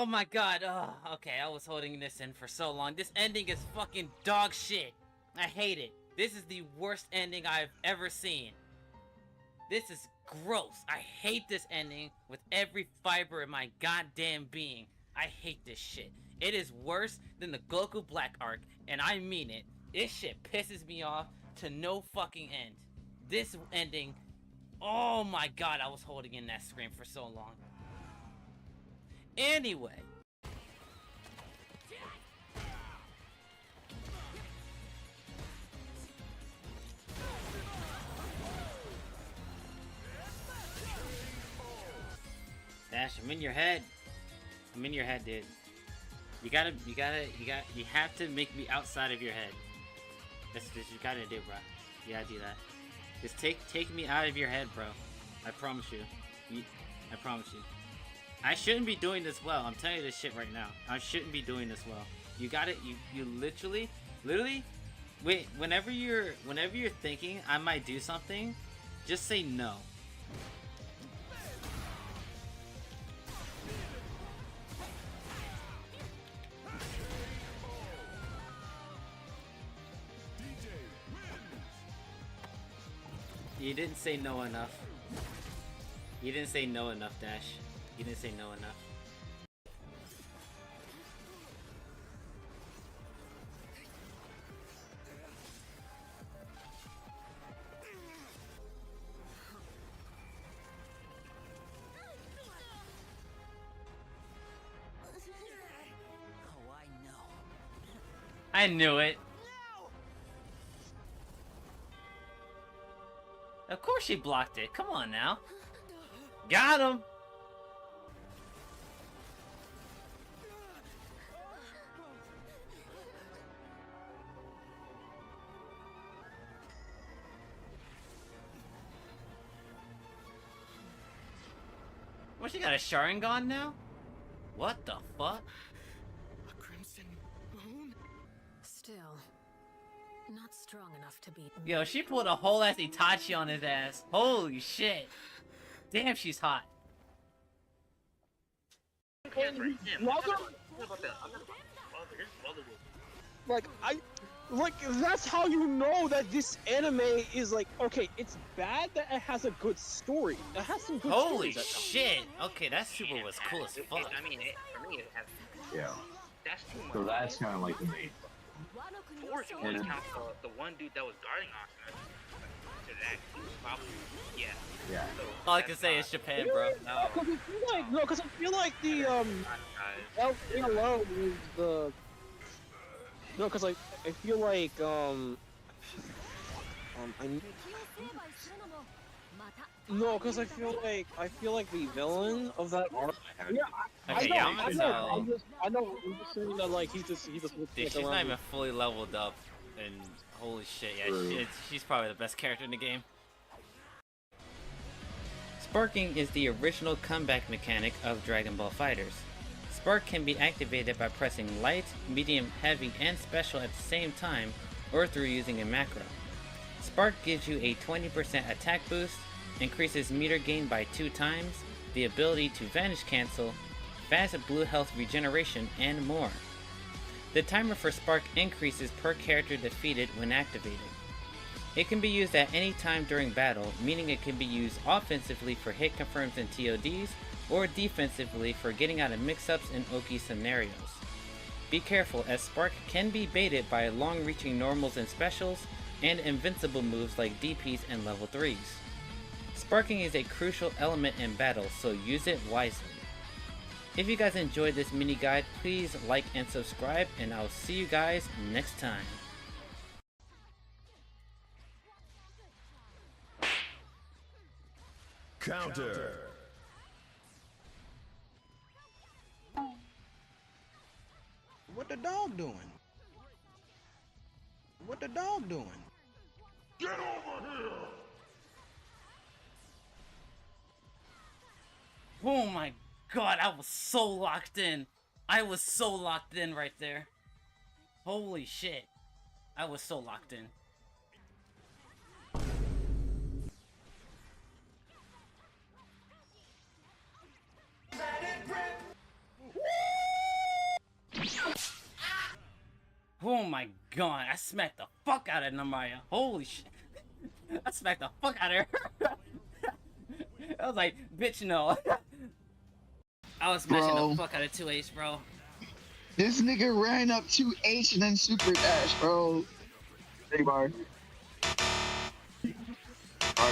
Oh my god. Oh, okay, I was holding this in for so long. This ending is fucking dog shit. I hate it. This is the worst ending I've ever seen. This is gross. I hate this ending with every fiber in my goddamn being. I hate this shit. It is worse than the Goku Black arc, and I mean it. This shit pisses me off to no fucking end. This ending, oh my god, I was holding in that scream for so long. Anyway. Dash, I'm in your head. I'm in your head, dude. You have to make me outside of your head. That's what you gotta do, bro. You gotta do that. Just take me out of your head, bro. I promise you. I promise you. I shouldn't be doing this well. I'm telling you this shit right now. I shouldn't be doing this well. You gotta, you literally, wait, whenever you're thinking I might do something, just say no. You didn't say no enough. You didn't say no enough, Dash. You didn't say no enough. Oh, I knew it. Of course she blocked it. Come on now. Got him. What, she got a Sharingan now? What the fuck? A crimson moon? Still, not strong enough to beat me. Yo, she pulled a whole ass Itachi on his ass. Holy shit. Damn, she's hot. Like, that's how you know that this anime is like, okay, it's bad that it has a good story. It has some good Holy stories. shit. Okay, that super was cool as fuck. I mean, for me, it has. Yeah. That's too much. So that's kind of like the main. Or if you want to count the one dude that was guarding Asuna, to that, probably, yeah. Yeah. So, All I can say is Japan, bro. No, because I feel like the LLO is the. No, because I feel like no, because I feel like the villain of that arc. Yeah, Okay, I know. Yamato. I'm just saying that like he just looks Dude, like she's not even fully leveled up, and holy shit, yeah, she's probably the best character in the game. Sparking is the original comeback mechanic of Dragon Ball FighterZ. Spark can be activated by pressing light, medium, heavy, and special at the same time, or through using a macro. Spark gives you a 20% attack boost, increases meter gain by 2 times, the ability to vanish cancel, fast blue health regeneration, and more. The timer for Spark increases per character defeated when activated. It can be used at any time during battle, meaning it can be used offensively for hit confirms and TODs, or defensively for getting out of mix-ups and Oki scenarios. Be careful, as Spark can be baited by long-reaching normals and specials, and invincible moves like DPs and level 3s. Sparking is a crucial element in battle, so use it wisely. If you guys enjoyed this mini guide, please like and subscribe, and I'll see you guys next time. Counter. What the dog doing? What the dog doing? Get over here! Oh my god, I was so locked in. I was so locked in right there. Holy shit. I was so locked in. Woo! Oh my god, I smacked the fuck out of Namaya. Holy shit. I smacked the fuck out of her. I was like, bitch, no. I was smashing the fuck out of 2H, bro. This nigga ran up 2H and then super dash, bro. Big bar.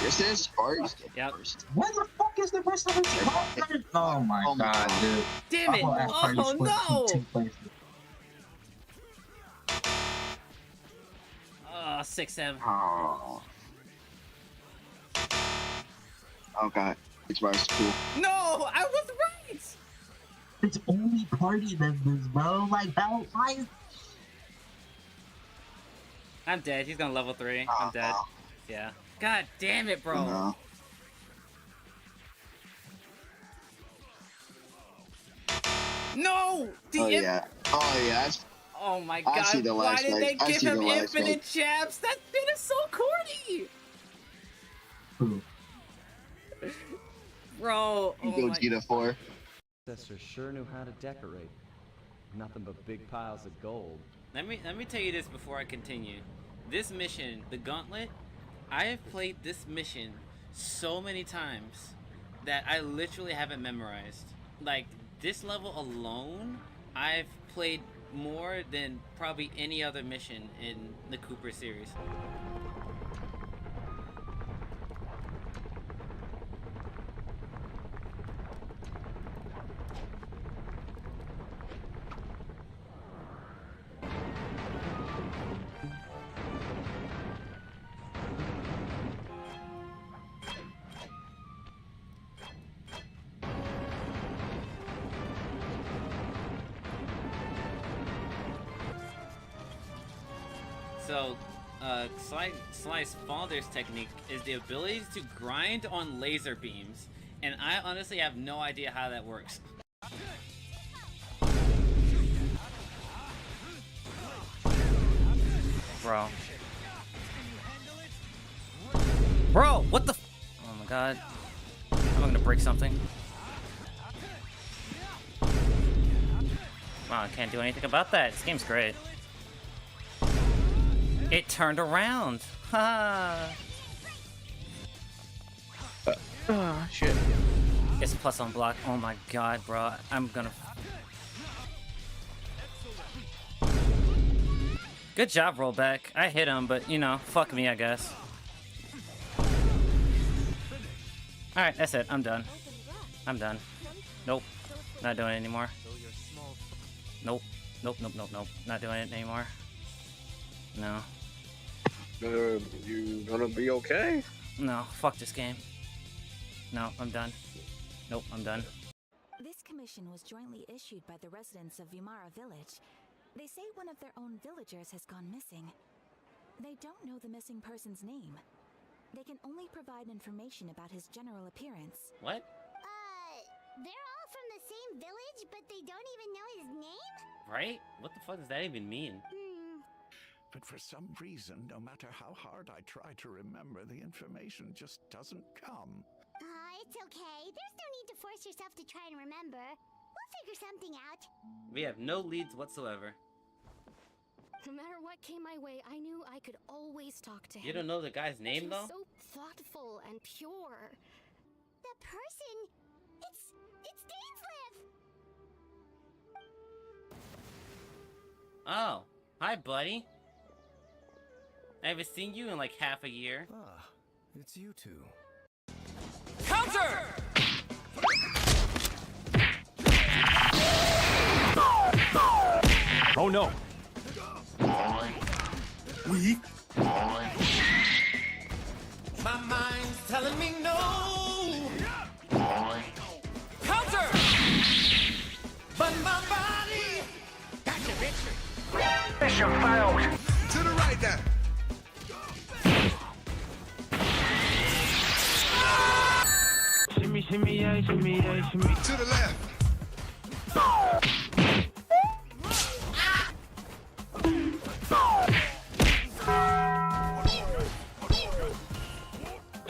This Sparks. Yep. Where the fuck is the rest of the team? Oh my god, dude. Damn it! Oh no! 6-7. Oh. Oh god. It's Sparks cool. No! I was right! It's only party members, bro. Like, how? Why? I'm dead. He's gonna level 3. I'm dead. Yeah. God damn it, bro. No. No! Oh yeah. Oh yeah. Oh my god. see the Why last did they fight. give him infinite jabs? That shit is so corny! Who? Bro, You oh go my... Gita 4. Ancestors sure knew how to decorate. Nothing but big piles of gold. Let me tell you this before I continue. This mission, the Gauntlet, I have played this mission so many times that I literally have it memorized. Like, this level alone, I've played more than probably any other mission in the Cooper series. So, Slice Falder's technique is the ability to grind on laser beams, and I honestly have no idea how that works. Bro, what the f— oh my god. I'm gonna break something. Wow, I can't do anything about that. This game's great. It turned around. Ha! Shit. It's plus on block. Oh my god, bro. I'm gonna... Good job, rollback. I hit him, but, you know, fuck me, I guess. Alright, that's it. I'm done. I'm done. Nope. Not doing it anymore. Nope. Nope, nope, nope, nope. Not doing it anymore. No. You gonna be okay? No, fuck this game. No, I'm done. Nope, I'm done. This commission was jointly issued by the residents of Vimara Village. They say one of their own villagers has gone missing. They don't know the missing person's name. They can only provide information about his general appearance. What? They're all from the same village, but they don't even know his name? Right? What the fuck does that even mean? But for some reason, no matter how hard I try to remember, the information just doesn't come. It's okay. There's no need to force yourself to try and remember. We'll figure something out. We have no leads whatsoever. No matter what came my way, I knew I could always talk to him. You don't know the guy's name, He though? was so thoughtful and pure. The person... It's Dainslev! Oh, hi, buddy. I haven't seen you in like half a year. Ah, it's you two. Counter! Oh no! Weak. My mind's telling me no. Counter! But my body. Gotcha, bitch. Mission failed. To the right now. Shimmy, shimmy, yeah, shimmy, yeah, shimmy. To the left.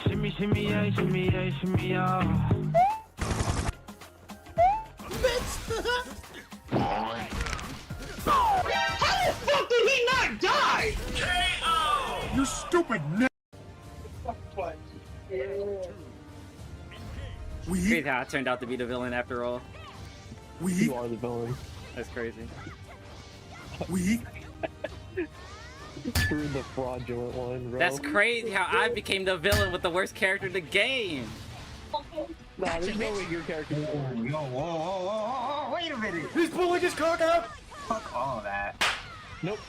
Shimmy, shimmy, yeah, shimmy, yeah, shimmy, yeah. How the fuck did he You stupid n. Crazy how I turned out to be the villain after all. You are the villain. That's crazy. You're the fraudulent one, bro. That's crazy how I became the villain with the worst character in the game. Nah, there's no way your character is the Yo, whoa, wait a minute. He's pulling his cock out. Fuck all that. Nope.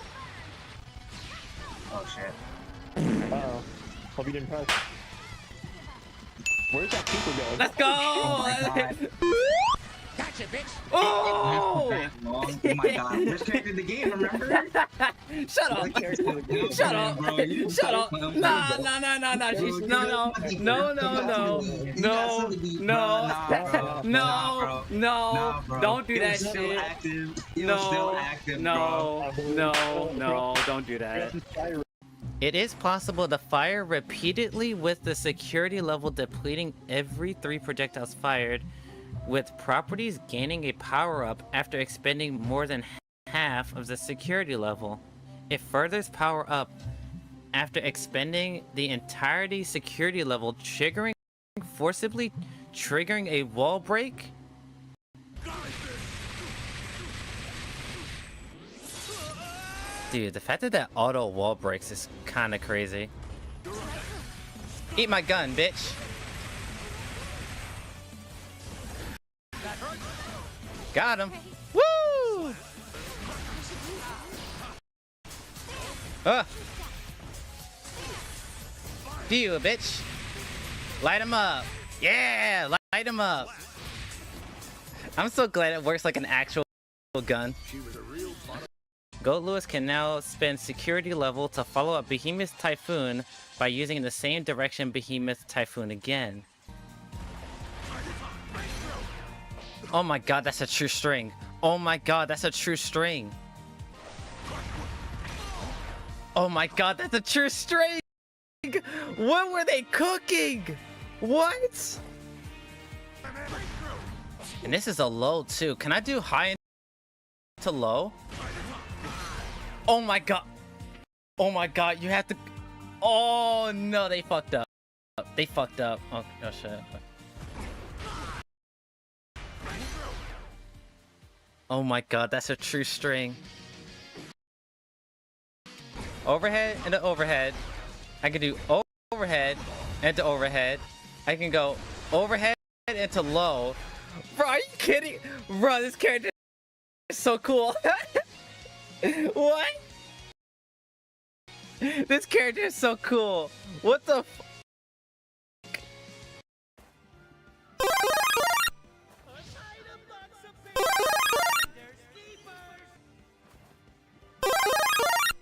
Oh shit. Uh-oh. Hope you didn't press. Where's that super going? Let's go! Gotcha, bitch. Oh! Oh my god. Worst character in the game, remember? Shut up! Shut up! Shut up! Nah. She's no. Don't do that shit. No. Don't do that. It is possible to fire repeatedly with the security level depleting every 3 projectiles fired, with properties gaining a power-up after expending more than half of the security level. It furthers power-up after expending the entirety security level, forcibly triggering a wall break. Dude, the fact that that auto wall breaks is kind of crazy. Eat my gun, bitch. Got him. Woo! Do you, bitch? Light him up. Yeah, light him up. I'm so glad it works like an actual gun. Goat Lewis can now spend security level to follow up Behemoth Typhoon by using the same direction Behemoth Typhoon again. Oh my god, that's a true string. Oh my god, that's a true string. Oh my god, that's a true string! What were they cooking? What? And this is a low too. Can I do high to low? Oh my god. Oh my god, you have to... Oh no, they fucked up. They fucked up. Oh shit. Oh my god, that's a true string. Overhead into overhead. I can do overhead into overhead. I can go overhead into low. Bro, are you kidding? Bro, this character is so cool. What? This character is so cool. What the f-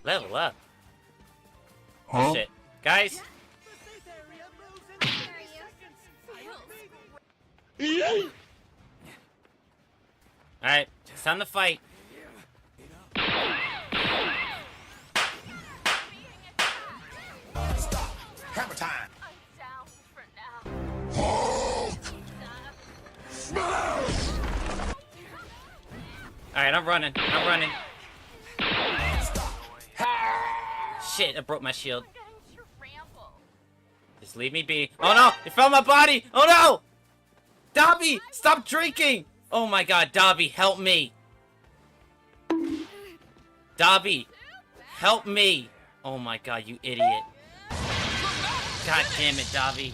Level up. Huh? Shit. Guys. Alright, it's time to fight. Hammer time. Alright, I'm running. Shit, I broke my shield. Just leave me be. Oh no! It fell on my body! Oh no! Dobby! Stop drinking! Oh my god, Dobby, help me! Dobby! Help me! Oh my god, you idiot. God damn it, Dobby.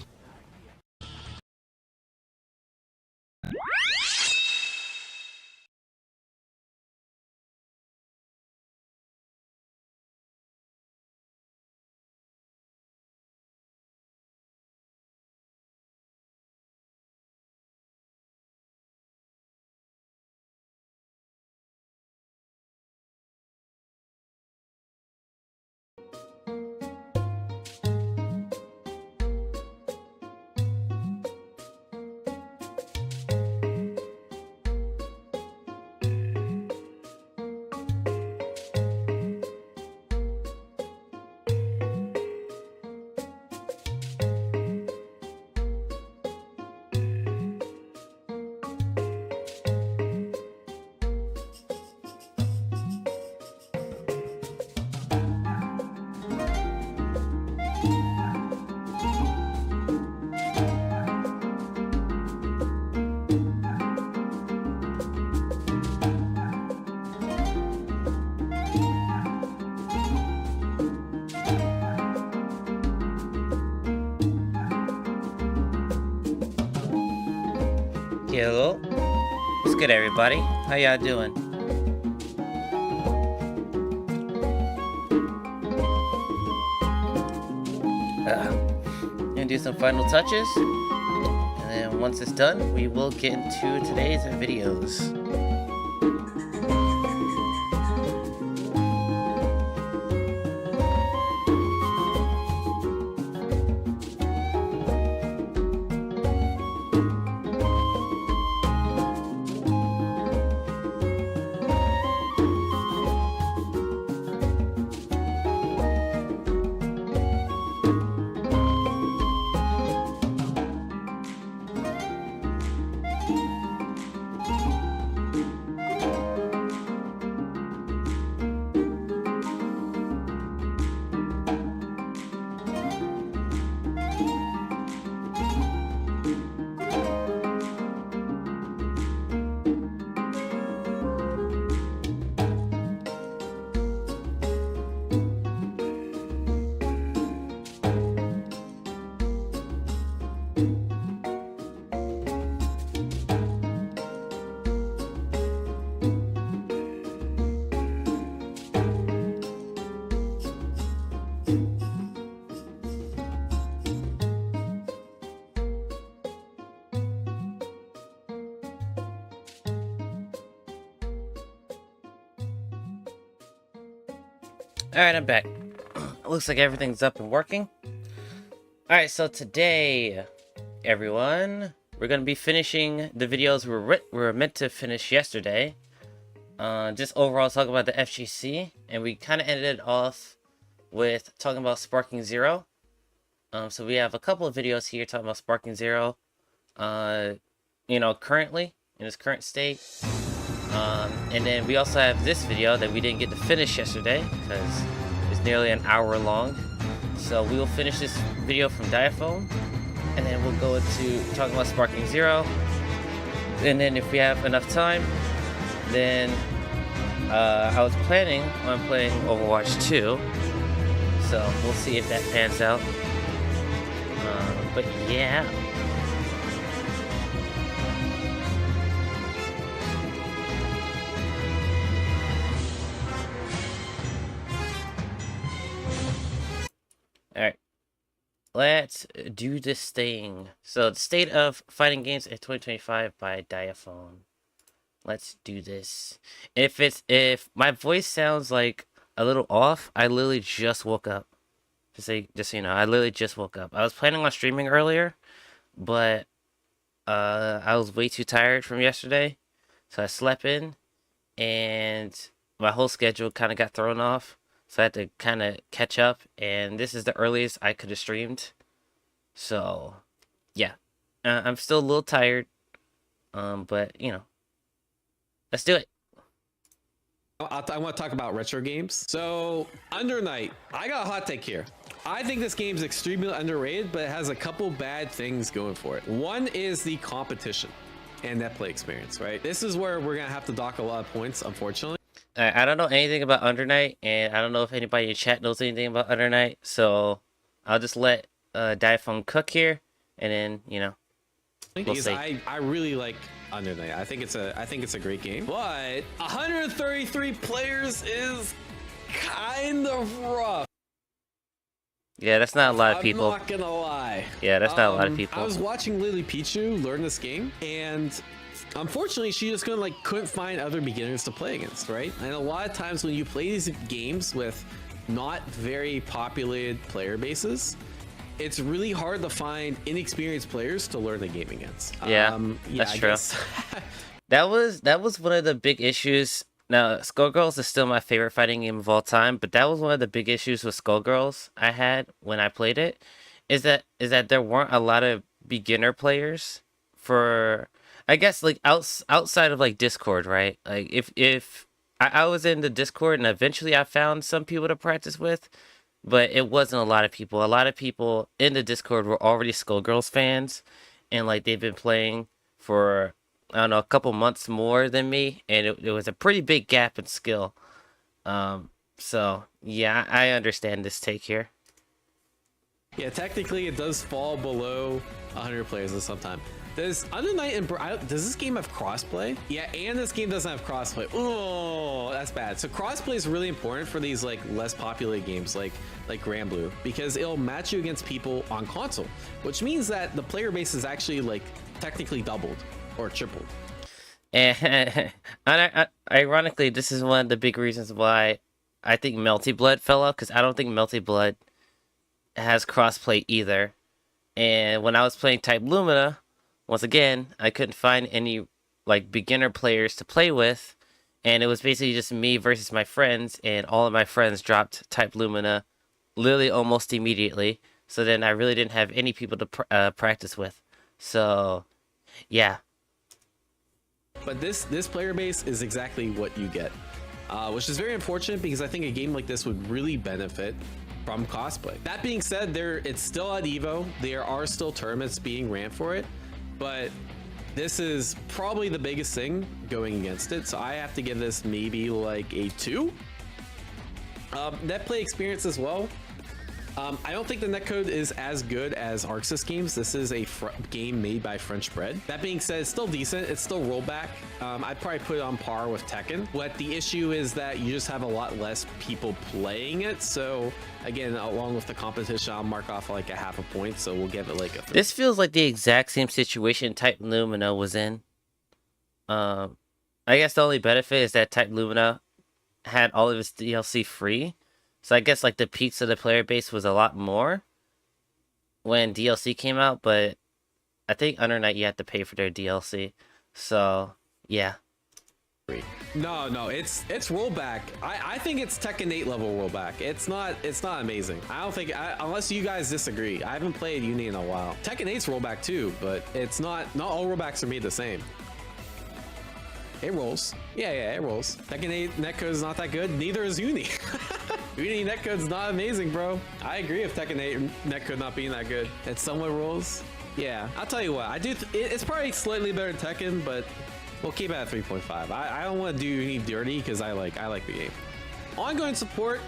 Hello. What's good, everybody? How y'all doing? Gonna do some final touches, and then once it's done, we will get into today's videos. Alright, I'm back. Looks like everything's up and working. Alright, so today, everyone, we're going to be finishing the videos we were meant to finish yesterday. Just overall talking about the FGC, and we kind of ended it off with talking about Sparking Zero. So we have a couple of videos here talking about Sparking Zero, you know, currently, in its current state. And then we also have this video that we didn't get to finish yesterday because it's nearly an hour long. So we will finish this video from Diaphone, and then we'll go into talking about Sparking Zero. And then if we have enough time, then I was planning on playing Overwatch 2. So we'll see if that pans out. But yeah. Alright, let's do this thing. So, the State of Fighting Games in 2025 by Diaphone. Let's do this. If my voice sounds like a little off, I literally just woke up. Just so you know, I literally just woke up. I was planning on streaming earlier, but I was way too tired from yesterday, so I slept in, and my whole schedule kind of got thrown off. So I had to kind of catch up, and this is the earliest I could have streamed. So, yeah. I'm still a little tired, but, you know. Let's do it. I want to talk about retro games. So, Under Night. I got a hot take here. I think this game is extremely underrated, but it has a couple bad things going for it. One is the competition and net play experience, right? This is where we're going to have to dock a lot of points, unfortunately. I don't know anything about Under Night, and I don't know if anybody in chat knows anything about Under Night, so I'll just let Diaphone cook here, and then, you know, we'll see. I really like Under Night. I think it's a great game, but 133 players is kind of rough. Yeah, that's not a lot of people. I'm not gonna lie. Yeah, that's not a lot of people. I was watching Lily Pichu learn this game, and unfortunately, she just couldn't find other beginners to play against, right? And a lot of times when you play these games with not very populated player bases, it's really hard to find inexperienced players to learn the game against. Yeah, that's true. that was one of the big issues. Now, Skullgirls is still my favorite fighting game of all time, but that was one of the big issues with Skullgirls I had when I played it, is that there weren't a lot of beginner players for, I guess, like outside of like Discord, right? Like if I was in the Discord, and eventually I found some people to practice with, but it wasn't a lot of people. A lot of people in the Discord were already Skullgirls fans, and like they've been playing for, I don't know, a couple months more than me, and it was a pretty big gap in skill. So yeah, I understand this take here. Yeah, technically it does fall below 100 players at some time. Does Under Night and does this game have crossplay? Yeah, and this game doesn't have crossplay. Oh, that's bad. So crossplay is really important for these like less popular games like Grand Blue, because it'll match you against people on console, which means that the player base is actually like technically doubled or tripled. And ironically, this is one of the big reasons why I think Melty Blood fell off, because I don't think Melty Blood has crossplay either. And when I was playing Type Lumina, once again, I couldn't find any like beginner players to play with, and it was basically just me versus my friends, and all of my friends dropped Type Lumina literally almost immediately. So then I really didn't have any people to practice with. So, yeah. But this player base is exactly what you get, which is very unfortunate, because I think a game like this would really benefit from cosplay. That being said, it's still at Evo. There are still tournaments being ran for it, but this is probably the biggest thing going against it. So I have to give this maybe like a 2. Net play experience as well. I don't think the netcode is as good as Arxis games. This is a game made by French Bread. That being said, it's still decent. It's still rollback. I'd probably put it on par with Tekken. But the issue is that you just have a lot less people playing it. So again, along with the competition, I'll mark off like a half a point. So we'll give it like a 3. This feels like the exact same situation Type Lumina was in. I guess the only benefit is that Type Lumina had all of its DLC free. So I guess like the peaks of the player base was a lot more when DLC came out, but I think Under Night you had to pay for their DLC. So yeah. No, it's rollback. I think it's Tekken 8 level rollback. It's not amazing. I don't think, unless you guys disagree. I haven't played Uni in a while. Tekken 8's rollback too, but it's not all rollbacks are made the same. It rolls. Yeah, it rolls. Tekken 8 netcode is not that good. Neither is Uni. Uni netcode's not amazing, bro. I agree with Tekken 8 netcode not being that good. It somewhat rolls. Yeah, I'll tell you what. I do. It's probably slightly better than Tekken, but we'll keep it at 3.5. I don't want to do Uni dirty because I like the game. Ongoing support.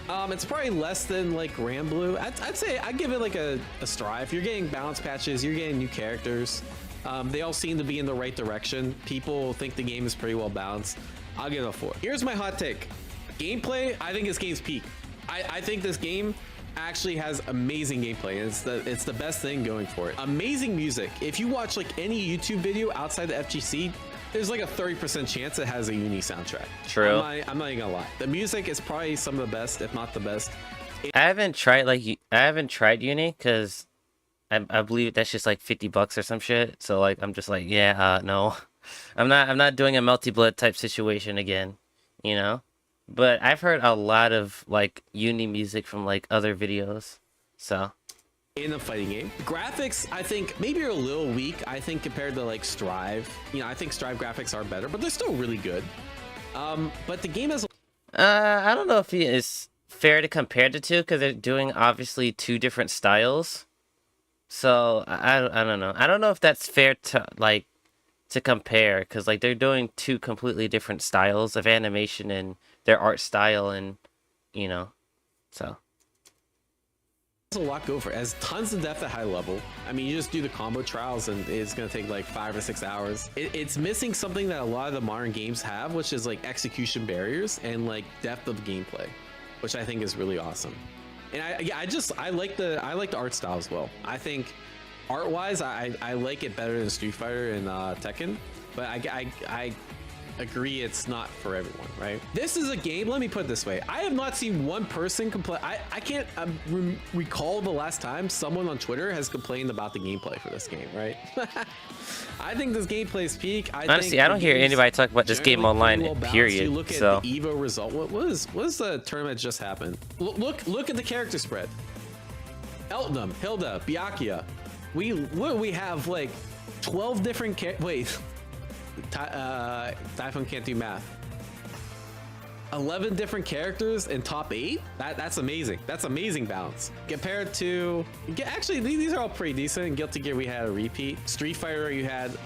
It's probably less than like Grand Blue. I'd say I'd give it like a strive. You're getting balance patches. You're getting new characters. They all seem to be in the right direction. People think the game is pretty well balanced. I'll give it a 4. Here's my hot take. Gameplay, I think this game's peak. I think this game actually has amazing gameplay. It's the best thing going for it. Amazing music. If you watch like any YouTube video outside the FGC, there's like a 30% chance it has a Uni soundtrack. True. I'm not even gonna lie. The music is probably some of the best, if not the best. I haven't tried Uni because I believe that's just like $50 or some shit. So like I'm just like, yeah, no. I'm not doing a Melty Blood type situation again, you know? But I've heard a lot of like Uni music from like other videos. So in a fighting game, graphics I think maybe are a little weak. I think compared to like Strive, I think Strive graphics are better, but they're still really good. But the game has I don't know if it's fair to compare the two because they're doing obviously 2 different styles. So I don't know. I don't know if that's fair to compare, because like they're doing 2 completely different styles of animation and their art style, and so there's a lot go for it. It has tons of depth at high level. I mean, you just do the combo trials and it's gonna take like 5 or 6 hours. It's missing something that a lot of the modern games have, which is like execution barriers and like depth of gameplay, which I think is really awesome. And I like the art style as well. I think art-wise, I like it better than Street Fighter and Tekken, but I agree it's not for everyone, right? This is a game, let me put it this way. I have not seen one person complain. I can't recall the last time someone on Twitter has complained about the gameplay for this game, right? I think this gameplay is peak. Honestly, I don't hear anybody talk about this game online, period. You look at the Evo result. What is the tournament just happened? Look at the character spread. Eltnum, Hilda, Byakuya. We have like 12 different Typhon can't do math. 11 different characters in top 8? That's amazing. That's amazing balance. Compared to... Actually, these are all pretty decent. In Guilty Gear, we had a repeat. Street Fighter, you had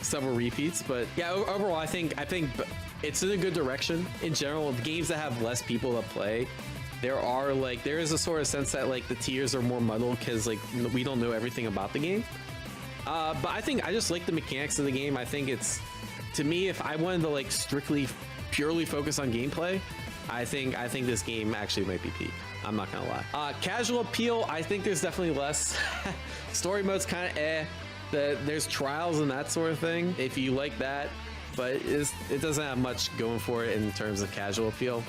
several repeats. But yeah, overall, I think it's in a good direction. In general, the games that have less people to play, there is a sort of sense that like the tiers are more muddled because like we don't know everything about the game. But I think I just like the mechanics of the game. I think it's, to me, if I wanted to like strictly, purely focus on gameplay, I think this game actually might be peak. I'm not gonna lie. Casual appeal, I think there's definitely less. Story mode's kind of there's trials and that sort of thing, if you like that, but it doesn't have much going for it in terms of casual appeal.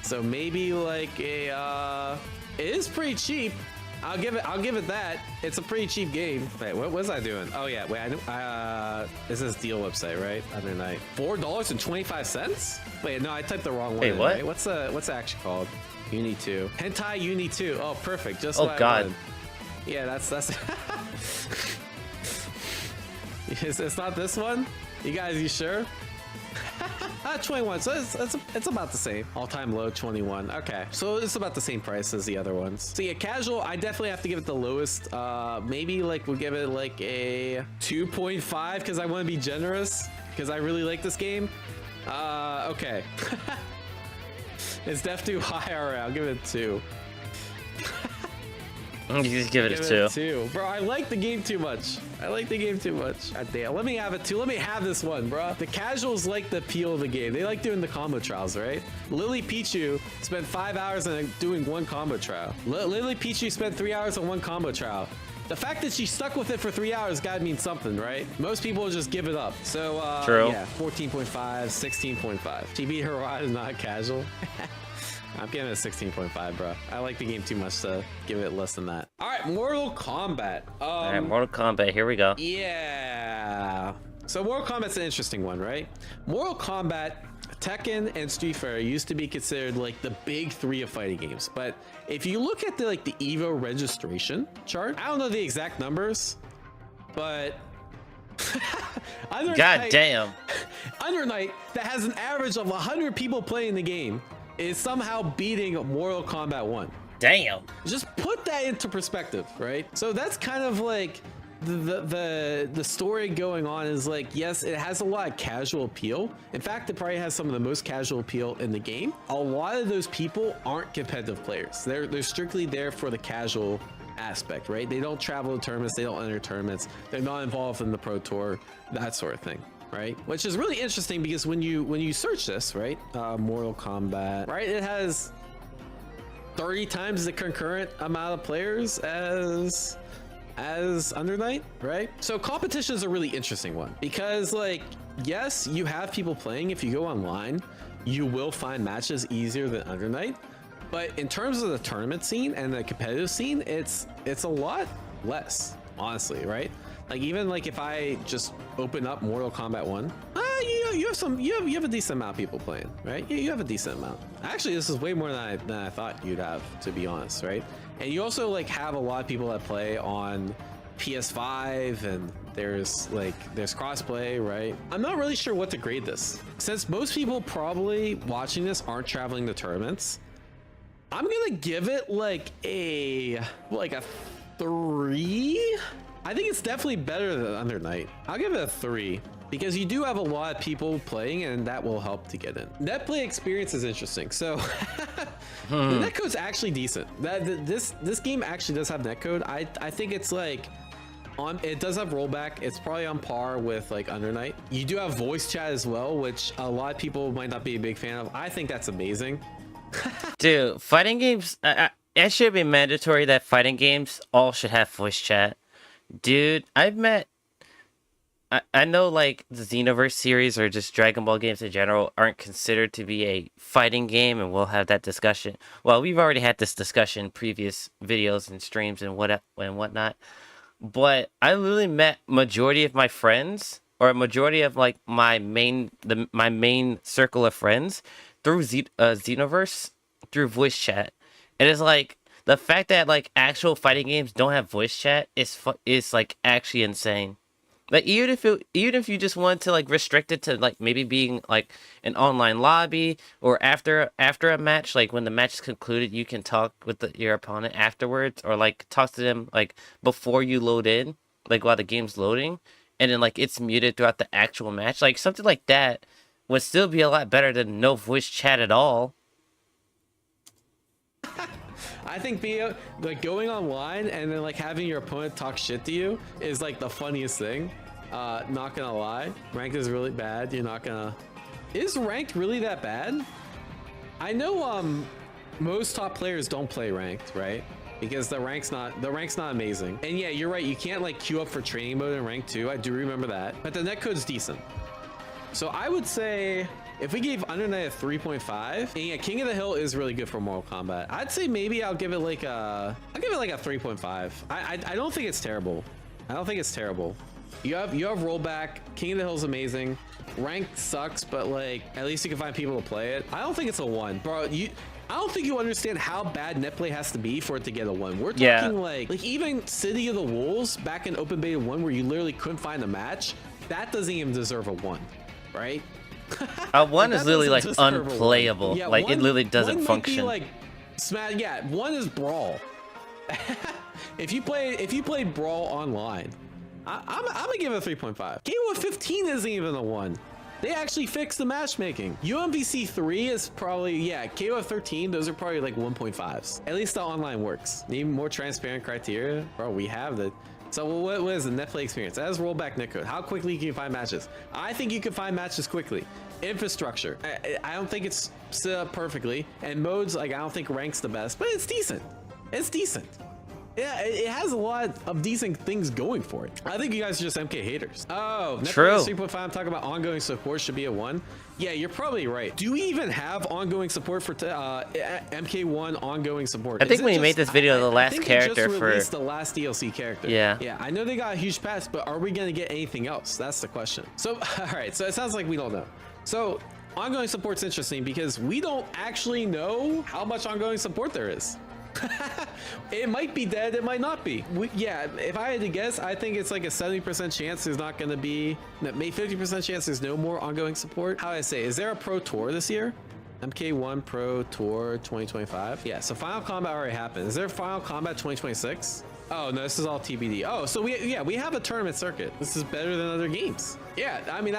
So maybe like it is pretty cheap. I'll give it that. It's a pretty cheap game. Wait, what was I doing? Oh yeah, wait, this is deal website, right? Other night. $4.25? Wait, no, I typed the wrong one. Wait, what? Right? What's it actually called? Uni 2. Hentai Uni 2. Oh, perfect. Just oh what god. I wanted. Yeah, that's it's not this one? You guys, you sure? 21, so it's about the same. All-time low 21. Okay, so it's about the same price as the other ones. So yeah, casual, I definitely have to give it the lowest. Maybe like we'll give it like a 2.5 because I want to be generous because I really like this game. Okay. It's def too high. Alright, I'll give it a 2. You just give it a 2. Bro, I like the game too much. God damn, let me have it 2. Let me have this one, bro. The casuals like the appeal of the game. They like doing the combo trials, right? Lily Pichu spent 5 hours on doing one combo trial. Lily Pichu spent 3 hours on one combo trial. The fact that she stuck with it for 3 hours gotta mean something, right? Most people will just give it up. So, True. Yeah, 14.5, 16.5. She beat her rod is not casual. I'm giving it a 16.5, bro. I like the game too much to give it less than that. All right, Mortal Kombat. All right, Mortal Kombat, here we go. Yeah. So Mortal Kombat's an interesting one, right? Mortal Kombat, Tekken, and Street Fighter used to be considered like the big 3 of fighting games. But if you look at the EVO registration chart, I don't know the exact numbers, but God damn. Under Night, that has an average of 100 people playing the game, is somehow beating Mortal Kombat 1. Damn. Just put that into perspective, right? So that's kind of like the story going on is like, yes, it has a lot of casual appeal. In fact, it probably has some of the most casual appeal in the game. A lot of those people aren't competitive players. They're strictly there for the casual aspect, right? They don't travel to tournaments, they don't enter tournaments, they're not involved in the Pro Tour, that sort of thing. Right, which is really interesting because when you search this, right, Mortal Kombat, right, it has 30 times the concurrent amount of players as Under Night, right? So competition is a really interesting one because, like, yes, you have people playing. If you go online, you will find matches easier than Under Night, but in terms of the tournament scene and the competitive scene, it's a lot less, honestly, right? Like, even like if I just open up Mortal Kombat 1, you have a decent amount of people playing, right? You have a decent amount. Actually, this is way more than I thought you'd have, to be honest, right? And you also like have a lot of people that play on PS5, and there's crossplay, right? I'm not really sure what to grade this. Since most people probably watching this aren't traveling to tournaments, I'm gonna give it like a 3. I think it's definitely better than Under Night. I'll give it a 3 because you do have a lot of people playing, and that will help to get in. Net play experience is interesting. So the netcode's actually decent. This game actually does have netcode. I think it's like it does have rollback. It's probably on par with like Under Night. You do have voice chat as well, which a lot of people might not be a big fan of. I think that's amazing. Dude, fighting games, it should be mandatory that fighting games all should have voice chat. Dude, I know like the Xenoverse series or just Dragon Ball games in general aren't considered to be a fighting game, and we'll have that discussion. Well, we've already had this discussion in previous videos and streams and whatnot. But I literally met majority of my friends, or a majority of like my main circle of friends through Xenoverse through voice chat. And it's like, the fact that like actual fighting games don't have voice chat is like actually insane. Like even if you just want to like restrict it to like maybe being like an online lobby, or after a match, like when the match is concluded, you can talk with your opponent afterwards, or like talk to them like before you load in, like while the game's loading, and then like it's muted throughout the actual match. Like something like that would still be a lot better than no voice chat at all. I think like going online and then like having your opponent talk shit to you is like the funniest thing. Not gonna lie, ranked is really bad. You're not gonna. Is ranked really that bad? I know most top players don't play ranked, right? Because the rank's not amazing. And yeah, you're right. You can't like queue up for training mode in rank 2. I do remember that, but the netcode's decent. So I would say if we gave Under Night a 3.5, and yeah, King of the Hill is really good for Mortal Kombat. I'd say maybe I'll give it like a 3.5. I don't think it's terrible. I don't think it's terrible. You have rollback. King of the Hill is amazing. Ranked sucks, but like at least you can find people to play it. I don't think it's a 1, bro. I don't think you understand how bad netplay has to be for it to get a 1. We're talking like even City of the Wolves back in open beta 1, where you literally couldn't find a match. That doesn't even deserve a 1, right? A 1 is literally like unplayable. Yeah, like it literally doesn't function. Like yeah, 1 is Brawl. if you play Brawl online, I'm gonna give it a 3.5. Game 15 isn't even a 1. They actually fixed the matchmaking. UMVC 3 is probably, yeah, KOF 13, those are probably like 1.5s. At least the online works. Need more transparent criteria? Bro, we have that. So what is the netplay experience? As rollback netcode, how quickly can you find matches? I think you can find matches quickly. Infrastructure, I don't think it's set up perfectly. And modes, like I don't think rank's the best, but it's decent. It's decent. Yeah, it has a lot of decent things going for it. I think you guys are just MK haters. Oh, true. 3.5, I'm talking about ongoing support should be a 1. Yeah, you're probably right. Do we even have ongoing support for MK1 ongoing support? I think when we made this video, the last character for the last DLC character. Yeah. Yeah, I know they got a huge patch, but are we gonna get anything else? That's the question. So, all right. So it sounds like we don't know. So ongoing support's interesting because we don't actually know how much ongoing support there is. It might be dead, it might not be. Yeah, if I had to guess, I think it's like a 70% chance there's not going to be, maybe 50% chance there's no more ongoing support. How do I say, is there a pro tour this year? MK1 Pro Tour 2025? Yeah, so Final Combat already happened. Is there Final Combat 2026? Oh no, this is all TBD. Oh, so we have a tournament circuit. This is better than other games. Yeah, I mean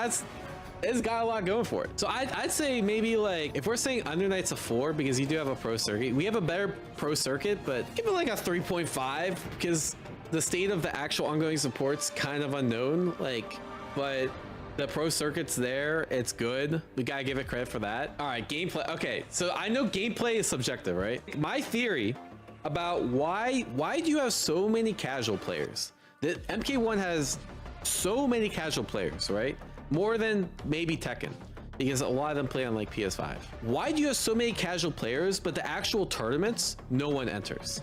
it's got a lot going for it. So I'd say maybe like if we're saying Under Night's a 4 because you do have a pro circuit, we have a better pro circuit, but give it like a 3.5 because the state of the actual ongoing support's kind of unknown. Like, but the pro circuit's there, it's good. We gotta give it credit for that. All right, gameplay. Okay, so I know gameplay is subjective, right? My theory about why do you have so many casual players? That MK1 has so many casual players, right? More than maybe Tekken, because a lot of them play on like PS5. Why do you have so many casual players, but the actual tournaments, no one enters?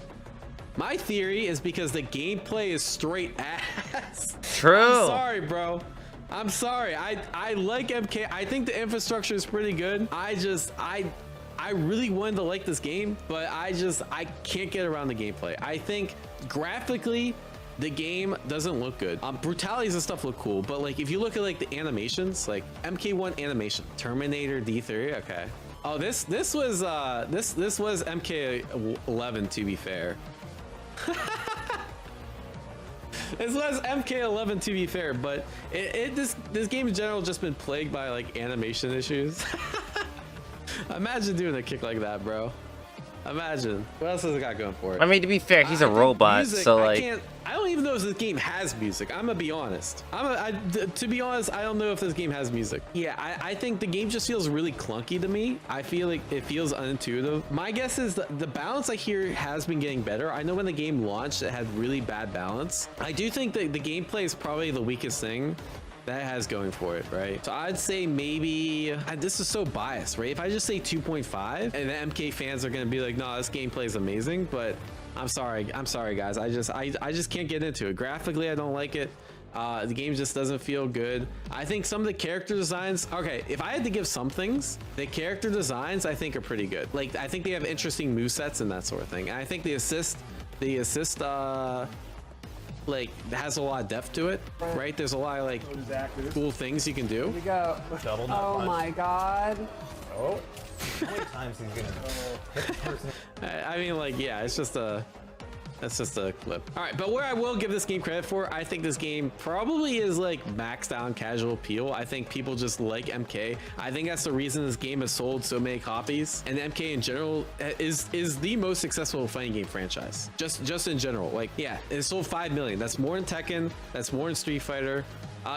My theory is because the gameplay is straight ass. True. I'm sorry, bro. I'm sorry. I like MK. I think the infrastructure is pretty good. I really wanted to like this game, but I can't get around the gameplay. I think graphically, the game doesn't look good. Brutalities and stuff look cool, but like if you look at like the animations, like MK1 animation, Terminator D3, okay. Oh, this was MK11 to be fair. This was MK11 to be fair, but this game in general just been plagued by like animation issues. Imagine doing a kick like that, bro. Imagine. What else has it got going for it? I mean, to be fair, he's a robot, music, so like... I don't even know if this game has music. I'm gonna be honest. To be honest, I don't know if this game has music. Yeah, I think the game just feels really clunky to me. I feel like it feels unintuitive. My guess is that the balance I hear has been getting better. I know when the game launched, it had really bad balance. I do think that the gameplay is probably the weakest thing that has going for it, right? So I'd say maybe, this is so biased, right? If I just say 2.5 and the MK fans are gonna be like, no, this gameplay is amazing, but I'm sorry guys. I just can't get into it. Graphically, I don't like it. The game just doesn't feel good. I think some of the character designs, okay, if I had to give some things, the character designs I think are pretty good. Like, I think they have interesting movesets and that sort of thing. And I think the assist like has a lot of depth to it, right? There's a lot of like cool things you can do. Here we go. Double oh my god. Oh. How many times he's gonna hit the person? I mean, like, yeah, it's just a That's just a clip. All right, but where I will give this game credit for, I think this game probably is like maxed out on casual appeal. I think people just like MK. I think that's the reason this game has sold so many copies. And MK in general is the most successful fighting game franchise. Just in general. Like, yeah, it sold 5 million. That's more than Tekken. That's more than Street Fighter.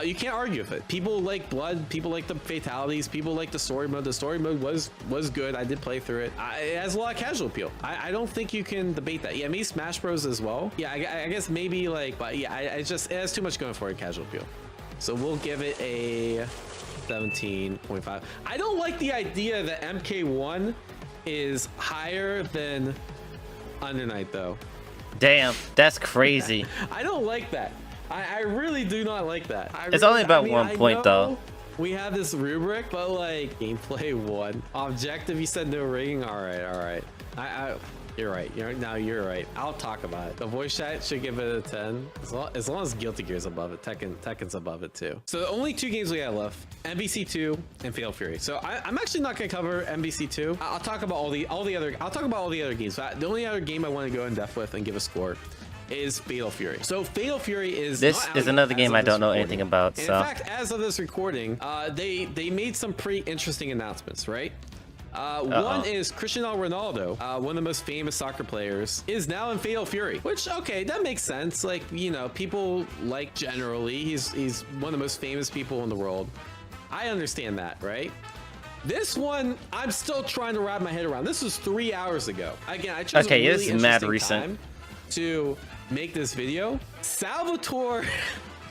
You can't argue with it. People like blood. People like the fatalities. People like the story mode. The story mode was good. I did play through it. It has a lot of casual appeal. I don't think you can debate that. Yeah, maybe Smash Bros as well. Yeah, I guess maybe like, but yeah, it has too much going for it, casual appeal. So we'll give it a 17.5. I don't like the idea that MK1 is higher than Under Night though. Damn, that's crazy. I don't like that. I really do not like that. It's only about 1 point though. We have this rubric, but like gameplay 1. Objective, you said no rigging. All right. You're right. You're right. I'll talk about it. The voice chat should give it a 10. As long as Guilty Gear's above it. Tekken's above it too. So the only 2 games we have left, MVC 2 and Fatal Fury. So I'm actually not gonna cover MVC 2. I'll talk about all the other games. The only other game I want to go in depth with and give a score is Fatal Fury. So Fatal Fury is another game I don't know anything about. And so in fact, as of this recording, they made some pretty interesting announcements, right? One is Cristiano Ronaldo, one of the most famous soccer players, is now in Fatal Fury, which, okay, that makes sense. Like, you know, people like generally, he's one of the most famous people in the world. I understand that, right? This one, I'm still trying to wrap my head around. This was 3 hours ago. Again, I chose a really mad interesting recent time to make this video. Salvatore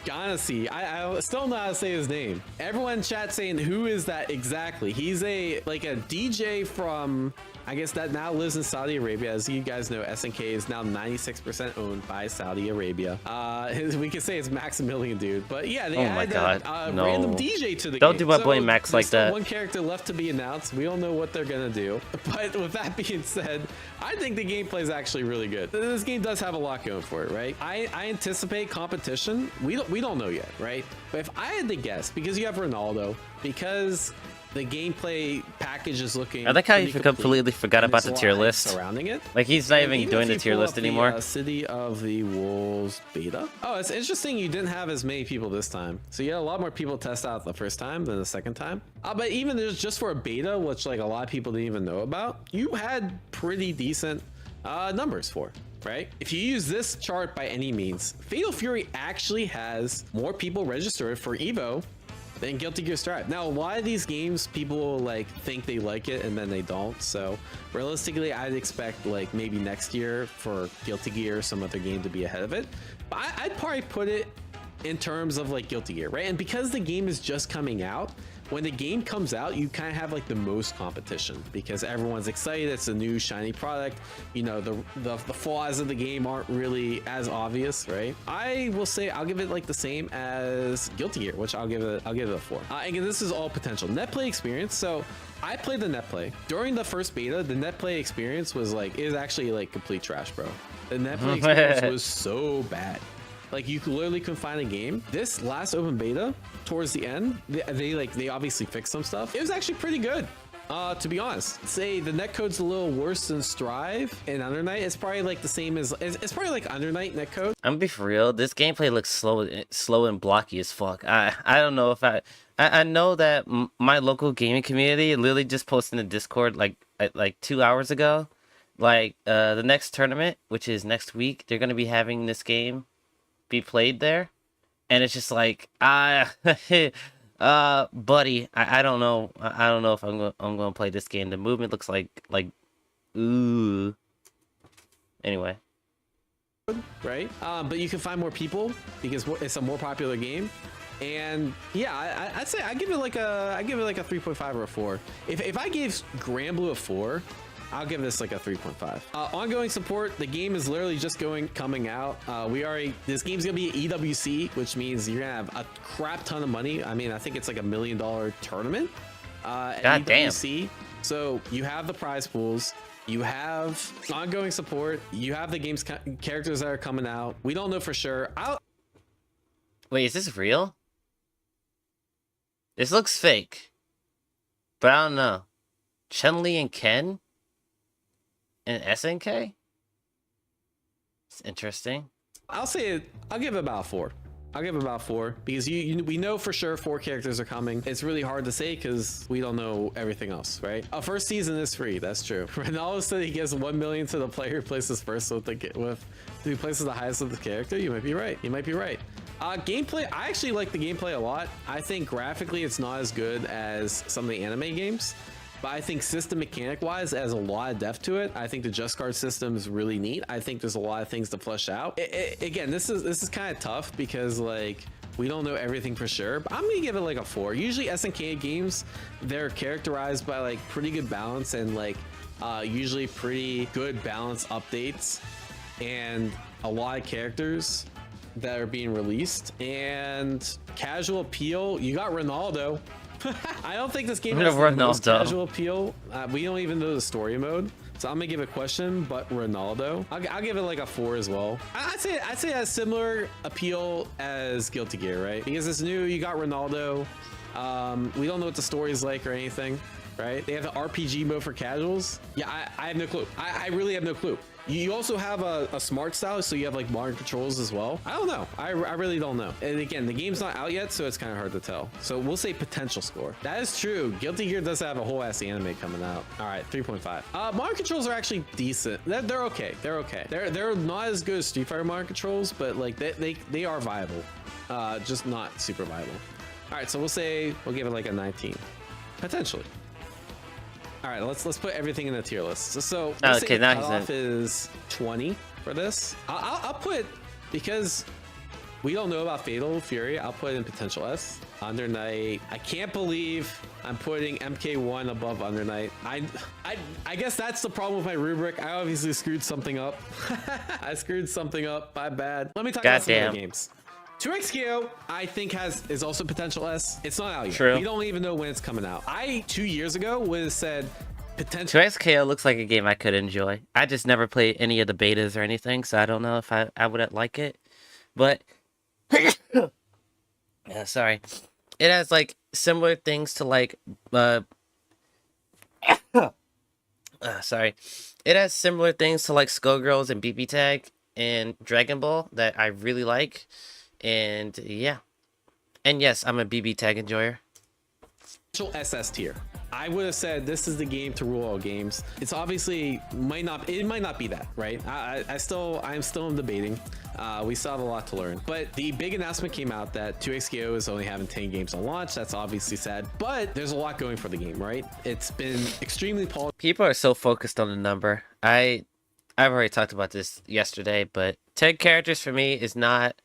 Ganassi, I still know how to say his name. Everyone in chat saying, who is that exactly? He's like a DJ from, I guess, that now lives in Saudi Arabia. As you guys know, SNK is now 96% owned by Saudi Arabia. We could say it's Maximilian, dude. But yeah, they added a random DJ to the game. Don't do my boy Max like that. One character left to be announced. We don't know what they're gonna do. But with that being said, I think the gameplay is actually really good. This game does have a lot going for it, right? I anticipate competition. We don't know yet, right? But if I had to guess, because you have Ronaldo, because the gameplay package is looking. I like how you completely forgot about the tier list surrounding it. Like he's not even doing the tier list anymore. The City of the Wolves beta. Oh, it's interesting you didn't have as many people this time. So you had a lot more people test out the first time than the second time. But even just for a beta, which like a lot of people didn't even know about, you had pretty decent numbers for. Right? If you use this chart by any means, Fatal Fury actually has more people registered for Evo than Guilty Gear Strive. Now, a lot of these games, people like think they like it and then they don't. So realistically, I'd expect like maybe next year for Guilty Gear, some other game to be ahead of it. But I'd probably put it in terms of like Guilty Gear, right? And because the game is just coming out, when the game comes out, you kind of have like the most competition because everyone's excited. It's a new shiny product. You know, the flaws of the game aren't really as obvious, right? I will say I'll give it like the same as Guilty Gear, which I'll give it a 4. Again, this is all potential net play experience. So I played the net play during the first beta. The net play experience was actually like complete trash, bro. The net play experience was so bad. Like you literally couldn't find a game. This last open beta, towards the end, they obviously fixed some stuff. It was actually pretty good. To be honest, say the netcode's a little worse than Strive and Under Night. It's probably like the same as it's probably like Under Night netcode. I'm gonna be for real. This gameplay looks slow and blocky as fuck. I don't know if I know that my local gaming community literally just posted in the Discord like 2 hours ago, like the next tournament, which is next week, they're gonna be having this game be played there, and it's just like buddy, I don't know if I'm gonna play this game. The movement looks like ooh. Anyway, right? But you can find more people because it's a more popular game. And yeah, I'd say I give it like a 3.5 or a 4. If I gave Granblue a 4, I'll give this like a 3.5. Ongoing support, the game is literally just coming out. This game's gonna be an EWC, which means you're gonna have a crap ton of money. I mean, I think it's like $1 million tournament. God damn. EWC. So you have the prize pools, you have ongoing support, you have the game's characters that are coming out. We don't know for sure. Wait, is this real? This looks fake, but I don't know. Chun-Li and Ken? And SNK? It's interesting. I'll give it about a 4. I'll give it about 4 because we know for sure 4 characters are coming. It's really hard to say because we don't know everything else, right? A first season is free. That's true. Ronaldo said he gives 1 million to the player who places first who places the highest of the character. You might be right. You might be right. Gameplay, I actually like the gameplay a lot. I think graphically it's not as good as some of the anime games, but I think system mechanic wise it has a lot of depth to it. I think the Just Guard system is really neat. I think there's a lot of things to flesh out. Again, this is kind of tough because like we don't know everything for sure, but I'm gonna give it like a 4. Usually SNK games, they're characterized by like pretty good balance and like usually pretty good balance updates and a lot of characters that are being released and casual appeal. You got Ronaldo. I don't think this game has the most casual appeal. We don't even know the story mode, so I'm gonna give it a question. But Ronaldo, I'll give it like a 4 as well. I'd say it has similar appeal as Guilty Gear, right? Because it's new. You got Ronaldo. We don't know what the story is like or anything, right? They have the RPG mode for casuals. Yeah, I have no clue. I really have no clue. You also have a smart style, so you have like modern controls as well. I don't know. I really don't know. And again, the game's not out yet, so it's kind of hard to tell. So we'll say potential score. That is true. Guilty Gear does have a whole ass anime coming out. All right, 3.5. Modern controls are actually decent. They're okay. They're okay. They're not as good as Street Fighter modern controls, but like they are viable. Just not super viable. All right, so we'll give it like a 19, potentially. All right, let's put everything in the tier list. So okay, now cutoff is 20 for this. I'll put, because we don't know about Fatal Fury, I'll put it in potential S. Under Night, I can't believe I'm putting MK1 above Under Night. I guess that's the problem with my rubric. I obviously screwed something up. I screwed something up. My bad. Let me talk about some other games. 2XKO, I think is also potential S. It's not out yet. True. We don't even know when it's coming out. 2 years ago would have said potential. 2XKO looks like a game I could enjoy. I just never played any of the betas or anything, so I don't know if I would like it. But yeah, sorry. It has like similar things to like sorry. It has similar things to like Skullgirls and BB Tag and Dragon Ball that I really like. And yeah, and yes, I'm a BB Tag enjoyer. SS tier. I would have said this is the game to rule all games. It's obviously might not be that, right? I'm still debating. We still have a lot to learn, but the big announcement came out that 2XKO is only having 10 games on launch. That's obviously sad, but there's a lot going for the game, right? It's been extremely polished. People are so focused on the number. I've already talked about this yesterday, but 10 characters for me is not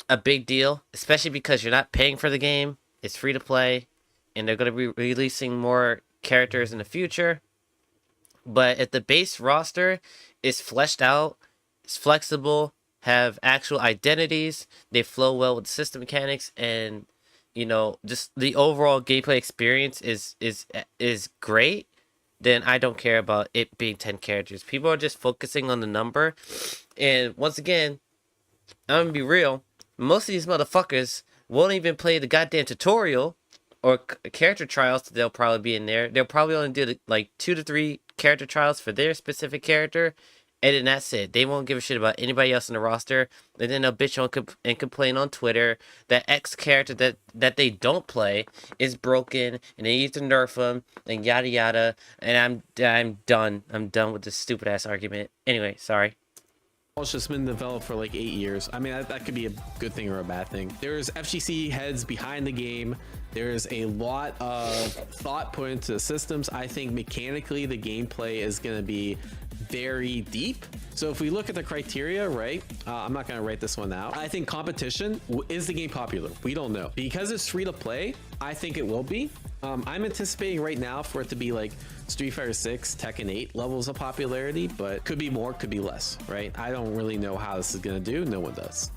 a big deal, especially because you're not paying for the game. It's free to play, and they're going to be releasing more characters in the future. But if the base roster is fleshed out, it's flexible, have actual identities, they flow well with system mechanics, and you know, just the overall gameplay experience is great, then I don't care about it being 10 characters. People are just focusing on the number, and once again, I'm gonna be real, most of these motherfuckers won't even play the goddamn tutorial or character trials. They'll probably be in there. They'll probably only do like 2 to 3 character trials for their specific character, and then that's it. They won't give a shit about anybody else in the roster, and then they'll bitch on and complain on Twitter that X character that they don't play is broken and they need to nerf them and yada yada. And I'm done. I'm done with this stupid ass argument. Anyway, sorry. It's just been developed for like 8 years. I mean, that could be a good thing or a bad thing. There's FGC heads behind the game. There's a lot of thought put into the systems. I think mechanically the gameplay is going to be very deep. So if we look at the criteria, right, I'm not going to write this one out. I think competition, is the game popular? We don't know. Because it's free to play, I think it will be. I'm anticipating right now for it to be like Street Fighter 6, Tekken 8 levels of popularity, but could be more, could be less, right? I don't really know how this is going to do. No one does.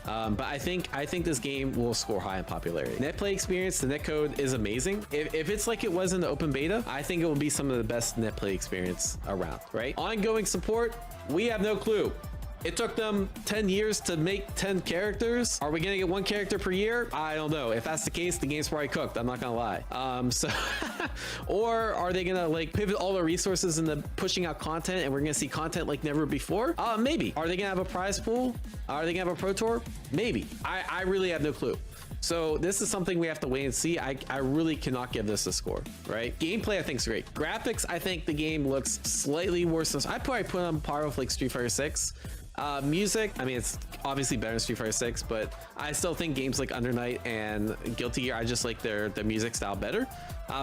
But I think this game will score high in popularity. Net play experience, the netcode is amazing. If it's like it was in the open beta, I think it will be some of the best net play experience around, right? Ongoing support, we have no clue. It took them 10 years to make 10 characters. Are we gonna get one character per year? I don't know. If that's the case, the game's probably cooked. I'm not gonna lie. So, or are they gonna like pivot all their resources into pushing out content and we're gonna see content like never before? Maybe. Are they gonna have a prize pool? Are they gonna have a pro tour? Maybe. I really have no clue. So this is something we have to wait and see. I really cannot give this a score, right? Gameplay I think is great. Graphics, I think the game looks slightly worse than I probably put on par with like Street Fighter 6. Music, I mean, it's obviously better than Street Fighter 6, but I still think games like Under Night and Guilty Gear, I just like their music style better.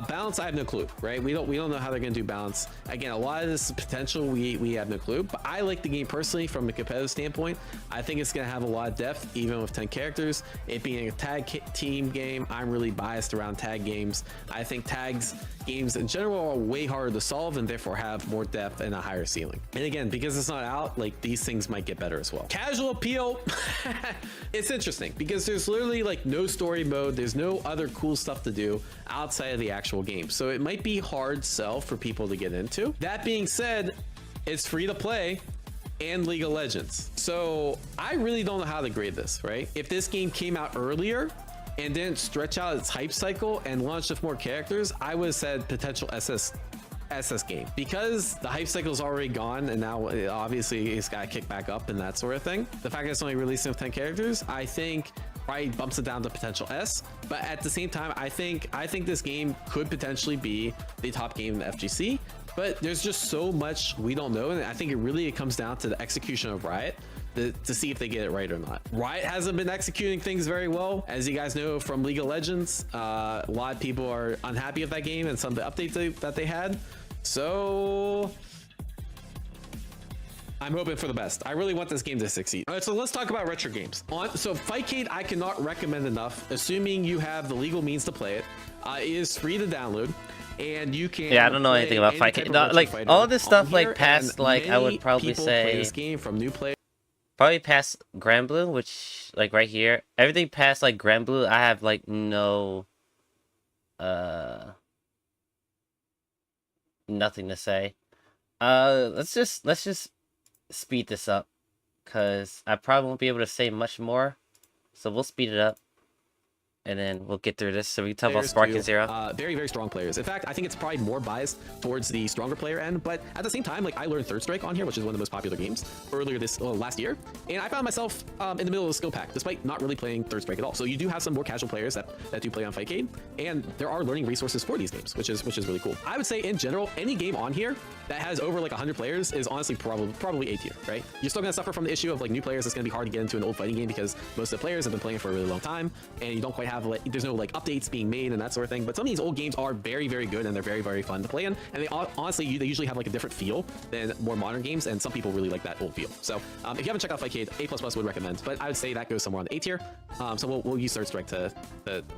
Balance, I have no clue, right? We don't know how they're gonna do balance. Again, a lot of this potential we have no clue, but I like the game personally from a competitive standpoint. I think it's gonna have a lot of depth, even with 10 characters. It being a tag team game, I'm really biased around tag games. I think games in general are way harder to solve and therefore have more depth and a higher ceiling. And again, because it's not out, like these things might get better as well. Casual appeal, it's interesting because there's literally like no story mode. There's no other cool stuff to do outside of the actual game. So it might be hard sell for people to get into. That being said, it's free to play and League of Legends. So I really don't know how to grade this, right? If this game came out earlier and didn't stretch out its hype cycle and launched with more characters, I would have said potential SS game. Because the hype cycle is already gone and now obviously it's got to kick back up and that sort of thing. The fact that it's only releasing with 10 characters, I think probably bumps it down to potential S. But at the same time, I think this game could potentially be the top game in the FGC. But there's just so much we don't know, and I think it comes down to the execution of Riot to see if they get it right or not. Riot hasn't been executing things very well, as you guys know from League of Legends. A lot of people are unhappy with that game and some of the updates that they had. So I'm hoping for the best. I really want this game to succeed. All right, so let's talk about retro games. So Fightcade, I cannot recommend enough, assuming you have the legal means to play it. It is free to download. And you can I don't know anything about Fightcade. No, like all this stuff like past like I would probably say this game from new players. Probably past Grand Blue, which like right here. Everything past like Grand Blue, I have like no nothing to say. Let's just speed this up because I probably won't be able to say much more. So we'll speed it up. And then we'll get through this. So we can talk about Spark and Zero. Very, very strong players. In fact, I think it's probably more biased towards the stronger player end. But at the same time, like I learned Third Strike on here, which is one of the most popular games earlier last year. And I found myself in the middle of the skill pack, despite not really playing Third Strike at all. So you do have some more casual players that do play on Fightcade. And there are learning resources for these games, which is really cool. I would say in general, any game on here that has over like 100 players is honestly probably A tier, right? You're still gonna suffer from the issue of like new players. It's gonna be hard to get into an old fighting game because most of the players have been playing for a really long time, and you don't quite have there's no like updates being made and that sort of thing. But some of these old games are very, very good and they're very, very fun to play in. And they honestly, they usually have like a different feel than more modern games. And some people really like that old feel. So if you haven't checked out Fightcade, A++ would recommend. But I would say that goes somewhere on the A tier. So we'll use Third Strike to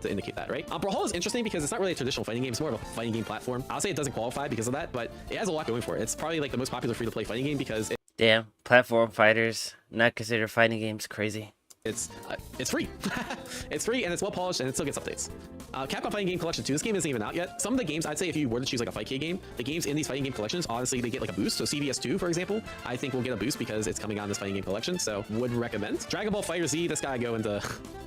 indicate that, right? Brawlhalla is interesting because it's not really a traditional fighting game. It's more of a fighting game platform. I'll say it doesn't qualify because of that, but it has a lot going for it. It's probably like the most popular free-to-play fighting game because damn, platform fighters not considered fighting games. Crazy. It's free. It's free and it's well polished and it still gets updates. Capcom Fighting Game Collection 2, this game isn't even out yet. Some of the games, I'd say if you were to choose like a Fightcade game, the games in these fighting game collections, honestly, they get like a boost. So CVS 2, for example, I think will get a boost because it's coming out in this fighting game collection. So would recommend. Dragon Ball FighterZ, this guy go into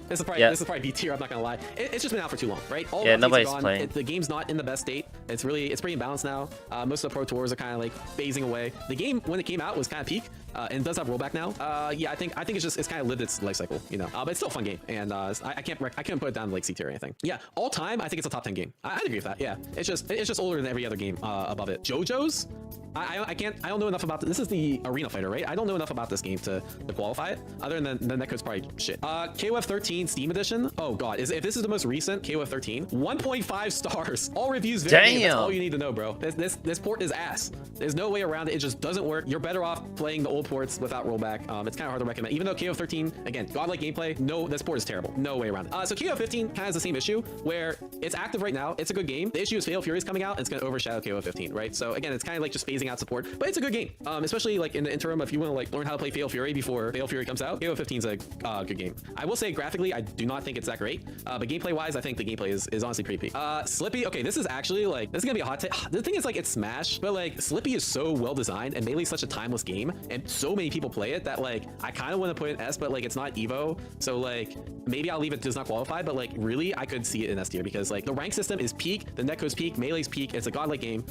this is probably B tier, I'm not gonna lie. It's just been out for too long, right? All nobody's playing. The game's not in the best state. It's pretty imbalanced now. Most of the Pro Tours are kind of like phasing away. The game when it came out was kind of peak. And it does have rollback now. Yeah, I think it's kind of lived its life cycle, you know. But it's still a fun game, and I can't put it down to like C tier or anything. Yeah, all time, I think it's a top 10 game. I'd agree with that. Yeah, it's just older than every other game above it. JoJo's, I don't know enough about this. Is the arena fighter, right? I don't know enough about this game to qualify it. Other than the netcode's probably shit. KOF 13 Steam Edition. Oh god, if this is the most recent KOF 13, 1.5 stars. All reviews. Damn. That's all you need to know, bro. This port is ass. There's no way around it. It just doesn't work. You're better off playing the old ports without rollback. It's kind of hard to recommend. Even though KOF 13, again, godlike gameplay. No, this port is terrible. No way around it. So KOF 15 kind of has the same issue where it's active right now. It's a good game. The issue is Fatal Fury is coming out. And it's going to overshadow KOF 15, right? So again, it's kind of like just phasing out support, but it's a good game. Especially like in the interim, if you want to like learn how to play Fatal Fury before Fatal Fury comes out, KOF 15 is a good game. I will say graphically, I do not think it's that great, but gameplay wise, I think the gameplay is honestly pretty peak. Slippy, okay, this is actually like, this is gonna be a hot take. The thing is like it's Smash, but like Slippy is so well designed and Melee's such a timeless game, and so many people play it that like I kind of want to put it in S, but like it's not Evo, so like maybe I'll leave it does not qualify. But like really, I could see it in S tier because like the rank system is peak, the netcode's peak, melee's peak. It's a godlike game.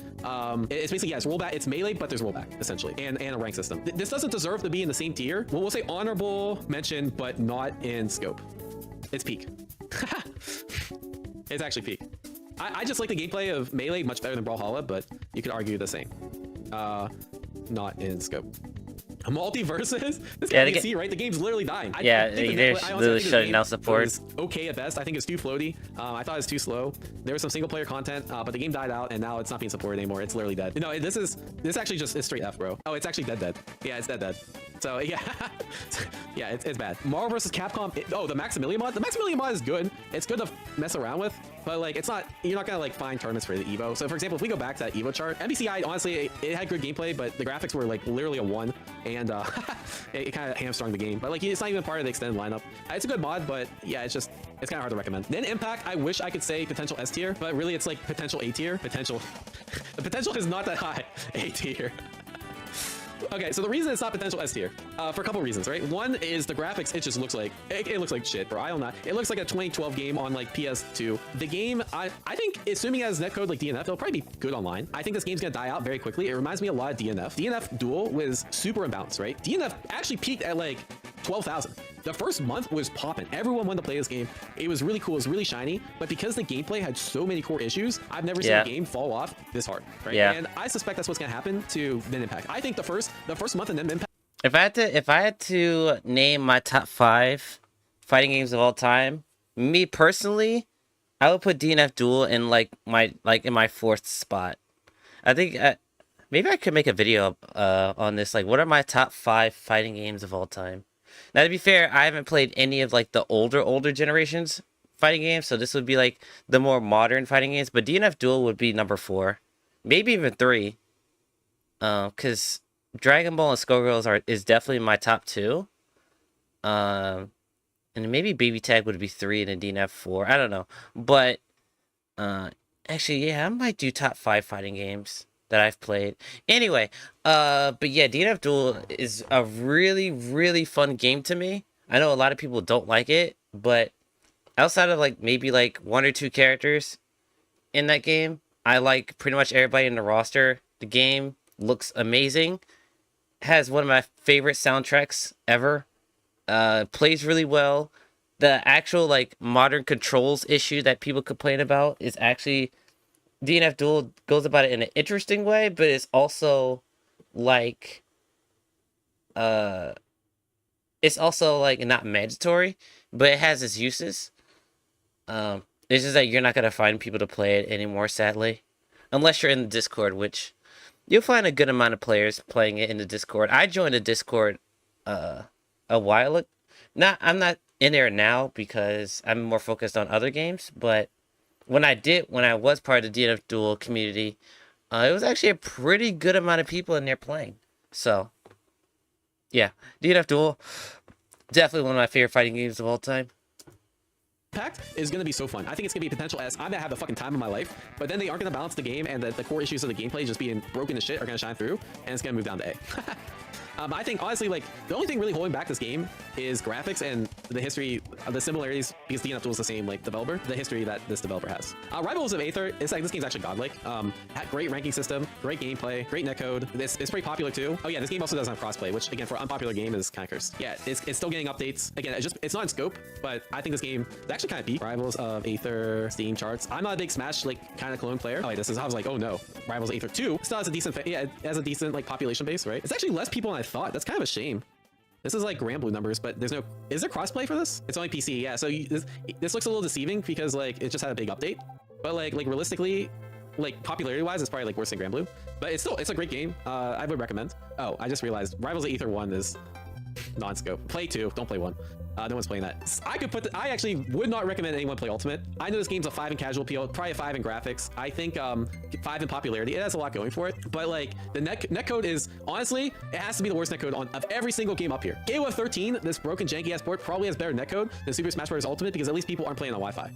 It's basically it's rollback. It's melee, but there's rollback essentially, and a rank system. This doesn't deserve to be in the same tier. Well, we'll say honorable mention, but not in scope. It's peak. It's actually peak. I just like the gameplay of Melee much better than Brawlhalla, but you could argue the same. Not in scope. Multiverses? This guy, you can see, right? The game's literally dying. Yeah, they're literally shutting down support. It was okay at best. I think it's too floaty. I thought it was too slow. There was some single player content, but the game died out, and now it's not being supported anymore. It's literally dead. No, this actually just is straight F, bro. Oh, it's actually dead. Yeah, it's dead. So yeah, yeah, it's bad. Marvel vs. Capcom. The Maximilian mod. The Maximilian mod is good. It's good to mess around with, but like it's not. You're not gonna like find tournaments for the Evo. So for example, if we go back to that Evo chart, MBCI honestly it had good gameplay, but the graphics were like literally a 1, and it kind of hamstrung the game. But like it's not even part of the extended lineup. It's a good mod, but yeah, it's kind of hard to recommend. Then Impact, I wish I could say potential S tier, but really it's like potential A tier. Potential. The potential is not that high. A tier. Okay, so the reason it's not potential S tier, for a couple reasons, right? One is the graphics, it just looks like, it looks like shit, bro. I don't know. It looks like a 2012 game on like PS2. The game, I think, assuming it has netcode like DNF, it'll probably be good online. I think this game's gonna die out very quickly. It reminds me a lot of DNF. DNF Duel was super imbalanced, right? DNF actually peaked at like 12,000. The first month was popping. Everyone wanted to play this game. It was really cool. It was really shiny. But because the gameplay had so many core issues, I've never seen a game fall off this hard. Right? Yeah. And I suspect that's what's gonna happen to Nen Impact. I think the first month in Nen Impact. If I had to name my top 5 fighting games of all time, me personally, I would put DNF Duel in in my 4th spot. I think maybe I could make a video on this. Like, what are my top 5 fighting games of all time? Now, to be fair, I haven't played any of like the older generations fighting games, so this would be like the more modern fighting games. But DNF Duel would be number 4, maybe even 3, because Dragon Ball and Skullgirls is definitely my top 2. And maybe Baby Tag would be 3 and then DNF 4. I don't know, but actually, yeah, I might do top 5 fighting games that I've played. Anyway, but yeah, DNF Duel is a really, really fun game to me. I know a lot of people don't like it, but outside of like maybe like 1 or 2 characters in that game, I like pretty much everybody in the roster. The game looks amazing. Has one of my favorite soundtracks ever. Plays really well. The actual like modern controls issue that people complain about is actually DNF Duel goes about it in an interesting way, but it's also like not mandatory, but it has its uses. It's just that you're not gonna find people to play it anymore, sadly, unless you're in the Discord, which you'll find a good amount of players playing it in the Discord. I joined the Discord a while ago. I'm not in there now because I'm more focused on other games, but when I was part of the DNF Duel community, it was actually a pretty good amount of people in there playing. So, yeah, DNF Duel, definitely one of my favorite fighting games of all time. Impact is going to be so fun. I think it's going to be potential S. I'm going to have the fucking time of my life, but then they aren't going to balance the game, and the core issues of the gameplay just being broken to shit are going to shine through, and it's going to move down to A. I think, honestly, like, the only thing really holding back this game is graphics and the history, the similarities, because DNF Duel is the same, like, developer, the history that this developer has. Rivals of Aether, it's like, this game's actually godlike. Had great ranking system, great gameplay, great netcode. It's pretty popular, too. Oh, yeah, this game also doesn't have crossplay, which, again, for an unpopular game is kind of cursed. Yeah, it's still getting updates. Again, it's not in scope, but I think this game is actually kind of beat Rivals of Aether Steam charts. I'm not a big Smash, like, kind of clone player. Oh, wait, I was like, oh, no. Rivals of Aether 2 still has a decent, like, population base, right? It's actually less people than I thought. That's kind of a shame. This is like Granblue numbers, but is there crossplay for this? It's only PC, yeah. So this looks a little deceiving because like it just had a big update, but like realistically, like popularity wise, it's probably like worse than Granblue. But it's a great game. I would recommend. Oh, I just realized Rivals of Aether 1 is non-scope. Play 2, don't play 1. No one's playing that. I actually would not recommend anyone play Ultimate. I know this game's a 5 in casual appeal, probably a 5 in graphics. I think 5 in popularity. It has a lot going for it, but like the netcode is honestly, it has to be the worst netcode of every single game up here. KOF 13, this broken janky ass port probably has better netcode than Super Smash Bros. Ultimate because at least people aren't playing on Wi-Fi.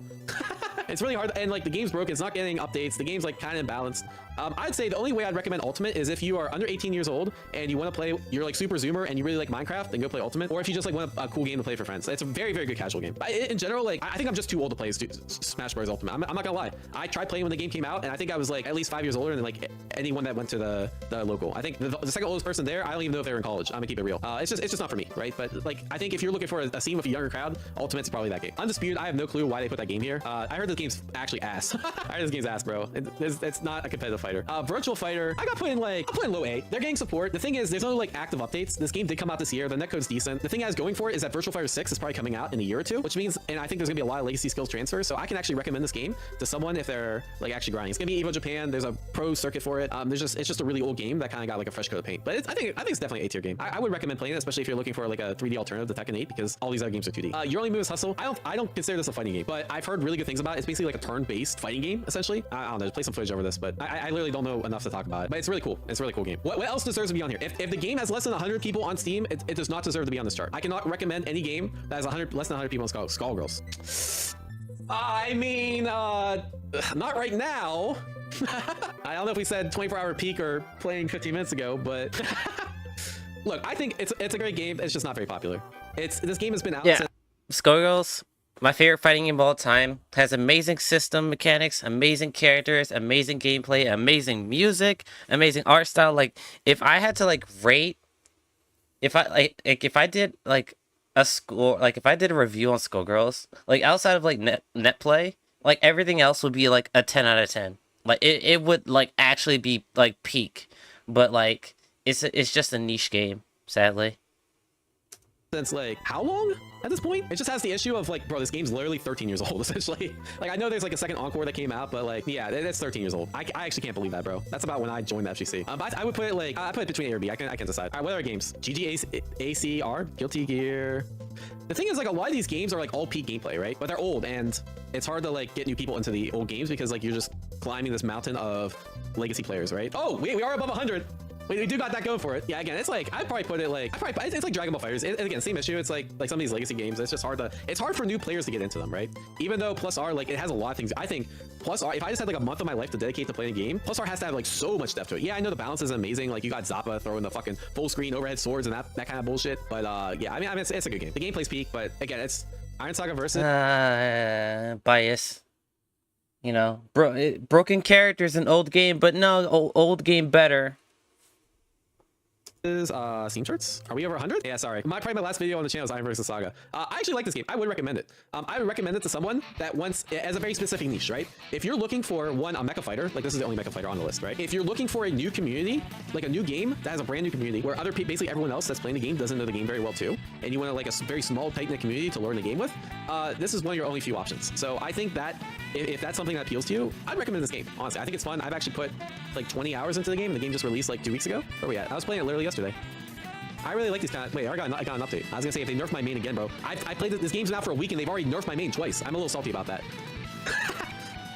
It's really hard, and like the game's broken. It's not getting updates. The game's like kind of imbalanced. I'd say the only way I'd recommend Ultimate is if you are under 18 years old and you want to play, you're like super zoomer and you really like Minecraft, then go play Ultimate. Or if you just like want a cool game to play for friends. It's a very, very good casual game. In general, like I think I'm just too old to play Smash Bros. Ultimate. I'm not gonna lie. I tried playing when the game came out, and I think I was like at least 5 years older than like anyone that went to the local. I think the second oldest person there, I don't even know if they were in college. I'm gonna keep it real. It's just not for me, right? But like I think if you're looking for a scene with a younger crowd, Ultimate's probably that game. Undisputed, I have no clue why they put that game here. I heard this game's actually ass. I heard this game's ass, bro. It's not a competitive fighter. Virtual Fighter, I got put in like low A. They're getting support. The thing is, there's no like active updates. This game did come out this year. The netcode's decent. The thing it has going for it is that Virtual Fighter 6 is probably coming out in a year or two, which means, and I think there's gonna be a lot of legacy skills transfer. So I can actually recommend this game to someone if they're like actually grinding. It's gonna be Evo Japan. There's a pro circuit for it. It's just a really old game that kind of got like a fresh coat of paint. But I think it's definitely an A tier game. I would recommend playing it, especially if you're looking for like a 3D alternative to Tekken 8, because all these other games are 2D. Your only move is hustle. I don't consider this a fighting game, but I've heard really good things about it. It's basically like a turn-based fighting game, essentially. I don't know. Just play some footage over this, but I literally don't know enough to talk about it. But it's really cool. It's a really cool game. What else deserves to be on here? If the game has less than 100 people on Steam, it does not deserve to be on this chart. I cannot recommend any game that has less than 100 people on Skullgirls. I mean, not right now. I don't know if we said 24-hour peak or playing 15 minutes ago, but look, I think it's a great game. It's just not very popular. This game has been out since Skullgirls, my favorite fighting game of all time, has amazing system mechanics, amazing characters, amazing gameplay, amazing music, amazing art style. Like, if I had to like rate, if I did like a score, like if I did a review on Skullgirls, like outside of like net play, like everything else would be like a 10 out of 10. Like it would like actually be like peak, but like it's just a niche game, sadly. Since like how long at this point? It just has the issue of like, bro, this game's literally 13 years old essentially. Like I know there's like a second encore that came out, but like yeah, it's 13 years old. I actually can't believe that, bro. That's about when I joined the FGC. But I would put it like I put it between A or B. I can decide. All right, what other games? GGACR, Guilty Gear. The thing is, like, a lot of these games are like all peak gameplay, right? But they're old, and it's hard to like get new people into the old games because like you're just climbing this mountain of legacy players, right? Oh, we are above 100. We do got that going for it. Yeah, again, it's like I'd probably put it like it's like Dragon Ball FighterZ. And again, same issue. It's like some of these legacy games. It's just hard for new players to get into them, right? Even though Plus R, like, it has a lot of things. I think Plus R, if I just had like a month of my life to dedicate to playing a game, Plus R has to have like so much depth to it. Yeah, I know the balance is amazing. Like you got Zappa throwing the fucking full screen overhead swords and that kind of bullshit. But yeah, I mean it's a good game. The gameplay's peak, but again, it's Iron Saga versus bias. You know, broken characters in old game, but no, old game better. Is Steam charts? Are we over 100? Yeah, sorry. Probably my last video on the channel is Iron vs. Saga. I actually like this game. I would recommend it. I would recommend it to someone that wants, as a very specific niche, right? If you're looking for a mecha fighter, like this is the only mecha fighter on the list, right? If you're looking for a new community, like a new game that has a brand new community where other people, basically everyone else that's playing the game doesn't know the game very well too, and you want like a very small, tight-knit community to learn the game with, this is one of your only few options. So I think that if that's something that appeals to you, I'd recommend this game. Honestly, I think it's fun. I've actually put like 20 hours into the game, and the game just released like 2 weeks ago. Where are we at? I was playing it literally yesterday. I really like these kind of... Wait, I got an update. I was gonna say, if they nerf my main again, bro. I played this game's now for a week, and they've already nerfed my main twice. I'm a little salty about that.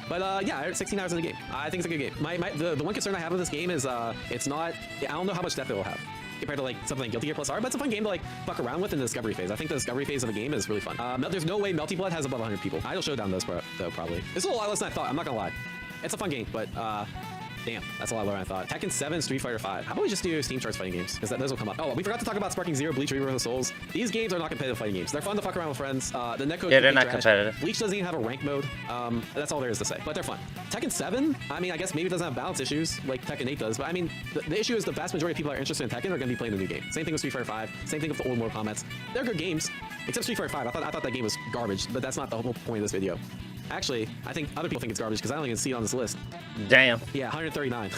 But yeah, 16 hours in the game. I think it's a good game. The one concern I have with this game is it's not... I don't know how much depth it will have compared to like something like Guilty Gear Plus R, but it's a fun game to like fuck around with in the discovery phase. I think the discovery phase of a game is really fun. There's no way Melty Blood has above 100 people. Idle Showdown does, though, probably. It's a lot less than I thought. I'm not gonna lie. It's a fun game, but damn, that's a lot lower than I thought. Tekken 7, Street Fighter 5. How about we just do Steam charts fighting games? Because those will come up. Oh, we forgot to talk about Sparking Zero, Bleach, Reaver of the Souls. These games are not competitive fighting games. They're fun to fuck around with friends. The netcode, yeah, they're not competitive. Bleach doesn't even have a rank mode. That's all there is to say. But they're fun. Tekken 7, I mean, I guess maybe it doesn't have balance issues like Tekken 8 does. But I mean, the issue is the vast majority of people that are interested in Tekken are going to be playing the new game. Same thing with Street Fighter 5. Same thing with the old Mortal Kombat. They're good games, except Street Fighter 5. I thought that game was garbage, but that's not the whole point of this video. Actually, I think other people think it's garbage because I don't even see it on this list. Damn. Yeah, 139.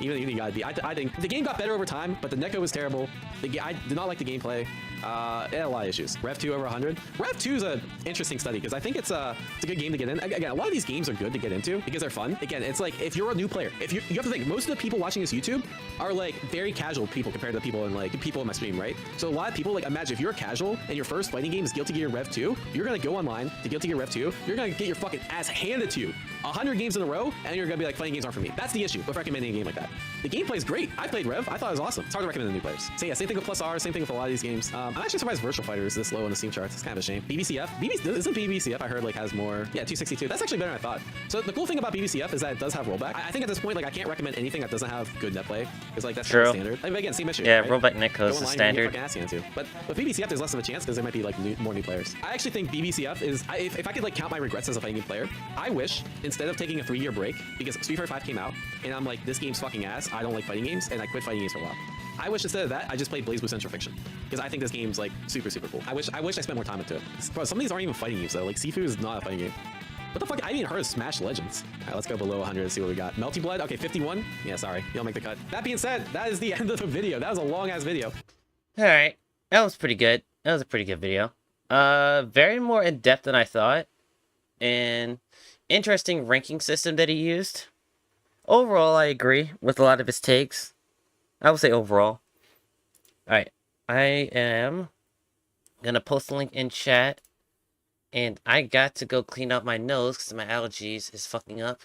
Even you gotta be. I think the game got better over time, but the netcode was terrible. I did not like the gameplay. It had a lot of issues. Rev 2 over 100. Rev 2 is an interesting study because I think it's a good game to get in. Again, a lot of these games are good to get into because they're fun. Again, it's like if you're a new player, you have to think most of the people watching this YouTube are like very casual people compared to the people in my stream, right? So a lot of people, like, imagine if you're casual and your first fighting game is Guilty Gear Rev 2, you're gonna go online to Guilty Gear Rev 2, you're gonna get your fucking ass handed to you 100 games in a row, and you're gonna be like, fighting games aren't for me. That's the issue with recommending a game like that. The gameplay is great. I played Rev. I thought it was awesome. It's hard to recommend to new players. So yeah, same thing with Plus R, same thing with a lot of these games. I'm actually surprised Virtual Fighter is this low on the Steam charts. It's kind of a shame. BBCF? Isn't BBCF, I heard, like, has more... Yeah, 262. That's actually better than I thought. So the cool thing about BBCF is that it does have rollback. I think at this point, like, I can't recommend anything that doesn't have good net play. Because, like, that's kind of standard. Like, again, same issue. Yeah, right? rollback netcode is the standard. But with BBCF, there's less of a chance because there might be, like, more new players. I actually think BBCF is... If I could, like, count my regrets as a fighting game player, I wish, instead of taking a 3-year break, because Street Fighter 5 came out, and I'm like, this game's fucking ass, I don't like fighting games, and I quit fighting games for a while. I wish instead of that, I just played BlazBlue Central Fiction. Because I think this game's, like, super, super cool. I wish I spent more time into it. Bro, some of these aren't even fighting games, though. Like, Sifu is not a fighting game. What the fuck? I haven't even heard of Smash Legends. All right, let's go below 100 and see what we got. Melty Blood? Okay, 51. Yeah, sorry. You don't make the cut. That being said, that is the end of the video. That was a long-ass video. Alright. That was pretty good. That was a pretty good video. Very more in-depth than I thought. And interesting ranking system that he used. Overall, I agree with a lot of his takes. I would say overall. Alright. I am gonna post a link in chat. And I got to go clean out my nose because my allergies is fucking up.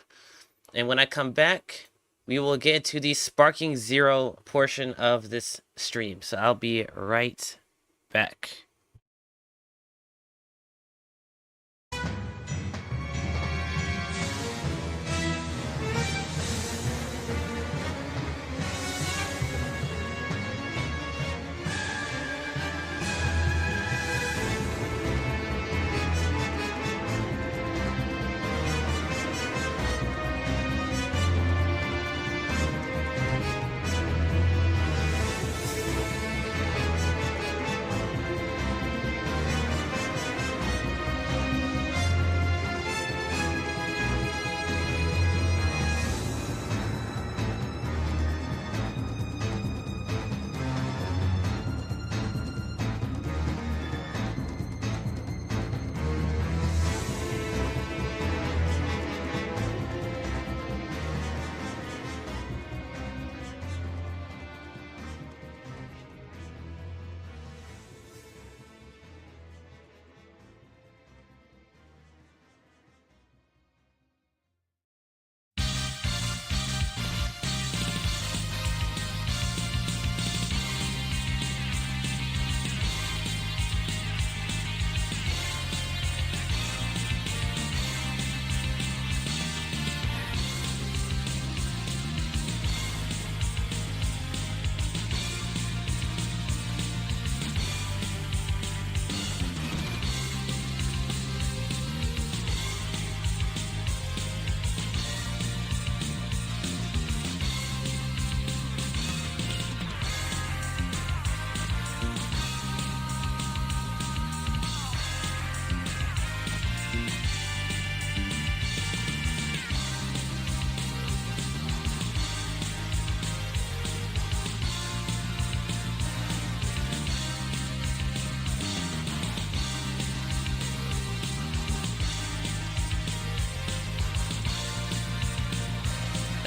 And when I come back, we will get into the Sparking Zero portion of this stream. So I'll be right back.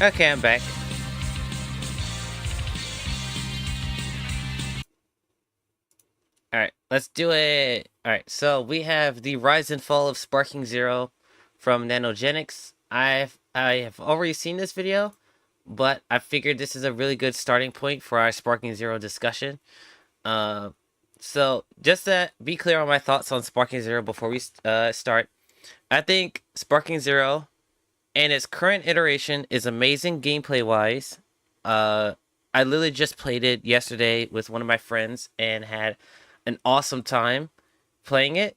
Okay, I'm back. Alright, let's do it. Alright, so we have the Rise and Fall of Sparking Zero from Nanogenics. I have already seen this video, but I figured this is a really good starting point for our Sparking Zero discussion. So, just to be clear on my thoughts on Sparking Zero before we start, I think Sparking Zero and its current iteration is amazing gameplay-wise. I literally just played it yesterday with one of my friends and had an awesome time playing it.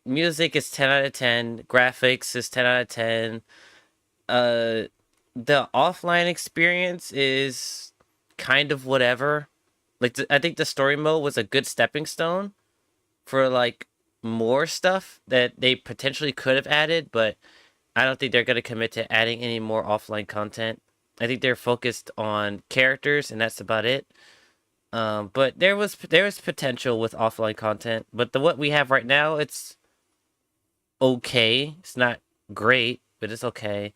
Music is 10 out of 10. Graphics is 10 out of 10. The offline experience is kind of whatever. Like, I think the story mode was a good stepping stone for, like, more stuff that they potentially could have added, but I don't think they're going to commit to adding any more offline content. I think they're focused on characters, and that's about it. But there was potential with offline content. But what we have right now, it's okay. It's not great, but it's okay.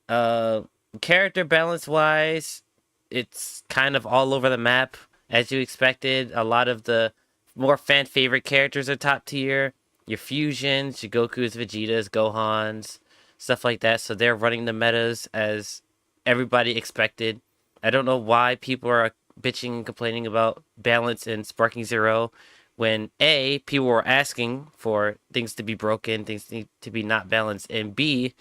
Character balance-wise, it's kind of all over the map, as you expected. A lot of the more fan-favorite characters are top tier. Your Fusions, your Gokus, Vegetas, Gohans. stuff like that. So they're running the metas as everybody expected. I don't know why people are bitching and complaining about balance in Sparking Zero when A, people were asking for things to be broken, things to be not balanced, and B,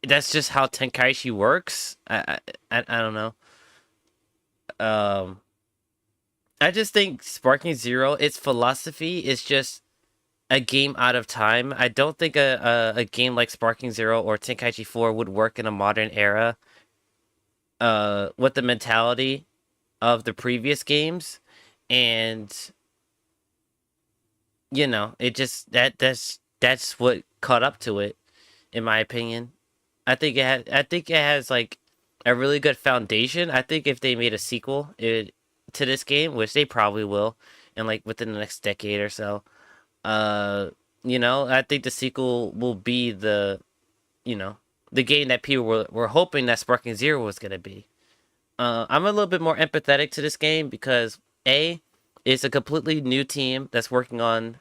that's just how Tenkaichi works. I don't know. I just think Sparking Zero, its philosophy is just a game out of time. I don't think a game like Sparking Zero or Tenkaichi 4 would work in a modern era with the mentality of the previous games. And you know, it just that's what caught up to it, in my opinion. I think it has like a really good foundation. I think if they made a sequel to this game, which they probably will, and like within the next decade or so, you know, I think the sequel will be the game that people were hoping that Sparking Zero was gonna be. I'm a little bit more empathetic to this game because A, it's a completely new team that's working on.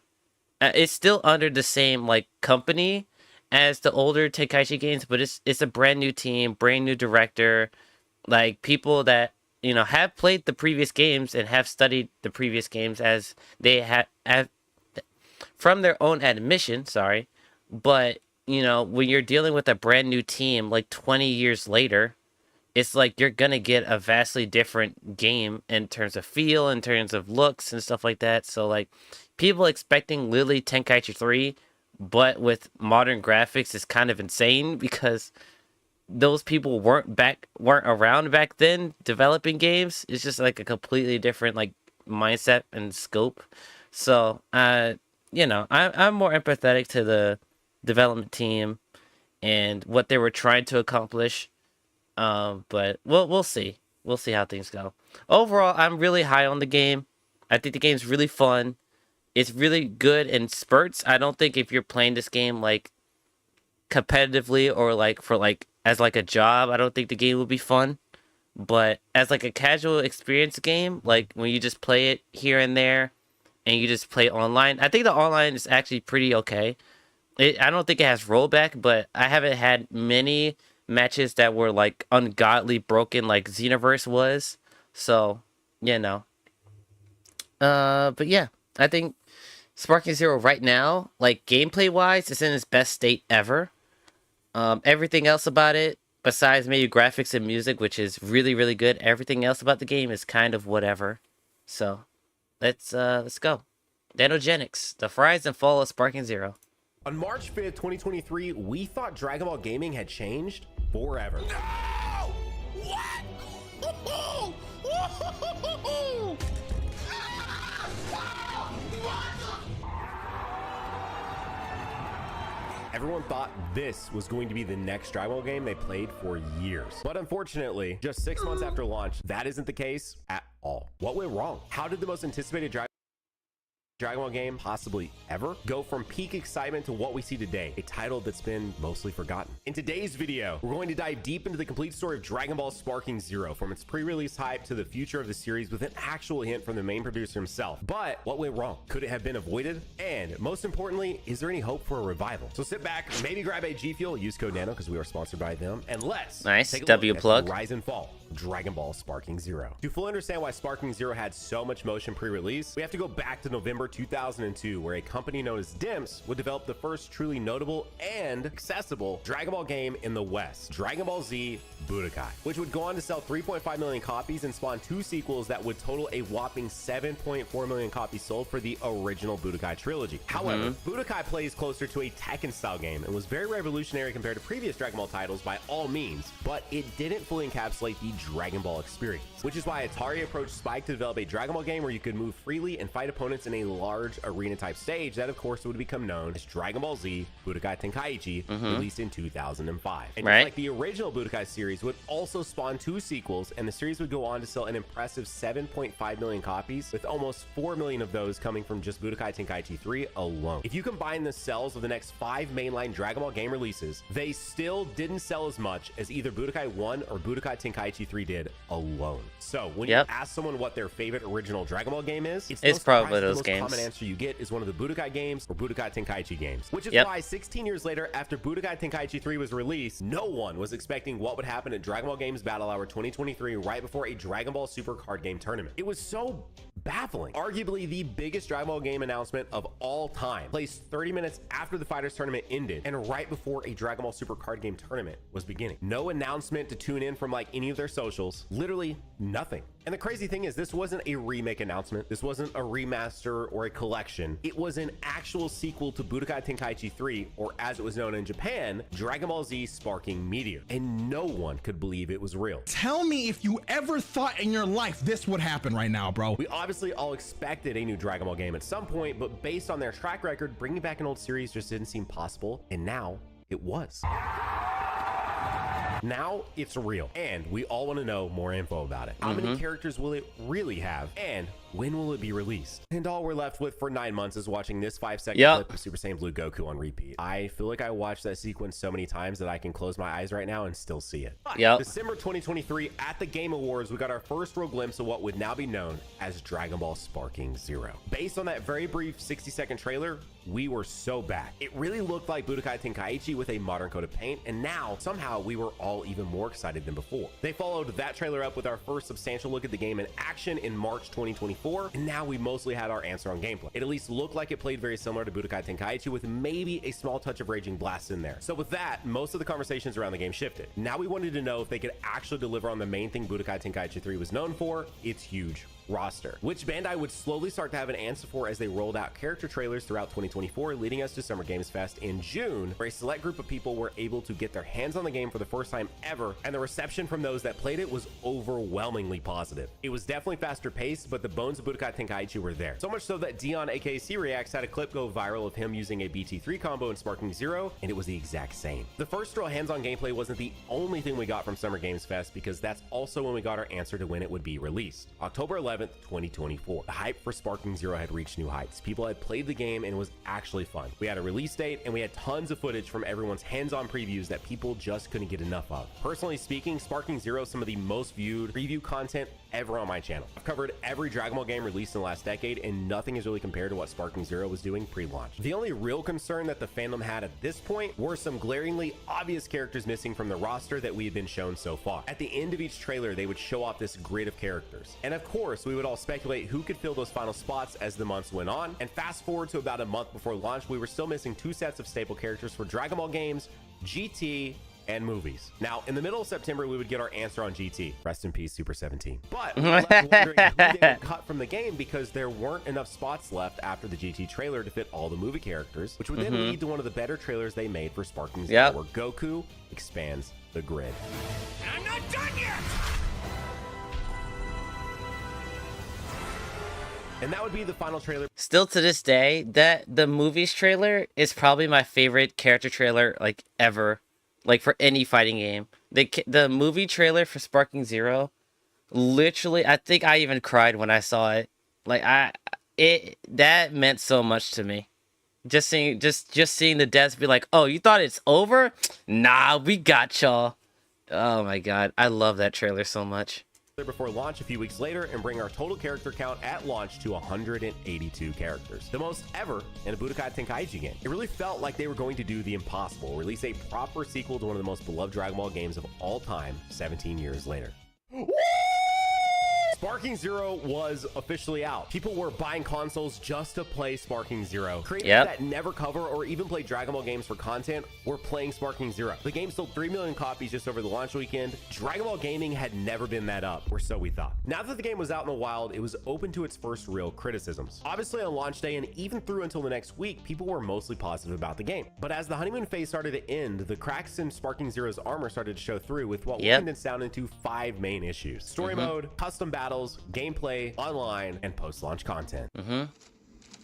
It's still under the same like company as the older Tenkaichi games, but it's a brand new team, brand new director, like people that have played the previous games and have studied the previous games as they have from their own admission. Sorry, but when you're dealing with a brand new team like 20 years later, it's like you're gonna get a vastly different game in terms of feel, in terms of looks and stuff like that. So like people expecting literally Tenkaichi 3 but with modern graphics is kind of insane because those people weren't around back then developing games. It's just like a completely different like mindset and scope. So I'm more empathetic to the development team and what they were trying to accomplish. But we'll see. We'll see how things go. Overall, I'm really high on the game. I think the game's really fun. It's really good in spurts. I don't think if you're playing this game like competitively or like for like as like a job, I don't think the game will be fun. But as like a casual experience game, like when you just play it here and there and you just play online, I think the online is actually pretty okay. I don't think it has rollback, but I haven't had many matches that were like ungodly broken like Xenoverse was. So, but yeah, I think Sparking Zero right now, like gameplay wise, is in its best state ever. Everything else about it, besides maybe graphics and music, which is really, really good, everything else about the game is kind of whatever. So, let's go. Nanogenics, the rise and fall of Sparking Zero. On March 5th, 2023, we thought Dragon Ball Gaming had changed forever. No! What? Everyone thought this was going to be the next Dragon Ball game they played for years. But unfortunately, just 6 months after launch, that isn't the case at all. What went wrong? How did the most anticipated Dragon Ball game possibly ever go from peak excitement to what we see today, a title that's been mostly forgotten? In today's video, we're going to dive deep into the complete story of Dragon Ball Sparking Zero, from its pre-release hype to the future of the series with an actual hint from the main producer himself. But what went wrong? Could it have been avoided? And most importantly, is there any hope for a revival? So sit back, maybe grab a G Fuel, use code NANO because we are sponsored by them, and let's take a W look plug. At the rise and fall Dragon Ball Sparking Zero. To fully understand why Sparking Zero had so much motion pre-release, we have to go back to November 2002, where a company known as DIMPS would develop the first truly notable and accessible Dragon Ball game in the West, Dragon Ball Z Budokai, which would go on to sell 3.5 million copies and spawn 2 sequels that would total a whopping 7.4 million copies sold for the original Budokai trilogy. However, Budokai plays closer to a Tekken style game and was very revolutionary compared to previous Dragon Ball titles by all means, but it didn't fully encapsulate the Dragon Ball experience, which is why Atari approached Spike to develop a Dragon Ball game where you could move freely and fight opponents in a large arena type stage that of course would become known as Dragon Ball Z Budokai Tenkaichi, released in 2005. And just like the original Budokai series would also spawn 2 sequels, and the series would go on to sell an impressive 7.5 million copies, with almost 4 million of those coming from just Budokai Tenkaichi 3 alone. If you combine the sales of the next 5 mainline Dragon Ball game releases, they still didn't sell as much as either Budokai 1 or Budokai Tenkaichi 3 did alone. So when you ask someone what their favorite original Dragon Ball game is, it's probably those games. common answer you get is one of the Budokai games or Budokai Tenkaichi games, which is Yep. why 16 years later, after Budokai Tenkaichi 3 was released, no one was expecting what would happen at Dragon Ball Games Battle Hour 2023 right before a Dragon Ball Super card game tournament. It was so baffling. Arguably the biggest Dragon Ball game announcement of all time, placed 30 minutes after the Fighters tournament ended and right before a Dragon Ball Super card game tournament was beginning. No announcement to tune in from like any of their socials, literally nothing. And the crazy thing is, this wasn't a remake announcement. This wasn't a remaster or a collection. It was an actual sequel to Budokai Tenkaichi 3, or as it was known in Japan, Dragon Ball Z Sparking Meteor. And no one could believe it was real. Tell me if you ever thought in your life this would happen right now, bro. We obviously all expected a new Dragon Ball game at some point, but based on their track record, bringing back an old series just didn't seem possible. And now it was. Now it's real, and we all want to know more info about it. How many characters will it really have, and when will it be released? And all we're left with for 9 months is watching this 5-second clip of Super Saiyan Blue Goku on repeat. I feel like I watched that sequence so many times that I can close my eyes right now and still see it. December 2023 at the Game Awards, we got our first real glimpse of what would now be known as Dragon Ball Sparking Zero. Based on that very brief 60-second trailer, we were so back. It really looked like Budokai Tenkaichi with a modern coat of paint, and now somehow we were all even more excited than before. They followed that trailer up with our first substantial look at the game in action in March 2024, and now we mostly had our answer on gameplay. It at least looked like it played very similar to Budokai Tenkaichi with maybe a small touch of Raging Blast in there. So with that, most of the conversations around the game shifted. Now we wanted to know if they could actually deliver on the main thing Budokai Tenkaichi 3 was known for, its huge roster, which Bandai would slowly start to have an answer for as they rolled out character trailers throughout 2024, leading us to Summer Games Fest in June, where a select group of people were able to get their hands on the game for the first time ever, and the reception from those that played it was overwhelmingly positive. It was definitely faster paced, but the bones of Budokai Tenkaichi were there. So much so that Dion aka C-Reacts had a clip go viral of him using a BT3 combo in Sparking Zero, and it was the exact same. The first real hands-on gameplay wasn't the only thing we got from Summer Games Fest, because that's also when we got our answer to when it would be released. October 11th, 2024. The hype for Sparking Zero had reached new heights. People had played the game and it was actually fun. We had a release date and we had tons of footage from everyone's hands-on previews that people just couldn't get enough of. Personally speaking, Sparking Zero is some of the most viewed preview content ever on my channel. I've covered every Dragon Ball game released in the last decade, and nothing is really compared to what Sparking Zero was doing pre-launch. The only real concern that the fandom had at this point were some glaringly obvious characters missing from the roster that we had been shown so far. At the end of each trailer, they would show off this grid of characters. And of course, we would all speculate who could fill those final spots as the months went on. And fast forward to about a month before launch, we were still missing 2 sets of staple characters for Dragon Ball games, GT, and movies. Now, in the middle of September, we would get our answer on GT. Rest in peace, Super 17. But we were left wondering who they would cut from the game, because there weren't enough spots left after the GT trailer to fit all the movie characters, which would then lead to one of the better trailers they made for Sparking Zero, where Goku expands the grid. I'm not done yet! And that would be the final trailer. Still to this day, that the movies trailer is probably my favorite character trailer like ever, like for any fighting game. The movie trailer for Sparking Zero, literally, I think I even cried when I saw it. Like that meant so much to me. Just seeing the deaths be like, oh, you thought it's over? Nah, we got y'all. Oh my god, I love that trailer so much. Before launch a few weeks later, and bring our total character count at launch to 182 characters, the most ever in a Budokai Tenkaichi game. It really felt like they were going to do the impossible, release a proper sequel to one of the most beloved Dragon Ball games of all time 17 years later. Sparking Zero was officially out. People were buying consoles just to play Sparking Zero. Creators that never cover or even play Dragon Ball games for content were playing Sparking Zero. The game sold 3 million copies just over the launch weekend. Dragon Ball gaming had never been that up, or so we thought. Now that the game was out in the wild, it was open to its first real criticisms. Obviously on launch day and even through until the next week, people were mostly positive about the game. But as the honeymoon phase started to end, the cracks in Sparking Zero's armor started to show through with what we condensed down into 5 main issues: story mode, custom battles, gameplay, online, and post-launch content.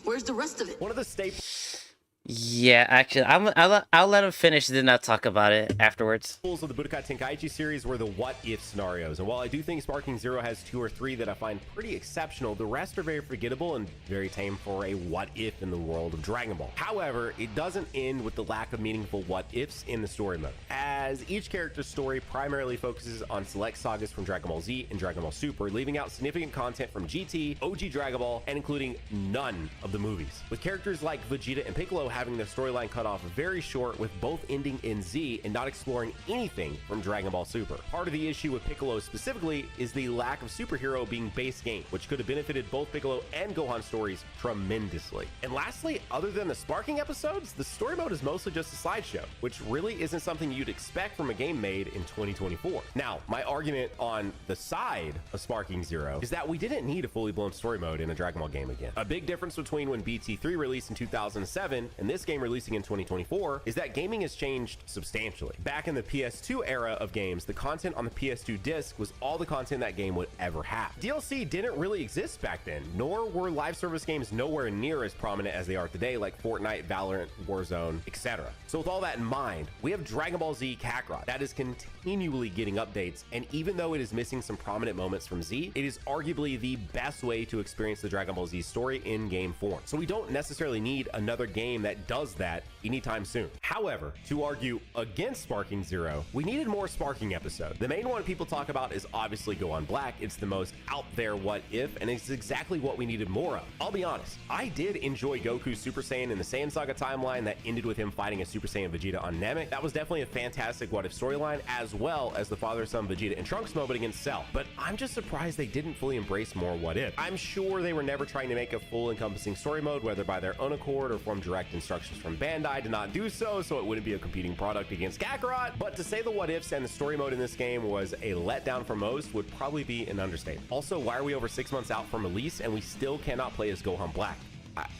Where's the rest of it? One of the staples. Yeah, actually, I'll let him finish, then I'll talk about it afterwards. Of the Budokai Tenkaichi series were the what-if scenarios, and while I do think Sparking Zero has 2 or 3 that I find pretty exceptional, the rest are very forgettable and very tame for a what-if in the world of Dragon Ball. However, it doesn't end with the lack of meaningful what-ifs in the story mode, as each character's story primarily focuses on select sagas from Dragon Ball Z and Dragon Ball Super, leaving out significant content from GT, OG Dragon Ball, and including none of the movies. With characters like Vegeta and Piccolo having their storyline cut off very short, with both ending in Z and not exploring anything from Dragon Ball Super. Part of the issue with Piccolo specifically is the lack of superhero being base game, which could have benefited both Piccolo and Gohan stories tremendously. And lastly, other than the sparking episodes, the story mode is mostly just a slideshow, which really isn't something you'd expect from a game made in 2024. Now, my argument on the side of Sparking Zero is that we didn't need a fully blown story mode in a Dragon Ball game again. A big difference between when BT3 released in 2007 and this game releasing in 2024 is that gaming has changed substantially. Back in the PS2 era of games, the content on the PS2 disc was all the content that game would ever have. DLC didn't really exist back then, nor were live service games nowhere near as prominent as they are today, like Fortnite, Valorant, Warzone, etc. So with all that in mind, we have Dragon Ball Z Kakarot that is continually getting updates, and even though it is missing some prominent moments from Z, it is arguably the best way to experience the Dragon Ball Z story in game form. So we don't necessarily need another game that does that anytime soon. However, to argue against Sparking Zero, we needed more Sparking episodes. The main one people talk about is obviously Gohan Black. It's the most out there what if, and it's exactly what we needed more of. I'll be honest, I did enjoy Goku's Super Saiyan in the Saiyan Saga timeline that ended with him fighting a Super Saiyan Vegeta on Namek. That was definitely a fantastic what if storyline, as well as the father-son Vegeta and Trunks moment against Cell. But I'm just surprised they didn't fully embrace more what if. I'm sure they were never trying to make a full encompassing story mode, whether by their own accord or from direct instructions from Bandai to not do so it wouldn't be a competing product against Kakarot. But to say the what ifs and the story mode in this game was a letdown for most would probably be an understatement. Also, why are we over 6 months out from release and we still cannot play as Gohan Black?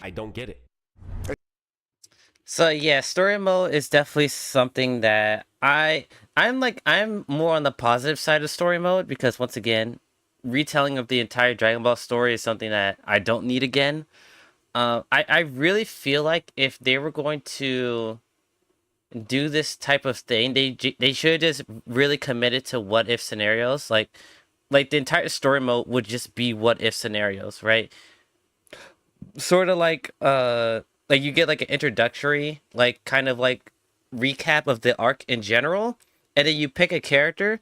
I don't get it. So yeah, story mode is definitely something that I'm more on the positive side of story mode, because once again, retelling of the entire Dragon Ball story is something that I don't need again. I really feel like if they were going to do this type of thing, they should have just really committed to what if scenarios. Like the entire story mode would just be what if scenarios, right? Sort of like you get like an introductory, like kind of like recap of the arc in general, and then you pick a character,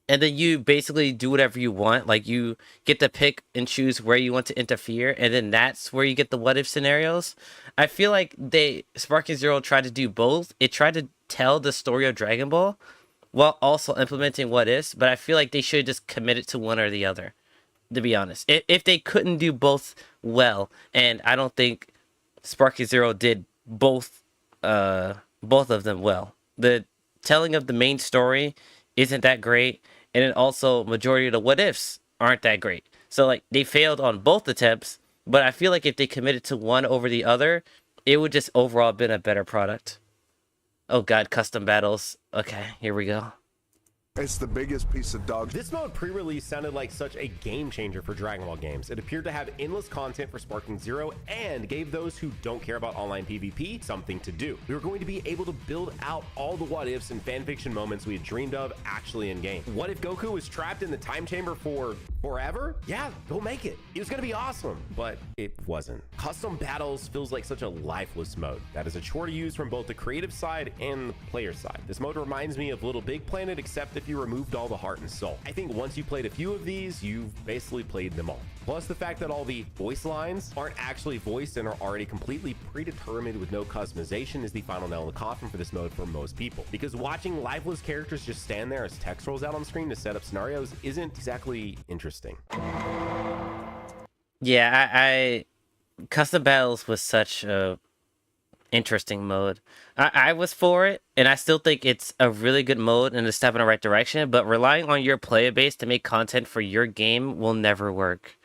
and then you basically do whatever you want. Like you get to pick and choose where you want to interfere, and then that's where you get the what if scenarios. I feel like Sparking Zero tried to do both. It tried to tell the story of Dragon Ball while also implementing what ifs, but I feel like they should just commit it to one or the other, to be honest. If they couldn't do both well, and I don't think Sparking Zero did both of them well. The telling of the main story isn't that great, and then also majority of the what ifs aren't that great. So like they failed on both attempts, but I feel like if they committed to one over the other, it would just overall been a better product. Oh god, custom battles. Okay, here we go. It's the biggest piece of dog. This mode pre-release sounded like such a game changer for Dragon Ball games. It appeared to have endless content for Sparking Zero and gave those who don't care about online PvP something to do. We were going to be able to build out all the what ifs and fanfiction moments we had dreamed of actually in game. What if Goku was trapped in the time chamber for forever? Yeah, go make it. It was going to be awesome, but it wasn't. Custom battles feels like such a lifeless mode that is a chore to use from both the creative side and the player side. This mode reminds me of Little Big Planet, except if you removed all the heart and soul. I think once you played a few of these, you've basically played them all. Plus the fact that all the voice lines aren't actually voiced and are already completely predetermined with no customization is the final nail in the coffin for this mode for most people. Because watching lifeless characters just stand there as text rolls out on screen to set up scenarios isn't exactly interesting. Yeah, I custom battles was such a interesting mode. I was for it, and I still think it's a really good mode and a step in the right direction, but relying on your player base to make content for your game will never work.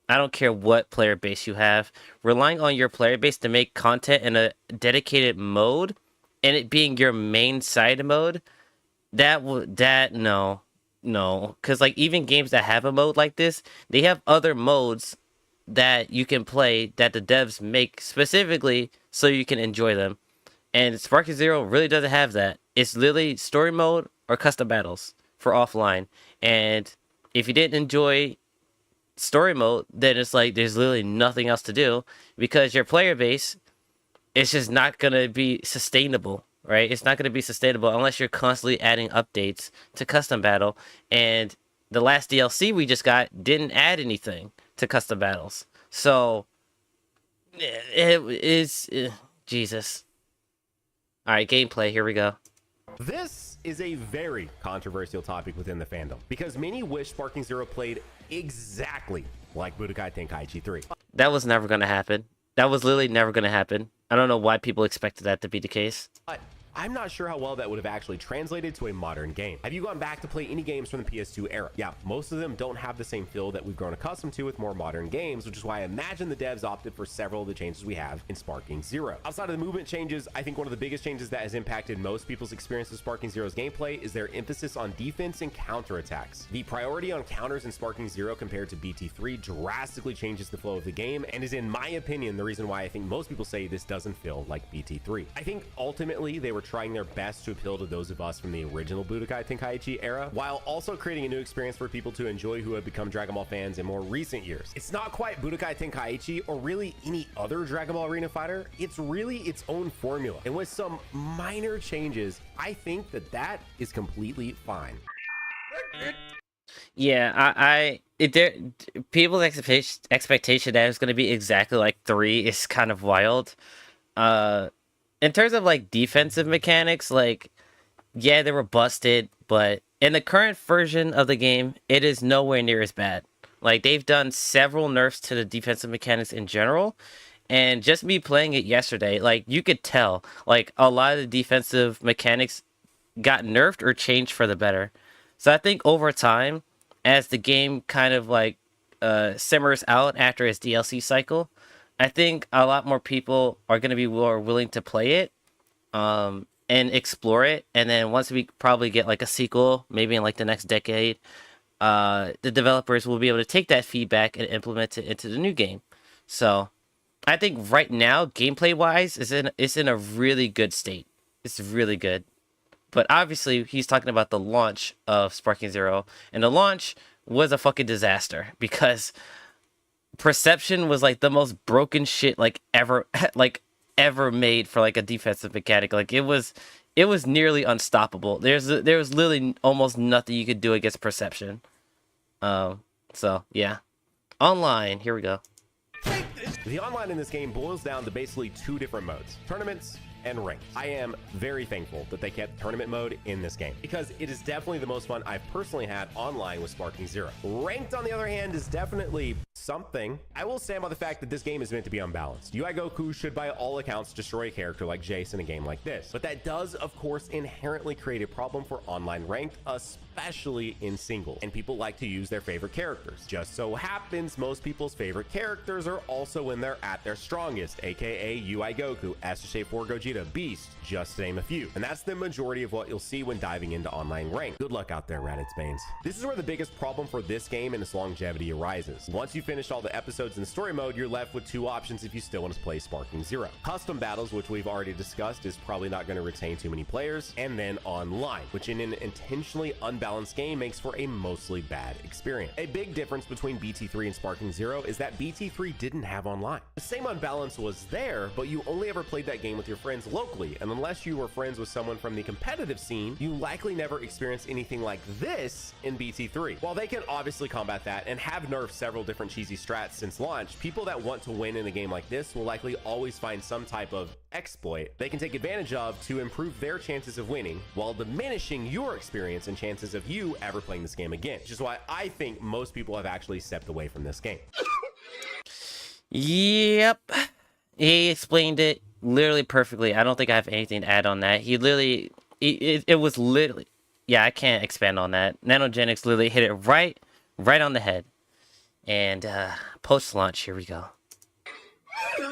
I don't care what player base you have. Relying on your player base to make content in a dedicated mode, and it being your main side mode, no. Because like even games that have a mode like this, they have other modes that you can play that the devs make specifically so you can enjoy them. And Sparking Zero really doesn't have that. It's literally story mode or custom battles for offline. And if you didn't enjoy story mode, then it's like there's literally nothing else to do because your player base is just not going to be sustainable, right? It's not going to be sustainable unless you're constantly adding updates to custom battle. And the last DLC we just got didn't add anything to custom battles. So it is Jesus. All right, gameplay. Here we go. This is a very controversial topic within the fandom because many wish Sparking Zero played exactly like Budokai Tenkaichi 3. That was never going to happen. That was literally never going to happen. I don't know why people expected that to be the case. But I'm not sure how well that would have actually translated to a modern game. Have you gone back to play any games from the PS2 era? Yeah, most of them don't have the same feel that we've grown accustomed to with more modern games, which is why I imagine the devs opted for several of the changes we have in Sparking Zero. Outside of the movement changes, I think one of the biggest changes that has impacted most people's experience with Sparking Zero's gameplay is their emphasis on defense and counterattacks. The priority on counters in Sparking Zero compared to BT3 drastically changes the flow of the game and is, in my opinion, the reason why I think most people say this doesn't feel like BT3. I think ultimately they were trying their best to appeal to those of us from the original Budokai Tenkaichi era, while also creating a new experience for people to enjoy who have become Dragon Ball fans in more recent years. It's not quite Budokai Tenkaichi or really any other Dragon Ball Arena fighter. It's really its own formula. And with some minor changes, I think that is completely fine. Yeah, people's expectation that it's going to be exactly like 3 is kind of wild. In terms of like defensive mechanics, like, yeah, they were busted, but in the current version of the game, it is nowhere near as bad. Like, they've done several nerfs to the defensive mechanics in general, and just me playing it yesterday, like, you could tell, like, a lot of the defensive mechanics got nerfed or changed for the better. So I think over time, as the game kind of like simmers out after its DLC cycle, I think a lot more people are going to be more willing to play it and explore it. And then once we probably get like a sequel, maybe in like the next decade, the developers will be able to take that feedback and implement it into the new game. So I think right now, gameplay-wise, it's in a really good state. It's really good. But obviously, he's talking about the launch of Sparking Zero. And the launch was a fucking disaster because Perception was like the most broken shit like ever made for like a defensive mechanic. Like it was nearly unstoppable. There was literally almost nothing you could do against Perception. So yeah, online. Here we go. The online in this game boils down to basically 2 different modes: tournaments and ranked. I am very thankful that they kept tournament mode in this game because it is definitely the most fun I've personally had online with Sparking Zero. Ranked, on the other hand, is definitely something. I will stand by the fact that this game is meant to be unbalanced. UI Goku should by all accounts destroy a character like Jace in a game like this, but that does of course inherently create a problem for online ranked, especially in single, and people like to use their favorite characters. Just so happens most people's favorite characters are also when they're at their strongest, aka UI Goku, SSJ4 Gogeta, Beast, just to name a few. And that's the majority of what you'll see when diving into online rank. Good luck out there, Raditz Banes. This is where the biggest problem for this game and its longevity arises. Once you finish all the episodes in story mode, you're left with 2 options if you still want to play Sparking Zero. Custom battles, which we've already discussed, is probably not going to retain too many players, and then online, which in an intentionally unbalanced game makes for a mostly bad experience. A big difference between BT3 and Sparking Zero is that BT3 didn't have online. The same unbalance was there, but you only ever played that game with your friends locally, and unless you were friends with someone from the competitive scene, you likely never experienced anything like this in BT3. While they can obviously combat that and have nerfed several different cheesy strats since launch, people that want to win in a game like this will likely always find some type of exploit they can take advantage of to improve their chances of winning while diminishing your experience and chances of you ever playing this game again, which is why I think most people have actually stepped away from this game. Yep, he explained it literally perfectly. I don't think I have anything to add on that. He literally, it was literally, yeah, I can't expand on that. Nanogenics literally hit it right on the head. And post-launch, here we go.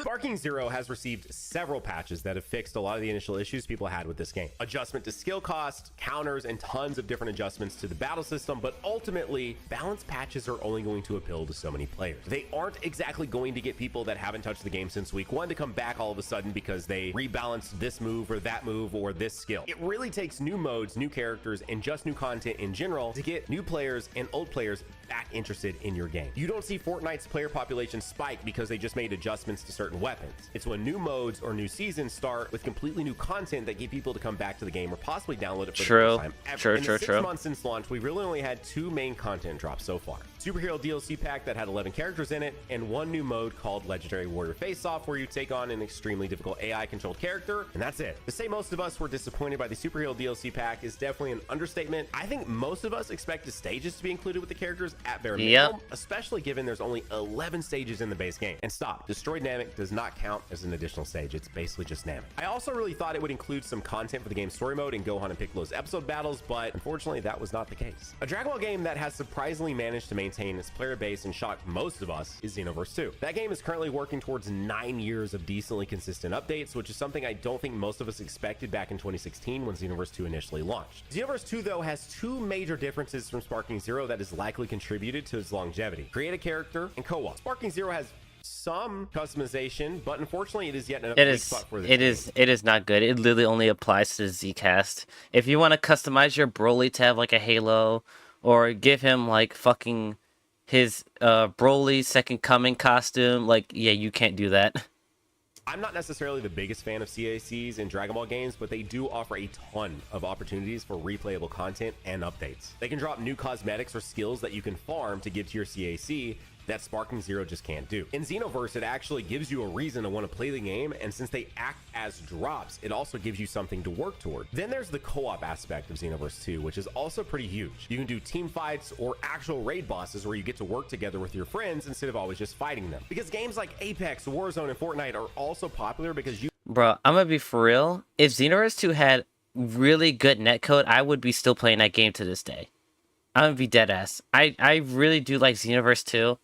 Sparking Zero has received several patches that have fixed a lot of the initial issues people had with this game. Adjustment to skill cost, counters, and tons of different adjustments to the battle system, but ultimately, balance patches are only going to appeal to so many players. They aren't exactly going to get people that haven't touched the game since week 1 to come back all of a sudden because they rebalanced this move or that move or this skill. It really takes new modes, new characters, and just new content in general to get new players and old players back interested in your game. You don't see Fortnite's player population spike because they just made adjustments to certain weapons. It's when new modes or new seasons start with completely new content that get people to come back to the game or possibly download it for the first time ever. In the 6 months since launch, we've really only had 2 main content drops so far. Superhero DLC pack that had 11 characters in it, and 1 new mode called Legendary Warrior Face-Off where you take on an extremely difficult AI-controlled character, and that's it. To say most of us were disappointed by the Superhero DLC pack is definitely an understatement. I think most of us expect the stages to be included with the characters at bare minimum, especially given there's only 11 stages in the base game. And stop, Destroyed Namek does not count as an additional stage. It's basically just Namek. I also really thought it would include some content for the game's story mode and Gohan and Piccolo's episode battles, but unfortunately that was not the case. A Dragon Ball game that has surprisingly managed to maintain its player base and shocked most of us is Xenoverse 2. That game is currently working towards 9 years of decently consistent updates, which is something I don't think most of us expected back in 2016 when Xenoverse 2 initially launched. Xenoverse 2 though has 2 major differences from Sparking Zero that has likely contributed to its longevity: create a character and co-op. Sparking Zero has some customization, but unfortunately it is yet another weak spot for this game. It is not good. It literally only applies to Zcast. If you want to customize your Broly to have like a Halo, or give him like fucking his Broly Second Coming costume, like, yeah, you can't do that. I'm not necessarily the biggest fan of CACs in Dragon Ball games, but they do offer a ton of opportunities for replayable content and updates. They can drop new cosmetics or skills that you can farm to give to your CAC that Sparking Zero just can't do. In Xenoverse, it actually gives you a reason to want to play the game, and since they act as drops, it also gives you something to work toward. Then there's the co-op aspect of Xenoverse 2, which is also pretty huge. You can do team fights or actual raid bosses where you get to work together with your friends instead of always just fighting them. Because games like Apex, Warzone, and Fortnite are also popular because you— Bro, I'm gonna be for real. If Xenoverse 2 had really good netcode, I would be still playing that game to this day. I'm gonna be dead ass. I really do like Xenoverse 2.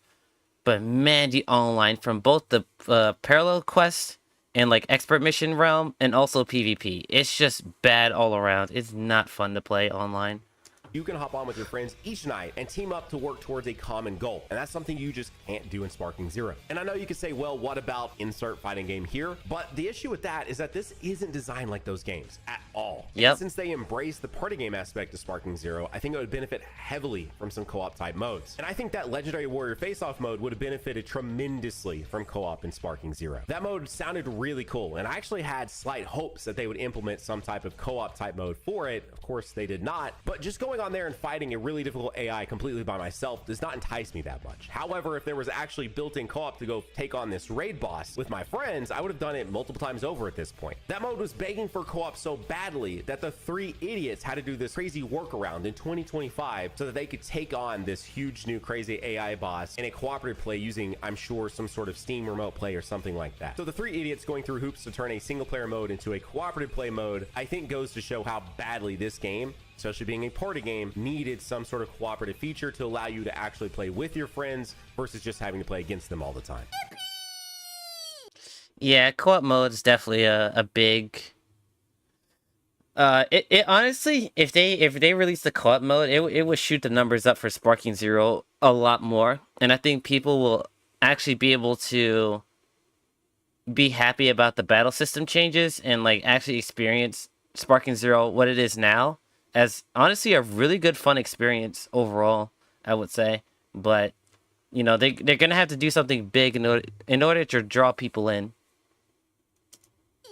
But man, the online from both the parallel quest and like expert mission realm and also PvP, it's just bad all around. It's not fun to play online. You can hop on with your friends each night and team up to work towards a common goal. And that's something you just can't do in Sparking Zero. And I know you could say, well, what about insert fighting game here? But the issue with that is that this isn't designed like those games at all. Yep. And since they embrace the party game aspect of Sparking Zero, I think it would benefit heavily from some co-op type modes. And I think that Legendary Warrior Face-Off mode would have benefited tremendously from co-op in Sparking Zero. That mode sounded really cool, and I actually had slight hopes that they would implement some type of co-op type mode for it. Of course, they did not. But just going on there and fighting a really difficult AI completely by myself does not entice me that much. However, if there was actually built-in co-op to go take on this raid boss with my friends, I would have done it multiple times over at this point. That mode was begging for co-op so badly that the 3 idiots had to do this crazy workaround in 2025 so that they could take on this huge new crazy AI boss in a cooperative play using, I'm sure, some sort of Steam remote play or something like that. So the 3 idiots going through hoops to turn a single player mode into a cooperative play mode, I think goes to show how badly this game, especially being a party game, needed some sort of cooperative feature to allow you to actually play with your friends versus just having to play against them all the time. Yeah, co-op mode is definitely a big... It honestly, if they release the co-op mode, it would shoot the numbers up for Sparking Zero a lot more, and I think people will actually be able to be happy about the battle system changes and like actually experience Sparking Zero what it is now as honestly a really good fun experience overall, I would say. But you know, they're gonna have to do something big in order to draw people in.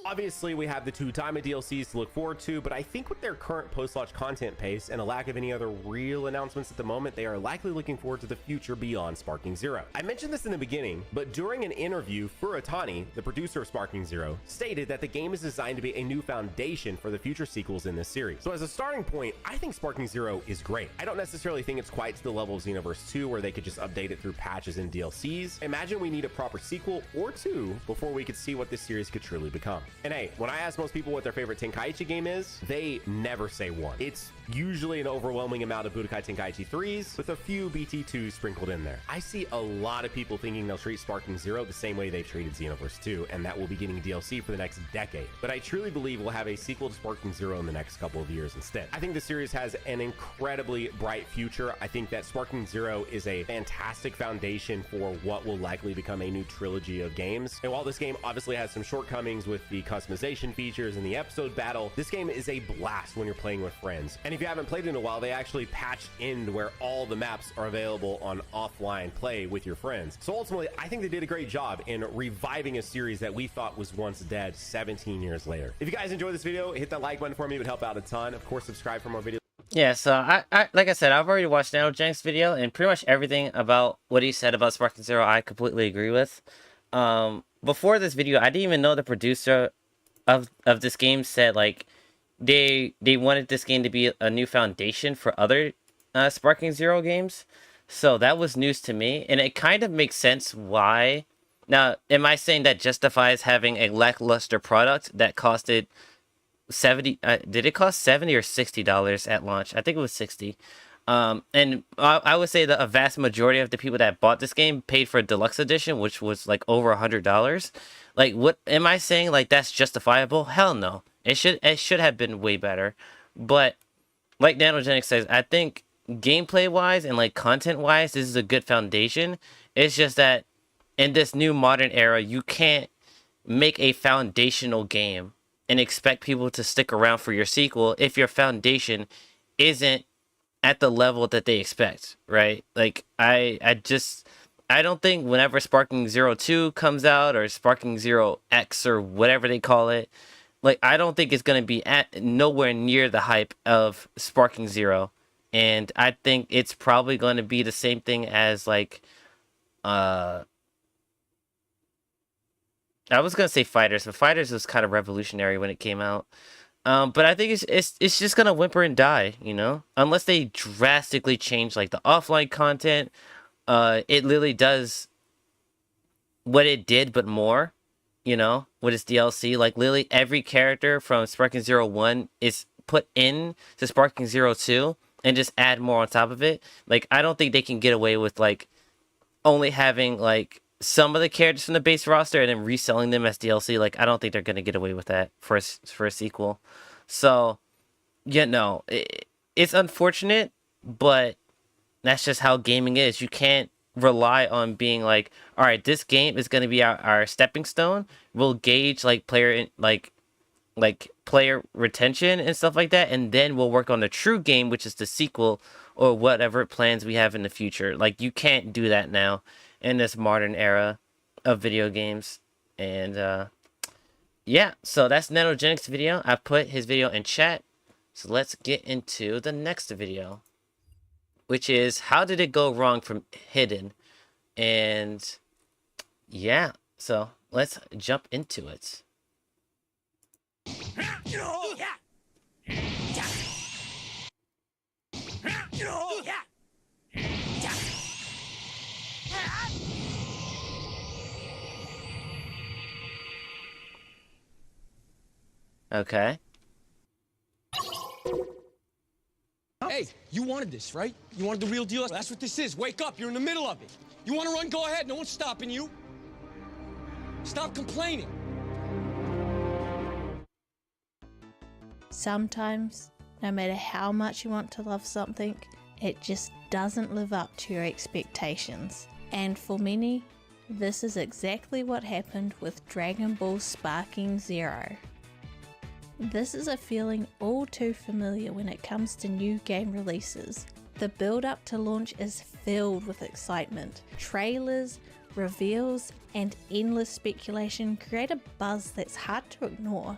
Obviously, we have the 2 Diamond DLCs to look forward to, but I think with their current post-launch content pace and a lack of any other real announcements at the moment, they are likely looking forward to the future beyond Sparking Zero. I mentioned this in the beginning, but during an interview, Furuatani, the producer of Sparking Zero, stated that the game is designed to be a new foundation for the future sequels in this series. So as a starting point, I think Sparking Zero is great. I don't necessarily think it's quite to the level of Xenoverse 2 where they could just update it through patches and DLCs. Imagine we need a proper sequel or 2 before we could see what this series could truly become. And hey, when I ask most people what their favorite Tenkaichi game is, they never say one. It's usually an overwhelming amount of Budokai Tenkaichi 3s with a few BT2s sprinkled in there. I see a lot of people thinking they'll treat Sparking Zero the same way they've treated Xenoverse 2, and that we'll be getting DLC for the next decade. But I truly believe we'll have a sequel to Sparking Zero in the next couple of years instead. I think the series has an incredibly bright future. I think that Sparking Zero is a fantastic foundation for what will likely become a new trilogy of games. And while this game obviously has some shortcomings with the customization features and the episode battle, this game is a blast when you're playing with friends. And if you haven't played in a while, they actually patched in where all the maps are available on offline play with your friends. So ultimately, I think they did a great job in reviving a series that we thought was once dead 17 years later. If you guys enjoyed this video, hit that like button for me. It would help out a ton. Of course, subscribe for more videos. Yeah, so I like I said, I've already watched NanoJank's video, and pretty much everything about what he said about Sparking Zero, I completely agree with. Before this video, I didn't even know the producer of this game said like they wanted this game to be a new foundation for other Sparking Zero games. So that was news to me, and it kind of makes sense why. Now, am I saying that justifies having a lackluster product that costed 70? Did it cost $70 or $60 at launch? I think it was 60. And I would say that a vast majority of the people that bought this game paid for a deluxe edition, which was like over $100. Like, what am I saying? Like, that's justifiable? Hell no. It should have been way better. But like Nanogenic says, I think gameplay wise and like content wise, this is a good foundation. It's just that in this new modern era, you can't make a foundational game and expect people to stick around for your sequel if your foundation isn't at the level that they expect, right? Like, I don't think whenever Sparking Zero 2 comes out, or Sparking Zero X, or whatever they call it, like, I don't think it's going to be at nowhere near the hype of Sparking Zero. And I think it's probably going to be the same thing as, like, I was going to say Fighters, but Fighters was kind of revolutionary when it came out. But I think it's just gonna whimper and die, you know, unless they drastically change like the offline content. It literally does what it did, but more, you know, with its DLC. Like, literally every character from Sparking Zero 1 is put in to Sparking Zero 2 and just add more on top of it. Like, I don't think they can get away with like only having like some of the characters from the base roster and then reselling them as DLC. Like, I don't think they're gonna get away with that for a sequel. So, yeah, no, it's unfortunate, but that's just how gaming is. You can't rely on being like, all right, this game is gonna be our stepping stone. We'll gauge like player player retention and stuff like that, and then we'll work on the true game, which is the sequel or whatever plans we have in the future. Like, you can't do that now in this modern era of video games. And yeah, so that's Nanogenic's video. I put his video in chat, so let's get into the next video, which is how did it go wrong from Hidden. And yeah, so let's jump into it. Okay. Hey, you wanted this, right? You wanted the real deal? That's what this is. Wake up, you're in the middle of it. You want to run, go ahead. No one's stopping you. Stop complaining. Sometimes, no matter how much you want to love something, it just doesn't live up to your expectations. And for many, this is exactly what happened with Dragon Ball Sparking Zero. This is a feeling all too familiar when it comes to new game releases. The build up to launch is filled with excitement. Trailers, reveals, and endless speculation create a buzz that's hard to ignore.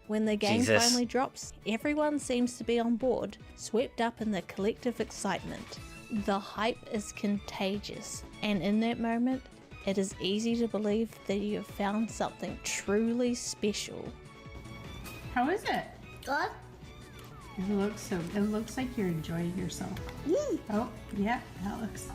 When the game finally drops, everyone seems to be on board, swept up in the collective excitement. The hype is contagious, and in that moment, it is easy to believe that you have found something truly special. How is it? Good. It looks like you're enjoying yourself. Oh, yeah, that looks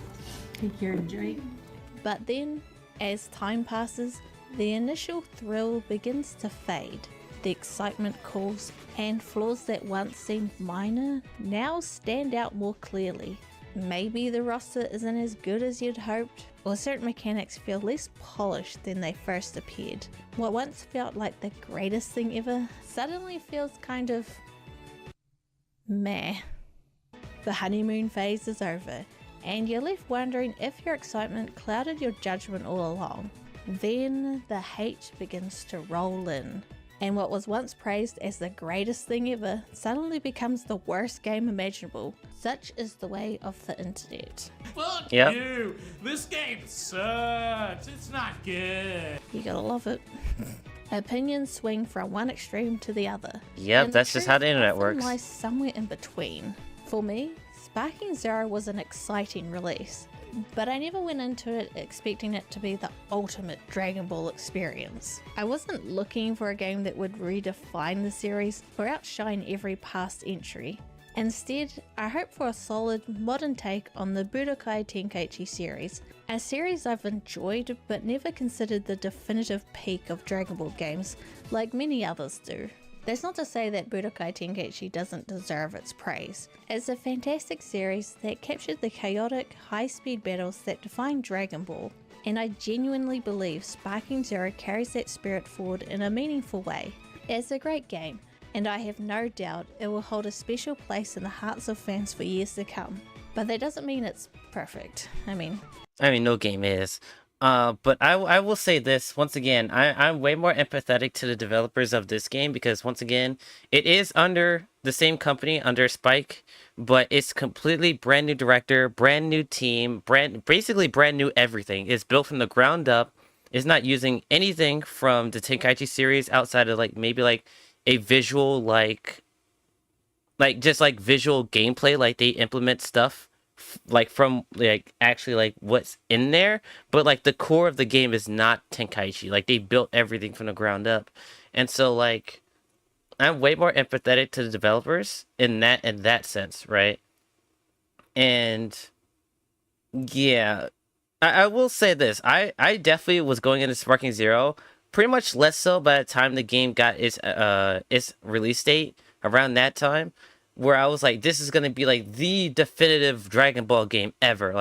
like you're enjoying. But then, as time passes, the initial thrill begins to fade. The excitement cools, and flaws that once seemed minor now stand out more clearly. Maybe the roster isn't as good as you'd hoped, or certain mechanics feel less polished than they first appeared. What once felt like the greatest thing ever suddenly feels kind of meh. The honeymoon phase is over, and you're left wondering if your excitement clouded your judgment all along. Then the hate begins to roll in, and what was once praised as the greatest thing ever suddenly becomes the worst game imaginable. Such is the way of the internet. Fuck Yep. you! This game sucks! It's not good! You gotta love it. Opinions swing from one extreme to the other. Yep, and that's just how the internet often works. lies somewhere in between. For me, Sparking Zero was an exciting release, but I never went into it expecting it to be the ultimate Dragon Ball experience. I wasn't looking for a game that would redefine the series or outshine every past entry. Instead, I hoped for a solid, modern take on the Budokai Tenkaichi series, a series I've enjoyed but never considered the definitive peak of Dragon Ball games like many others do. That's not to say that Budokai Tenkaichi doesn't deserve its praise. It's a fantastic series that captured the chaotic, high-speed battles that define Dragon Ball, and I genuinely believe Sparking Zero carries that spirit forward in a meaningful way. It's a great game, and I have no doubt it will hold a special place in the hearts of fans for years to come. But that doesn't mean it's perfect. I mean, no game is. But I will say this, once again, I'm way more empathetic to the developers of this game because, once again, it is under the same company, under Spike, but it's completely brand new director, brand new team, basically brand new everything. It's built from the ground up. It's not using anything from the Tenkaichi series outside of maybe a visual just visual gameplay, they implement stuff from actually what's in there, but the core of the game is not Tenkaichi. They built everything from the ground up, and so I'm way more empathetic to the developers in that sense, right? And yeah, I will say this, I definitely was going into Sparking Zero pretty much less so by the time the game got its release date around that time, where I was like, this is going to be the definitive Dragon Ball game ever.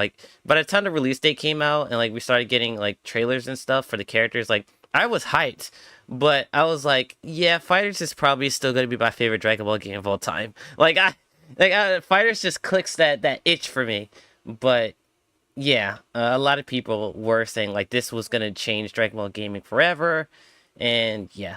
By the time the release date came out and we started getting trailers and stuff for the characters, I was hyped, but I was like, yeah, Fighters is probably still going to be my favorite Dragon Ball game of all time. Fighters just clicks that itch for me. But yeah, a lot of people were saying this was going to change Dragon Ball gaming forever, and yeah.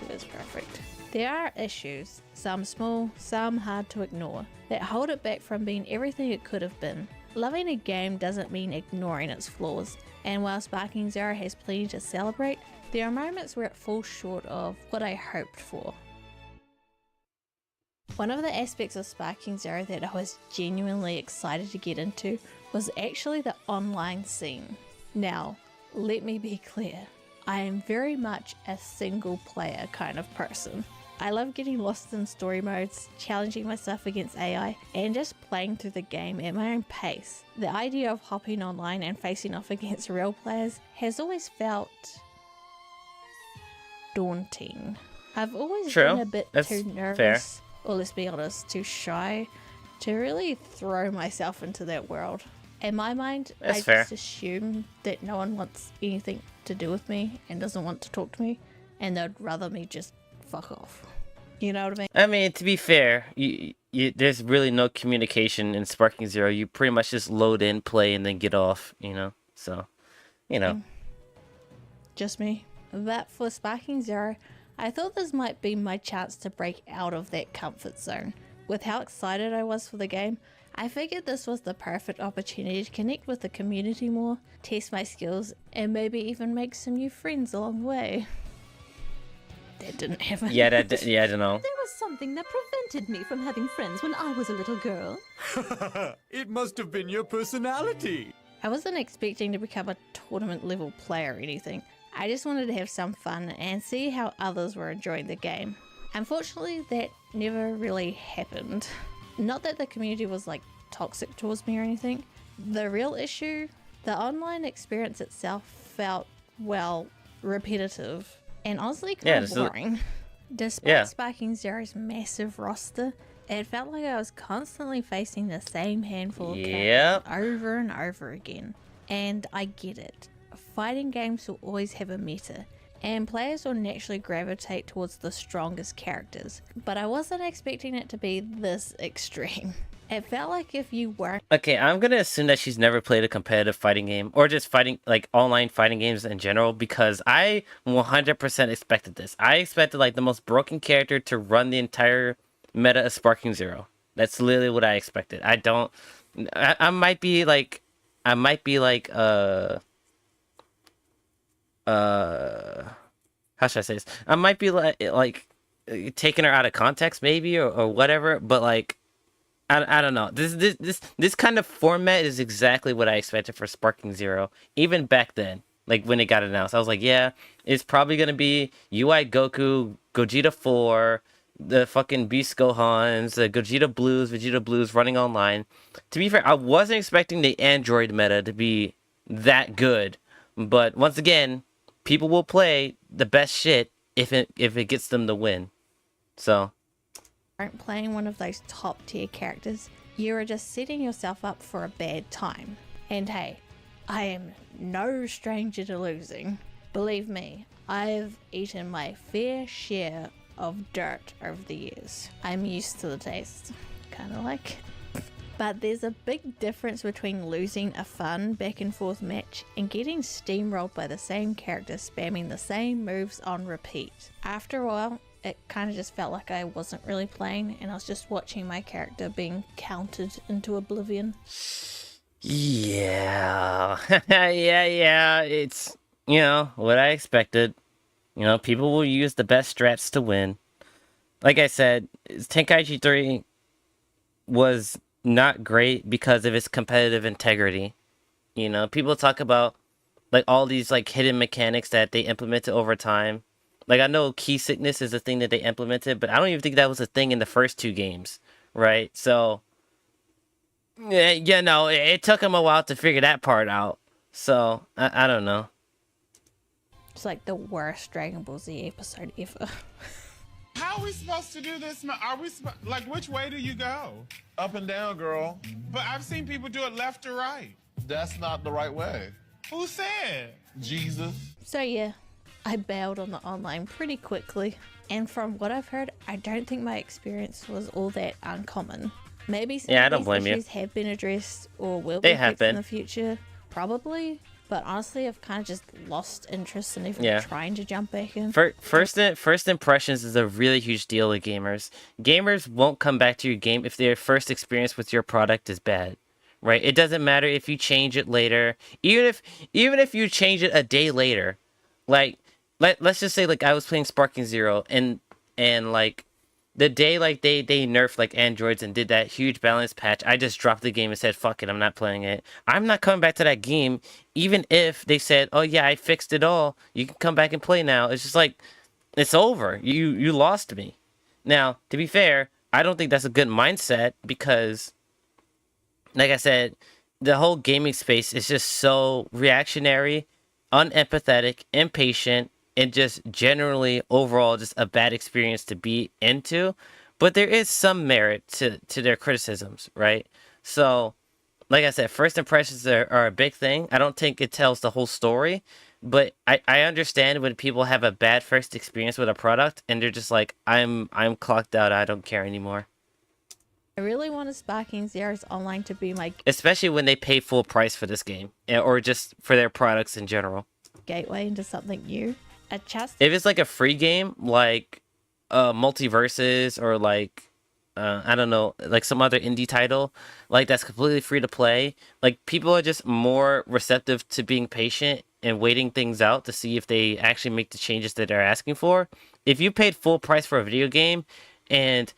it is perfect. There are issues, some small, some hard to ignore, that hold it back from being everything it could have been. Loving a game doesn't mean ignoring its flaws, and while Sparking Zero has plenty to celebrate, there are moments where it falls short of what I hoped for. One of the aspects of Sparking Zero that I was genuinely excited to get into was actually the online scene. Now, let me be clear, I am very much a single player kind of person. I love getting lost in story modes, challenging myself against AI, and just playing through the game at my own pace. The idea of hopping online and facing off against real players has always felt daunting. I've always been a bit too nervous, or let's be honest, too shy, to really throw myself into that world. In my mind, I just assume that no one wants anything to do with me and doesn't want to talk to me, and they'd rather me just fuck off. You know what I mean? I mean, to be fair, there's really no communication in Sparking Zero. You pretty much just load in, play, and then get off, So, Just me. But for Sparking Zero, I thought this might be my chance to break out of that comfort zone. With how excited I was for the game, I figured this was the perfect opportunity to connect with the community more, test my skills, and maybe even make some new friends along the way. That didn't happen. Yeah, I don't know. There was something that prevented me from having friends when I was a little girl. It must have been your personality. I wasn't expecting to become a tournament level player or anything. I just wanted to have some fun and see how others were enjoying the game. Unfortunately, that never really happened. Not that the community was toxic towards me or anything. The real issue, the online experience itself felt well, repetitive and honestly Yeah, kind of boring. Despite Sparking Zero's massive roster, it felt like I was constantly facing the same handful of characters over and over again. And I get it. Fighting games will always have a meta, and players will naturally gravitate towards the strongest characters, but I wasn't expecting it to be this extreme. It felt like if you weren't... Okay, I'm gonna assume that she's never played a competitive fighting game, or just fighting, like, online fighting games in general, because I 100% expected this. I expected, like, the most broken character to run the entire meta of Sparking Zero. That's literally what I expected. I might be like, how should I say this? I might be like taking her out of context maybe or whatever, but like I don't know. This kind of format is exactly what I expected for Sparking Zero, even back then. Like when it got announced, I was like, yeah, it's probably gonna be UI Goku, Gogeta 4, the fucking Beast Gohans, the Gogeta Blues, Vegeta Blues running online. To be fair, I wasn't expecting the Android meta to be that good, but once again, people will play the best shit if it gets them to win. So, aren't playing one of those top tier characters, you are just setting yourself up for a bad time. And hey, I am no stranger to losing. Believe me, I've eaten my fair share of dirt over the years. I'm used to the taste, kind of like. But there's a big difference between losing a fun back and forth match and getting steamrolled by the same character spamming the same moves on repeat. After a while, it kind of just felt like I wasn't really playing and I was just watching my character being counted into oblivion. Yeah. yeah, it's, you know, what I expected. You know, people will use the best strats to win. Like I said, Tenkaichi 3 was not great because of its competitive integrity. You know, people talk about like all these like hidden mechanics that they implemented over time. Like I know key sickness is a thing that they implemented, but I don't even think that was a thing in the first two games, right? So, yeah, you know, it took them a while to figure that part out. So, I don't know. It's like the worst Dragon Ball Z episode ever. How are we supposed to do this? Are we like, which way do you go? Up and down, girl. But I've seen people do it left or right. That's not the right way. Who said? Jesus. So yeah, I bailed on the online pretty quickly. And from what I've heard, I don't think my experience was all that uncommon. Maybe some I of don't these blame you. issues have been addressed or will be fixed in the future. Probably. But honestly, I've kind of just lost interest in even trying to jump back in. First impressions is a really huge deal with gamers. Gamers won't come back to your game if their first experience with your product is bad, right? It doesn't matter if you change it later. Even if you change it a day later, like let's just say like I was playing Sparking Zero and like the day like they nerfed like androids and did that huge balance patch, I just dropped the game and said, fuck it, I'm not playing it. I'm not coming back to that game, even if they said, oh yeah, I fixed it all, you can come back and play now. It's just like, it's over. You lost me. Now, to be fair, I don't think that's a good mindset because, like I said, the whole gaming space is just so reactionary, unempathetic, impatient, and just generally overall just a bad experience to be into. But there is some merit to their criticisms, right? So, like I said, first impressions are a big thing. I don't think it tells the whole story, but I understand when people have a bad first experience with a product and they're just like, I'm clocked out, I don't care anymore. I really wanted Sparking Zero's online to be my especially when they pay full price for this game or just for their products in general. Gateway into something new. If it's like a free game, like Multiverses or like I don't know, like some other indie title, like that's completely free to play, like people are just more receptive to being patient and waiting things out to see if they actually make the changes that they're asking for. If you paid full price for a video game and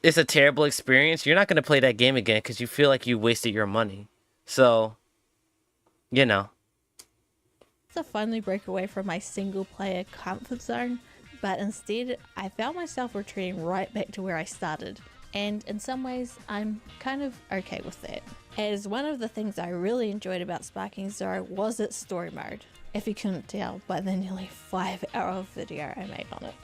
it's a terrible experience, you're not going to play that game again because you feel like you wasted your money. So, you know. To finally break away from my single player comfort zone, but instead I found myself retreating right back to where I started, and in some ways I'm kind of okay with that, as one of the things I really enjoyed about Sparking Zero was its story mode. If you couldn't tell by the nearly 5-hour video I made on it.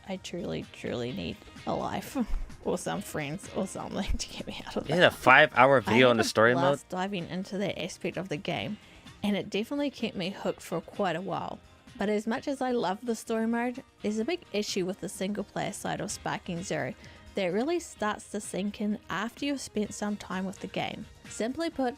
I truly need a life or some friends or something to get me out of that. You had a 5-hour video on the story mode? Diving into that aspect of the game, and it definitely kept me hooked for quite a while. But as much as I love the story mode, there's a big issue with the single player side of Sparking Zero that really starts to sink in after you've spent some time with the game. Simply put,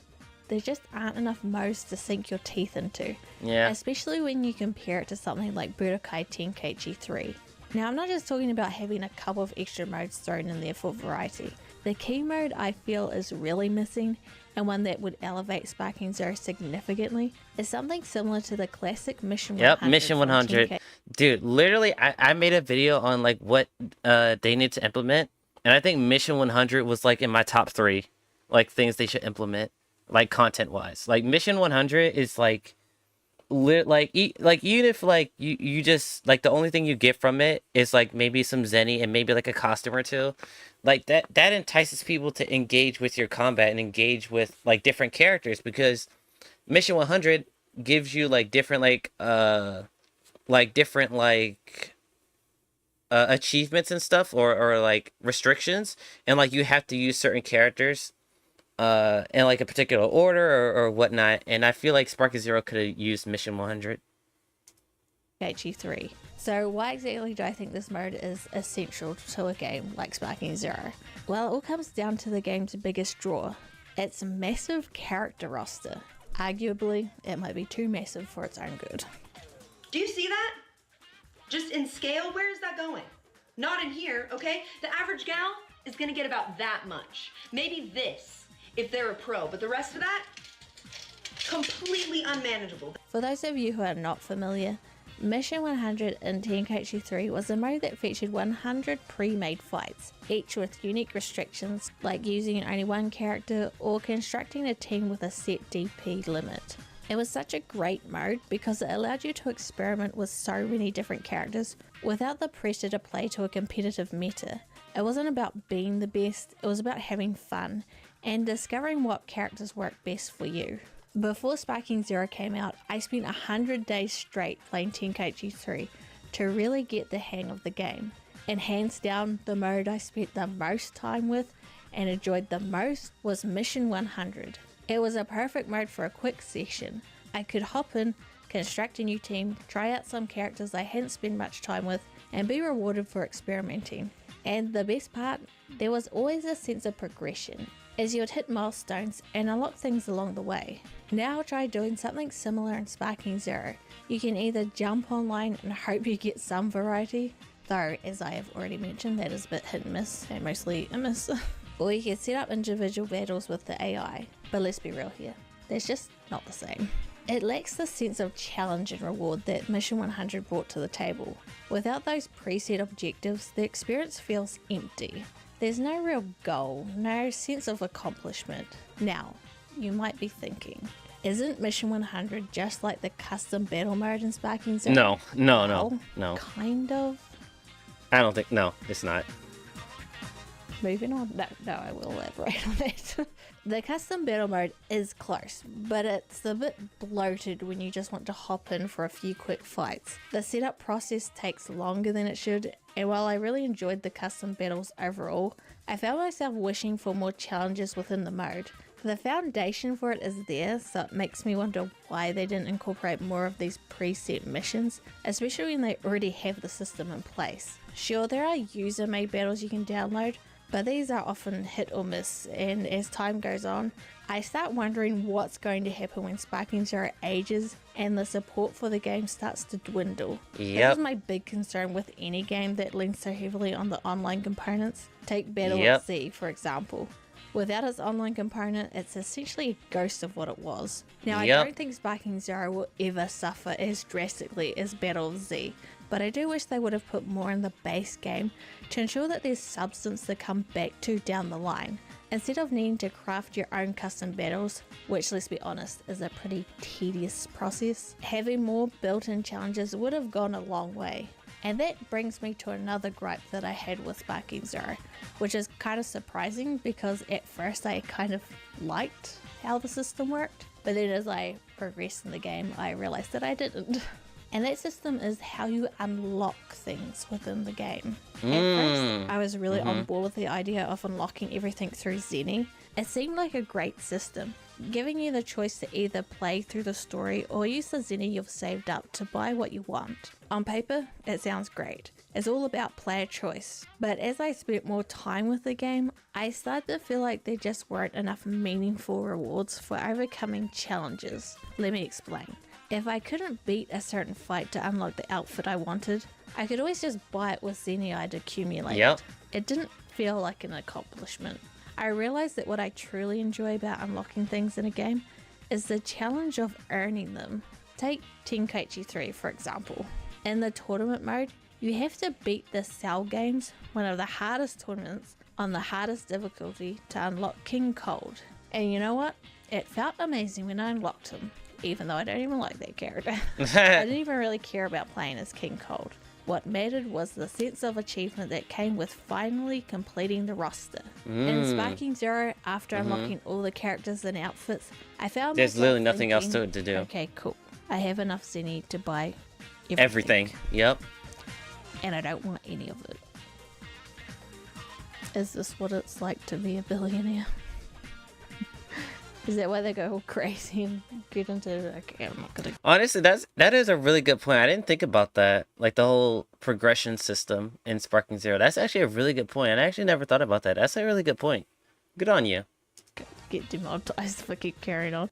there just aren't enough modes to sink your teeth into. Yeah. Especially when you compare it to something like Budokai Tenkaichi 3. Now, I'm not just talking about having a couple of extra modes thrown in there for variety. The key mode I feel is really missing, and one that would elevate Sparking Zero significantly, is something similar to the classic Mission 100. Yep, Mission 100. Dude, literally, I made a video on like what they need to implement, and I think Mission 100 was like in my top 3, like things they should implement, like content-wise. Like Mission 100 is like, even if like you just like the only thing you get from it is like maybe some Zenny and maybe like a costume or two, like that entices people to engage with your combat and engage with like different characters, because Mission 100 gives you like different achievements and stuff, or like restrictions, and like you have to use certain characters in like a particular order or whatnot, and I feel like Sparking Zero could have used Mission 100. HE3. So why exactly do I think this mode is essential to a game like Sparking Zero? Well, it all comes down to the game's biggest draw, its massive character roster. Arguably, it might be too massive for its own good. Do you see that? Just in scale, where is that going? Not in here, okay? The average gal is gonna get about that much. Maybe this, if they're a pro, but the rest of that, completely unmanageable. For those of you who are not familiar, Mission 100 in Tenkaichi 3 was a mode that featured 100 pre-made fights, each with unique restrictions like using only one character or constructing a team with a set DP limit. It was such a great mode because it allowed you to experiment with so many different characters without the pressure to play to a competitive meta. It wasn't about being the best, it was about having fun and discovering what characters work best for you. Before Sparking Zero came out, I spent 100 days straight playing Tenkaichi 3 to really get the hang of the game. And hands down, the mode I spent the most time with and enjoyed the most was Mission 100. It was a perfect mode for a quick session. I could hop in, construct a new team, try out some characters I hadn't spent much time with, and be rewarded for experimenting. And the best part, there was always a sense of progression, as you would hit milestones and unlock things along the way. Now try doing something similar in Sparking Zero. You can either jump online and hope you get some variety, though as I have already mentioned that is a bit hit and miss, and mostly a miss, or you can set up individual battles with the AI, but let's be real here, that's just not the same. It lacks the sense of challenge and reward that Mission 100 brought to the table. Without those preset objectives, the experience feels empty. There's no real goal, no sense of accomplishment. Now, you might be thinking, isn't Mission 100 just like the custom battle mode in Sparking Zero? No. Kind of. I don't think, no, it's not. Moving on. No, I will elaborate on that. The custom battle mode is close, but it's a bit bloated when you just want to hop in for a few quick fights. The setup process takes longer than it should, and while I really enjoyed the custom battles overall, I found myself wishing for more challenges within the mode. The foundation for it is there, so it makes me wonder why they didn't incorporate more of these preset missions, especially when they already have the system in place. Sure, there are user-made battles you can download, but these are often hit or miss, and as time goes on, I start wondering what's going to happen when Sparking Zero ages and the support for the game starts to dwindle. This is my big concern with any game that leans so heavily on the online components. Take Battle at Sea, for example. Without its online component, it's essentially a ghost of what it was. Now, I don't think Sparking Zero will ever suffer as drastically as Battle of Z, but I do wish they would have put more in the base game to ensure that there's substance to come back to down the line, instead of needing to craft your own custom battles, which, let's be honest, is a pretty tedious process. Having more built-in challenges would have gone a long way. And that brings me to another gripe that I had with Sparking Zero, which is kind of surprising because at first I kind of liked how the system worked, but then as I progressed in the game I realized that I didn't. And that system is how you unlock things within the game. At first, I was really on board with the idea of unlocking everything through Zenny. It seemed like a great system, giving you the choice to either play through the story or use the Zenny you've saved up to buy what you want. On paper, it sounds great. It's all about player choice. But as I spent more time with the game, I started to feel like there just weren't enough meaningful rewards for overcoming challenges. Let me explain. If I couldn't beat a certain fight to unlock the outfit I wanted, I could always just buy it with Zenny I'd accumulated. Yep. It didn't feel like an accomplishment. I realized that what I truly enjoy about unlocking things in a game is the challenge of earning them. Take Tenkaichi 3 for example. In the tournament mode, you have to beat the Cell Games, one of the hardest tournaments on the hardest difficulty, to unlock King Cold. And you know what? It felt amazing when I unlocked him. Even though I don't even like that character. I didn't even really care about playing as King Cold. What mattered was the sense of achievement that came with finally completing the roster. In Sparking Zero, after unlocking all the characters and outfits, I found there's literally myself nothing else thinking, to do. Okay, cool. I have enough Zenny to buy Everything. Yep. And I don't want any of it. Is this what it's like to be a billionaire? Is that why they go all crazy and get into okay, I'm not gonna. Honestly, that is a really good point. I didn't think about that. Like the whole progression system in Sparking Zero. That's actually a really good point. I actually never thought about that. That's a really good point. Good on you. Get demonetized if I keep carrying on.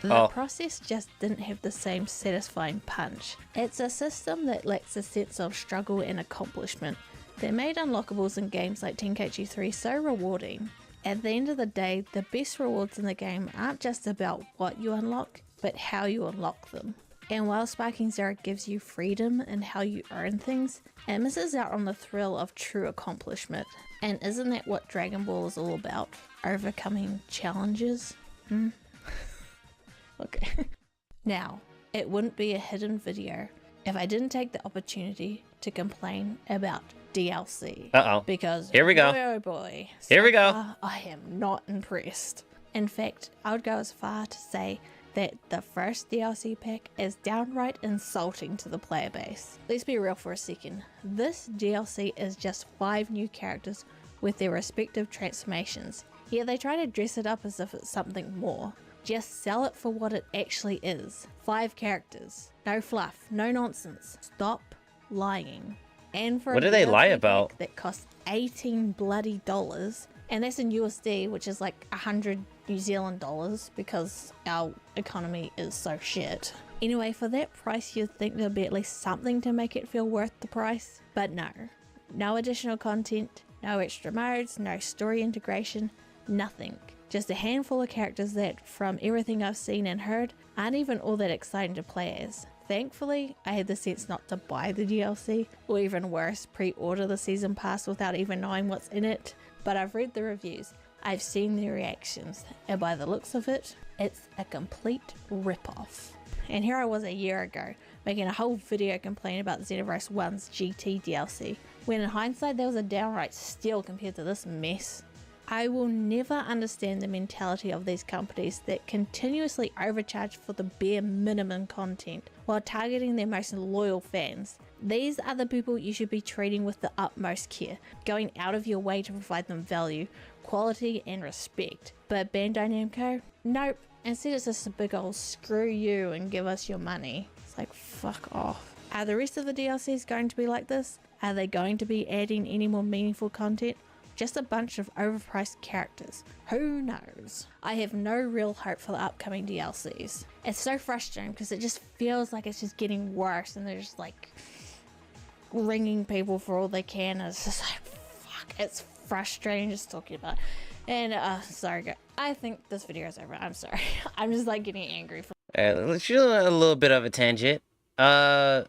The process just didn't have the same satisfying punch. It's a system that lacks a sense of struggle and accomplishment that made unlockables in games like Tenkaichi 3 so rewarding. At the end of the day, the best rewards in the game aren't just about what you unlock, but how you unlock them. And while Sparking Zero gives you freedom in how you earn things, it misses out on the thrill of true accomplishment. And isn't that what Dragon Ball is all about? Overcoming challenges? Okay. Now, it wouldn't be a hidden video if I didn't take the opportunity to complain about DLC. Because here we go. Boy, oh boy. Here we go. I am not impressed. In fact, I would go as far to say that the first DLC pack is downright insulting to the player base. Let's be real for a second. This DLC is just 5 new characters with their respective transformations. Yet they try to dress it up as if it's something more. Just sell it for what it actually is. 5 characters. No fluff, no nonsense. Stop lying. And for what do they lie about? That costs $18 bloody, and that's in USD, which is like 100 New Zealand dollars because our economy is so shit. Anyway, for that price, you'd think there'd be at least something to make it feel worth the price, but no. No additional content, no extra modes, no story integration, nothing. Just a handful of characters that, from everything I've seen and heard, aren't even all that exciting to play as. Thankfully, I had the sense not to buy the DLC, or even worse, pre-order the season pass without even knowing what's in it. But I've read the reviews, I've seen the reactions, and by the looks of it, it's a complete rip-off. And here I was a year ago, making a whole video complaining about Xenoverse 1's GT DLC, when in hindsight that was a downright steal compared to this mess. I will never understand the mentality of these companies that continuously overcharge for the bare minimum content while targeting their most loyal fans. These are the people you should be treating with the utmost care, going out of your way to provide them value, quality and respect. But Bandai Namco? Nope. Instead it's just a big old screw you and give us your money. It's like, fuck off. Are the rest of the DLCs going to be like this? Are they going to be adding any more meaningful content? Just a bunch of overpriced characters. Who knows? I have no real hope for the upcoming DLCs. It's so frustrating because it just feels like it's just getting worse and they're just like ringing people for all they can. And it's just like, fuck, it's frustrating just talking about it. And sorry, I think this video is over. I'm sorry. I'm just like getting angry. Let's do a little bit of a tangent. So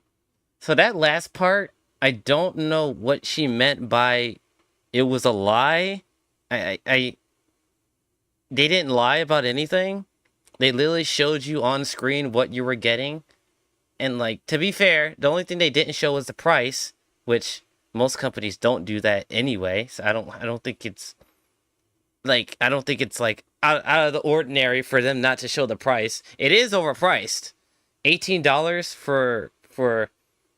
that last part, I don't know what she meant by it was a lie. They didn't lie about anything. They literally showed you on screen what you were getting. And like, to be fair, the only thing they didn't show was the price, which most companies don't do that anyway. So I don't think it's like out of the ordinary for them not to show the price. It is overpriced. $18 for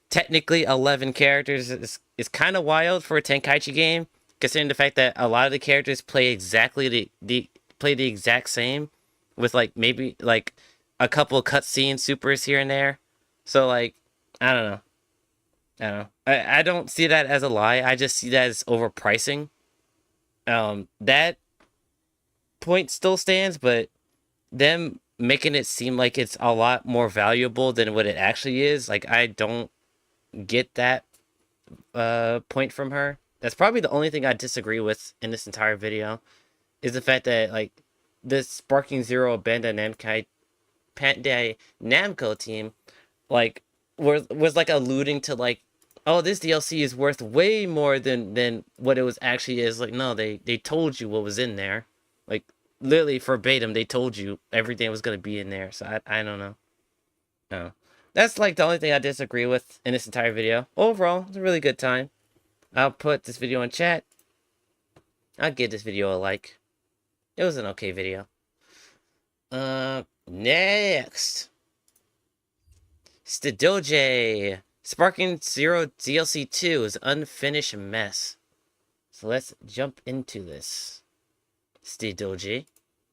technically 11 characters is kind of wild for a Tenkaichi game, considering the fact that a lot of the characters play exactly the exact same, with like maybe like a couple of cutscene supers here and there. So like, I don't know. I don't see that as a lie. I just see that as overpricing. That point still stands, but them making it seem like it's a lot more valuable than what it actually is, like, I don't get that point from her. That's probably the only thing I disagree with in this entire video, is the fact that like this Sparking Zero Bandai Namco team like was like alluding to like, oh, this DLC is worth way more than what it was actually is. Like, no, they told you what was in there. Like, literally verbatim, they told you everything was going to be in there. So I don't know. No. That's like the only thing I disagree with in this entire video. Overall, it's a really good time. I'll put this video in chat. I'll give this video a like. It was an okay video. Next. Stidoje. Sparking Zero DLC 2 is unfinished mess. So let's jump into this. Stidoje.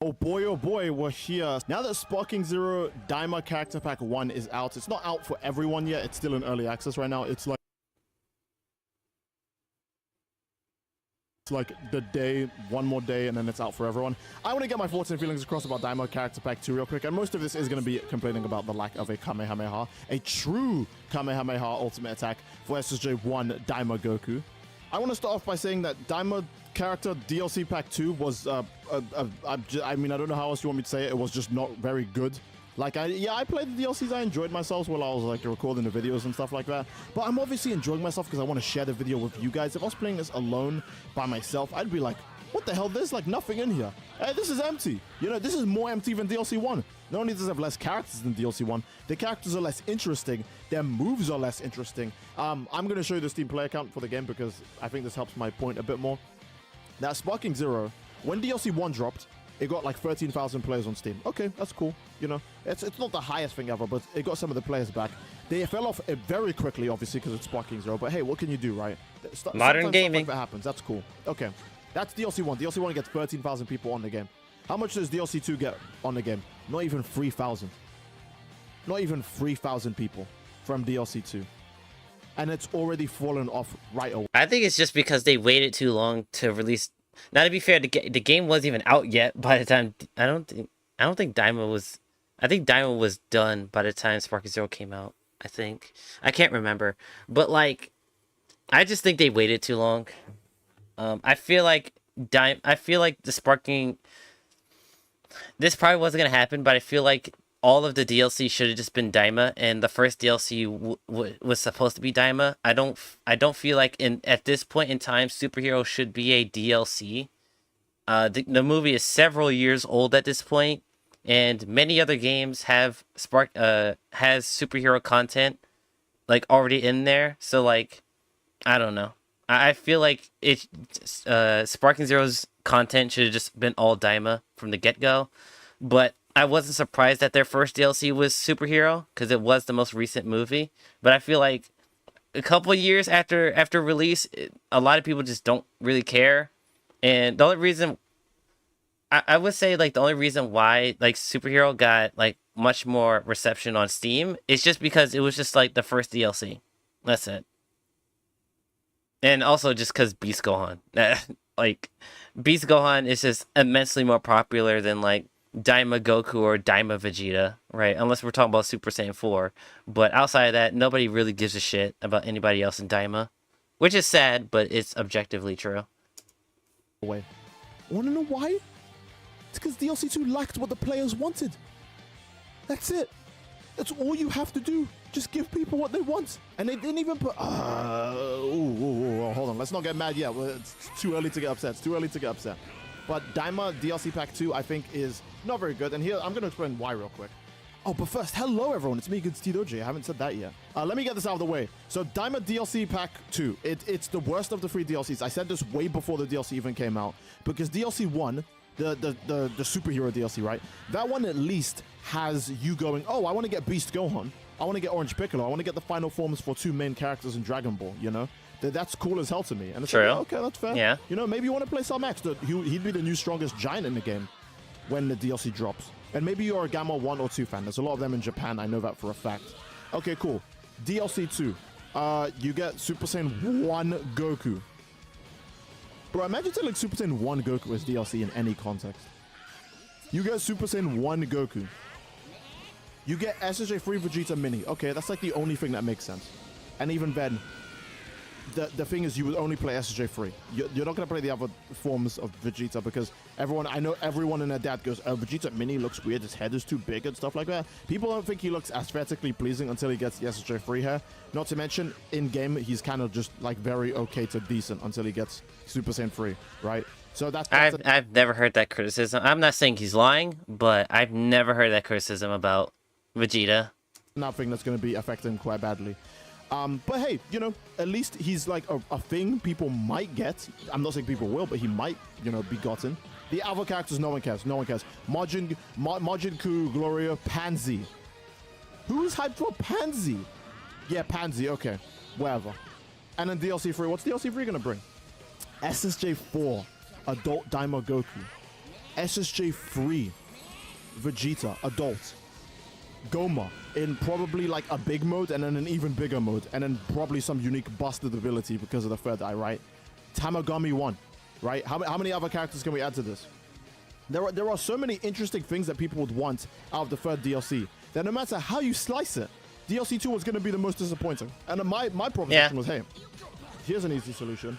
Oh boy, we're here. Now that Sparking Zero Daima Character Pack 1 is out, it's not out for everyone yet. It's still in early access right now. It's like the day, one more day, and then it's out for everyone. I want to get my thoughts and feelings across about Daima Character Pack 2 real quick, and most of this is going to be complaining about the lack of a Kamehameha, a true Kamehameha ultimate attack for SSJ 1 Daima Goku. I want to start off by saying that Daima Character DLC Pack 2 was, I mean, I don't know how else you want me to say it. It was just not very good. Like, I played the DLCs, I enjoyed myself while I was, like, recording the videos and stuff like that. But I'm obviously enjoying myself because I want to share the video with you guys. If I was playing this alone by myself, I'd be like, what the hell? There's, like, nothing in here. Hey, this is empty. You know, this is more empty than DLC 1. Not only does it have less characters than DLC 1, the characters are less interesting. Their moves are less interesting. I'm going to show you the Steam player count for the game because I think this helps my point a bit more. Now, Sparking Zero, when DLC 1 dropped, it got like 13,000 players on Steam. Okay, that's cool. You know, it's not the highest thing ever, but it got some of the players back. They fell off very quickly, obviously, because it's Sparking Zero. But hey, what can you do, right? Modern gaming. Like that happens. That's cool. Okay, that's DLC 1. DLC 1 gets 13,000 people on the game. How much does DLC 2 get on the game? Not even 3,000. Not even 3,000 people from DLC 2. And it's already fallen off right away. I think it's just because they waited too long to release. Now, to be fair, the game wasn't even out yet by the time. I don't think Daima was. I think Daima was done by the time Sparking Zero came out. I think. I can't remember, but like, I just think they waited too long. I feel like the Sparking. This probably wasn't gonna happen, but I feel like all of the DLC should have just been Daima, and the first DLC was supposed to be Daima. I don't feel like at this point in time, Superhero should be a DLC. The movie is several years old at this point, and many other games have has superhero content like already in there. So like, I don't know. I feel like Sparking Zero's content should have just been all Daima from the get-go, but I wasn't surprised that their first DLC was Superhero because it was the most recent movie. But I feel like a couple of years after release, a lot of people just don't really care. And the only reason I would say like the only reason why like Superhero got like much more reception on Steam is just because it was just like the first DLC. That's it. And also just because Beast Gohan, like Beast Gohan is just immensely more popular than like Daima Goku or Daima Vegeta, right? Unless we're talking about Super Saiyan 4. But outside of that, nobody really gives a shit about anybody else in Daima. Which is sad, but it's objectively true. Wait. Want to know why? It's because DLC 2 lacked what the players wanted. That's it. That's all you have to do. Just give people what they want. And they didn't even put... hold on. Let's not get mad yet. It's too early to get upset. But Daima DLC Pack 2, I think, is not very good. And here, I'm going to explain why real quick. Oh, but first, hello everyone, it's me, Good Steve OJ. I haven't said that yet. Let me get this out of the way. So, Daima DLC Pack 2, it's the worst of the 3 DLCs. I said this way before the DLC even came out, because DLC 1, the superhero DLC, right? That one at least has you going, oh, I want to get Beast Gohan, I want to get Orange Piccolo, I want to get the final forms for 2 main characters in Dragon Ball, you know? That's cool as hell to me. And it's True. like, okay, that's fair. Yeah. You know, maybe you want to play Cell Max. He'd be the new strongest giant in the game when the DLC drops. And maybe you're a Gamma 1 or 2 fan. There's a lot of them in Japan. I know that for a fact. Okay, cool. DLC 2. You get Super Saiyan 1 Goku. Bro, imagine telling Super Saiyan 1 Goku as DLC in any context. You get Super Saiyan 1 Goku. You get SSJ Free Vegeta Mini. Okay, that's like the only thing that makes sense. And even then, the thing is, you would only play SSJ free. You're not going to play the other forms of Vegeta because I know everyone and their dad goes, oh, Vegeta Mini looks weird, his head is too big and stuff like that. People don't think he looks aesthetically pleasing until he gets the SSJ free hair. Not to mention, in-game, he's kind of just like very okay to decent until he gets Super Saiyan free, right? So I've never heard that criticism. I'm not saying he's lying, but I've never heard that criticism about Vegeta. Nothing that's going to be affecting him quite badly. But hey, you know, at least he's like a thing people might get. I'm not saying people will, but he might, you know, be gotten. The other characters, no one cares. No one cares. Majin Ku, Gloria, Pansy. Who is hyped for Pansy? Yeah, Pansy. Okay, whatever. And then DLC 3. What's DLC 3 gonna bring? SSJ 4, Adult Daima Goku. SSJ 3, Vegeta, Adult. Goma in probably like a big mode and then an even bigger mode and then probably some unique busted ability because of the third eye, right? Tamagami 1, right? How many other characters can we add to this? There are so many interesting things that people would want out of the third DLC that no matter how you slice it, DLC 2 was going to be the most disappointing. And my proposition was, hey, here's an easy solution.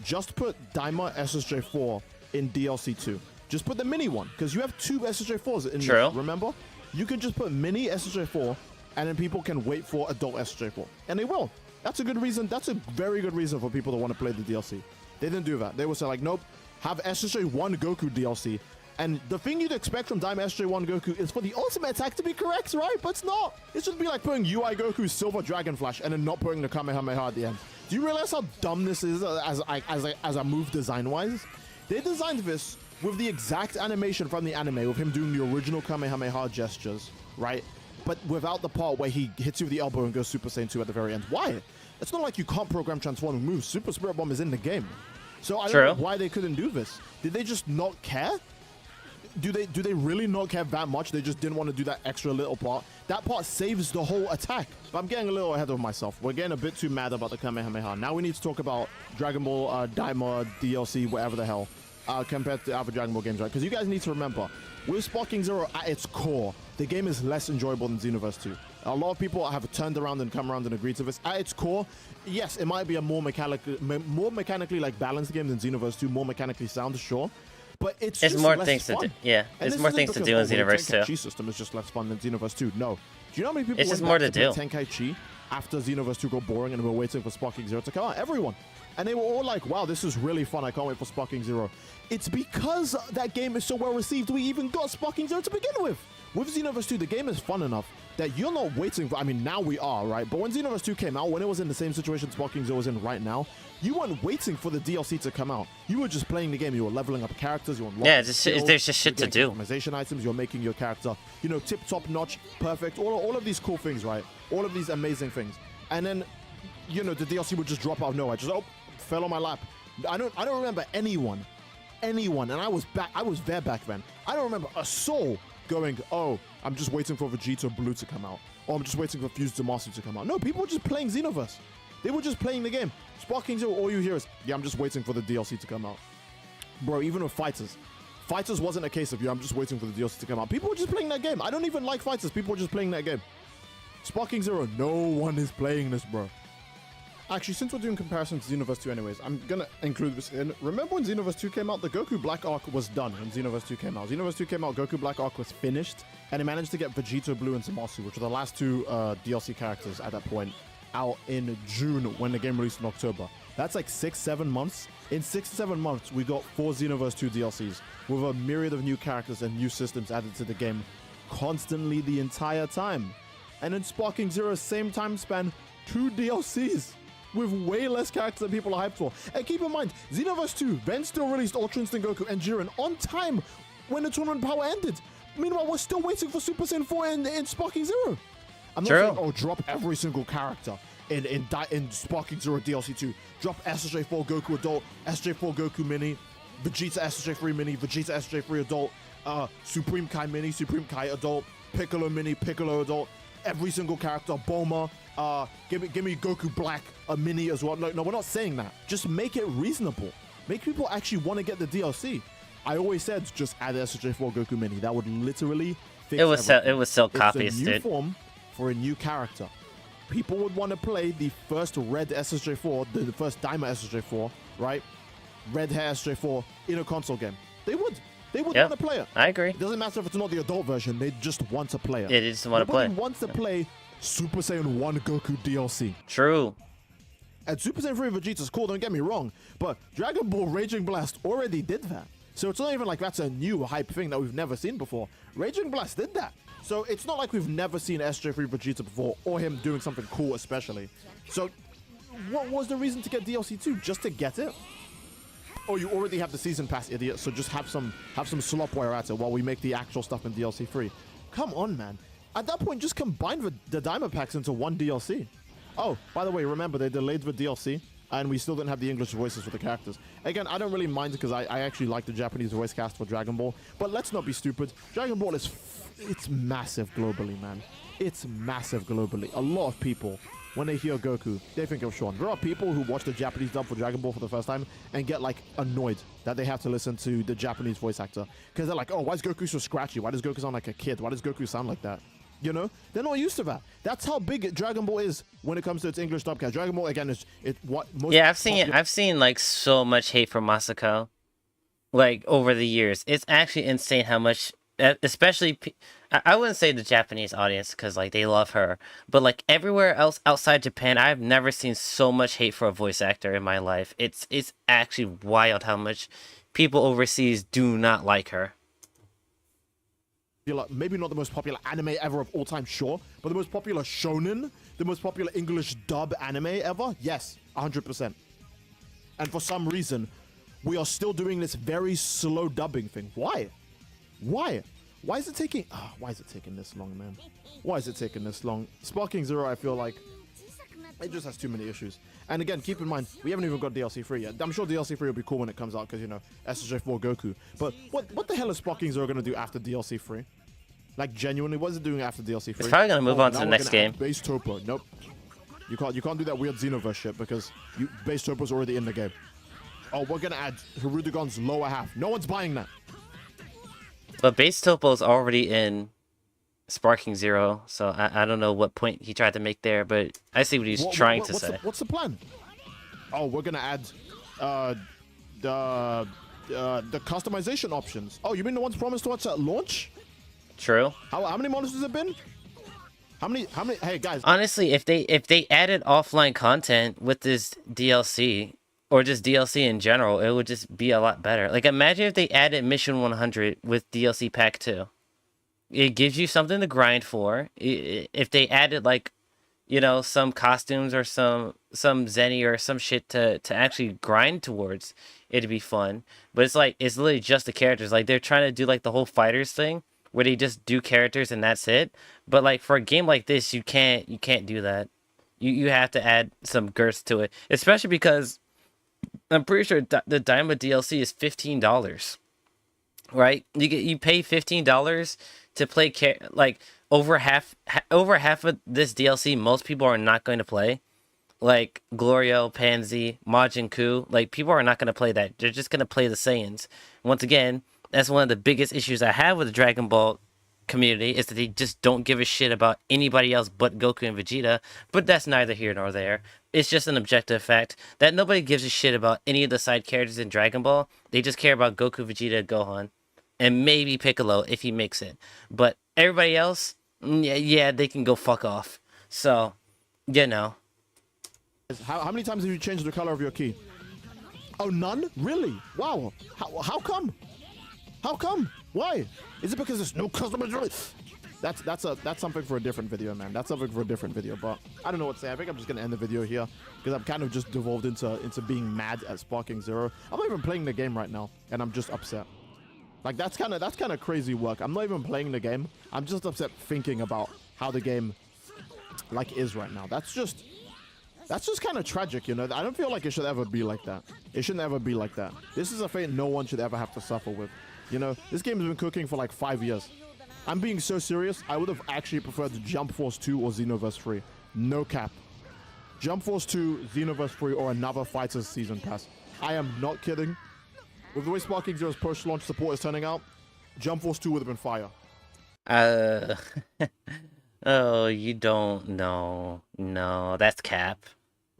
Just put Daima SSJ 4 in DLC 2. Just put the mini one because you have 2 SSJ 4s in True. This, remember? You can just put mini SSJ4 and then people can wait for adult SSJ4. And they will. That's a good reason. That's a very good reason for people to want to play the DLC. They didn't do that. They would say like, nope, have SSJ1 Goku DLC. And the thing you'd expect from Daima SSJ1 Goku is for the ultimate attack to be correct, right? But it's not. It's just be like putting UI Goku Silver Dragon Flash and then not putting the Kamehameha at the end. Do you realize how dumb this is as a move design-wise? They designed this with the exact animation from the anime, with him doing the original Kamehameha gestures, right? But without the part where he hits you with the elbow and goes Super Saiyan 2 at the very end. Why? It's not like you can't program transforming moves. Super Spirit Bomb is in the game. So I don't know why they couldn't do this. Did they just not care? Do they really not care that much? They just didn't want to do that extra little part. That part saves the whole attack. But I'm getting a little ahead of myself. We're getting a bit too mad about the Kamehameha. Now we need to talk about Dragon Ball Daima DLC, whatever the hell. Compared to other Dragon Ball games, right? Because you guys need to remember, with Sparking Zero at its core, the game is less enjoyable than Xenoverse 2. A lot of people have turned around and come around and agreed to this. At its core, yes, it might be a more mechanically like balanced game than Xenoverse 2, more mechanically sound, sure. But it's just more less things fun. to do. Yeah, it's more things to do in Xenoverse 2. The Tenkaichi system is just less fun than Xenoverse 2. No. Do you know how many people it's just more to do. Tenkaichi after Xenoverse 2 got boring and were waiting for Sparking Zero to come out? Everyone. And they were all like, wow, this is really fun. I can't wait for Sparking Zero. It's because that game is so well received, we even got Sparking Zero to begin with. With Xenoverse 2, the game is fun enough that you're not waiting for, I mean, now we are, right? But when Xenoverse 2 came out, when it was in the same situation Sparking Zero is in right now, you weren't waiting for the DLC to come out. You were just playing the game. You were leveling up characters. You were there's just shit to do. Customization items. You're making your character, you know, tip-top notch, perfect. All of these cool things, right? All of these amazing things. And then, you know, the DLC would just drop out of nowhere. Just, fell on my lap. I don't remember anyone, and I was there back then. I don't remember a soul going, oh, I'm just waiting for Vegeta Blue to come out, or I'm just waiting for Fused Zamasu to come out. No, people were just playing Xenoverse. They were just playing the game. Sparking Zero, all you hear is, yeah, I'm just waiting for the DLC to come out. Bro, even with Fighters wasn't a case of, yeah, I'm just waiting for the DLC to come out. People were just playing that game. I don't even like Fighters. People were just playing that game. Sparking Zero, no one is playing this, bro. Actually, since we're doing comparisons to Xenoverse 2 anyways, I'm gonna include this in. Remember when Xenoverse 2 came out? The Goku Black arc was done when Xenoverse 2 came out. Xenoverse 2 came out, Goku Black arc was finished, and it managed to get Vegeta Blue and Zamasu, which are the last 2 DLC characters at that point, out in June when the game released in October. That's like 6-7 months. In 6-7 months, we got 4 Xenoverse 2 DLCs with a myriad of new characters and new systems added to the game. constantly the entire time. And in Sparking Zero's same time span, 2 DLCs with way less characters than people are hyped for. And keep in mind, Xenoverse 2 then still released Ultra Instinct Goku and Jiren on time when the tournament power ended. Meanwhile, we're still waiting for Super Saiyan 4 in Sparking Zero. I'm not saying, oh, drop every single character in Sparking Zero DLC 2. Drop SSJ4 Goku Adult, SSJ4 Goku Mini, Vegeta SSJ3 Mini, Vegeta SSJ3 Adult, Supreme Kai Mini, Supreme Kai Adult, Piccolo Mini, Piccolo Adult, every single character, Bulma, give me Goku Black, a Mini as well. No, we're not saying that. Just make it reasonable. Make people actually want to get the DLC. I always said just add SSJ4 Goku Mini. That would literally fix everything. It was so copious, it's a new dude. form for a new character. People would want to play the first red SSJ4, the first Diamond SSJ4, right? Red hair SSJ4 in a console game. They would. They would want to play it. I agree. It doesn't matter if it's not the adult version. They just want to play it. Yeah, they just want to play. Nobody wants to play Super Saiyan 1 Goku DLC. True. And Super Saiyan 3 Vegeta's cool, don't get me wrong. But Dragon Ball Raging Blast already did that. So it's not even like that's a new hype thing that we've never seen before. Raging Blast did that. So it's not like we've never seen SJ3 Vegeta before, or him doing something cool especially. So what was the reason to get DLC 2? Just to get it? Oh, you already have the season pass, idiot, so just have some slopware at it while we make the actual stuff in DLC 3. Come on, man. At that point, just combine the Diamond Packs into one DLC. Oh, by the way, remember, they delayed the DLC, and we still didn't have the English voices for the characters. Again, I don't really mind because I actually like the Japanese voice cast for Dragon Ball, but let's not be stupid. Dragon Ball it's massive globally, man. It's massive globally. A lot of people, when they hear Goku, they think of Sean. There are people who watch the Japanese dub for Dragon Ball for the first time and get like annoyed that they have to listen to the Japanese voice actor because they're like, oh, why is Goku so scratchy? Why does Goku sound like a kid? Why does Goku sound like that? You know, they're not used to that. That's how big Dragon Ball is when it comes to its English dubcast. Dragon Ball again is what most. Yeah, I've seen like so much hate for Masako, like over the years. It's actually insane how much, especially I wouldn't say the Japanese audience because like they love her, but like everywhere else outside Japan, I've never seen so much hate for a voice actor in my life. It's actually wild how much people overseas do not like her. Maybe not the most popular anime ever of all time, sure, but the most popular shonen, the most popular English dub anime ever, yes, 100%. And for some reason, we are still doing this very slow dubbing thing. Why? Why is it taking? Why is it taking this long, man? Why is it taking this long? Sparking Zero, I feel like it just has too many issues. And again, keep in mind, we haven't even got DLC 3 yet. I'm sure DLC 3 will be cool when it comes out because, you know, SSJ4 Goku. But what the hell is Sparking Zero going to do after DLC 3? Like, genuinely, what is it doing after DLC 3? It's probably going to move on to the next game. Base Topo. Nope. You can't do that weird Xenoverse shit because Base Topo's already in the game. Oh, we're going to add Hirudegon's lower half. No one's buying that. But Base Topo's already in Sparking Zero, so I don't know what point he tried to make there, but I see what he's trying to say. What's the plan? Oh, we're gonna add the customization options. Oh, you mean the ones promised to us at launch? True. How many months has it been? How many? Hey guys. Honestly, if they added offline content with this DLC or just DLC in general, it would just be a lot better. Like imagine if they added Mission 100 with DLC Pack 2. It gives you something to grind for. If they added like, you know, some costumes or some Zenny or some shit to actually grind towards, it'd be fun. But it's like it's literally just the characters. Like they're trying to do like the whole fighters thing where they just do characters and that's it. But like for a game like this, you can't do that. You have to add some girth to it, especially because I'm pretty sure the Diamond DLC is $15. Right? You pay $15 to play like over half of this DLC. Most people are not going to play, like Glorio, Pansy, Majin Ku. Like people are not going to play that. They're just going to play the Saiyans. Once again, that's one of the biggest issues I have with the Dragon Ball community is that they just don't give a shit about anybody else but Goku and Vegeta. But that's neither here nor there. It's just an objective fact that nobody gives a shit about any of the side characters in Dragon Ball. They just care about Goku, Vegeta, Gohan. And maybe Piccolo if he makes it. But everybody else, yeah, they can go fuck off. So, you know. How many times have you changed the color of your key? Oh, none? Really? Wow. How come? How come? Why? Is it because there's no customization? that's something for a different video, man. That's something for a different video. But I don't know what to say. I think I'm just gonna end the video here because I'm kind of just devolved into being mad at Sparking Zero. I'm not even playing the game right now, and I'm just upset. Like that's kind of crazy work. I'm not even playing the game. I'm just upset thinking about how the game like is right now. That's just kind of tragic, you know. I don't feel like it should ever be like that. It shouldn't ever be like that. This is a fate no one should ever have to suffer with. You know, this game has been cooking for like 5 years. I'm being so serious. I would have actually preferred Jump Force 2 or Xenoverse 3. No cap. Jump Force 2, Xenoverse 3, or another Fighters Season Pass. I am not kidding. With the way Sparking Zero's post-launch support is turning out, Jump Force 2 would have been fire. Oh, you don't know. No, that's cap.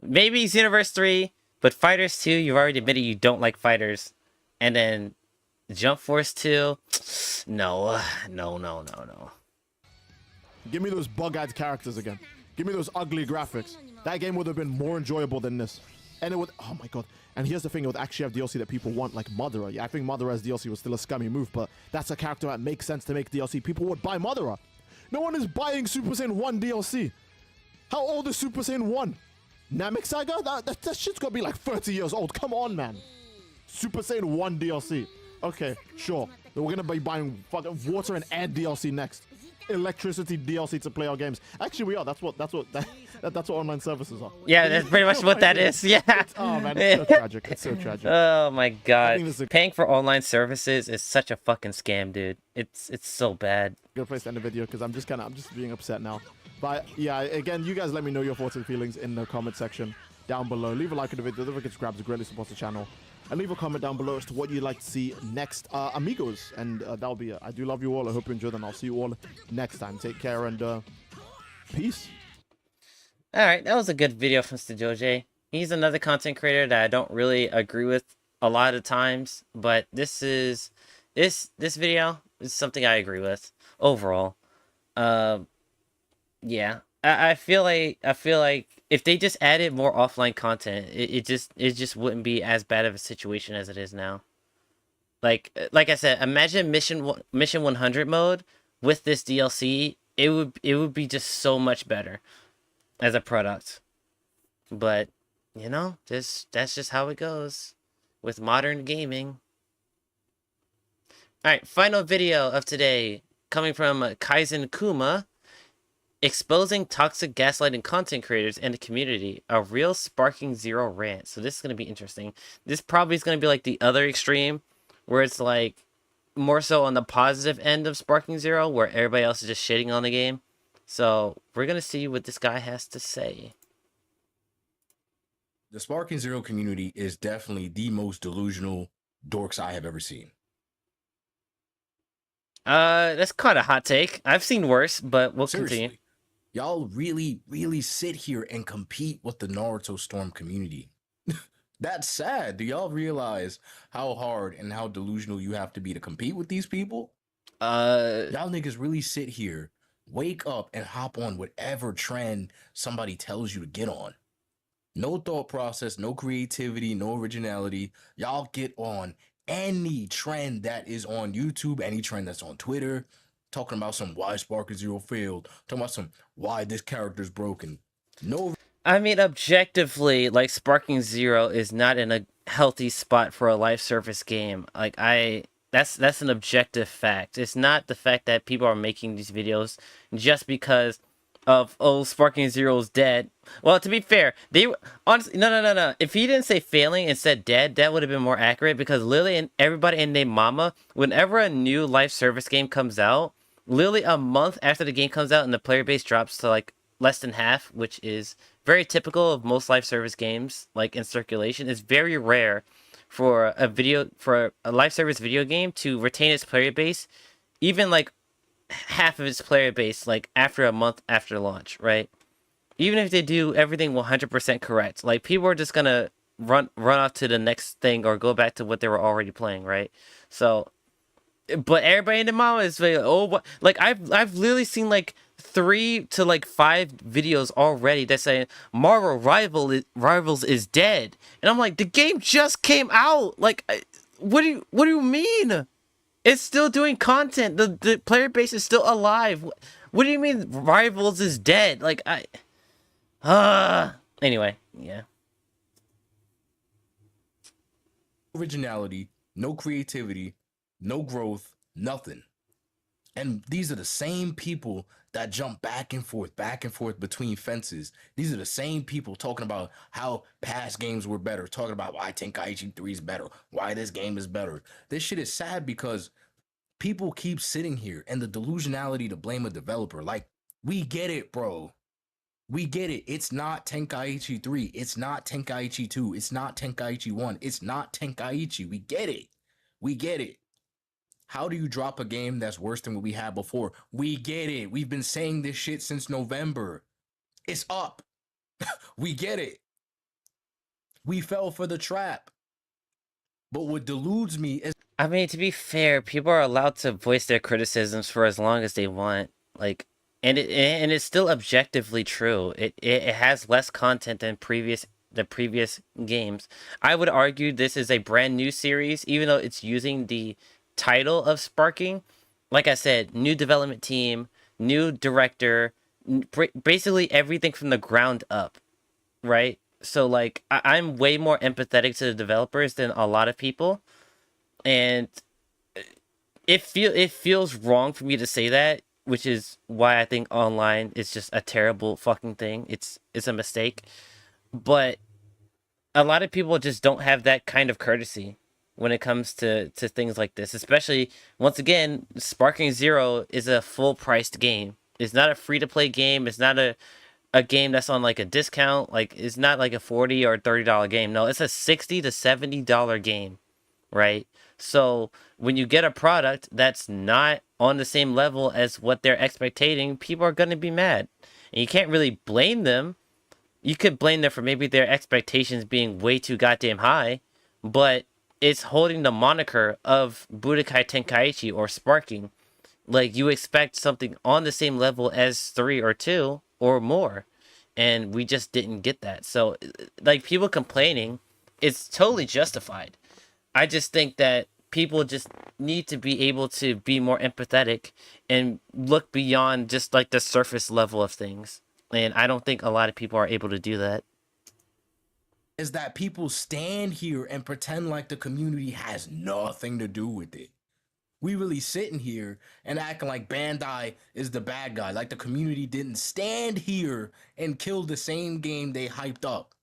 Maybe Xenoverse 3, but Fighters 2, you've already admitted you don't like Fighters. And then Jump Force 2, no. Give me those bug-eyed characters again. Give me those ugly graphics. That game would have been more enjoyable than this. And it would, oh my god. And here's the thing, it would actually have DLC that people want, like Madara. Yeah, I think Madara's DLC was still a scummy move, but that's a character that makes sense to make DLC. People would buy Madara. No one is buying Super Saiyan 1 DLC. How old is Super Saiyan 1? Namek Saga? That shit's gonna be like 30 years old. Come on, man. Super Saiyan 1 DLC. Okay, sure. Then we're gonna be buying fucking water and air DLC next. Electricity DLC to play our games. Actually, we are. That's what online services are. Yeah, that's pretty much what that is. Yeah. Oh man, it's so tragic. It's so tragic. Oh my god. Paying for online services is such a fucking scam, dude. It's so bad. Good place to end the video because I'm just being upset now. But yeah, again, you guys let me know your thoughts and feelings in the comment section down below. Leave a like on the video. Don't forget to subscribe to greatly support the channel. And leave a comment down below as to what you'd like to see next, amigos. And that'll be it. I do love you all. I hope you enjoyed, and I'll see you all next time. Take care and peace. Alright, that was a good video from Stajoje. He's another content creator that I don't really agree with a lot of times, but this video is something I agree with overall. Yeah. I feel like if they just added more offline content, it just wouldn't be as bad of a situation as it is now. Like I said, imagine mission 100 mode with this DLC. It would be just so much better as a product. But you know, that's just how it goes with modern gaming. All right, final video of today coming from Kaizen Kuma. Exposing toxic gaslighting content creators and the community. A real Sparking Zero rant. So this is going to be interesting. This probably is going to be like the other extreme, where it's like more so on the positive end of Sparking Zero, where everybody else is just shitting on the game. So we're going to see what this guy has to say. The Sparking Zero community is definitely the most delusional dorks I have ever seen. That's kind of hot take. I've seen worse, but we'll continue. Y'all really sit here and compete with the Naruto Storm community. That's sad. Do y'all realize how hard and how delusional you have to be to compete with these people? Y'all niggas really sit here, wake up, and hop on whatever trend somebody tells you to get on. No thought process, no creativity, no originality. Y'all get on any trend that is on YouTube, any trend that's on Twitter, talking about some why Sparking Zero failed, talking about some why this character's broken. No. I mean, objectively, like, Sparking Zero is not in a healthy spot for a live service game. Like, that's an objective fact. It's not the fact that people are making these videos just because of, oh, Sparking Zero's dead. Well, to be fair, they honestly, no. If he didn't say failing and said dead, that would have been more accurate, because literally, and everybody and their mama, whenever a new live service game comes out, literally a month after the game comes out and the player base drops to like less than half, which is very typical of most live service games, like in circulation. It's very rare for a live service video game to retain its player base, even like half of its player base, like after a month after launch, right? Even if they do everything 100% correct, like people are just gonna run off to the next thing or go back to what they were already playing, right? So, but everybody in the mama is like, oh, what? Like I've literally seen like 3 to like 5 videos already that say Marvel Rivals is dead, and I'm like, the game just came out. Like, what do you mean? It's still doing content. The player base is still alive. What do you mean Rivals is dead? Like, anyway, yeah. Originality, no creativity, no growth, nothing. And these are the same people that jump back and forth between fences. These are the same people talking about how past games were better, talking about why Tenkaichi 3 is better, why this game is better. This shit is sad because people keep sitting here and the delusionality to blame a developer. Like, we get it, bro. We get it. It's not Tenkaichi 3. It's not Tenkaichi 2. It's not Tenkaichi 1. It's not Tenkaichi. We get it. We get it. How do you drop a game that's worse than what we had before? We get it. We've been saying this shit since November. It's up. We get it. We fell for the trap. But what deludes me is... I mean, to be fair, people are allowed to voice their criticisms for as long as they want. Like, and it's still objectively true. It has less content than the previous games. I would argue this is a brand new series, even though it's using the title of Sparking. Like I said, new development team, new director, basically everything from the ground up, right? So like I'm way more empathetic to the developers than a lot of people, and it feels wrong for me to say that, which is why I think online is just a terrible fucking thing. It's a mistake, but a lot of people just don't have that kind of courtesy when it comes to things like this. Especially, once again, Sparking Zero is a full-priced game. It's not a free-to-play game. It's not a game that's on like a discount. Like, it's not like a $40 or $30 game. No, it's a $60 to $70 game, right? So when you get a product that's not on the same level as what they're expecting, people are going to be mad. And you can't really blame them. You could blame them for maybe their expectations being way too goddamn high, but it's holding the moniker of Budokai Tenkaichi or Sparking. Like, you expect something on the same level as 3 or 2 or more, and we just didn't get that. So, like, people complaining, it's totally justified. I just think that people just need to be able to be more empathetic and look beyond just like the surface level of things. And I don't think a lot of people are able to do that. Is that people stand here and pretend like the community has nothing to do with it. We really sitting here and acting like Bandai is the bad guy, like the community didn't stand here and kill the same game they hyped up.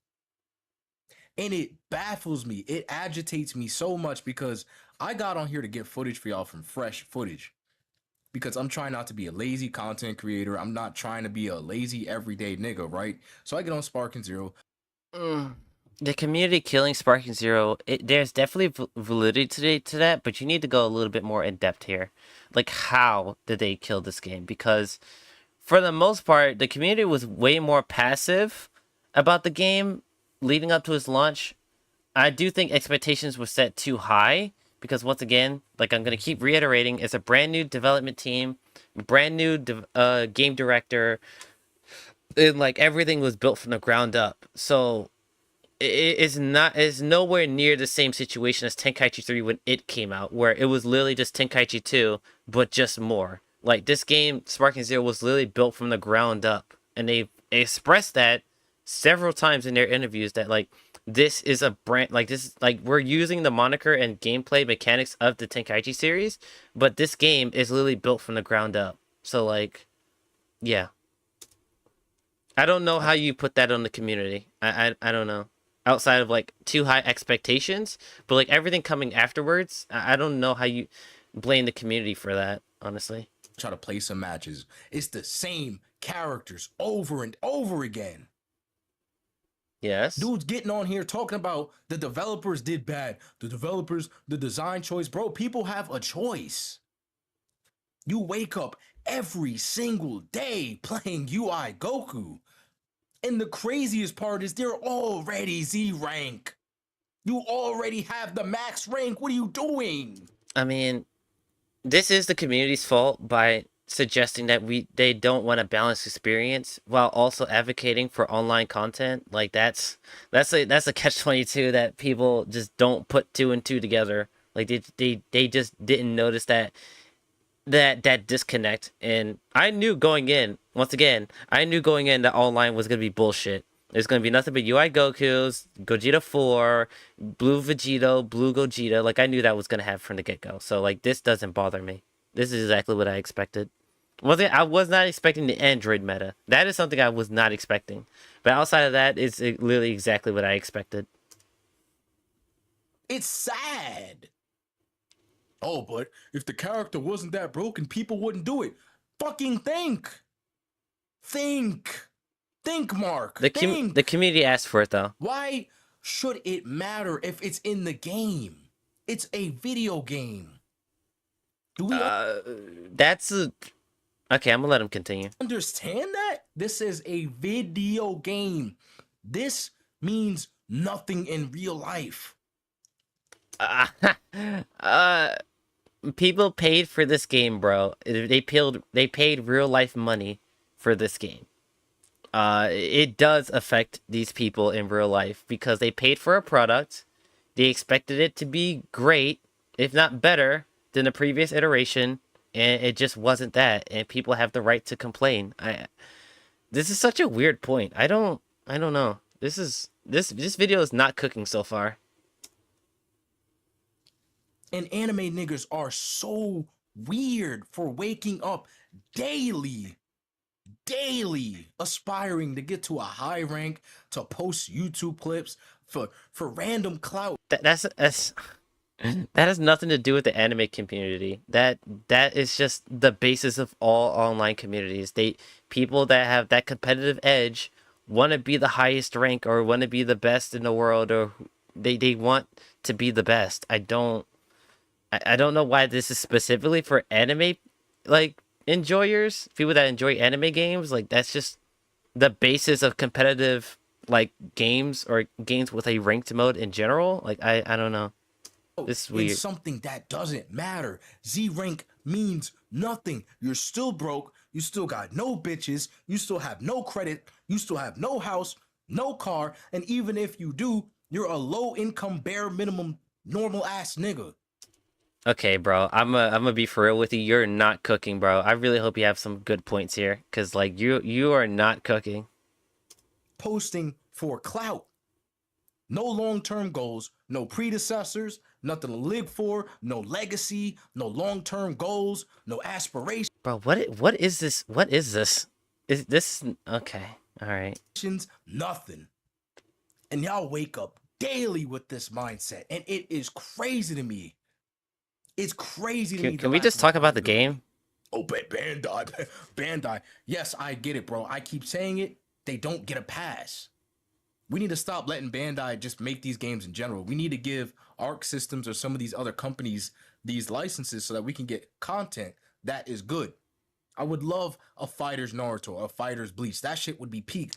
And it baffles me. It agitates me so much because I got on here to get footage for y'all from fresh footage. Because I'm trying not to be a lazy content creator. I'm not trying to be a lazy everyday nigga, right? So I get on Sparking Zero. The community killing Sparking Zero, there's definitely validity to that, but you need to go a little bit more in depth here. Like, how did they kill this game? Because for the most part, the community was way more passive about the game leading up to its launch. I do think expectations were set too high because, once again, like I'm going to keep reiterating, it's a brand new development team, brand new game director, and like everything was built from the ground up. So it's nowhere near the same situation as Tenkaichi 3 when it came out, where it was literally just Tenkaichi 2, but just more. Like, this game, Sparking Zero, was literally built from the ground up, and they expressed that several times in their interviews that like this is a brand, like this is like we're using the moniker and gameplay mechanics of the Tenkaichi series, but this game is literally built from the ground up. So like, yeah, I don't know how you put that on the community. I don't know, outside of like too high expectations, but like everything coming afterwards, I don't know how you blame the community for that, honestly. Try to play some matches. It's the same characters over and over again. Yes. Dudes getting on here talking about the developers did bad. The developers, the design choice. Bro, people have a choice. You wake up every single day playing UI Goku. And the craziest part is they're already Z rank. You already have the max rank. What are you doing? I mean, this is the community's fault by suggesting that they don't want a balanced experience while also advocating for online content. Like that's a catch-22 that people just don't put 2 and 2 together Like they just didn't notice that disconnect. And I knew going in, once again, I knew going in that online was gonna be bullshit. There's gonna be nothing but UI Goku's, Gogeta 4, Blue Vegito, Blue Gogeta. Like I knew that was gonna happen from the get go. So like this doesn't bother me. This is exactly what I expected. I was not expecting the Android meta. That is something I was not expecting. But outside of that, it's literally exactly what I expected. It's sad. Oh, but if the character wasn't that broken, people wouldn't do it. Fucking think. Think, Mark. The community asked for it though. Why should it matter if it's in the game? It's a video game. Do we okay, I'm gonna let him continue. Understand that? This is a video game. This means nothing in real life. People paid for this game, bro. They paid real life money for this game. It does affect these people in real life because they paid for a product. They expected it to be great, if not better, than the previous iteration, and it just wasn't that. And people have the right to complain. This is such a weird point. I don't know. This video is not cooking so far. And anime niggas are so weird for waking up daily, aspiring to get to a high rank, to post YouTube clips for random clout. That has nothing to do with the anime community. That is just the basis of all online communities. People that have that competitive edge want to be the highest rank or want to be the best in the world, or they want to be the best. I don't know why this is specifically for anime like enjoyers, people that enjoy anime games. Like that's just the basis of competitive like games or games with a ranked mode in general. Like I don't know. This is weird. It's something that doesn't matter. Z rank means nothing. You're still broke. You still got no bitches. You still have no credit. You still have no house, no car. And even if you do, you're a low income, bare minimum, normal ass nigga. Okay, bro. I'm gonna be for real with you. You're not cooking, bro. I really hope you have some good points here, cause like you are not cooking. Posting for clout. No long-term goals, no predecessors, nothing to live for, no legacy, no long-term goals, no aspirations. Bro, what is this? What is this? Is this okay? All right. Nothing. And y'all wake up daily with this mindset, and it is crazy to me. It's crazy to me. Can we just talk about the game? Oh, Bandai. Yes, I get it, bro. I keep saying it. They don't get a pass. We need to stop letting Bandai just make these games in general. We need to give Arc Systems or some of these other companies these licenses so that we can get content that is good. I would love a Fighter's Naruto, a Fighter's Bleach. That shit would be peak.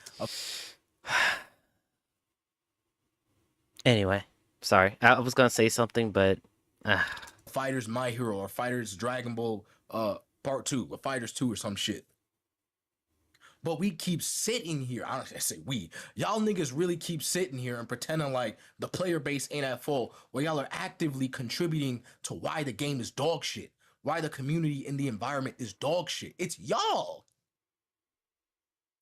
Anyway, sorry. I was gonna say something, but Fighters My Hero or Fighters Dragon Ball Part 2 or Fighters 2 or some shit. But we keep sitting here. I say we. Y'all niggas really keep sitting here and pretending like the player base ain't at full, where y'all are actively contributing to why the game is dog shit, why the community and the environment is dog shit. It's y'all.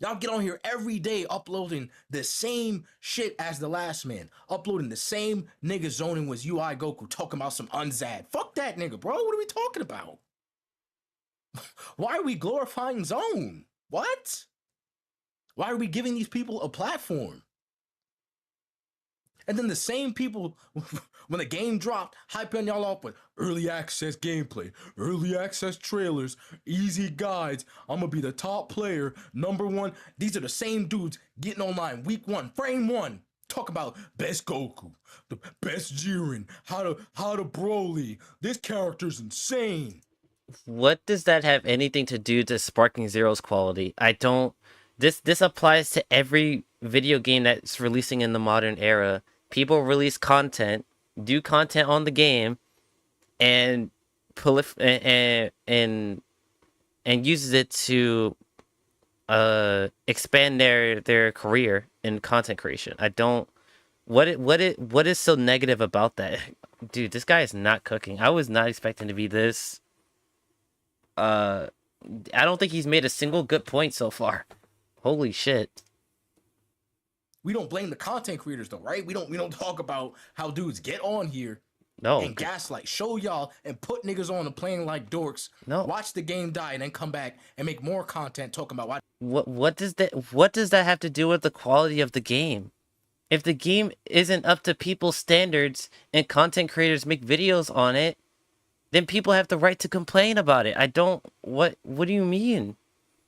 Y'all get on here every day uploading the same shit as the last man. Uploading the same nigga zoning was UI Goku talking about some unzad. Fuck that nigga, bro. What are we talking about? Why are we glorifying Zone? What? Why are we giving these people a platform? And then the same people, when the game dropped, hyping y'all up with early access gameplay, early access trailers, easy guides. I'm gonna be the top player, #1. These are the same dudes getting online week 1, frame 1. Talk about best Goku, the best Jiren, how to Broly. This character's insane. what does that have anything to do to Sparking Zero's quality? I don't. This applies to every video game that's releasing in the modern era. People release content, do content on the game, and and uses it to expand their career in content creation. I don't. What is so negative about that? Dude, this guy is not cooking. I was not expecting to be this. I don't think he's made a single good point so far. Holy shit. We don't blame the content creators though, right? We don't talk about how dudes get on here and gaslight, show y'all and put niggas on and playing like dorks. No. Watch the game die and then come back and make more content talking about What does that have to do with the quality of the game? If the game isn't up to people's standards and content creators make videos on it, then people have the right to complain about it. What do you mean?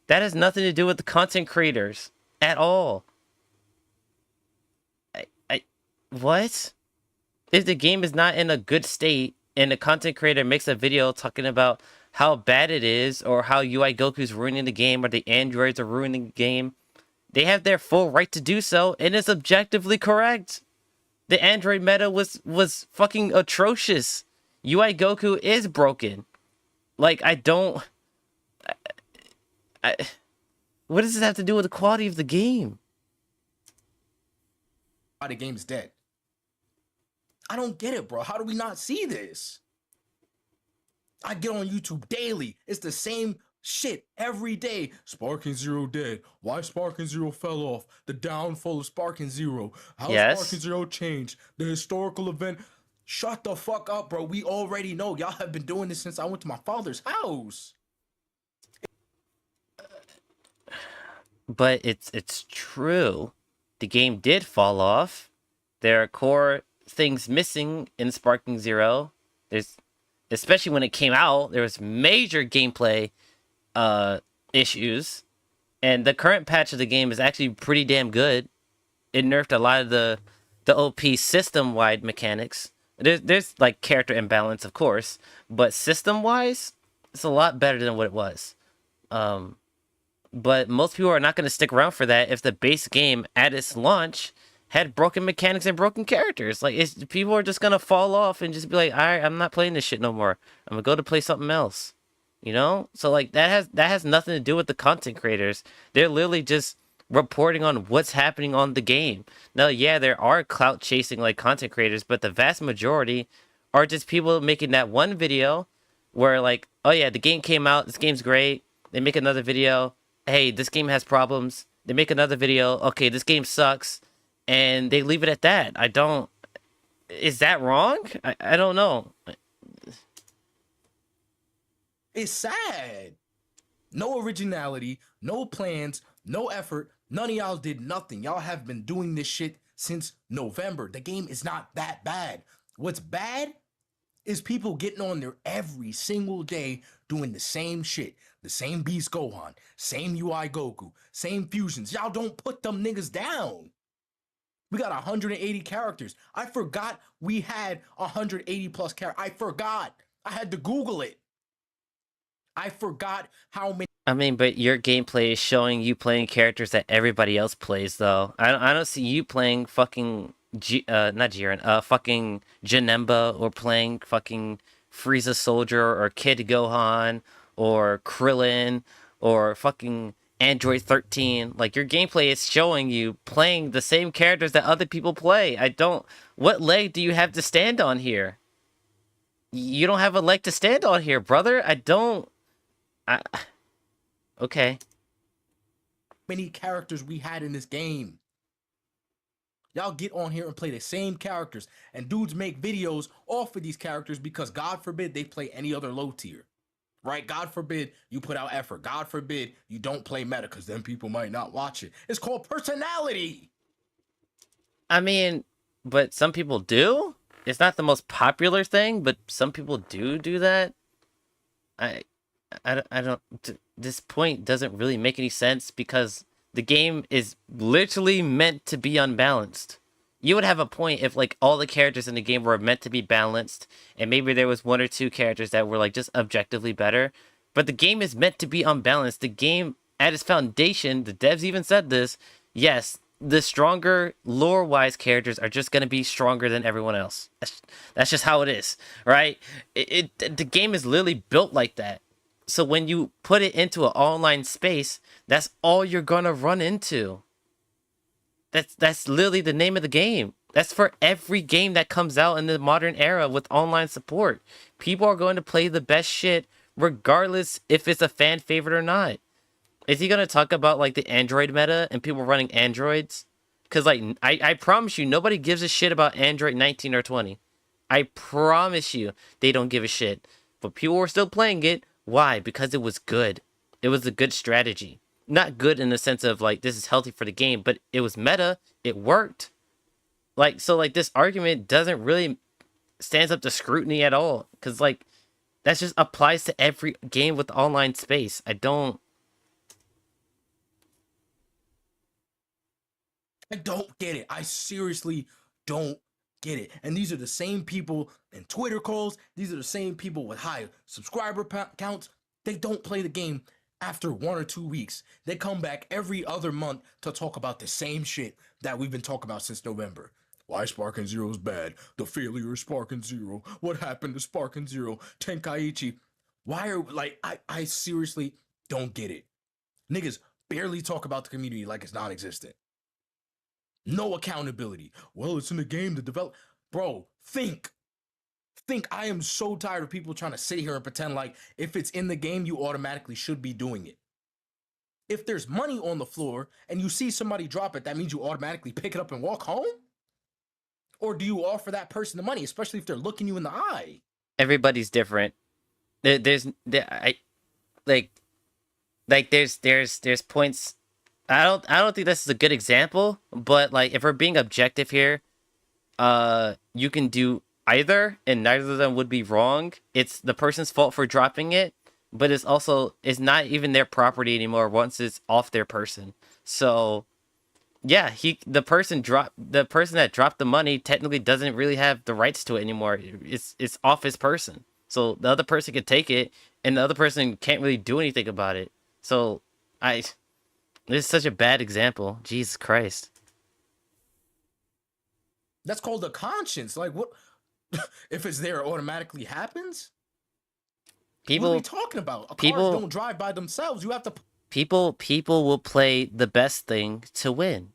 That has nothing to do with the content creators at all. What? If the game is not in a good state and the content creator makes a video talking about how bad it is or how UI Goku's ruining the game or the androids are ruining the game, they have their full right to do so, and it's objectively correct. The android meta was fucking atrocious. UI Goku is broken. Like, what does this have to do with the quality of the game? why the game's dead. I don't get it, bro. How do we not see this? I get on YouTube daily. It's the same shit every day. Sparking Zero dead. Why Sparking Zero fell off. The downfall of Sparking Zero. How Sparking Zero changed. The historical event. Shut the fuck up, bro. We already know. Y'all have been doing this since I went to my father's house. But it's true. The game did fall off. There are core things missing in Sparking Zero. There's, especially when it came out, there was major gameplay issues. And the current patch of the game is actually pretty damn good. It nerfed a lot of the OP system-wide mechanics. There's like character imbalance, of course, but system-wise, it's a lot better than what it was. But most people are not going to stick around for that if the base game at its launch had broken mechanics and broken characters. Like, people are just going to fall off and just be like, all right, I'm not playing this shit no more. I'm going to go to play something else. You know? So like that has nothing to do with the content creators. They're literally just reporting on what's happening on the game. Now, yeah, there are clout chasing like content creators, but the vast majority are just people making that one video where like, oh yeah, the game came out, this game's great. They make another video. Hey, this game has problems. They make another video. Okay, this game sucks. And they leave it at that. Is that wrong? I don't know. It's sad. No originality, no plans, no effort. None of y'all did nothing. Y'all have been doing this shit since November. The game is not that bad. What's bad is people getting on there every single day doing the same shit. The same Beast Gohan, same UI Goku, same fusions. Y'all don't put them niggas down. We got 180 characters. I forgot we had 180 plus characters. I forgot. I had to Google it. I forgot how many. I mean, but your gameplay is showing you playing characters that everybody else plays, though. I don't see you playing fucking not Jiren, fucking Janemba, or playing fucking Frieza Soldier or Kid Gohan or Krillin or fucking Android 13. Like, your gameplay is showing you playing the same characters that other people play. What leg do you have to stand on here? You don't have a leg to stand on here, brother. Okay. Many characters we had in this game. Y'all get on here and play the same characters, and dudes make videos off of these characters because God forbid they play any other low tier. Right? God forbid you put out effort. God forbid you don't play meta, because then people might not watch it. It's called personality. I mean, but some people do. It's not the most popular thing, but some people do that. I don't. This point doesn't really make any sense because the game is literally meant to be unbalanced. You would have a point if like all the characters in the game were meant to be balanced, and maybe there was one or two characters that were like just objectively better. But the game is meant to be unbalanced. The game, at its foundation, the devs even said this. Yes, the stronger lore-wise characters are just gonna be stronger than everyone else. That's just how it is, right? The game is literally built like that. So when you put it into an online space, that's all you're gonna run into. That's literally the name of the game. That's for every game that comes out in the modern era with online support. People are going to play the best shit regardless if it's a fan favorite or not. Is he gonna talk about like the Android meta and people running Androids? Cause like I promise you, nobody gives a shit about Android 19 or 20. I promise you, they don't give a shit. But people were still playing it. Why? Because it was good. It was a good strategy. Not good in the sense of like this is healthy for the game, but it was meta. It worked. Like so, like this argument doesn't really stands up to scrutiny at all. Cause like that just applies to every game with online space. I don't get it. I seriously don't get it. And these are the same people in Twitter calls. These are the same people with high subscriber counts. They don't play the game after 1 or 2 weeks. They come back every other month to talk about the same shit that we've been talking about since November. Why Sparking Zero is bad. The failure of Sparking Zero. What happened to Sparking Zero? Tenkaichi. Why are, like, I seriously don't get it. Niggas barely talk about the community like it's non-existent. No accountability. Well, it's in the game to develop. Bro, think. I am so tired of people trying to sit here and pretend like if it's in the game, you automatically should be doing it. If there's money on the floor and you see somebody drop it, that means you automatically pick it up and walk home? Or do you offer that person the money, especially if they're looking you in the eye? Everybody's different. There's points. I don't think this is a good example, but like if we're being objective here, you can do either, and neither of them would be wrong. It's the person's fault for dropping it, but it's not even their property anymore once it's off their person. So yeah, the person that dropped the money technically doesn't really have the rights to it anymore. It's off his person. So the other person can take it, and the other person can't really do anything about it. So this is such a bad example. Jesus Christ. That's called a conscience. Like, what? If it's there, it automatically happens? What are we talking about? Cars don't drive by themselves. You have to... People will play the best thing to win.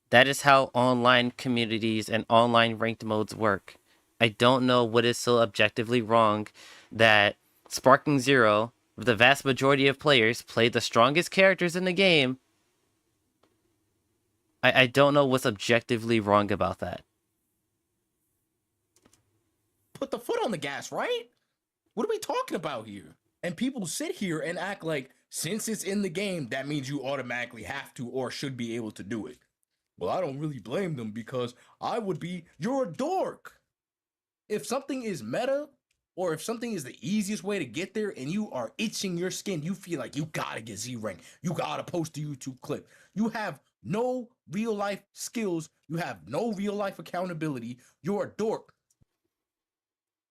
That is how online communities and online ranked modes work. I don't know what is so objectively wrong that Sparking Zero, the vast majority of players, play the strongest characters in the game. I don't know what's objectively wrong about that. Put the foot on the gas, right? What are we talking about here? And people sit here and act like since it's in the game, that means you automatically have to or should be able to do it. Well, I don't really blame them because you're a dork. If something is meta or if something is the easiest way to get there and you are itching your skin, you feel like you gotta get Z rank. You gotta post a YouTube clip. You have no real life skills. You have no real life accountability. You're a dork.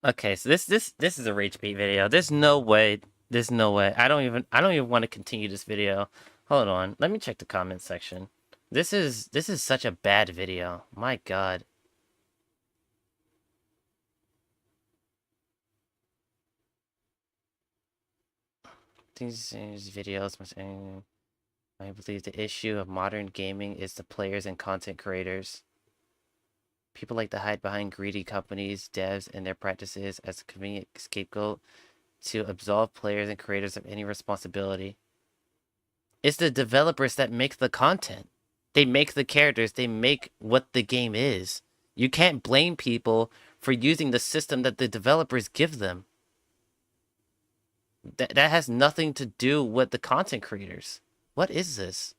Okay, so this is a rage bait video. There's no way. I don't even want to continue this video. Hold on. Let me check the comment section. This is such a bad video. My God. These videos must end. I believe the issue of modern gaming is the players and content creators. People like to hide behind greedy companies, devs, and their practices as a convenient scapegoat to absolve players and creators of any responsibility. It's the developers that make the content. They make the characters. They make what the game is. You can't blame people for using the system that the developers give them. That has nothing to do with the content creators. What is this?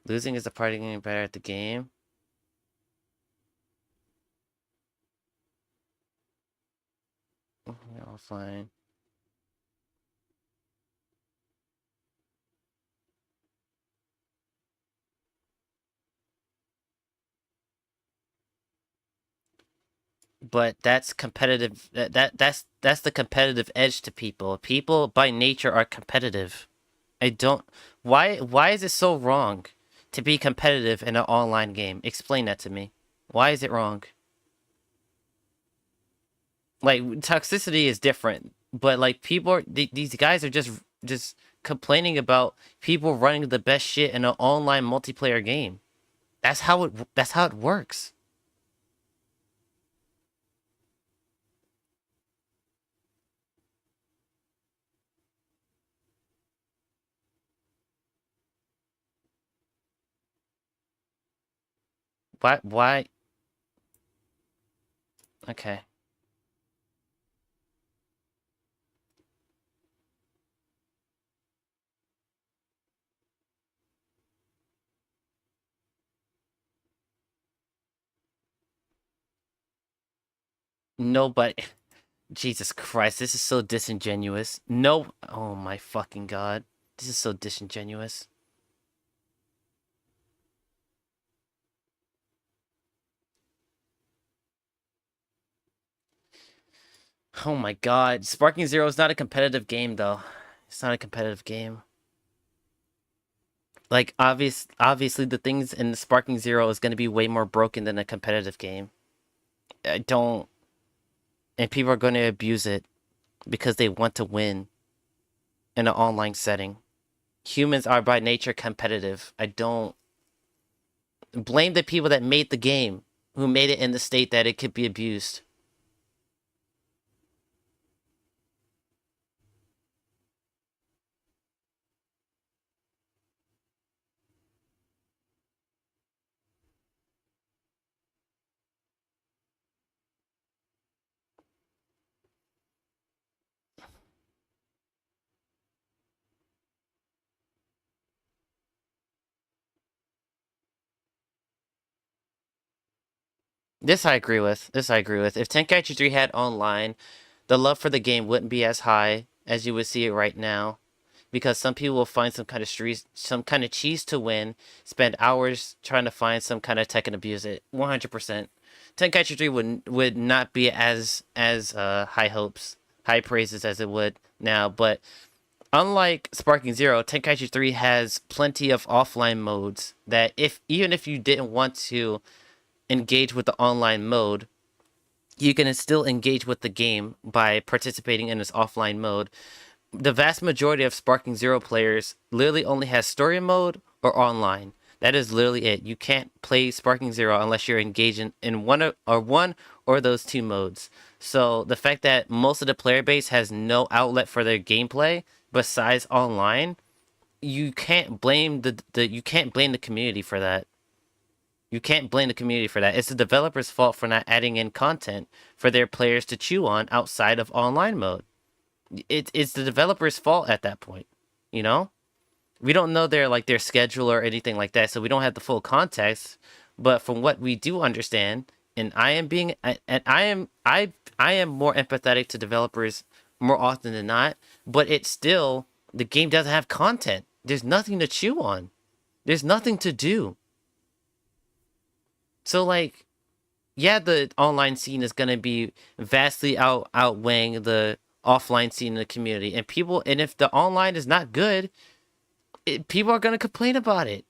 Losing is a part of getting better at the game. Offline. But that's competitive. That's the competitive edge to people. People by nature are competitive. Why is it so wrong to be competitive in an online game? Explain that to me. Why is it wrong? Like, toxicity is different, but like these guys are just complaining about people running the best shit in an online multiplayer game. That's how it works. Why? Okay. No, but Jesus Christ, this is so disingenuous. No, oh my fucking god. This is so disingenuous. Oh my god. Sparking Zero is not a competitive game, though. It's not a competitive game. Like, obviously, the things in Sparking Zero is going to be way more broken than a competitive game. I don't... And people are going to abuse it because they want to win in an online setting. Humans are by nature competitive. I don't... Blame the people that made the game, who made it in the state that it could be abused. This I agree with. This I agree with. If Tenkaichi 3 had online, the love for the game wouldn't be as high as you would see it right now. Because some people will find some kind of cheese to win, spend hours trying to find some kind of tech and abuse it. 100%. Tenkaichi 3 would not be as high hopes, high praises as it would now, but unlike Sparking Zero, Tenkaichi 3 has plenty of offline modes that even if you didn't want to engage with the online mode, you can still engage with the game by participating in this offline mode. The vast majority of Sparking Zero players literally only has story mode or online. That is literally it. You can't play Sparking Zero unless you're engaging in one or those two modes. So the fact that most of the player base has no outlet for their gameplay besides online, you can't blame the community for that. You can't blame the community for that. It's the developer's fault for not adding in content for their players to chew on outside of online mode. It's the developer's fault at that point, you know? We don't know their schedule or anything like that, so we don't have the full context. But from what we do understand, and I am more empathetic to developers more often than not, but it's still, the game doesn't have content. There's nothing to chew on. There's nothing to do. So like, yeah, the online scene is gonna be vastly outweighing the offline scene in the community, and if the online is not good, people are gonna complain about it.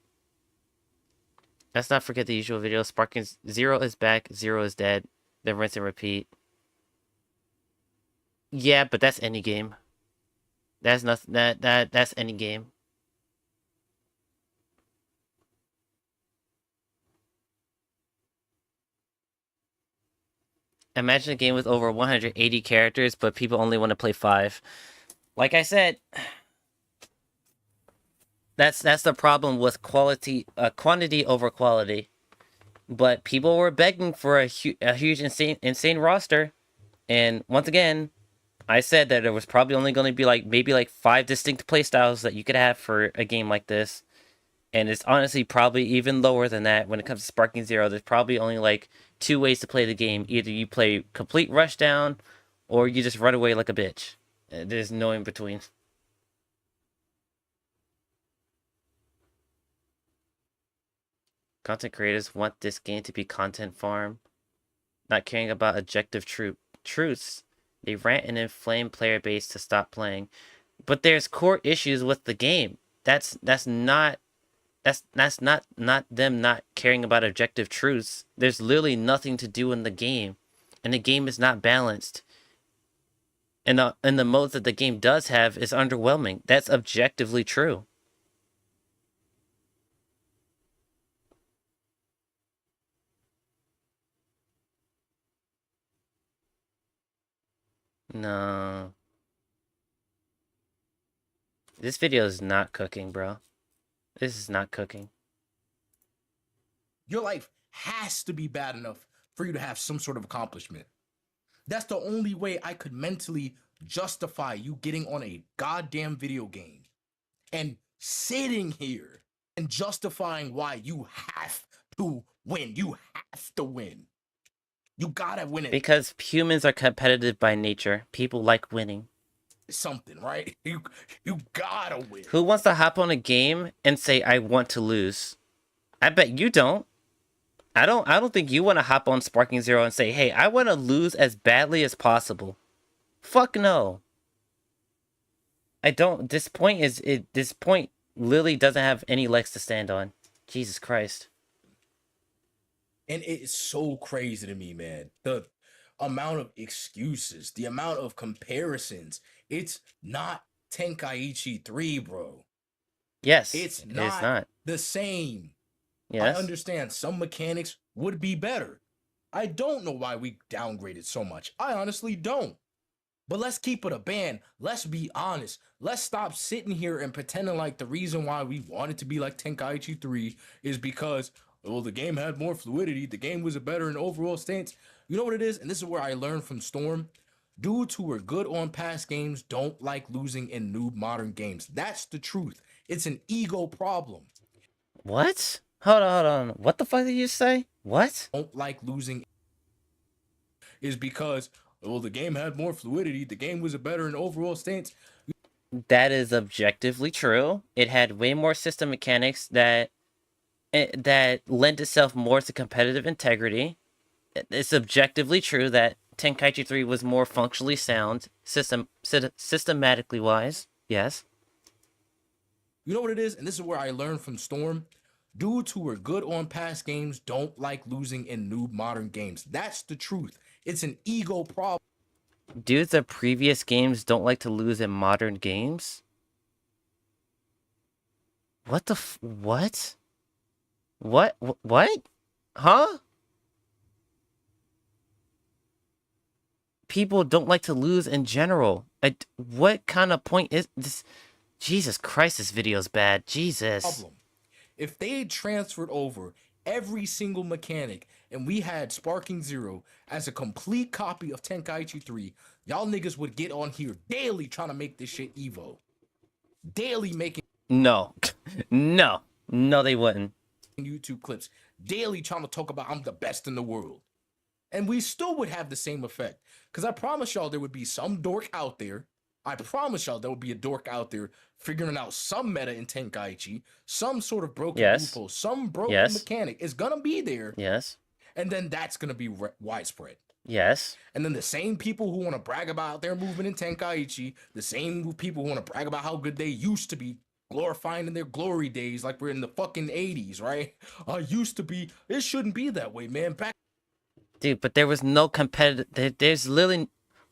Let's not forget the usual video. Sparking Zero is back, Zero is dead. Then rinse and repeat. Yeah, but that's any game. That's nothing. That's any game. Imagine a game with over 180 characters, but people only want to play 5. Like I said, that's the problem with quantity over quality. But people were begging for a huge, insane roster, and once again, I said that there was probably only going to be maybe 5 distinct playstyles that you could have for a game like this. And it's honestly probably even lower than that when it comes to Sparking Zero. There's probably only 2 ways to play the game. Either you play complete rushdown, or you just run away like a bitch. There's no in between. Content creators want this game to be content farm, not caring about objective truths. They rant and inflame player base to stop playing. But there's core issues with the game. That's not them not caring about objective truths. There's literally nothing to do in the game, and the game is not balanced. And the modes that the game does have is underwhelming. That's objectively true. No. This video is not cooking, bro. This is not cooking. Your life has to be bad enough for you to have some sort of accomplishment. That's the only way I could mentally justify you getting on a goddamn video game and sitting here and justifying why you have to win. You have to win. You gotta win it. Because humans are competitive by nature. People like winning. Something, right? You gotta win. Who wants to hop on a game and say, I want to lose? I bet you don't. I don't think you want to hop on Sparking Zero and say, hey, I want to lose as badly as possible. Fuck no. I don't. This point literally doesn't have any legs to stand on. Jesus Christ. And it's so crazy to me, man. The amount of excuses, the amount of comparisons. It's not Tenkaichi 3, bro. Yes, it's not the same. Yes. I understand some mechanics would be better. I don't know why we downgraded so much. I honestly don't. But let's keep it a band. Let's be honest. Let's stop sitting here and pretending like the reason why we wanted to be like Tenkaichi 3 is because, well, the game had more fluidity. The game was a better in overall stance. You know what it is? And this is where I learned from Storm. Dudes who are good on past games don't like losing in new modern games. That's the truth. It's an ego problem. What? Hold on. What the fuck did you say? What? Don't like losing is because, well, the game had more fluidity. The game was a better in overall stance. That is objectively true. It had way more system mechanics that lent itself more to competitive integrity. It's objectively true that Tenkaichi 3 was more functionally sound, systematically wise. Yes. You know what it is? And this is where I learned from Storm. Dudes who are good on past games don't like losing in new modern games. That's the truth. It's an ego problem. Dudes of previous games don't like to lose in modern games? What the what? What? Huh? People don't like to lose in general. What kind of point is this? Jesus Christ, this video's bad. Jesus. Problem. If they had transferred over every single mechanic and we had Sparking Zero as a complete copy of Tenkaichi 3, y'all niggas would get on here daily trying to make this shit Evo. Daily making... No. No, they wouldn't. YouTube clips. Daily trying to talk about I'm the best in the world. And we still would have the same effect. Because I promise y'all there would be some dork out there. I promise y'all there would be a dork out there figuring out some meta in Tenkaichi, some sort of broken loophole, some broken mechanic is going to be there. Yes. And then that's going to be widespread. Yes. And then the same people who want to brag about their movement in Tenkaichi, the same people who want to brag about how good they used to be, glorifying in their glory days like we're in the fucking 80s, right? I used to be. It shouldn't be that way, man. Dude, but there was no competitive... There's literally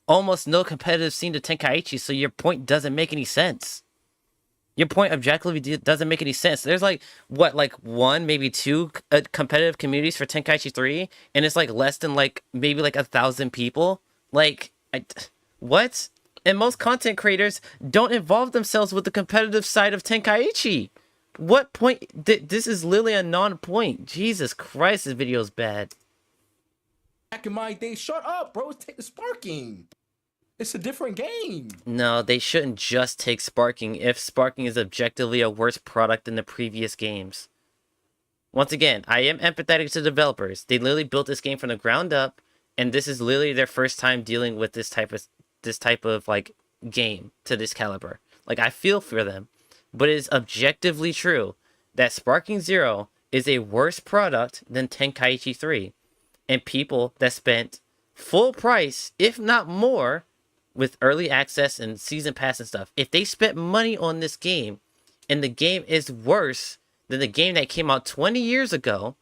almost no competitive scene to Tenkaichi, so your point doesn't make any sense. Your point objectively doesn't make any sense. There's like, what, like one, maybe two competitive communities for Tenkaichi 3, and it's like less than like, maybe like 1,000 people? Like, what? And most content creators don't involve themselves with the competitive side of Tenkaichi. What point? This is literally a non-point. Jesus Christ, this video is bad. Back in my day, shut up, bro. Take the Sparking. It's a different game. No, they shouldn't just take Sparking if Sparking is objectively a worse product than the previous games. Once again, I am empathetic to developers. They literally built this game from the ground up, and this is literally their first time dealing with this type of like game to this caliber. Like, I feel for them, but it is objectively true that Sparking Zero is a worse product than Tenkaichi 3, and people that spent full price, if not more, with early access and season pass and stuff, if they spent money on this game and the game is worse than the game that came out 20 years ago,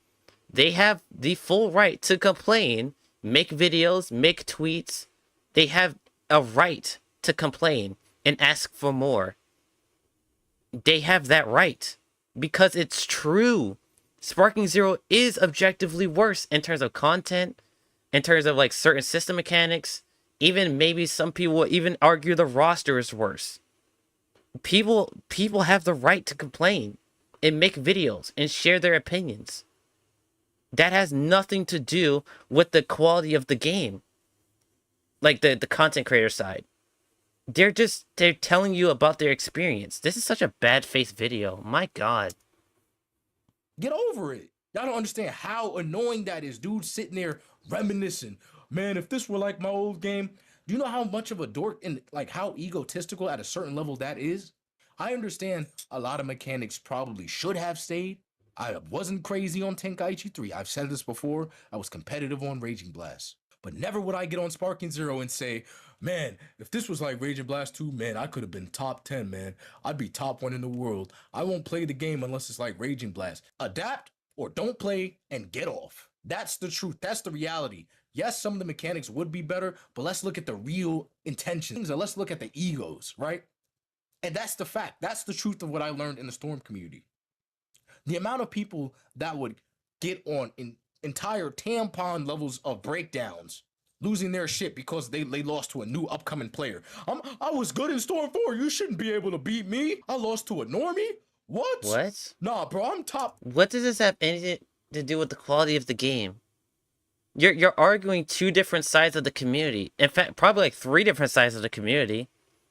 they have the full right to complain, make videos, make tweets. They have a right to complain and ask for more. They have that right because it's true. Sparking Zero is objectively worse in terms of content, in terms of like certain system mechanics, Even maybe some people will even argue the roster is worse. People have the right to complain and make videos and share their opinions. That has nothing to do with the quality of the game. Like the content creator side. They're telling you about their experience. This is such a bad faith video. My God. Get over it. Y'all don't understand how annoying that is. Dude sitting there reminiscing. Man, if this were like my old game, do you know how much of a dork and like how egotistical at a certain level that is? I understand a lot of mechanics probably should have stayed. I wasn't crazy on Tenkaichi 3. I've said this before. I was competitive on Raging Blast. But never would I get on Sparking Zero and say, man, if this was like Raging Blast 2, man, I could have been top 10, man. I'd be top 1 in the world. I won't play the game unless it's like Raging Blast. Adapt or don't play and get off. That's the truth. That's the reality. Yes, some of the mechanics would be better, but let's look at the real intentions and let's look at the egos, right? And that's the fact. That's the truth of what I learned in the Storm community. The amount of people that would get on entire tampon levels of breakdowns, losing their shit because they lost to a new upcoming player. I was good in Storm 4. You shouldn't be able to beat me. I lost to a normie? What? What? Nah, bro, I'm top. What does this have anything to do with the quality of the game? You're arguing two different sides of the community. In fact, probably like 3 different sides of the community.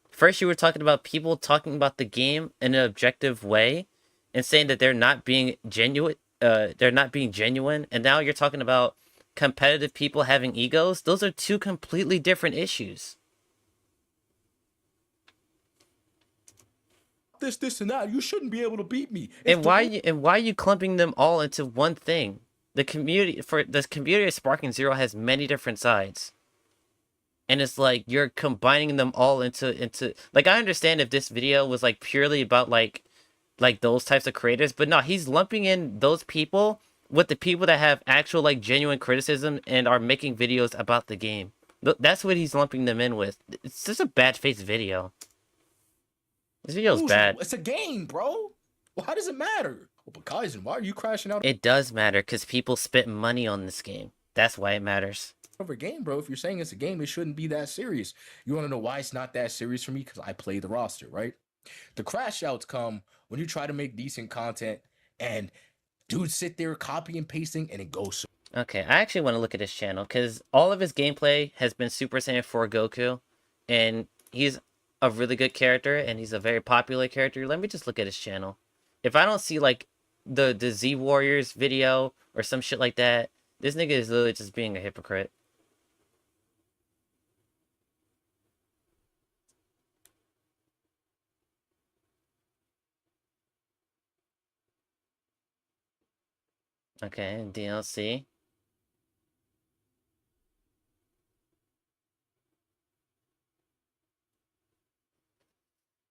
First, you were talking about people talking about the game in an objective way and saying that they're not being genuine. And now you're talking about competitive people having egos. Those are 2 completely different issues. This and that. You shouldn't be able to beat me. And why are you clumping them all into one thing? The community of Sparking Zero has many different sides. And it's like you're combining them all into like, I understand if this video was like purely about like those types of creators, but no, he's lumping in those people with the people that have actual like genuine criticism and are making videos about the game. That's what he's lumping them in with. It's just a bad faith video. This video's bad. It's a game, bro. Why does it matter? Well, but Kaizen, why are you crashing out? It does matter because people spent money on this game. That's why it matters. Over a game, bro. If you're saying it's a game, it shouldn't be that serious. You want to know why it's not that serious for me? Because I play the roster, right? The crash outs come when you try to make decent content and dudes sit there copy and pasting and it goes. Okay, I actually want to look at his channel because all of his gameplay has been Super Saiyan 4 Goku, and he's a really good character and he's a very popular character. Let me just look at his channel. If I don't see like the Z Warriors video or some shit like that, this nigga is literally just being a hypocrite. Okay, DLC.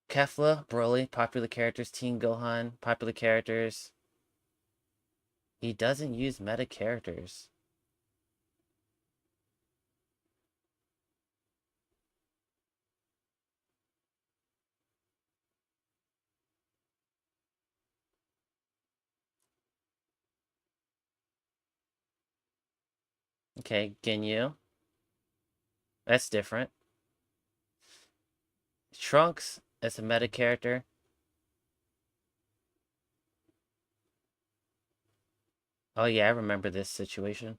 Kefla, Broly, popular characters. Teen Gohan, popular characters. He doesn't use meta characters. Okay, Ginyu. That's different. Trunks as a meta character. Oh yeah, I remember this situation.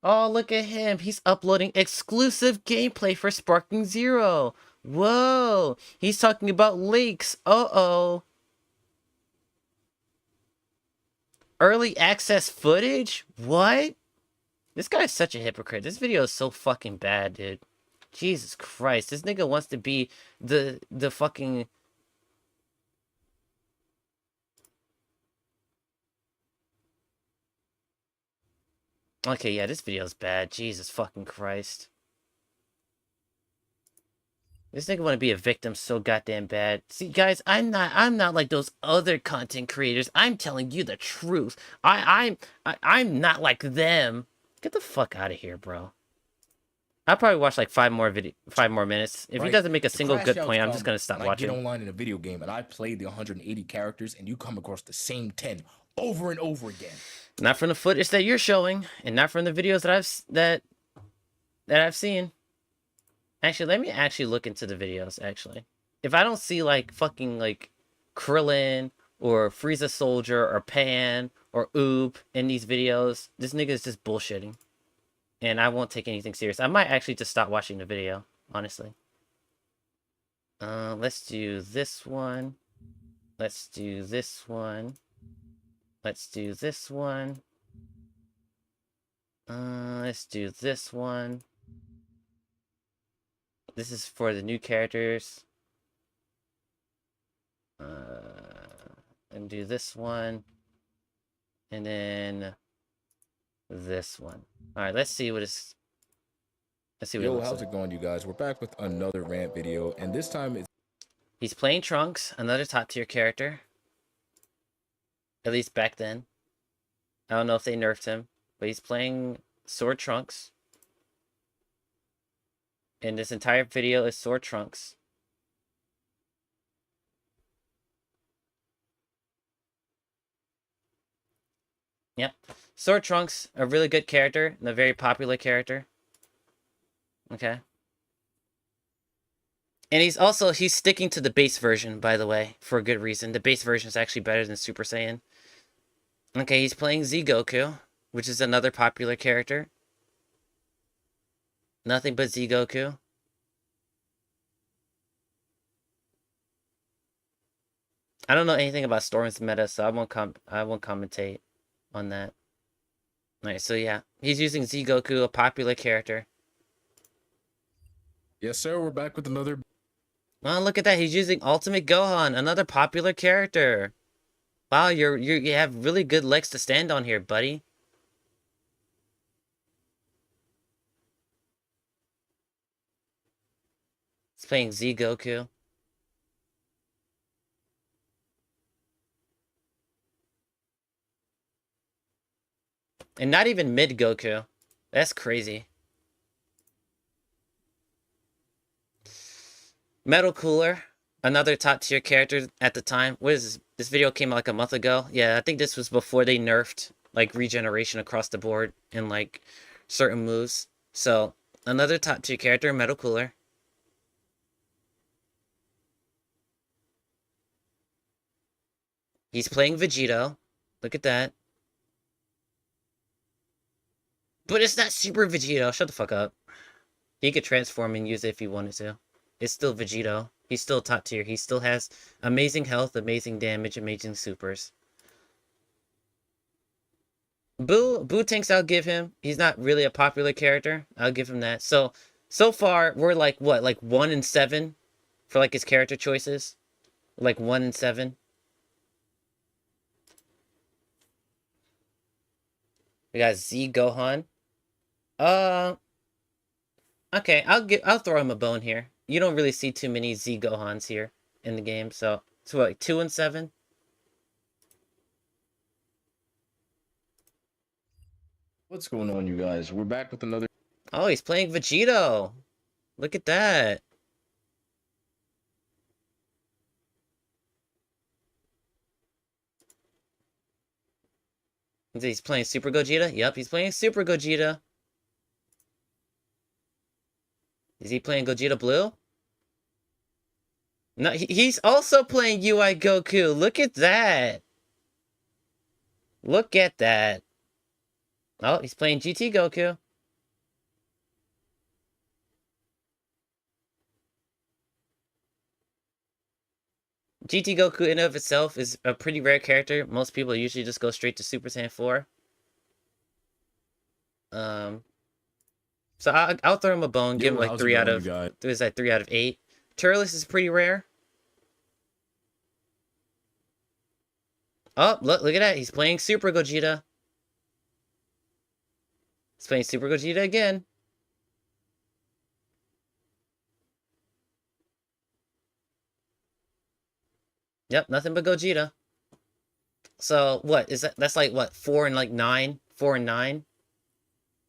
Oh, look at him. He's uploading exclusive gameplay for Sparking Zero. Whoa. He's talking about leaks. Uh-oh. Early access footage? What? This guy's such a hypocrite. This video is so fucking bad, dude. Jesus Christ. This nigga wants to be the fucking... Okay, yeah, this video's bad. Jesus fucking Christ. This nigga want to be a victim so goddamn bad. See, guys, I'm not like those other content creators. I'm telling you the truth. I'm not like them. Get the fuck out of here, bro. I'll probably watch like 5 more minutes. If he Right? doesn't make a The single crash good outs point, I'm come just gonna stop when I get watching. online in a video game and I play the 180 characters and you come across the same 10 over and over again. Not from the footage that you're showing, and not from the videos that I've seen. Actually, let me actually look into the videos. Actually, if I don't see like fucking like Krillin or Frieza Soldier or Pan or Oob in these videos, this nigga is just bullshitting. And I won't take anything serious. I might actually just stop watching the video, honestly. Let's do this one. Let's do this one. Let's do this one. Let's do this one. This is for the new characters. And do this one. And then this one. Alright, let's see what it's... Let's see what it Yo, looks how's like. it going, you guys? We're back with another rant video, and this time it's... He's playing Trunks, another top tier character. At least back then. I don't know if they nerfed him, but he's playing Sword Trunks. And this entire video is Sword Trunks. Yep. Sword Trunks, a really good character, and a very popular character. Okay. And he's sticking to the base version, by the way, for a good reason. The base version is actually better than Super Saiyan. Okay, he's playing Z Goku, which is another popular character. Nothing but Z Goku. I don't know anything about Storm's meta, so I won't commentate on that. Alright, so yeah. He's using Z Goku, a popular character. Yes, sir, we're back with another... Well, look at that. He's using Ultimate Gohan, another popular character. Wow, you have really good legs to stand on here, buddy. He's playing Z Goku. And not even mid Goku. That's crazy. Metal Cooler, another top tier character at the time. What is this? This video came out like a month ago. Yeah, I think this was before they nerfed like regeneration across the board in like certain moves. So another top tier character, Metal Cooler. He's playing Vegito. Look at that. But it's not Super Vegito. Shut the fuck up. He could transform and use it if he wanted to. It's still Vegito. He's still top tier. He still has amazing health, amazing damage, amazing supers. Boo Tanks, I'll give him. He's not really a popular character. I'll give him that. So far, we're like, what? Like 1 in 7 for like his character choices? Like 1 in 7. We got Z Gohan. Okay, I'll throw him a bone here. You don't really see too many Z Gohans here in the game, so it's what, like 2 and 7? What's going on, you guys? We're back with another... Oh, he's playing Vegito. Look at that. He's playing Super Gogeta? Yep, he's playing Super Gogeta. Is he playing Gogeta Blue? No, he's also playing UI Goku. Look at that. Look at that. Oh, he's playing GT Goku. GT Goku in and of itself is a pretty rare character. Most people usually just go straight to Super Saiyan 4. So I'll throw him a bone, give him like 3 out of... There's like 3 out of 8. Turles is pretty rare. Oh, look at that. He's playing Super Gogeta. He's playing Super Gogeta again. Yep, nothing but Gogeta. So what is that? That's like what, 4 and like 9? 4 and 9?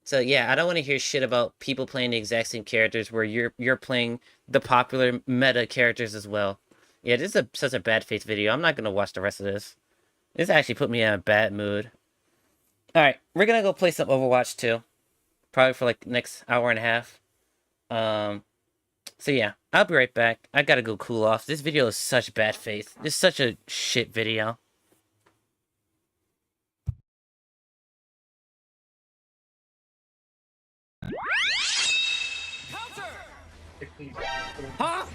So yeah, I don't want to hear shit about people playing the exact same characters where you're playing the popular meta characters as well. Yeah, this is such a bad faith video. I'm not gonna watch the rest of this. This actually put me in a bad mood. All right, we're gonna go play some Overwatch 2, probably for like next hour and a half. So yeah, I'll be right back. I gotta go cool off. This video is such bad faith. It's such a shit video. Huh?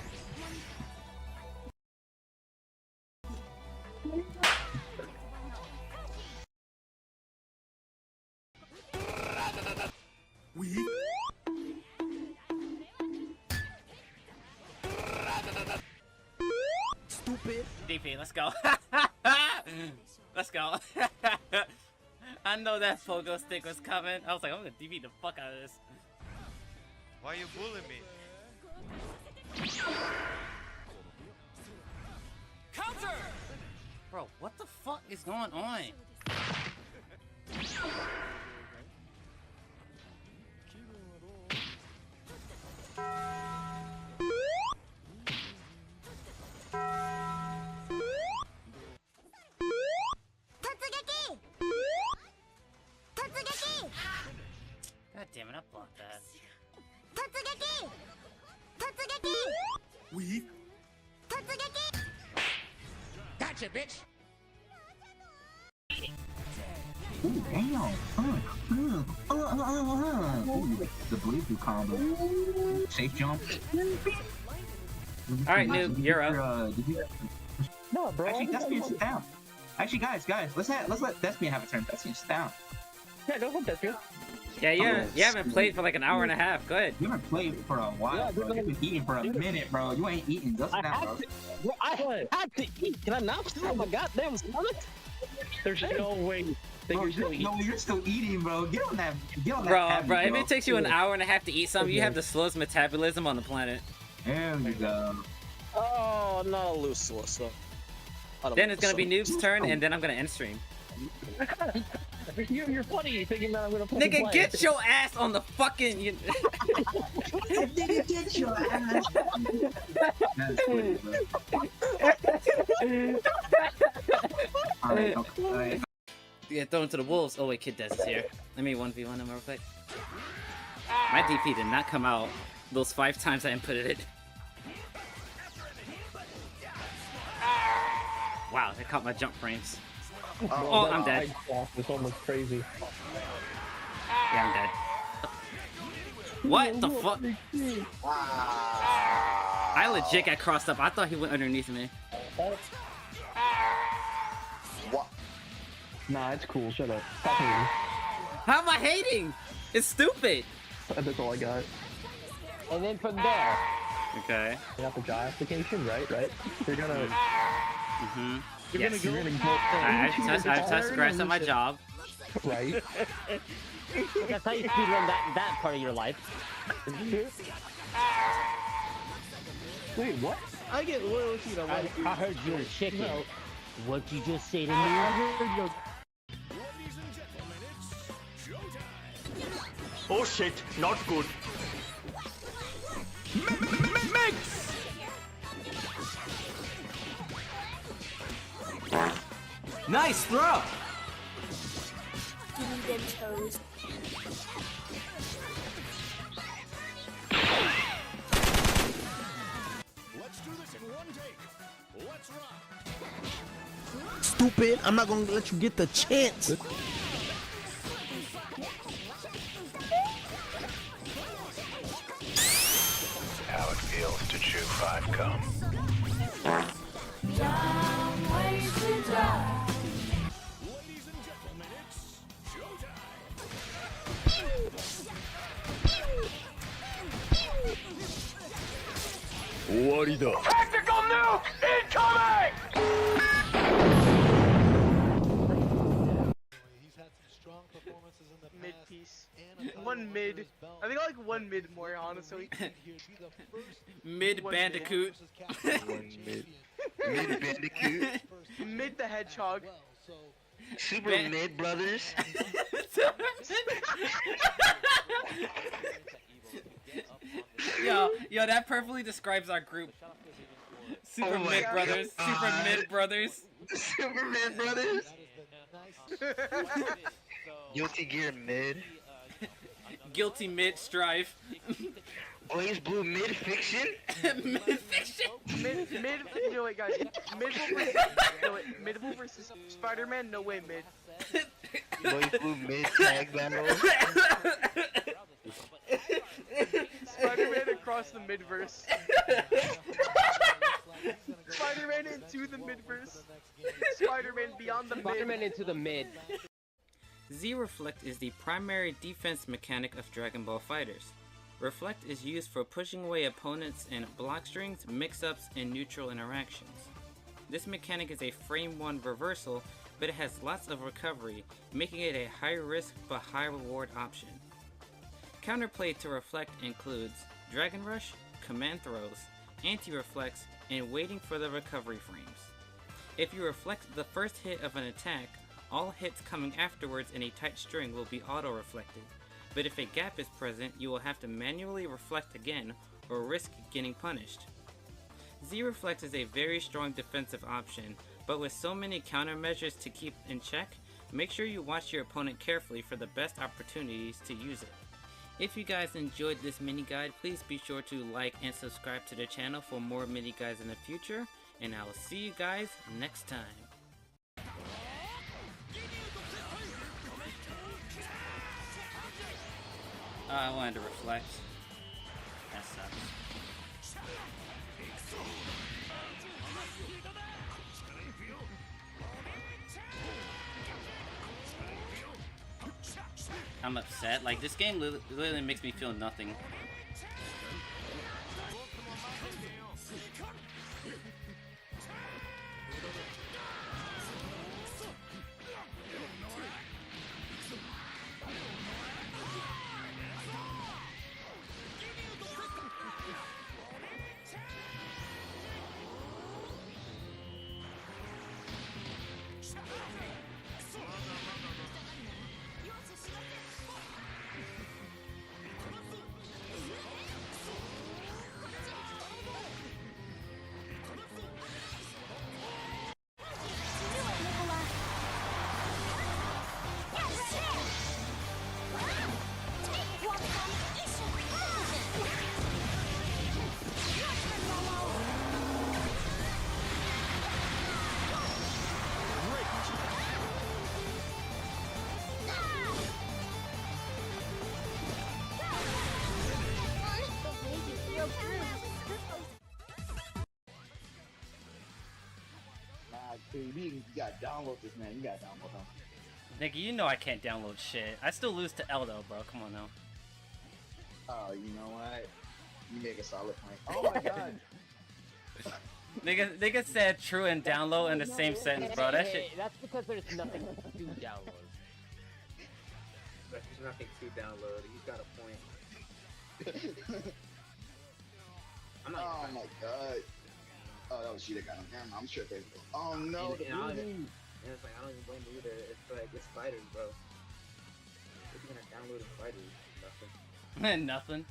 Stupid. DP, let's go. Let's go. I know that pogo stick was coming. I was like, I'm gonna DP the fuck out of this. Why you bullying me? Counter! Bro, what the fuck is going on? God damn it, I blocked that. We. Gotcha, bitch. Ooh, damn. Ooh, the blue combo. Safe jump. Alright, noob, you're up. No, bro. Actually, Thespian, sit down. Actually, guys, let's let Thespian have a turn. Thespian, sit down. Yeah, go ahead, Thespian. Yeah, you haven't played for like an hour and a half. Go ahead. You haven't played for a while, yeah, bro. You've been eating for a minute, bro. You ain't eating. Go sit down, bro. I had to eat. Can I not stop my goddamn stomach? There's no way. Bro, you're still eating, bro. Get on that. Bro, if it takes you an hour and a half to eat something, you have the slowest metabolism on the planet. There we go. Oh, no, Lucius. Then it's gonna be Noob's turn, and then I'm gonna end stream. You're funny thinking that I'm gonna play. Nigga, get your ass on the fucking. Nigga, get your ass. That's funny, bro. Alright. Yeah, throw him to the wolves. Oh wait, Kid Des is here. Let me 1v1 him real quick. My DP did not come out those 5 times I inputted it. Wow, they caught my jump frames. Oh, I'm dead. It's almost crazy. Yeah, I'm dead. What the fuck? I legit got crossed up. I thought he went underneath me. What? Nah, it's cool. Shut up. Stop hating. How am I hating? It's stupid. That's all I got. And then from there. Okay. You got the job application, right? You're gonna. Mm-hmm. Yes. You're gonna go. I've touched grass at my job. Right. That's how you speedrun that part of your life. Wait, what? I get loyalty to life. I heard you're a chicken. No. What'd you just say to me? I heard you're... Oh shit, not good. Mix! Nice throw! Give me them toes. Let's do this in one take. Let's rock. Stupid! I'm not gonna let you get the chance. How it feels to chew 5 gum. Ladies and gentlemen, it's showtime. Tactical nuke incoming! Mid piece. One mid. I think I like one mid more, honestly. Mid Bandicoot. Mid Bandicoot. Mid the Hedgehog. Super Mid Brothers. Yo, that perfectly describes our group. Super Mid Brothers. Super Mid Brothers. Super Mid Brothers. Guilty Gear Mid. Guilty Mid Strife. Blaze Blue Mid Fiction. Mid Fiction. You know what, guys? Mid versus Spider-Man. No way, Mid. Blaze Blue Mid Tag Battle. Spider-Man across the Midverse. Spider-Man into the Midverse. Spider-Man beyond the Mid. Spider-Man into the mid. Z-Reflect is the primary defense mechanic of Dragon Ball FighterZ. Reflect is used for pushing away opponents in block strings, mix-ups, and neutral interactions. This mechanic is a frame 1 reversal, but it has lots of recovery, making it a high risk but high reward option. Counterplay to Reflect includes Dragon Rush, Command Throws, Anti-Reflex, and waiting for the recovery frames. If you reflect the first hit of an attack, all hits coming afterwards in a tight string will be auto-reflected, but if a gap is present, you will have to manually reflect again or risk getting punished. Z-Reflect is a very strong defensive option, but with so many countermeasures to keep in check, make sure you watch your opponent carefully for the best opportunities to use it. If you guys enjoyed this mini guide, please be sure to like and subscribe to the channel for more mini guides in the future, and I will see you guys next time. I wanted to reflect. That sucks. I'm upset. Like, this game literally makes me feel nothing. Dude, you gotta download this, man. You gotta download him. Nigga, you know I can't download shit. I still lose to Eldo, bro. Come on now. Oh, you know what? You make a solid point. Oh my god. Nigga said true and download in the same sentence, bro. That shit. That's because there's nothing to download. There's nothing to download. He's got a point. Oh my god. Oh, that was you that got him. Damn, I'm sure they. Oh no. And it's like I don't even blame you either. It's like it's fighters, bro. If you're gonna download fighters, nothing. Nothing.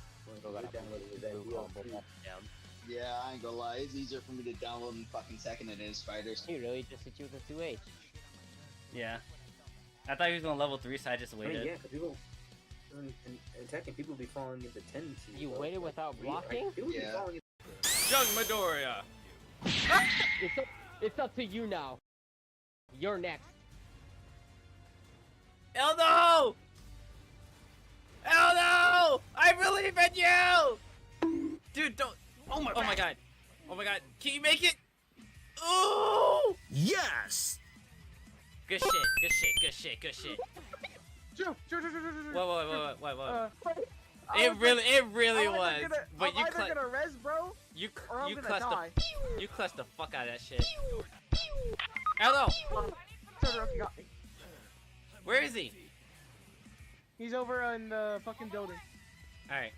Yeah, I ain't gonna lie. It's easier for me to download in fucking second than it is fighters. He really just hit you with a 2H. Yeah. I thought he was gonna level 3, so I just waited. I mean, yeah, because people. In Tekken, people be falling into tendencies. You waited without blocking? Yeah. Jug Midoriya! It's up to you now. You're next. Eldo! Eldo! I believe in you! Dude, don't. Oh my god. Oh my god. Can you make it? Ooh! Yes! Good shit, good shit, good shit, good shit. Whoa. It really was. But you clutched. Gonna res, bro, you clutched the fuck out of that shit. Hello. Where is he? He's over in the fucking building. All right.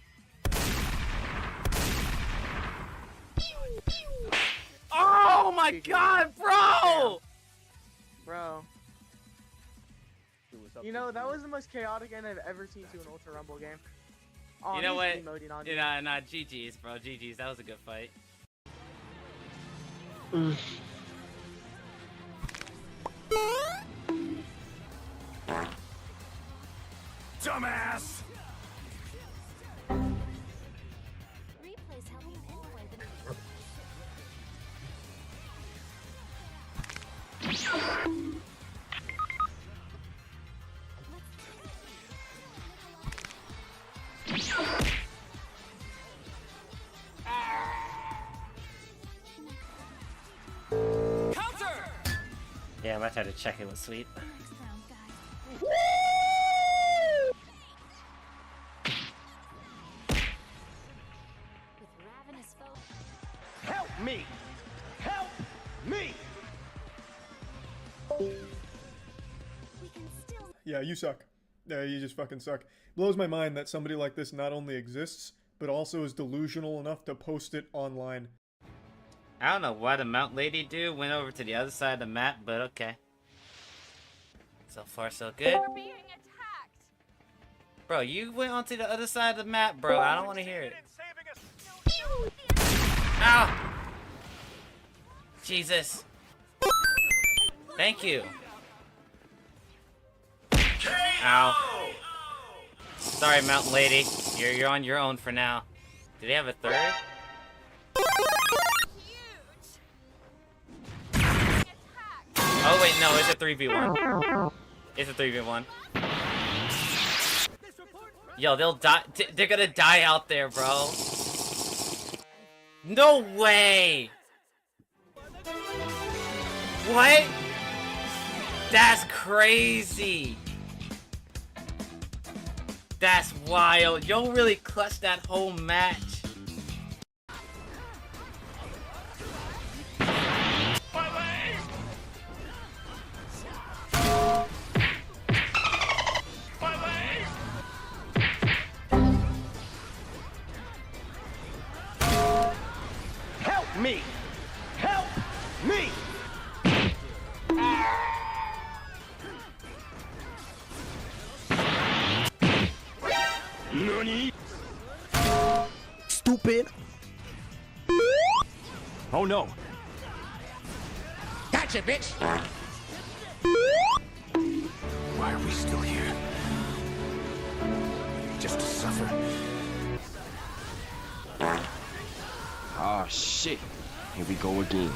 Oh my god, bro! Bro. You know, that was the most chaotic end I've ever seen to an Ultra Rumble game. Oh, You know what? he's emoting on me. Nah, GG's, bro. GG's. That was a good fight. Dumbass! Replays help you pinpoint the Yeah, I might have to check it with sweep. Help me! Help me! Yeah, you suck. Yeah, you just fucking suck. Blows my mind that somebody like this not only exists, but also is delusional enough to post it online. I don't know why the Mount Lady dude went over to the other side of the map, but okay. So far, so good. Bro, you went onto the other side of the map, bro. I don't want to hear it. Ow! Jesus. Thank you. Ow. Sorry, Mountain Lady. You're on your own for now. Do they have a third? Oh wait, no, it's a 3v1. It's a 3v1. Yo, they'll die. They're gonna die out there, bro. No way! What? That's crazy! That's wild. Yo really clutched that whole match. Help me! Help me! Nani? Stupid! Oh no! Gotcha, bitch! Why are we still here? Just to suffer. Ah, shit. Here we go again.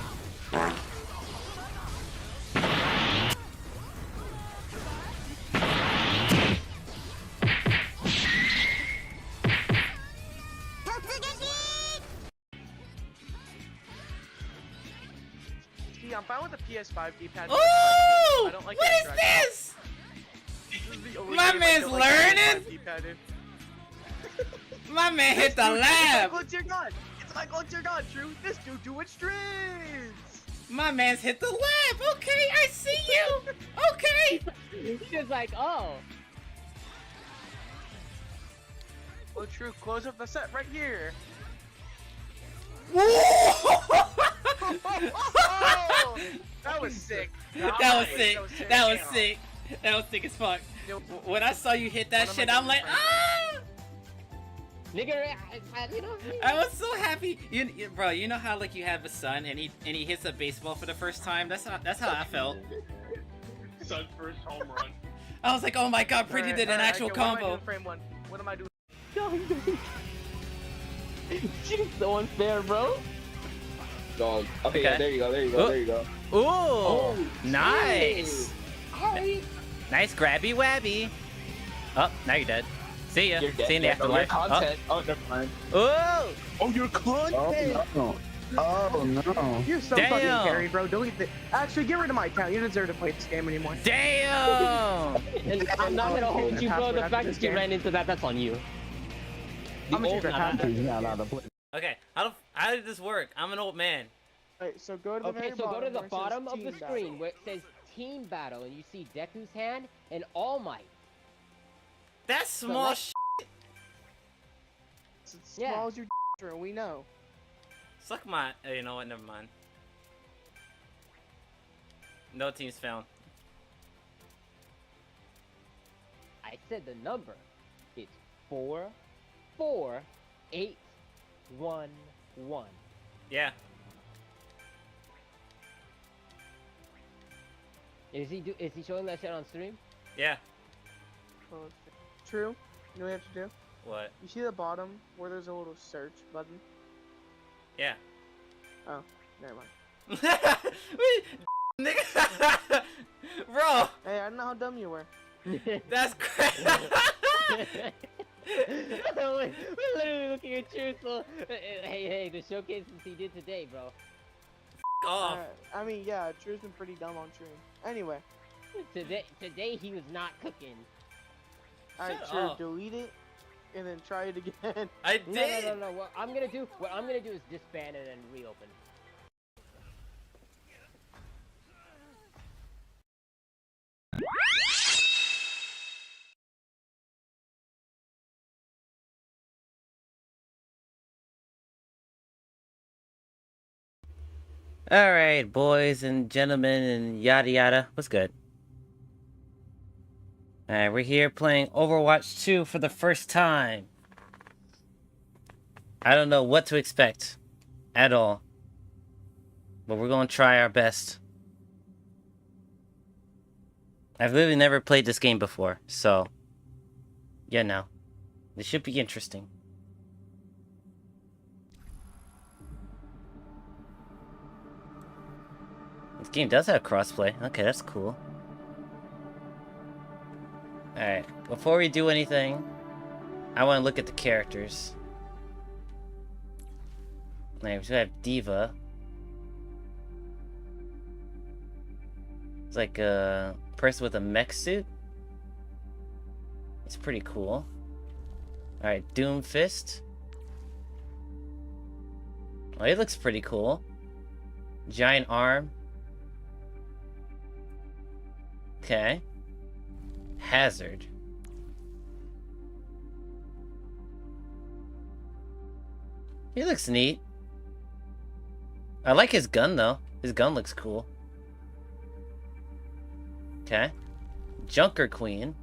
See, I'm fine with the PS5 D-pad. Ooh! I don't like What is this? My man's learning? My man hit the lab. It's your god. It's like, what's your god, True? This dude doing streams. My man's hit the lab. Okay, I see you. Okay. He's just like, oh. Well, True, close up the set right here. That was sick. That was sick. That was sick. That was sick as fuck. When I saw you hit that shit, I'm like, ah! Nigga, I was so happy. Bro, you know how like you have a son and he hits a baseball for the first time? That's how I felt. Son's first home run. I was like, oh my god, Pretty did an actual combo. Frame one. What am I doing? She's so unfair, bro. Dog. Okay, Okay. yeah, there you go, there you go, Oh. there you go. Ooh, Oh, nice. Nice grabby wabby. Oh, now you're dead. See ya. You're dead. See you in the Yeah, afterlife. Your content. Oh, never mind. Oh. Oh, your content. Oh no. You're so Damn. fucking carry, bro. Delete the. Actually, get rid of my account. You don't deserve to play this game anymore. Damn. And I'm not gonna hold you, bro. The fact that you ran into that's on you. I'm gonna change my password. Okay, how did this work? I'm an old man. Alright, so go to the Okay, very so go to the where it says bottom of the Team screen Battle. where it says Team Battle, and you see Deku's hand and All Might. That's small Select- It's as small as your True, we know. Suck my. You know what? Never mind. No teams found. I said the number. It's 44811. Yeah. Is he showing that shit on stream? Yeah. True. You know what you have to do? What? You see the bottom where there's a little search button? Yeah. Oh, never mind. Nigga. Bro. Hey, I don't know how dumb you were. That's crazy. We're literally looking at Truthful. Hey, the showcases he did today, bro. Off. I mean, yeah, True's been pretty dumb on stream. Anyway. Today he was not cooking. Alright, True, delete it and then try it again. I did. No. What I'm gonna do is disband it and reopen. Alright, boys and gentlemen and yada yada. What's good? Alright, we're here playing Overwatch 2 for the first time. I don't know what to expect at all. But we're gonna try our best. I've literally never played this game before, so you know. This should be interesting. This game does have crossplay. Okay, that's cool. Alright, before we do anything, I want to look at the characters. Alright, we should have Diva. It's like a person with a mech suit. It's pretty cool. Alright, Doomfist. Oh, he looks pretty cool. Giant arm. Okay. Hazard. He looks neat. I like his gun though. His gun looks cool. Okay. Junker Queen.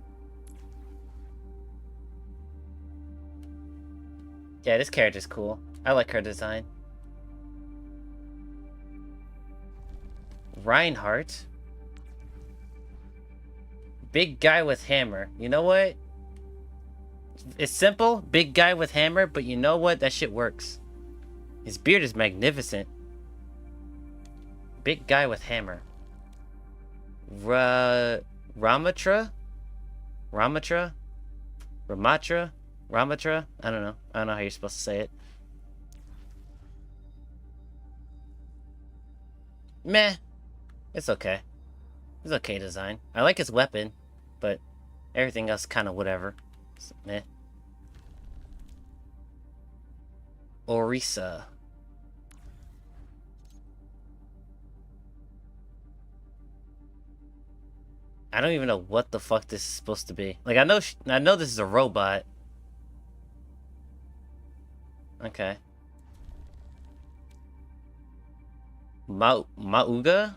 Yeah, this character's cool. I like her design. Reinhardt. Big guy with hammer. You know what? It's simple. Big guy with hammer, but you know what? That shit works. His beard is magnificent. Big guy with hammer. Ramatra? Ramatra? Ramatra? Ramatra? I don't know. I don't know how you're supposed to say it. Meh. It's okay. It's okay design. I like his weapon, but everything else kind of whatever. So, meh. Orisa. I don't even know what the fuck this is supposed to be. Like, I know this is a robot. Okay. Mauga? Mauga?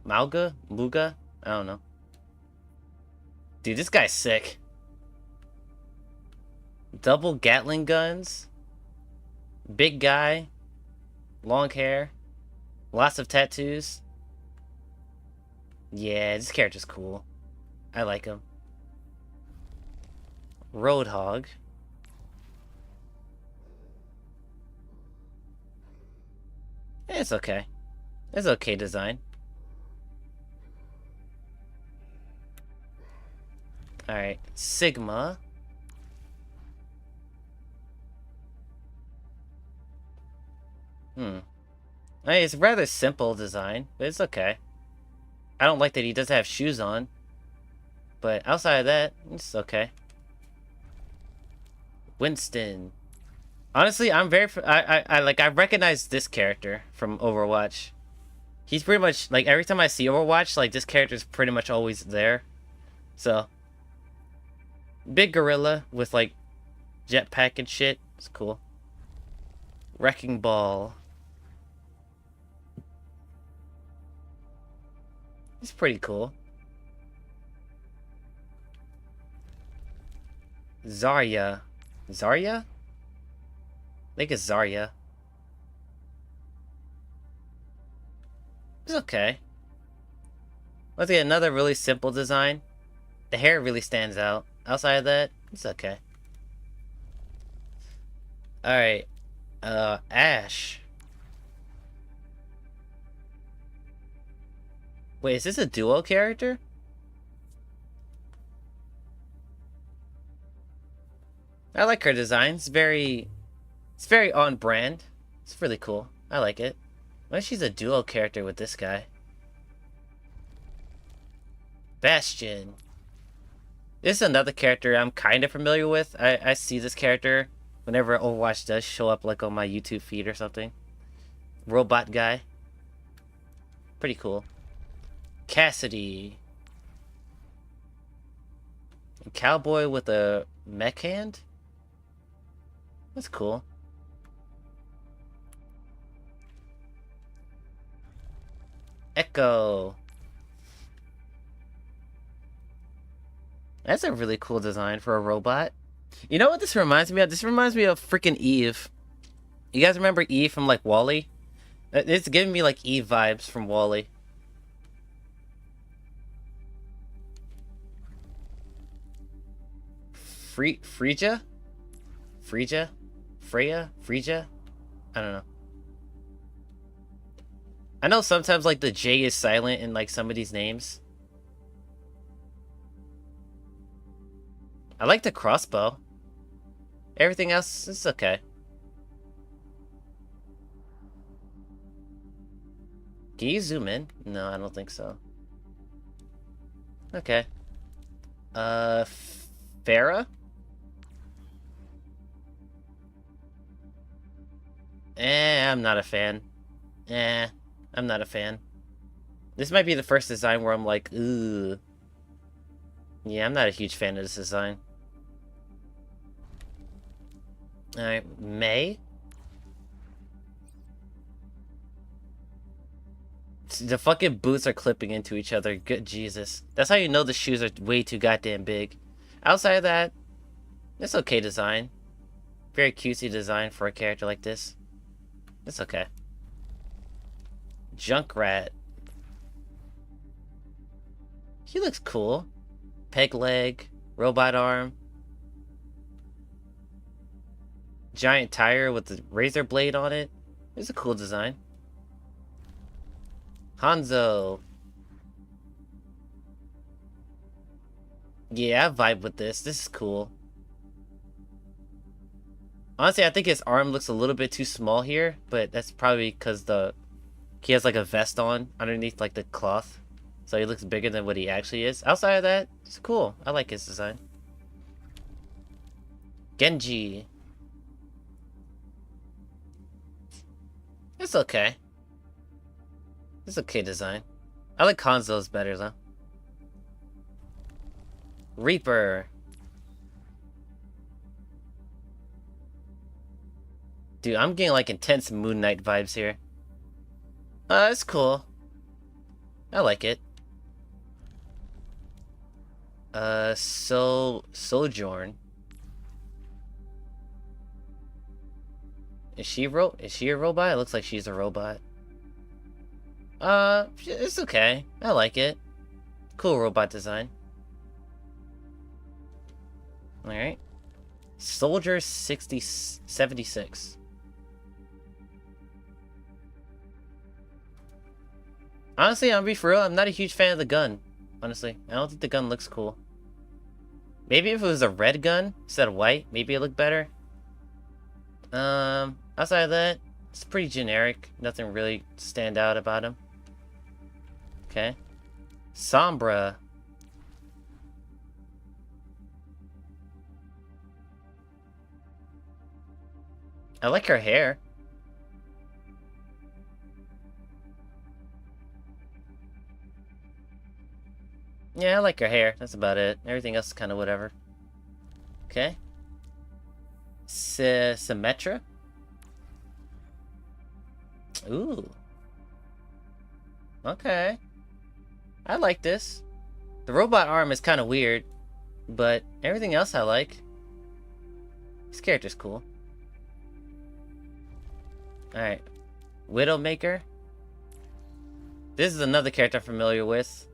Mauga? Muga? I don't know. Dude, this guy's sick. Double Gatling guns. Big guy. Long hair. Lots of tattoos. Yeah, this character's cool. I like him. Roadhog. It's okay. It's okay design. Alright, Sigma. Hey, it's a rather simple design, but it's okay. I don't like that he does have shoes on. But outside of that, it's okay. Winston. Honestly, I'm very... I recognize this character from Overwatch. He's pretty much... Like, every time I see Overwatch, like, this character's pretty much always there. So... Big gorilla with, like, jetpack and shit. It's cool. Wrecking Ball. It's pretty cool. Zarya. Zarya? I think it's Zarya. It's okay. Let's get another really simple design. The hair really stands out. Outside of that, it's okay. Alright. Ash. Wait, is this a duo character? I like her design. It's very on brand. It's really cool. I like it. What if she's a duo character with this guy? Bastion. This is another character I'm kind of familiar with. I see this character whenever Overwatch does show up, like on my YouTube feed or something. Robot guy. Pretty cool. Cassidy. A cowboy with a mech hand? That's cool. Echo. That's a really cool design for a robot. You know what this reminds me of? This reminds me of freaking Eve. You guys remember Eve from like WALL-E? It's giving me like Eve vibes from WALL-E. Freya? Freya? I don't know. I know sometimes like the J is silent in like some of these names. I like the crossbow. Everything else is okay. Can you zoom in? No, I don't think so. Okay. Farah? I'm not a fan. I'm not a fan. This might be the first design where I'm like, ooh. Yeah, I'm not a huge fan of this design. Alright, May? The fucking boots are clipping into each other. Good Jesus. That's how you know the shoes are way too goddamn big. Outside of that, it's okay design. Very cutesy design for a character like this. It's okay. Junkrat. He looks cool. Peg leg, robot arm. Giant tire with the razor blade on it. It's a cool design. Hanzo. Yeah, I vibe with this. This is cool. Honestly, I think his arm looks a little bit too small here, but that's probably because he has like a vest on underneath like the cloth. So he looks bigger than what he actually is. Outside of that, it's cool. I like his design. Genji. It's okay. It's okay design. I like Hanzo's better though. Reaper. Dude, I'm getting like intense Moon Knight vibes here. It's cool. I like it. Sojourn. Is she a robot? It looks like she's a robot. It's okay. I like it. Cool robot design. Alright. Soldier 76. Honestly, I'm be for real, I'm not a huge fan of the gun. Honestly, I don't think the gun looks cool. Maybe if it was a red gun instead of white, maybe it looked better. Outside of that, it's pretty generic. Nothing really stand out about him. Okay. Sombra. I like her hair. Yeah, I like her hair. That's about it. Everything else is kind of whatever. Okay. Symmetra. Ooh. Okay. I like this. The robot arm is kind of weird, but everything else I like. This character's cool. Alright. Widowmaker. This is another character I'm familiar with.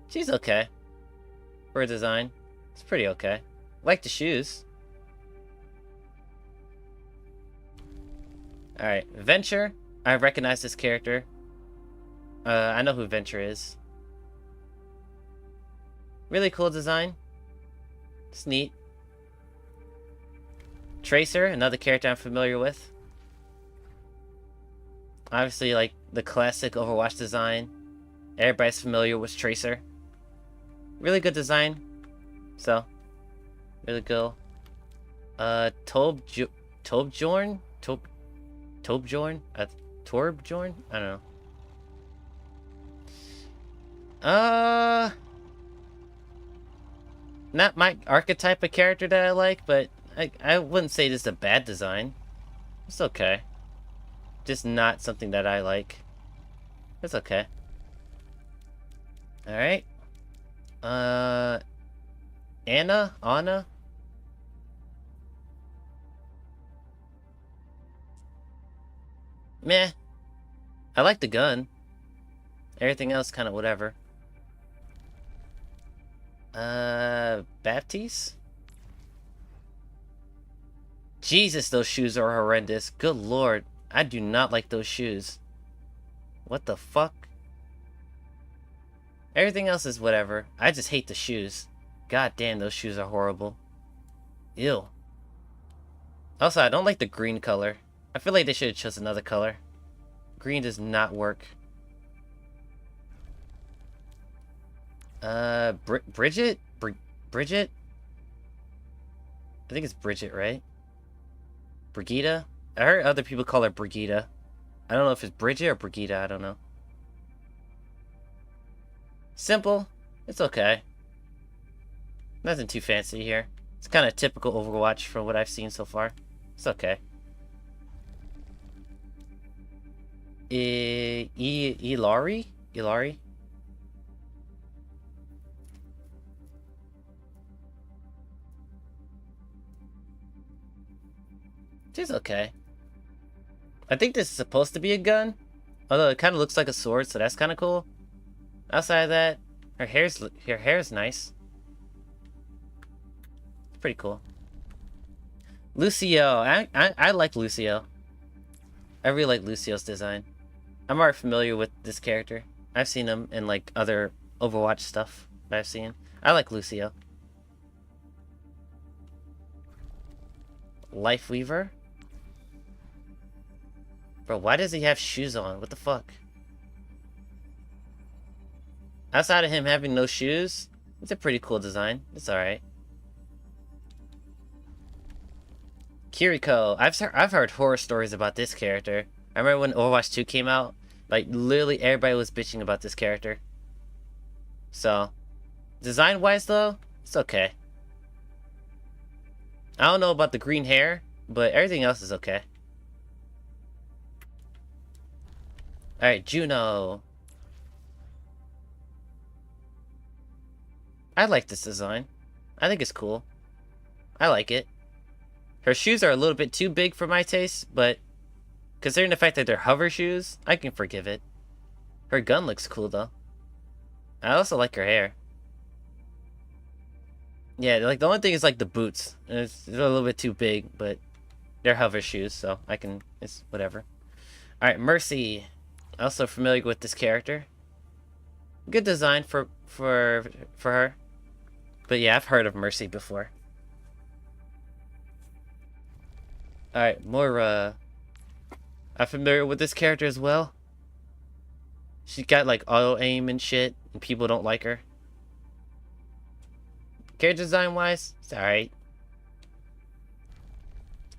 She's okay. For her design. It's pretty okay. Like the shoes. Alright. Venture. I recognize this character. I know who Venture is. Really cool design. It's neat. Tracer, another character I'm familiar with. Obviously, like the classic Overwatch design. Everybody's familiar with Tracer. Really good design. So, really cool. Torbjorn? Torbjorn? Torbjorn? I don't know. Not my archetype of character that I like, but I wouldn't say this is a bad design. It's okay. Just not something that I like. It's okay. Alright. Anna? Meh. I like the gun. Everything else kind of whatever. Baptiste? Jesus, those shoes are horrendous. Good lord. I do not like those shoes. What the fuck? Everything else is whatever. I just hate the shoes. God damn, those shoes are horrible. Ew. Also, I don't like the green color. I feel like they should have chosen another color. Green does not work. Bridget? Bridget? I think it's Bridget, right? Brigitte? I heard other people call her Brigitte. I don't know if it's Bridget or Brigitte, I don't know. Simple. It's okay. Nothing too fancy here. It's kind of typical Overwatch from what I've seen so far. It's okay. Ilari? Ilari? She's okay. I think this is supposed to be a gun. Although it kind of looks like a sword, so that's kind of cool. Outside of that, her hair's nice. It's pretty cool. Lucio. I like Lucio. I really like Lucio's design. I'm already familiar with this character. I've seen him in like other Overwatch stuff that I've seen. I like Lucio. Lifeweaver? Bro, why does he have shoes on? What the fuck? Outside of him having no shoes, it's a pretty cool design. It's alright. Kiriko. I've heard horror stories about this character. I remember when Overwatch 2 came out, like literally everybody was bitching about this character. So, design-wise though, it's okay. I don't know about the green hair, but everything else is okay. Alright, Juno. I like this design. I think it's cool. I like it. Her shoes are a little bit too big for my taste, but considering the fact that they're hover shoes, I can forgive it. Her gun looks cool though. I also like her hair. Yeah, like the only thing is like the boots. They're a little bit too big, but they're hover shoes, so it's whatever. Alright, Mercy. Also familiar with this character. Good design for her. But yeah, I've heard of Mercy before. Alright, Moira. I'm familiar with this character as well. She's got like auto aim and shit, and people don't like her. Character design wise, it's alright.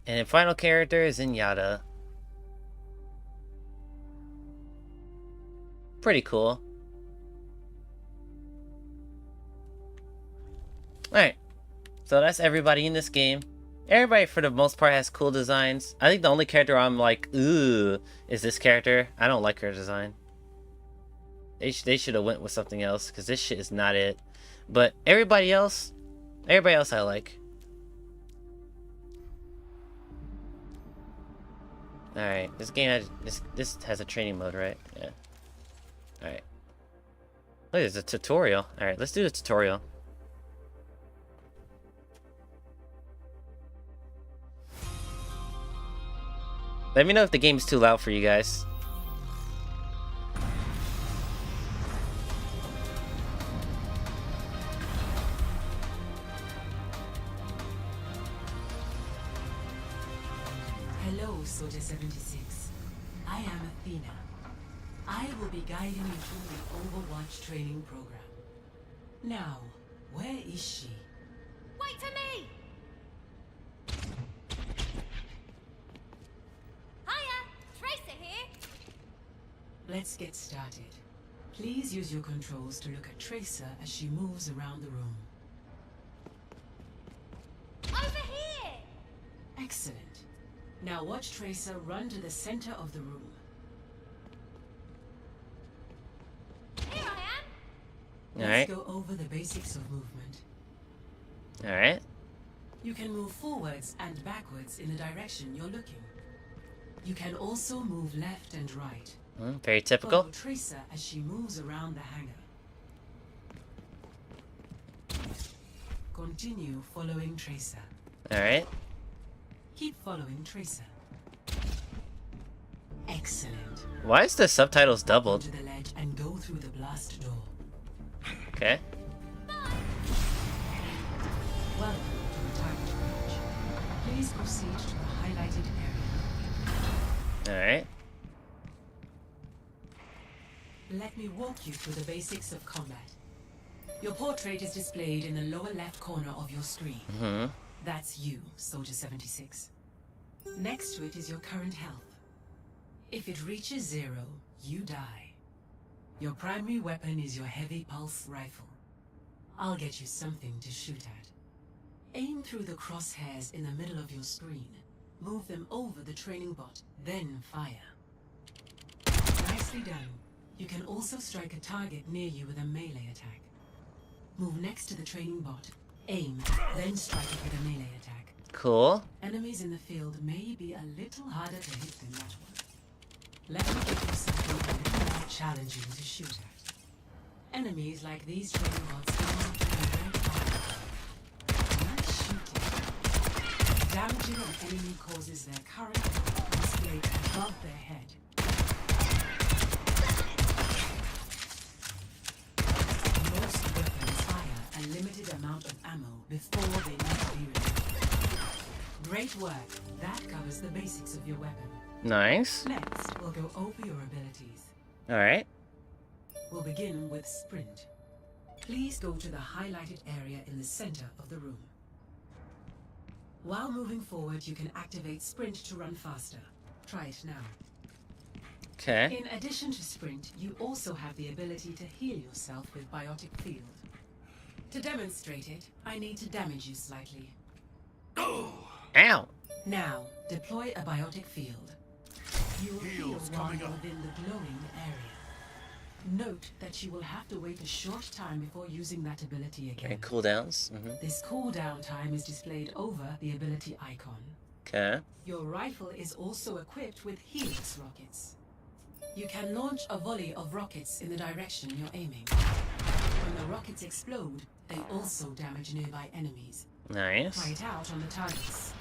And the final character is Zenyatta. Pretty cool. Alright. So that's everybody in this game. Everybody for the most part has cool designs. I think the only character I'm like, ooh, is this character. I don't like her design. They should have went with something else, because this shit is not it. But everybody else, Everybody else I like. Alright, this game has this has a training mode, right? Yeah. Alright. Look, there's a tutorial. Alright, let's do the tutorial. Let me know if the game is too loud for you guys. Hello, Soldier 76. I am Athena. I will be guiding you through the Overwatch training program. Now, where is she? Wait for me! Hiya! Tracer here! Let's get started. Please use your controls to look at Tracer as she moves around the room. Over here! Excellent. Now watch Tracer run to the center of the room. Here I am! Let's go over the basics of movement. Alright. You can move forwards and backwards in the direction you're looking. You can also move left and right. Very typical. Follow Tracer as she moves around the hangar. Continue following Tracer. Alright. Keep following Tracer. Excellent. Why is the subtitles doubled? To the ledge and go through the blast door. Okay. Welcome to the target range. Please proceed to the highlighted area. Alright. Let me walk you through the basics of combat. Your portrait is displayed in the lower left corner of your screen. Mm-hmm. That's you, Soldier 76. Next to it is your current health. If it reaches 0, you die. Your primary weapon is your heavy pulse rifle. I'll get you something to shoot at. Aim through the crosshairs in the middle of your screen. Move them over the training bot, then fire. Nicely done. You can also strike a target near you with a melee attack. Move next to the training bot. Aim, then strike it with a melee attack. Cool. Enemies in the field may be a little harder to hit than that one. Let me give you something a little more challenging to shoot at. Enemies like these training bots do not have red fire. Nice shooting. Damaging an enemy causes their current displayed above their head. Most weapons fire a limited amount of ammo before they need to be reloaded. Great work. That covers the basics of your weapon. Nice. Next, we'll go over your abilities. Alright. We'll begin with Sprint. Please go to the highlighted area in the center of the room. While moving forward, you can activate Sprint to run faster. Try it now. Okay. In addition to Sprint, you also have the ability to heal yourself with Biotic Field. To demonstrate it, I need to damage you slightly. Ow! Now, deploy a Biotic Field. You will heal while you're within the glowing area. Note that you will have to wait a short time before using that ability again. Okay, cooldowns. Mm-hmm. This cooldown time is displayed over the ability icon. Okay. Your rifle is also equipped with Helix rockets. You can launch a volley of rockets in the direction you're aiming. When the rockets explode, they also damage nearby enemies. Nice. Try it out on the targets.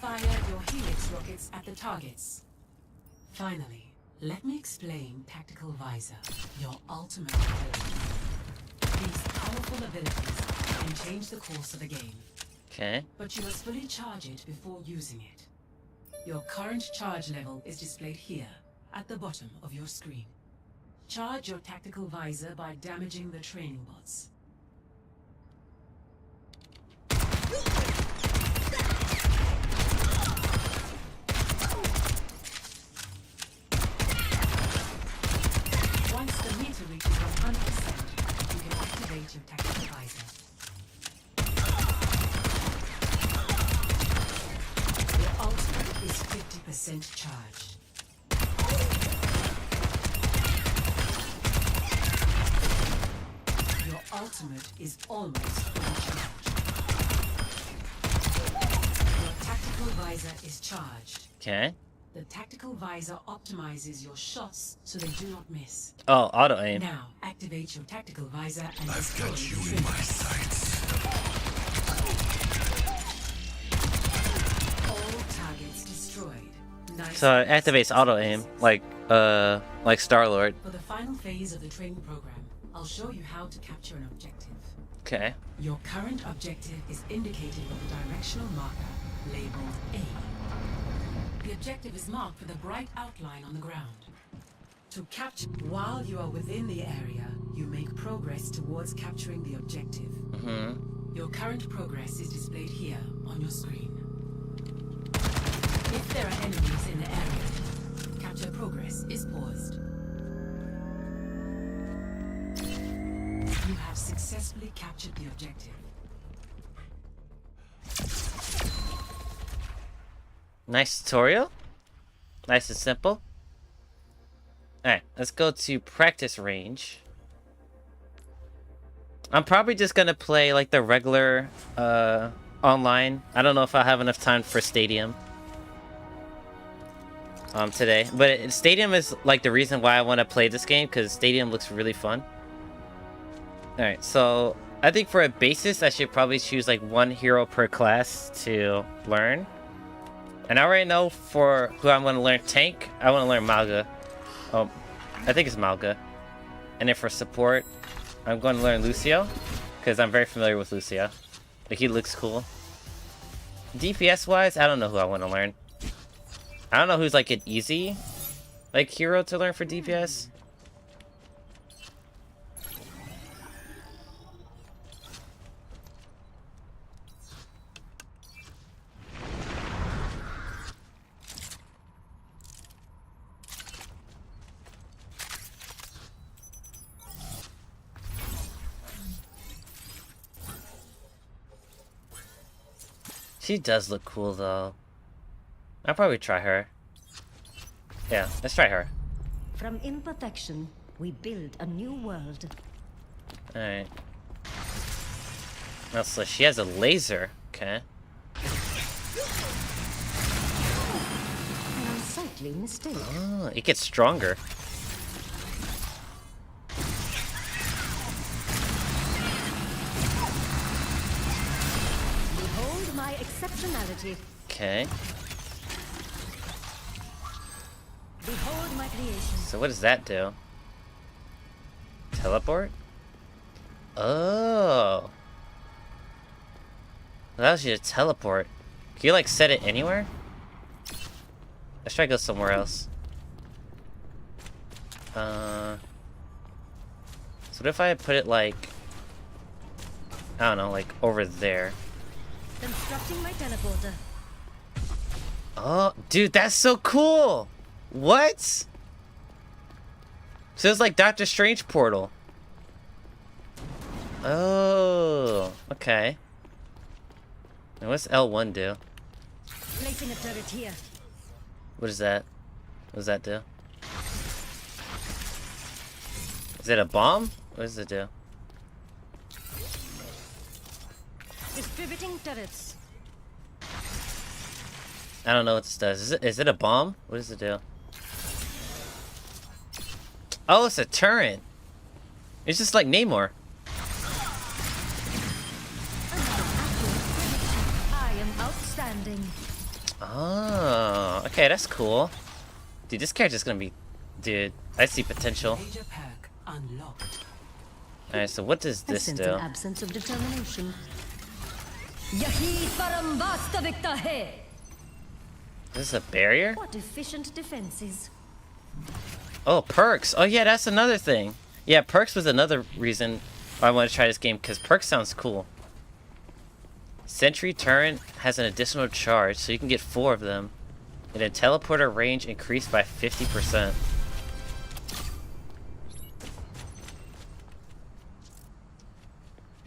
Fire your Helix rockets at the targets. Finally, let me explain Tactical Visor, your ultimate ability. These powerful abilities can change the course of a game. Okay. But you must fully charge it before using it. Your current charge level is displayed here, at the bottom of your screen. Charge your Tactical Visor by damaging the training bots. Once the meter reaches 100%, you can activate your Tactical Visor. Your ultimate is 50% charged. Your ultimate is almost fully charged. visor is charged. Okay. The tactical visor optimizes your shots so they do not miss. Oh, auto aim. Now activate your tactical visor and I've destroy got the you in trigger. my sights. All targets destroyed. Nice. So it activates auto aim, like Star-Lord. For the final phase of the training program, I'll show you how to capture an objective. Okay. Your current objective is indicated with a directional marker labeled A. The objective is marked with a bright outline on the ground. To capture, while you are within the area, you make progress towards capturing the objective. Your current progress is displayed here on your screen. If there are enemies in the area, capture progress is paused. You have successfully captured the objective. Nice tutorial. Nice and simple. Alright, let's go to practice range. I'm probably just gonna play like the regular online. I don't know if I'll have enough time for Stadium today. But Stadium is like the reason why I want to play this game, because Stadium looks really fun. Alright, so I think for a basis I should probably choose like one hero per class to learn. And I already know for who I'm going to learn tank, I want to learn Malga. Oh, I think it's Malga. And then for support, I'm going to learn Lucio, because I'm very familiar with Lucio. Like, he looks cool. DPS wise, I don't know who I want to learn. I don't know who's like an easy like hero to learn for DPS. She does look cool though. I'll probably try her. Yeah, let's try her. From imperfection, we build a new world. Alright. Oh, so she has a laser. Okay. An unsightly mistake. Oh, it gets stronger. Behold my exceptionality. Okay. Behold my creation. So what does that do? Teleport? Oh. Allows you to teleport. Can you like set it anywhere? Let's try to go somewhere else. So what if I put it like, I don't know, like over there? Constructing my teleporter. Oh, dude, that's so cool! What? So it's like Doctor Strange portal. Oh, okay. And what's L1 do? Placing a turret here. What is that? What does that do? Is it a bomb? What does it do? Distributing turrets. I don't know what this does. Is it a bomb? What does it do? Oh, it's a turret. It's just like Namor. I am outstanding. Oh, okay, that's cool. Dude, this character's gonna be... Dude, I see potential. Major perk unlocked. Alright, so what does I this sense do? an absence of determination. Yahi param vastavikta hai. This is a barrier? What efficient defenses. Oh, perks. Oh yeah, that's another thing. Yeah, perks was another reason why I want to try this game, because perks sounds cool. Sentry turret has an additional charge, so you can get 4 of them. And then teleporter range increased by 50%.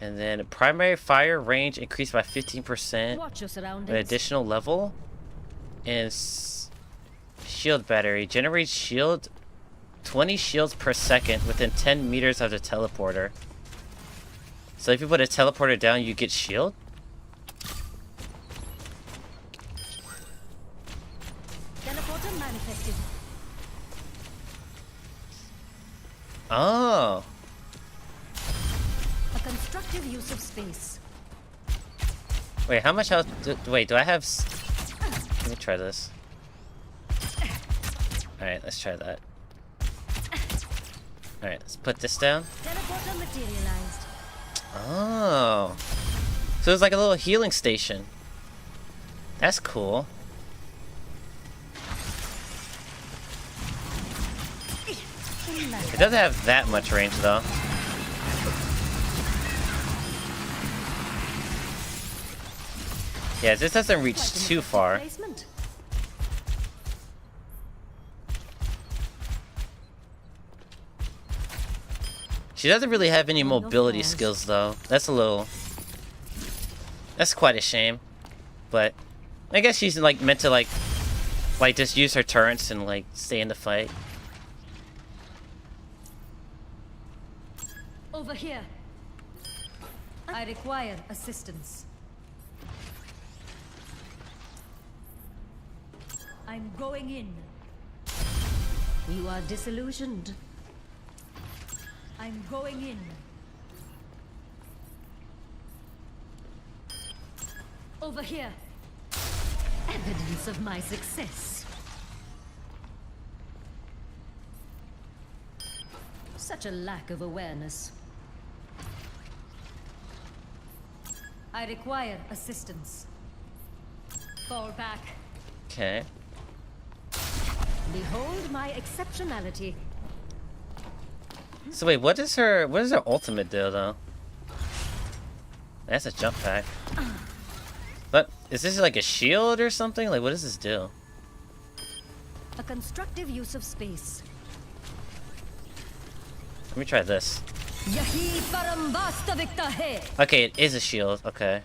And then primary fire range increased by 15%. Watch your surroundings. An additional level. And shield battery. Generates shield 20 shields per second within 10 meters of the teleporter. So if you put a teleporter down, you get shield? Oh. A constructive use of space. Wait, how much health? Wait, do I have? Let me try this. All right, let's try that. All right, let's put this down. Teleporter materialized. Oh. So it's like a little healing station. That's cool. It doesn't have that much range though. Yeah, this doesn't reach too far. She doesn't really have any mobility skills though. That's a little... That's quite a shame. But I guess she's like meant to like just use her turrets and like stay in the fight. Over here. I require assistance. I'm going in. You are disillusioned. I'm going in. Over here. Evidence of my success. Such a lack of awareness. I require assistance. Fall back. Okay. Behold my exceptionality. So wait, what is her ultimate do though? That's a jump pack. But is this like a shield or something? Like what does this do? A constructive use of space. Let me try this. Yahi param vastavikta hai. Okay, it is a shield. Okay.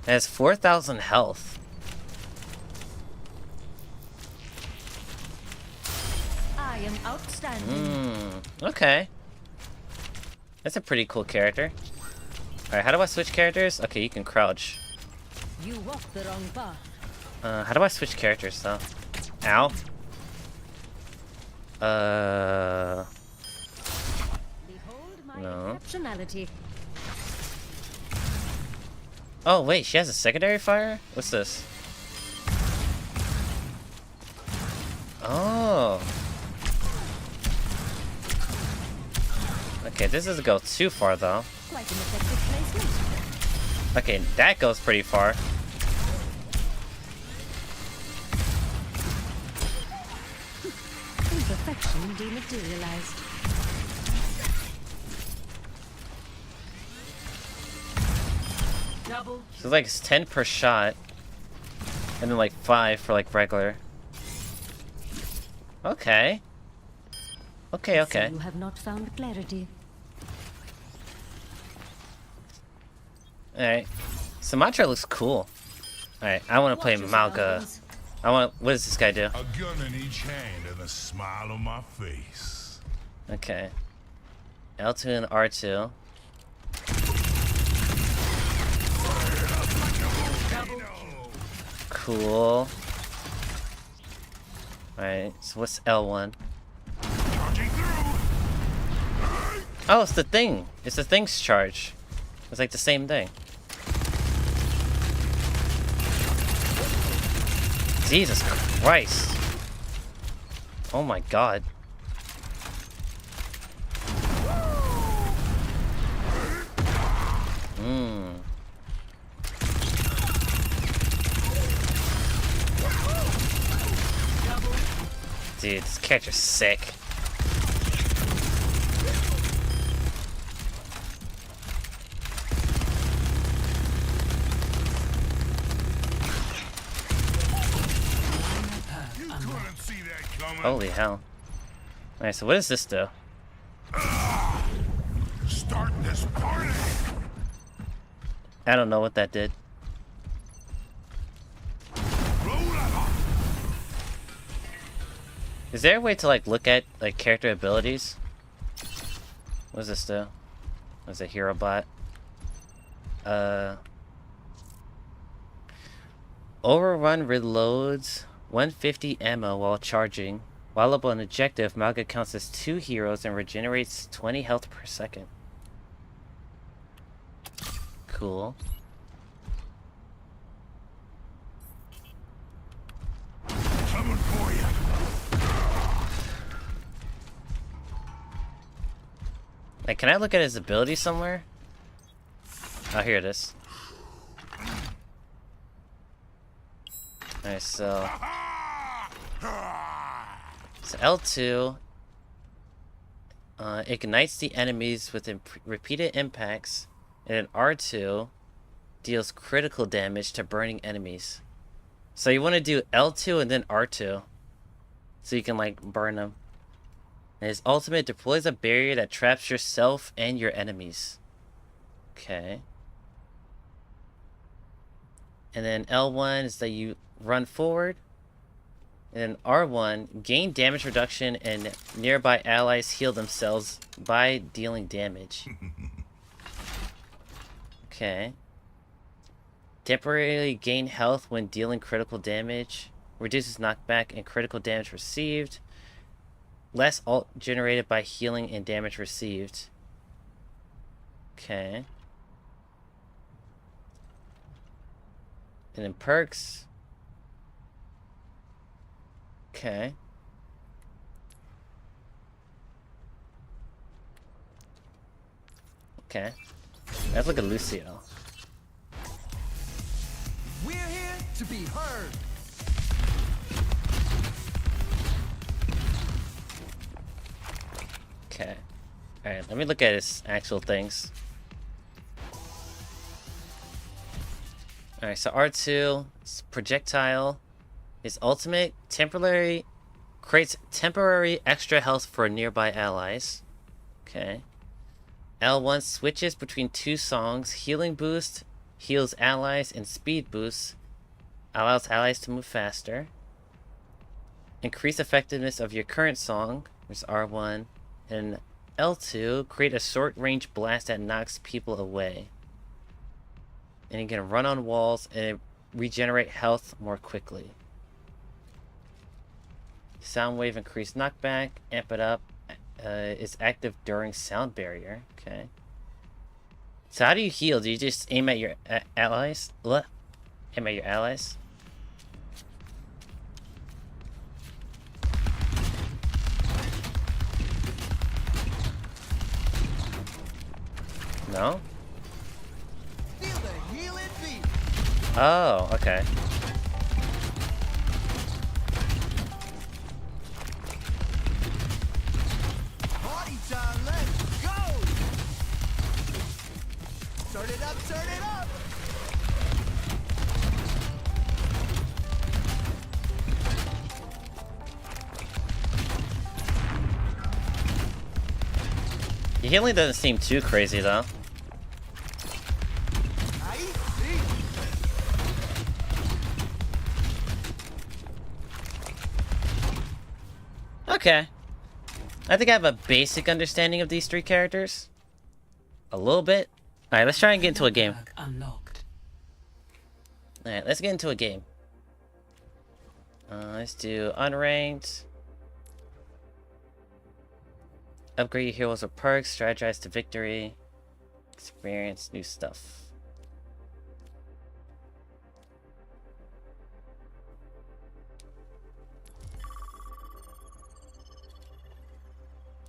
It has 4,000 health. I am outstanding. Okay. That's a pretty cool character. Alright, how do I switch characters? Okay, you can crouch. You walk the wrong path. How do I switch characters though? Ow. Behold my No. exceptionality. Oh wait, she has a secondary fire? What's this? Oh. Okay, this doesn't go too far though. Quite an effective placement. Okay, that goes pretty far. Imperfection dematerialized. Double. So like it's 10 per shot. And then like 5 for like regular. Okay. Okay, okay. So you have not found clarity. Alright. Sumatra looks cool. Alright, I want to play Malga. What does this guy do? A gun in each hand and a smile on my face. Okay. L2 and R2. Cool. Alright, so what's L1? Oh, it's the thing. It's the thing's charge. It's like the same thing. Jesus Christ. Oh my god. Dude, this character's sick. Holy hell. Alright, so what does this do? Start this party. I don't know what that did. Is there a way to like look at like character abilities? What does this do? What's a hero bot? Overrun reloads 150 ammo while charging. While up on objective, Malga counts as 2 heroes and regenerates 20 health per second. Cool. Coming for you. Like, can I look at his ability somewhere? Oh, here it is. Alright, so L2 ignites the enemies with repeated impacts, and then R2 deals critical damage to burning enemies. So you want to do L2 and then R2, so you can like burn them. And his ultimate deploys a barrier that traps yourself and your enemies. Okay. And then L1 is that you run forward. And then R1, gain damage reduction and nearby allies heal themselves by dealing damage. Okay. Temporarily gain health when dealing critical damage. Reduces knockback and critical damage received. Less ult generated by healing and damage received. Okay. And then perks. Okay. Okay. Let's look at Lucio. We're here to be heard. Okay. Alright, let me look at his actual things. Alright, so R2 is projectile. His ultimate creates temporary extra health for nearby allies. Okay. L1 switches between 2 songs. Healing boost heals allies, and speed boost allows allies to move faster. Increase effectiveness of your current song, there's R1. And L2, create a short-range blast that knocks people away. And you can run on walls and regenerate health more quickly. Sound wave, increase knockback, amp it up. Is active during sound barrier. Okay. So how do you heal? Do you just aim at your allies? What? Aim at your allies? No? Feel the healing beat. Oh, okay. Party time, let's go. Turn it up, turn it up. Your healing doesn't seem too crazy though. Okay. I think I have a basic understanding of these 3 characters. A little bit. Alright, let's try and get into a game. Alright, let's get into a game. Let's do unranked. Upgrade your heroes with perks, strategize to victory, experience new stuff.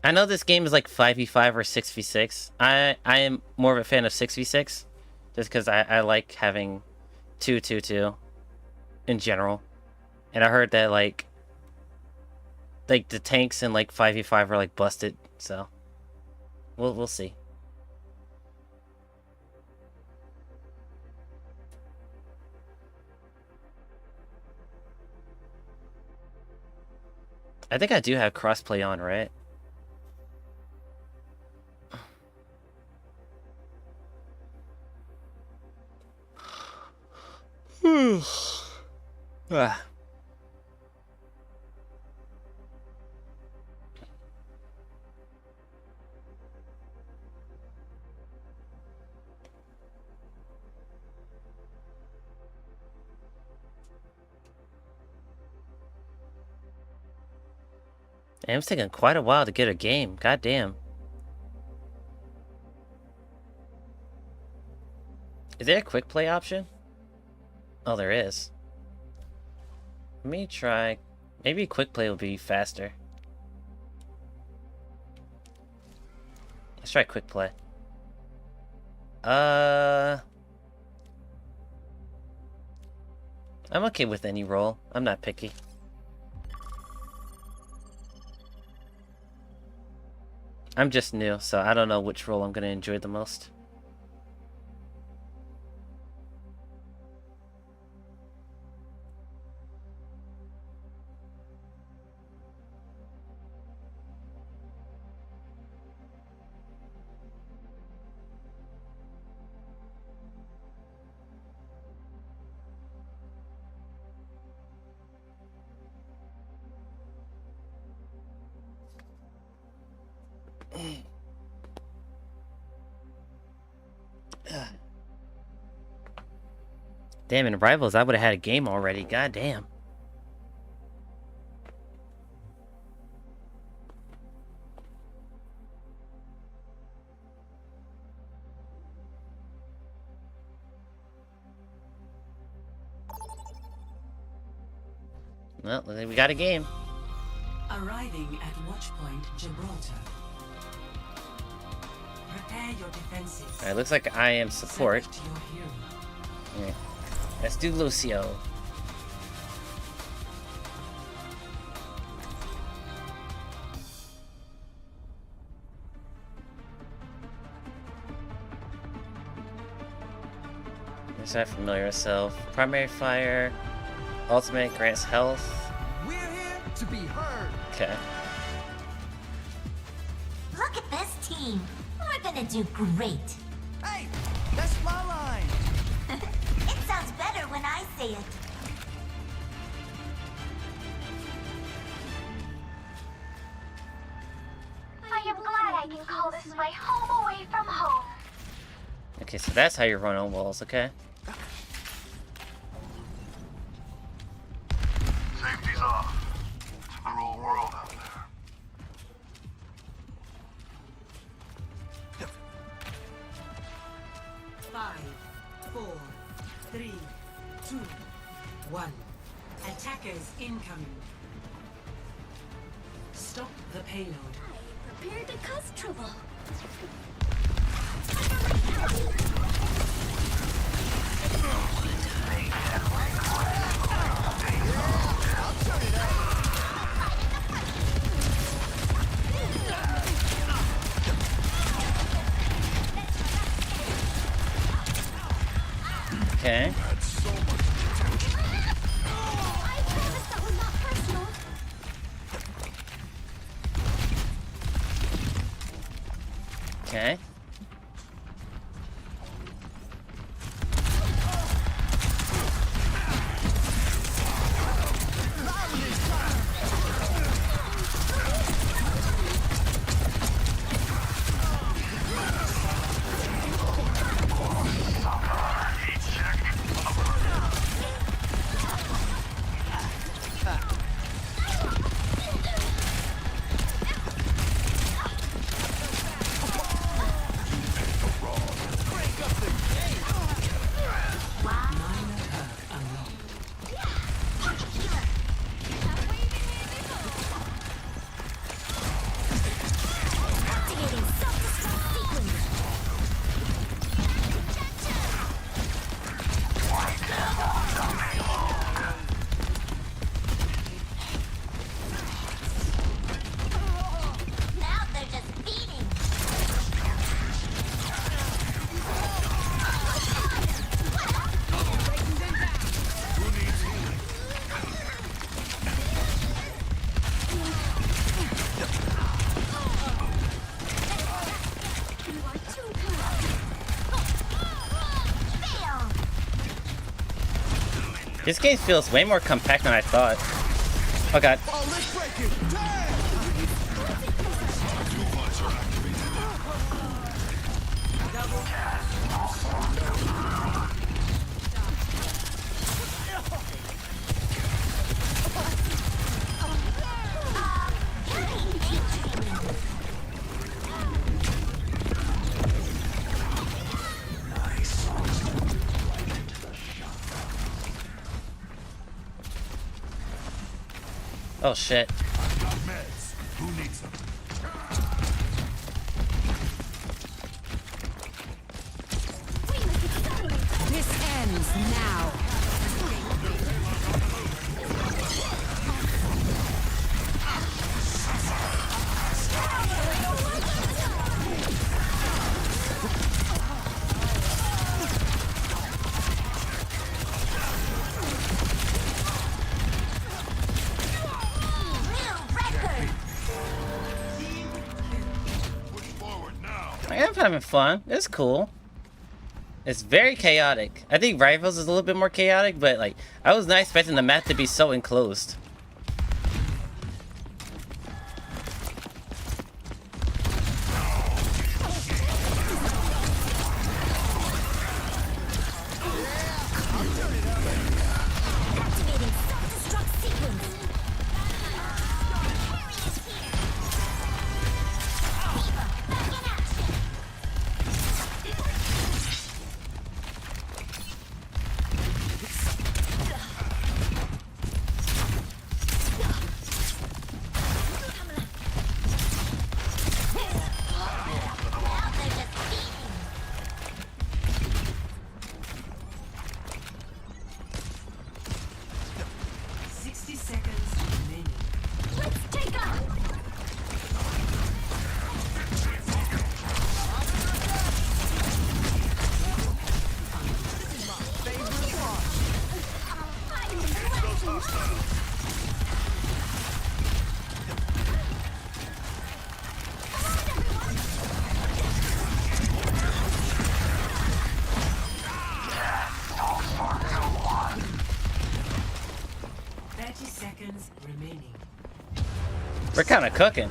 I know this game is like 5v5 or 6v6. I am more of a fan of 6v6, just because I like having 2-2-2 in general. And I heard that like the tanks in like 5v5 are like busted, so we'll see. I think I do have crossplay on, right? Ah. Damn, it's taking quite a while to get a game. God damn. Is there a quick play option? Oh, there is. Let me try. Maybe quick play will be faster. Let's try quick play. I'm okay with any role. I'm not picky. I'm just new, so I don't know which role I'm gonna enjoy the most. Damn, in Rivals, I would have had a game already. God damn. Well, we got a game. Arriving at Watchpoint Gibraltar. Prepare your defenses. Alright, looks like I am support. Select your hero. Alright, let's do Lucio. Let's not familiar yourself. Primary fire. Ultimate grants health. We're here to be heard. Okay. Look at this team. We're gonna do great. Hey, that's my line. It sounds better when I say it. I am glad I can call this my home away from home. Okay, so that's how you run on walls, okay? Safety's off. It's a cruel world out there. Five, 4, 3, 2, 1. Attackers incoming. Stop the payload. Prepare to cause trouble. Okay. Okay. Now they're just beating. This game feels way more compact than I thought. Oh god. Oh, let's break it. Damn! Oh shit. I've got meds. Who needs them? This ends now. I am having fun. It's cool. It's very chaotic. I think Rivals is a little bit more chaotic, but like I was not expecting the map to be so enclosed. Activating self-destruct sequence. 60 seconds remaining. Let's take off. Seconds remaining. We're kind of cooking.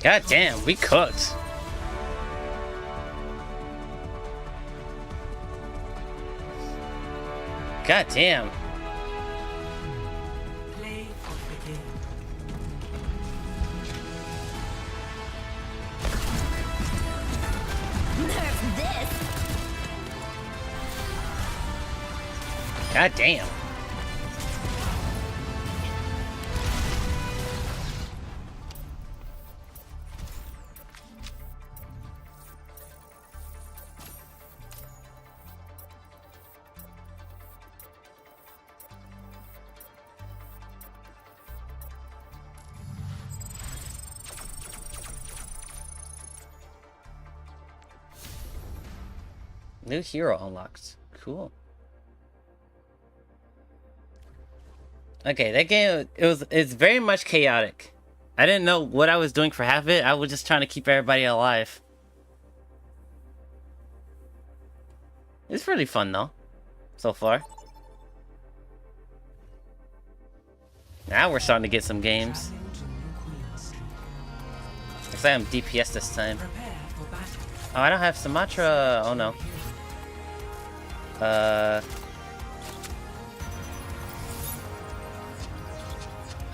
God damn, we cooked. God damn. Play of the game. Nerf this. God damn. New hero unlocked. Cool. Okay, that game it's very much chaotic. I didn't know what I was doing for half of it. I was just trying to keep everybody alive. It's pretty fun though, so far. Now we're starting to get some games. Looks like I'm DPS this time. Oh, I don't have Sumatra. Oh no.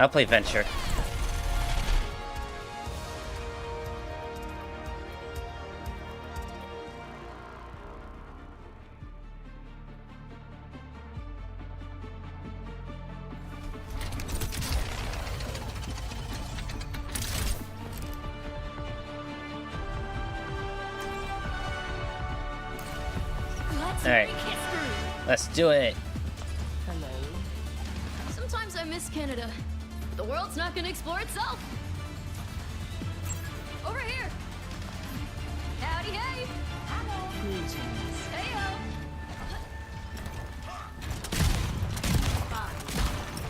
I'll play Venture. Alright, let's do it. Hello. Sometimes I miss Canada. The world's not gonna explore itself. Over here. Howdy, hey. Heyo. 5,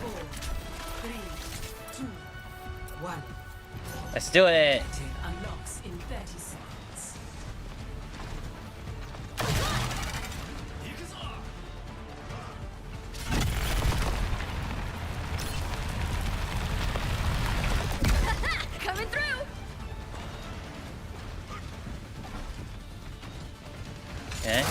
4, 3, 2, 1. Let's do it. Unlocks in 30 seconds. Coming through. Okay.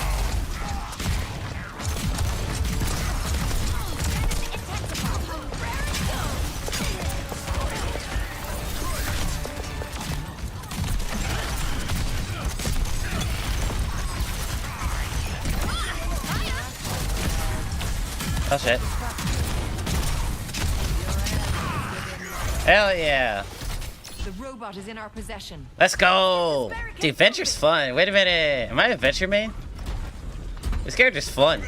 Oh shit. Hell yeah. The robot is in our possession. Let's go. Dude, Venture's fun. Wait a minute. Am I a Venture main? This character's fun.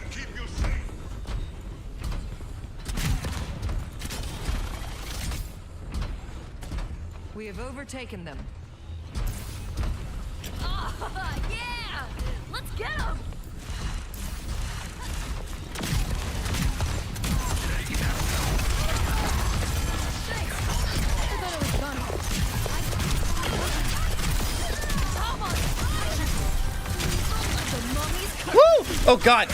We have overtaken them. Oh, yeah! Let's get them! Woo! Oh god.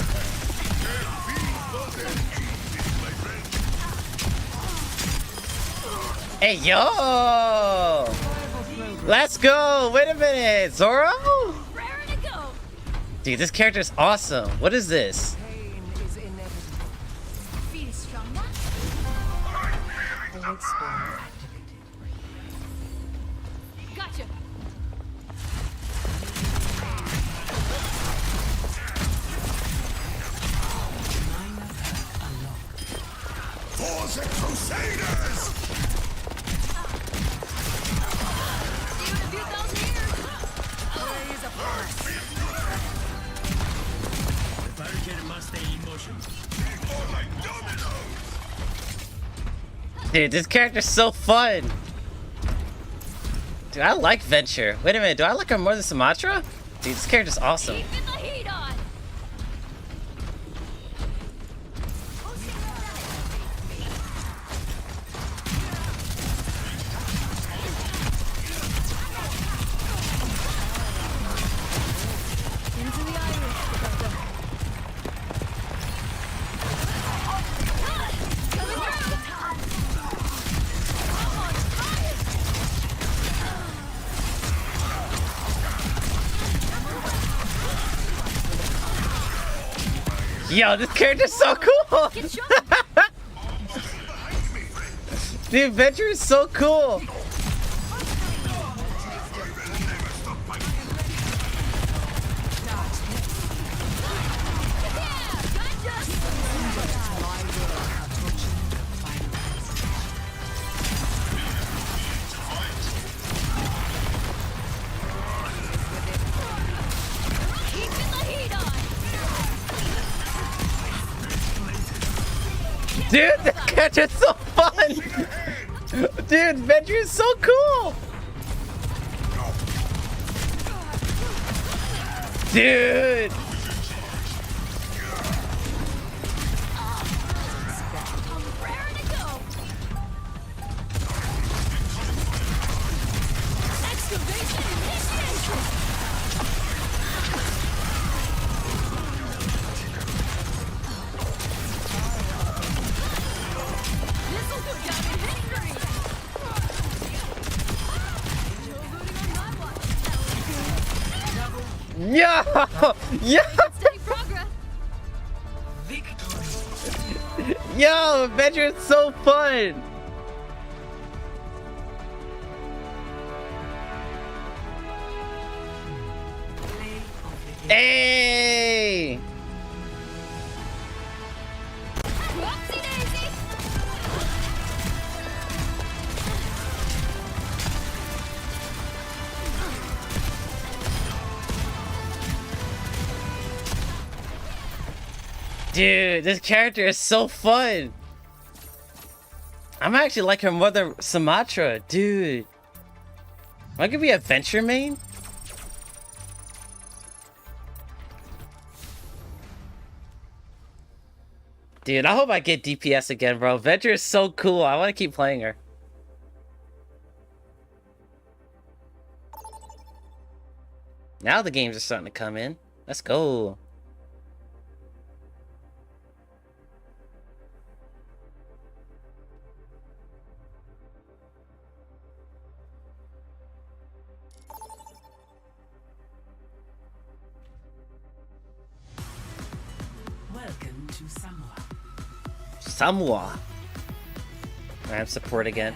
Hey yo! Let's go! Wait a minute, Zoro? Dude, this character's awesome. What is this? Feel stronger? Gotcha. For the Crusaders! The barricade must stay in motion. Dude, this character's so fun. Dude, I like Venture. Wait a minute, do I like her more than Sumatra? Dude, this character's awesome. Keeping the heat on. Into the iris. Yo, this character's so cool! Dude, Venture is so cool! Dude, this character's so fun! Dude, Venture is so cool! Dude! Yo! Yo! Yo, Adventure is so fun! Hey! Dude, this character is so fun. I'm actually like her mother, Sumatra. Dude. Am I gonna be a Venture main? Dude, I hope I get DPS again, bro. Venture is so cool. I want to keep playing her. Now the games are starting to come in. Let's go. Welcome to Samoa. Samoa. I have support again.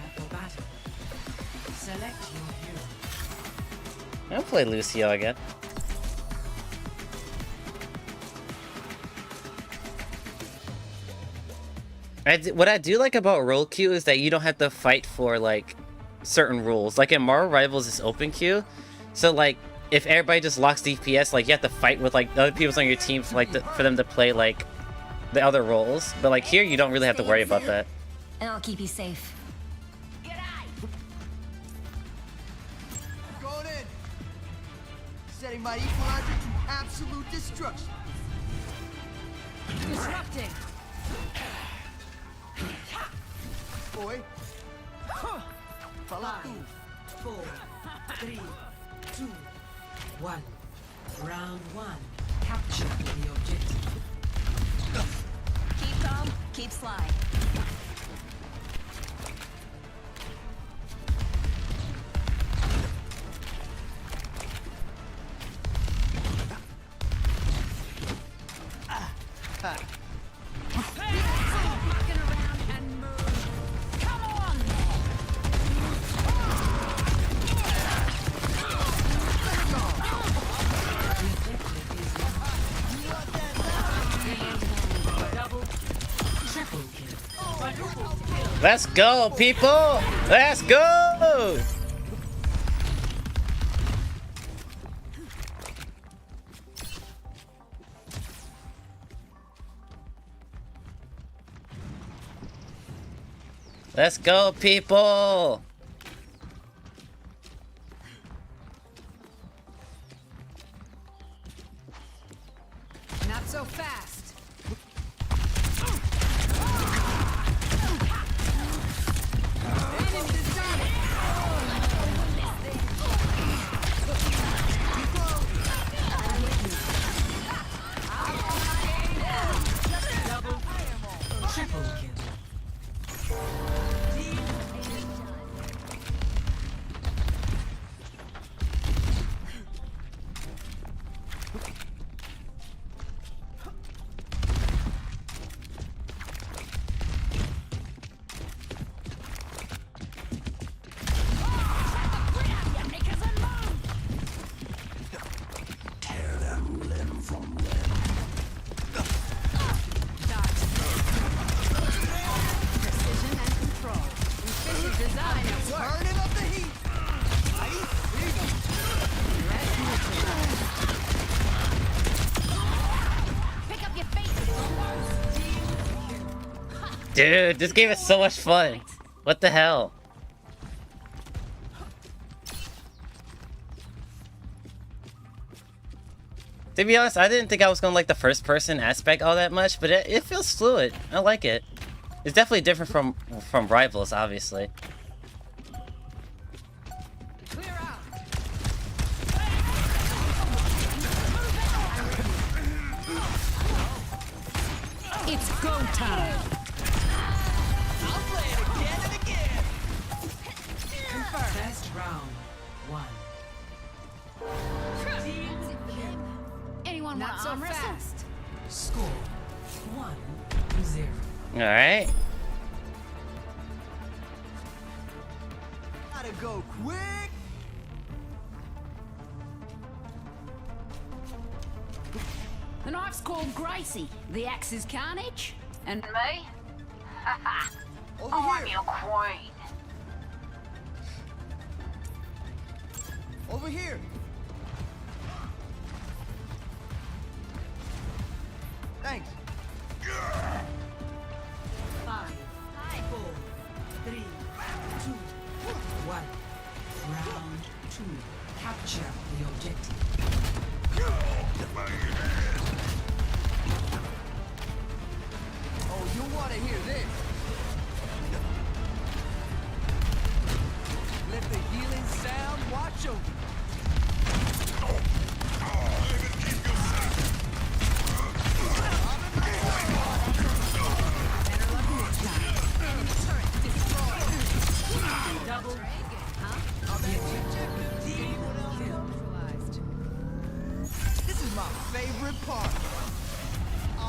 Select your hero. I'll play Lucio again. What I do like about role queue is that you don't have to fight for like certain rules. Like in Marvel Rivals, it's open queue, so like if everybody just locks DPS, like you have to fight with like the other people on your team for, like for them to play like the other roles. But like here, you don't really have to worry about that. And I'll keep you safe. Going in. Setting my equalizer to absolute destruction. Disrupting. Boy. Five, 4, 3, 2, 1. Round 1. Capture the objective. Keep calm, keep slide. Let's go, people! Let's go! Let's go, people! Not so fast. Dude, this game is so much fun. What the hell? To be honest, I didn't think I was gonna like the first person aspect all that much, but it feels fluid. I like it. It's definitely different from Rivals, obviously. It's go time. I'll play it again and again. First round 1. Anyone Not want so arm wrestle? fast. Score 1-0. All right. Gotta go quick. The knife's called Gracie. The axe is Carnage. And me? Over I'm here. your queen. Over here. Thanks. 5, 4, 3, 2, 1. Round 2. Capture the objective. Oh, you want to hear this? Let the healing sound watch over.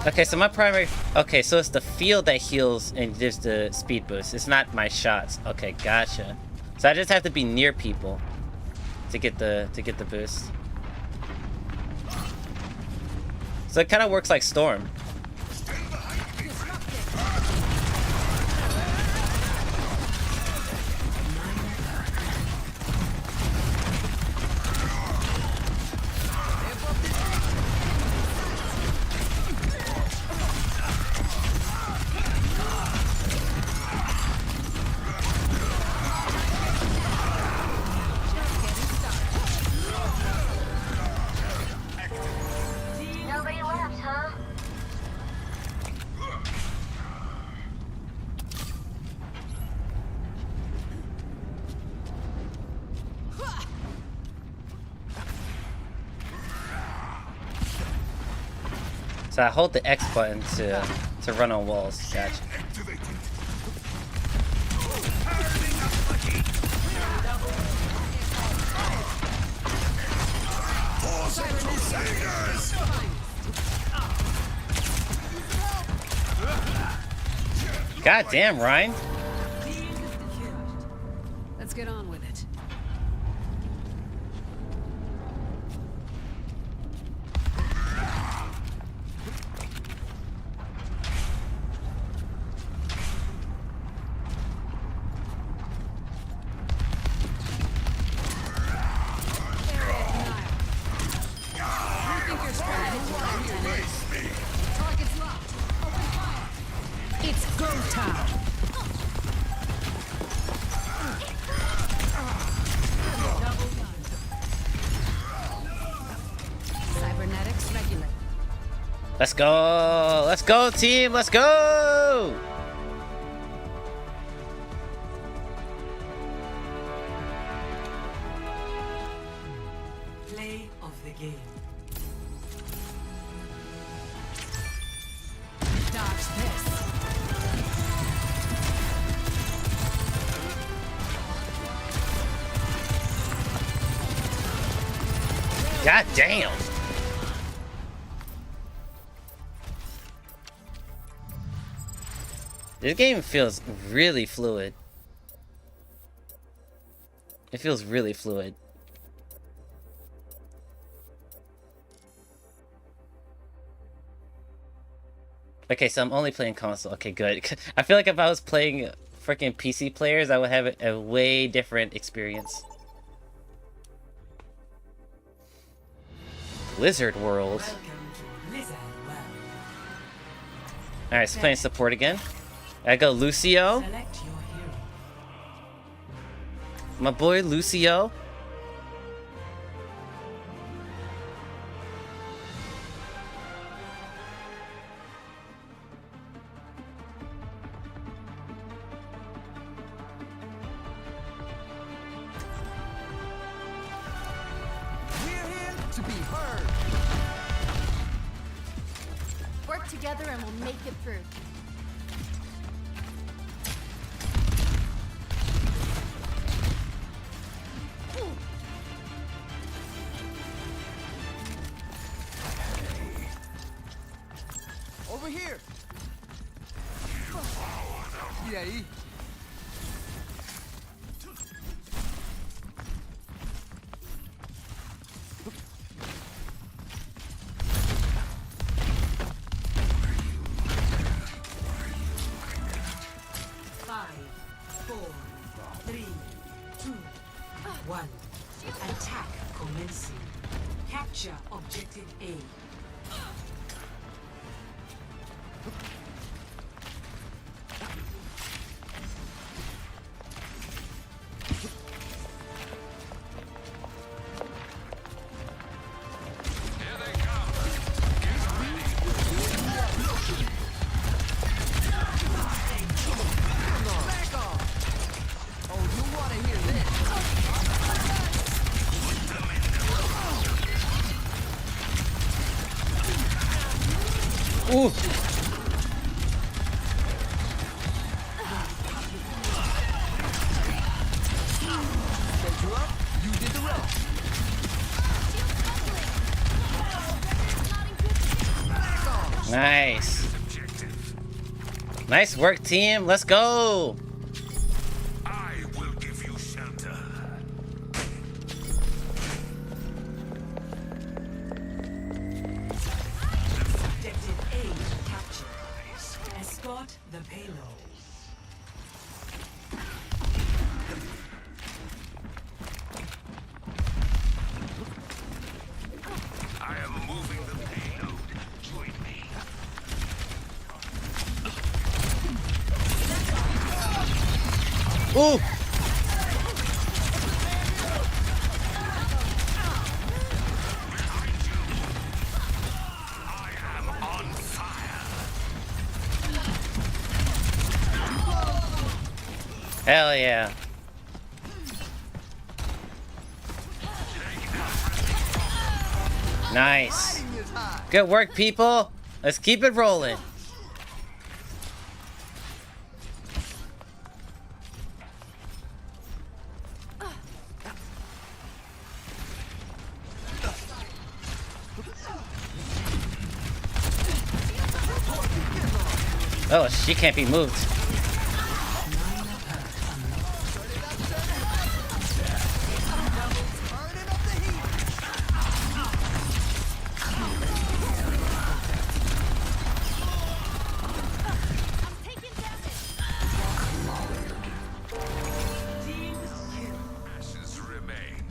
Okay, so my primary... Okay, so it's the field that heals and gives the speed boost. It's not my shots. Okay, gotcha. So I just have to be near people to get the boost. So it kind of works like Storm. Nobody left, huh? So I hold the X button to run on walls. Gotcha. God damn, Ryan. Let's get on with it. It's go time. Cybernetics regulate. Let's go. Let's go, team. Let's go. Play of the game. Dodge this. God damn. This game feels really fluid. It feels really fluid. Okay, so I'm only playing console. Okay, good. I feel like if I was playing freaking PC players, I would have a way different experience. Blizzard World. Alright, so playing support again. I go Lucio. My boy Lucio. To be heard. Work together and we'll make it through. Over here. E aí? Attack commencing. Capture objective A. Ooh. You did the rest. Nice. Nice work, team. Let's go. I will give you shelter. Objective A captured. Escort the payload. I am moving the payload. Join me. Ooh. I am on fire. Hell yeah. Nice. Good work, people. Let's keep it rolling. Oh, she can't be moved. Ashes remain.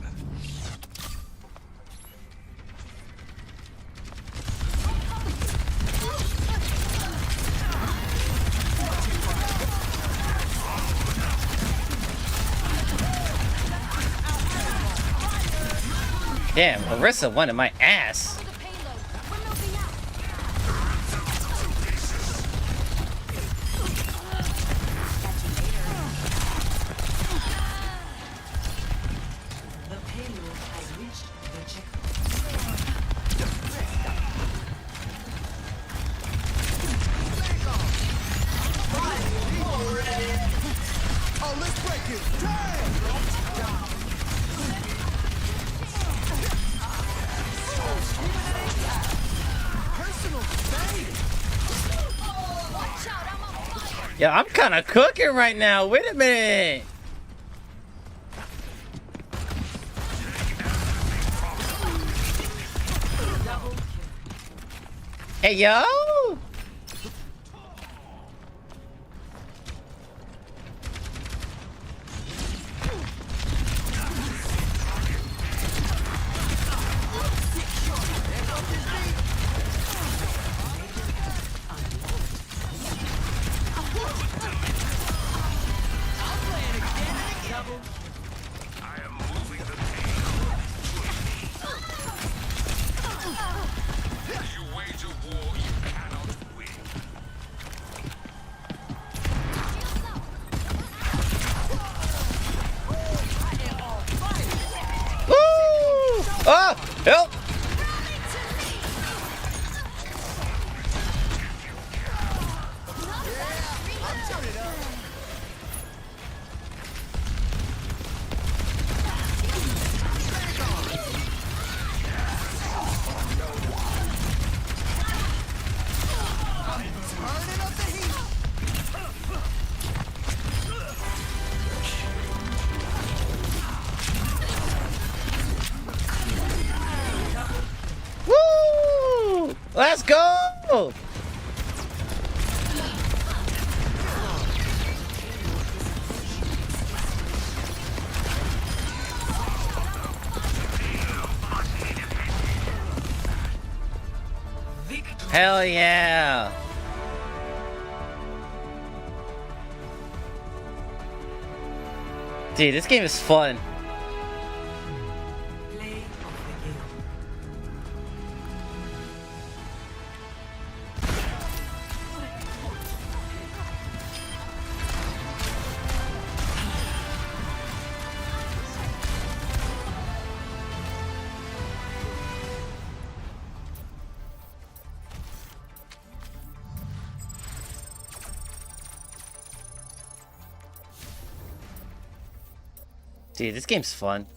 Damn, Marissa wanted my ass. The payload has reached the checkpoint. Oh, let's break it. Damn! Personal Yeah, I'm kind of cooking right now. Wait a minute. Hey, yo. I am moving the payload. You wage a war you cannot win. Woo! Oh, help! Woo! Let's go! Hell yeah! Dude, this game is fun. Dude, this game's fun.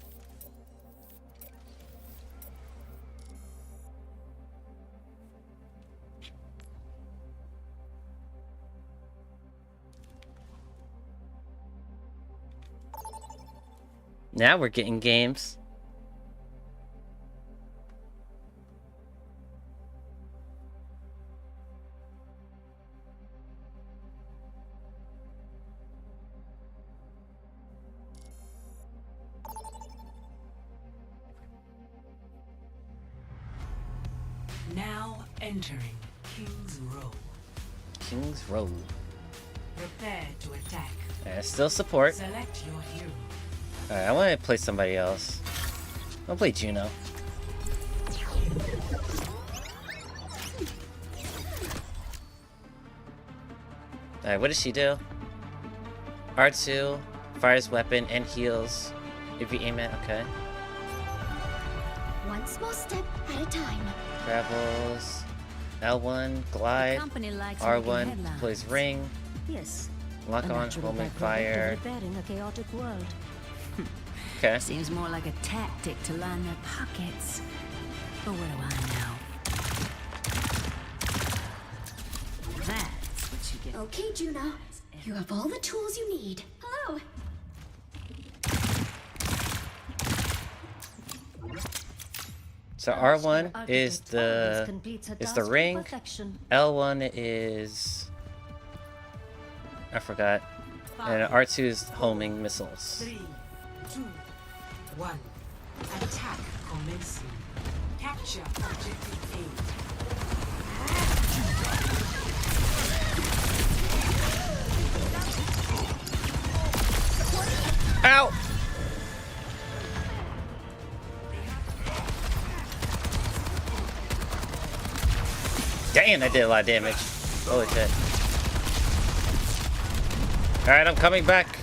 Now we're getting games. Now entering King's Row. King's Row. Prepare to attack. Still support. Select your hero. Alright, I want to play somebody else. I'll play Juno. Alright, what does she do? R2, fires weapon and heals if you aim it, okay. One small step at a time. Travels. L1, glide. R1, plays ring. Yes. Lock on, homing fire. In a chaotic world. Okay. Seems more like a tactic to line their pockets. But what do I know? That's what you get. Okay, Juno. You have all the tools you need. Hello. So R1 is the ring. L1 is I forgot. And R2 is homing missiles. 3, 2, 1. Attack commencing. Capture objective A. Ow! Damn, that did a lot of damage. Holy shit. Alright, I'm coming back.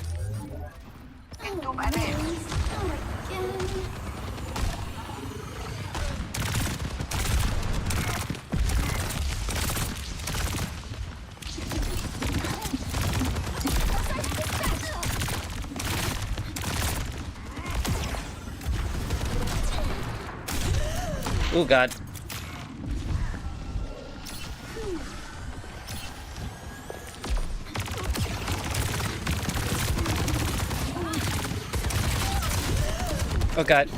Oh god. Oh god.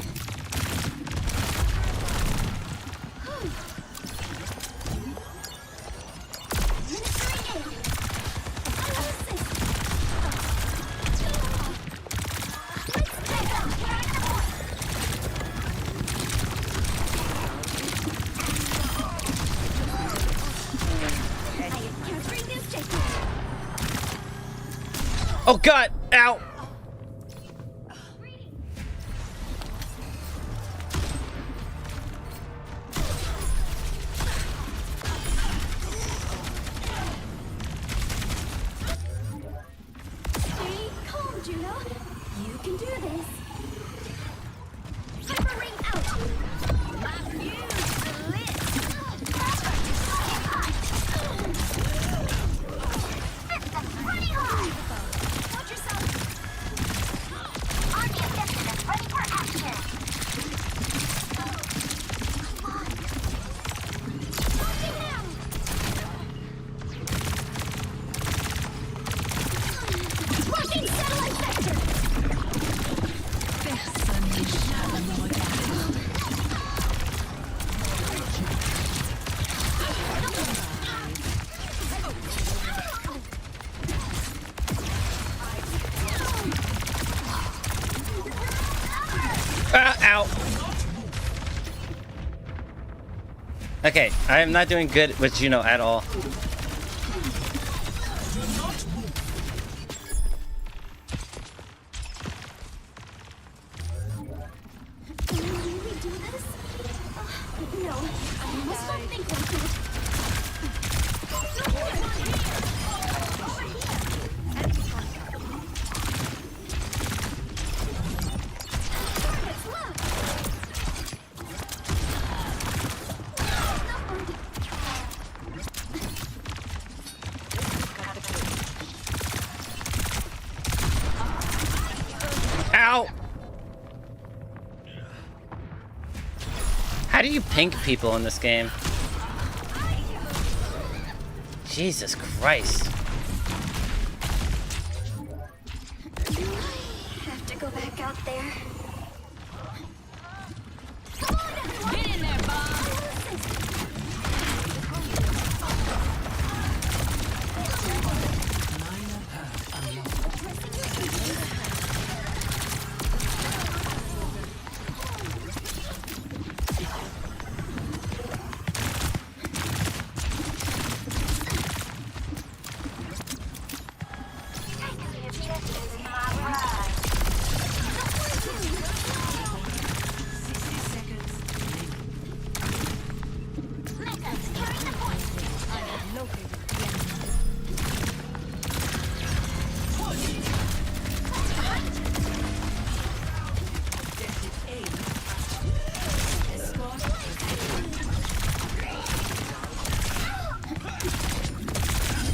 Oh god! Ow! Stay calm, Juno. You can do this. Hyper ring out. My fuse lit. Running hard. Watch yourself. Army objective is ready for action. Rushing satellite sector! Personne n'échappe à mon regard. Ow! Okay, I am not doing good with Juno at all. Can we really do this? No, I must not think like it. Target's left. Ow! How do you pink people in this game? Jesus Christ. I have to go back out there. Get in there, Bob.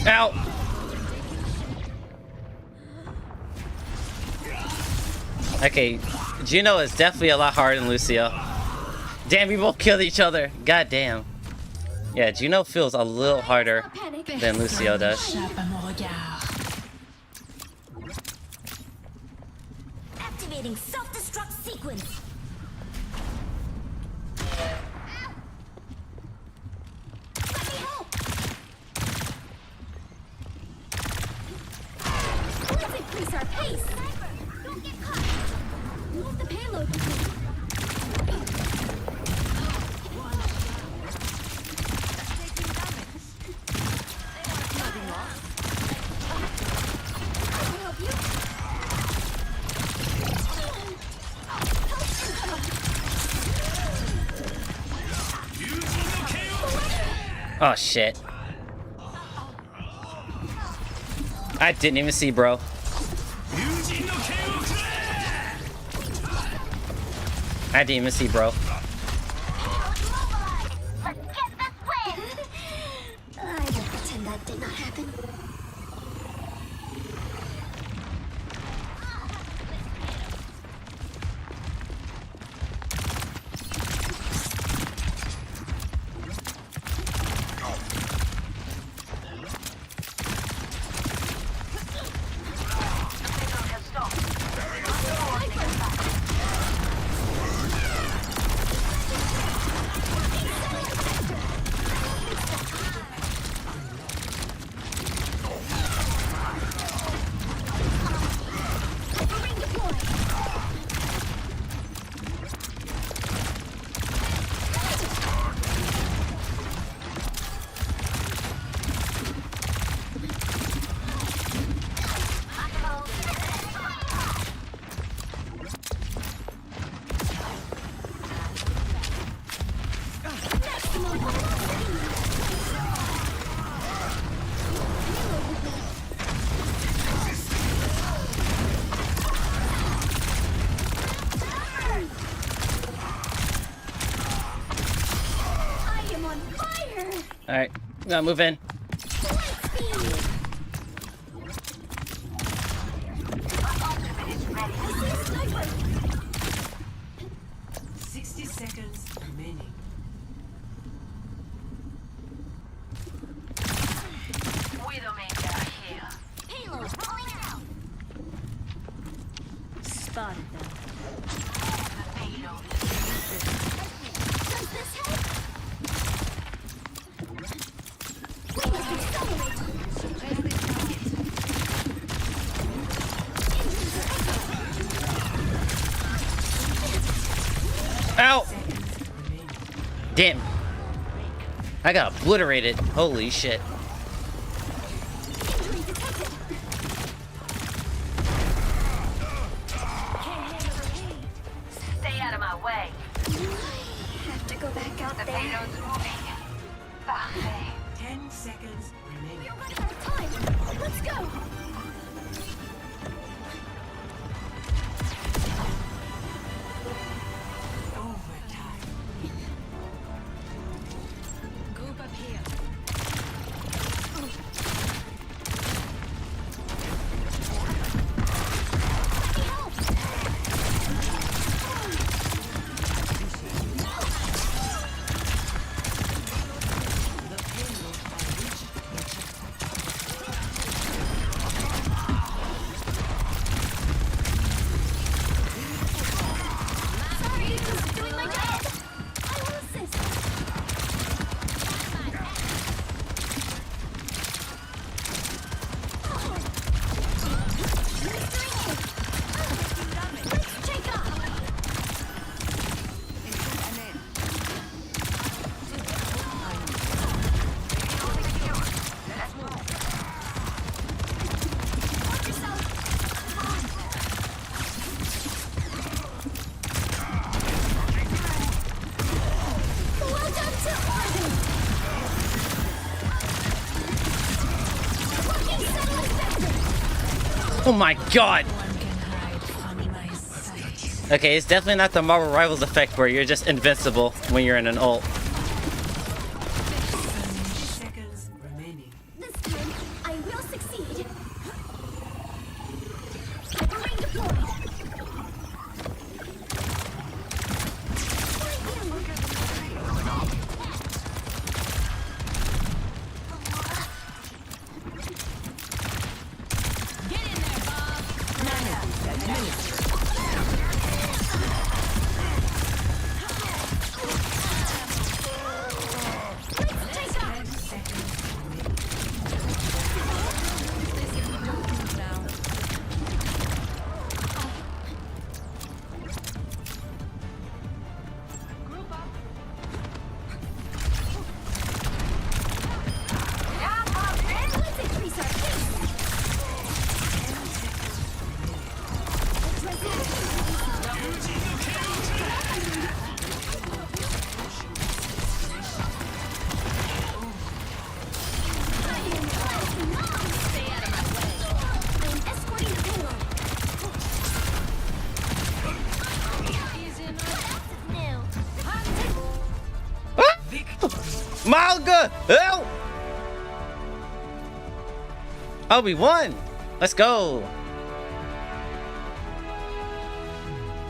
Ow! Okay, Juno is definitely a lot harder than Lucio. Damn, we both killed each other. God damn. Yeah, Juno feels a little harder than Lucio does. Activating self-destruct sequence. Let me help. Let's increase our pace. Don't get caught. Move the payload. Oh shit. I didn't even see, bro. I didn't even see, bro. I will pretend that did not happen. Alright, now move in. 60 seconds remaining. Widowmaker here. Payload rolling out. Spotted them. The payload. Does this help? We must accelerate. Ow! Damn. I got obliterated. Holy shit. Stay out of my way. Have to go back out there. The payload's moving. Parfait. 10 seconds remaining. You're running out of time. Let's go. Overtime. Group up here. Oh my god! Okay, it's definitely not the Marvel Rivals effect where you're just invincible when you're in an ult. This time, I will succeed. Malga! Oh! Oh, we won! Let's go!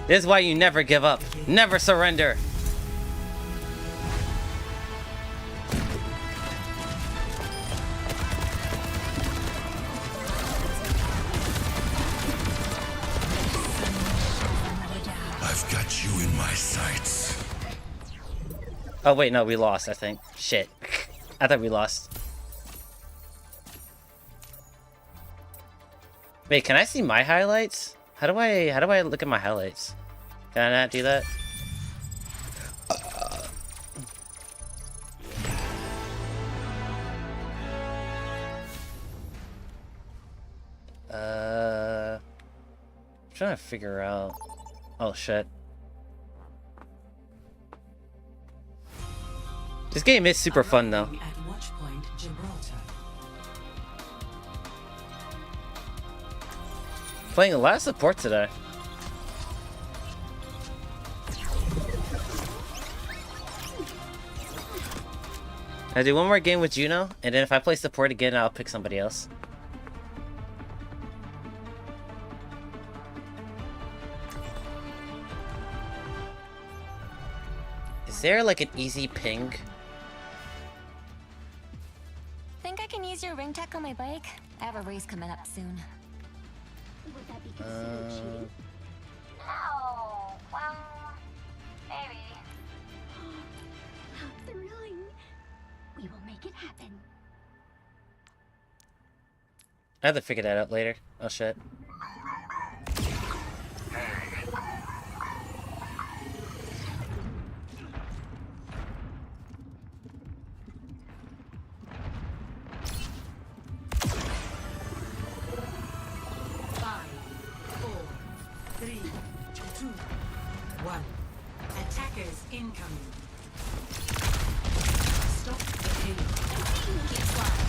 This is why you never give up. Never surrender. I've got you in my sights. Oh wait, no, we lost, I think. Shit. I thought we lost. Wait, can I see my highlights? How do I look at my highlights? Can I not do that? I'm trying to figure out. Oh shit. This game is super fun though. Playing a lot of support today. I'll do one more game with Juno, and then if I play support again, I'll pick somebody else. Is there like an easy ping? Think I can use your ring tech on my bike? I have a race coming up soon. Would that be considered cheating? No. Well, maybe. How thrilling. We will make it happen. I have to figure that out later. Oh shit. Attackers incoming. Stop the payload. Keep fire.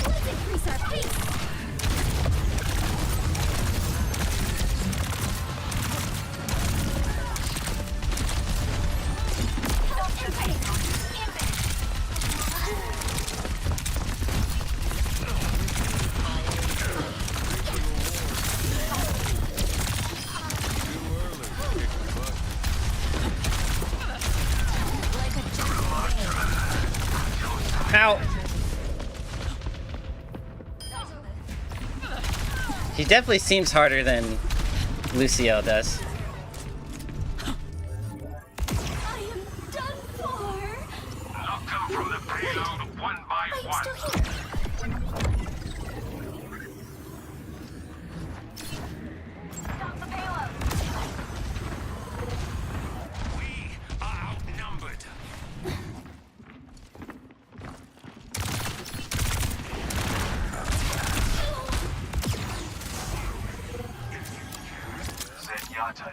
Let's increase our pace. Ow! He definitely seems harder than Lucio does. I am done for. Lock them from the payload one by one. Stop the payload. We are outnumbered. Zenyatta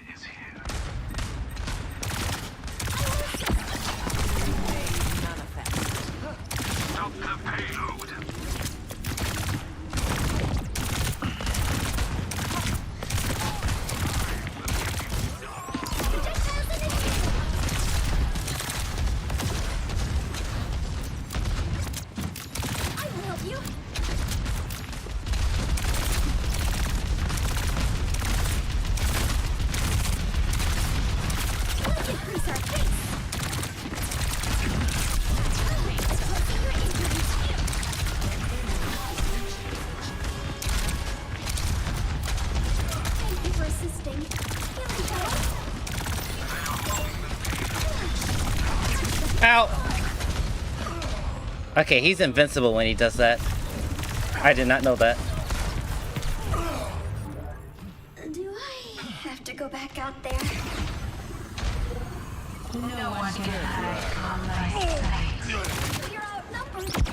Ow! Okay, he's invincible when he does that. I did not know that. Do I have to go back out there? No one can hide from my sight. You're outnumbered.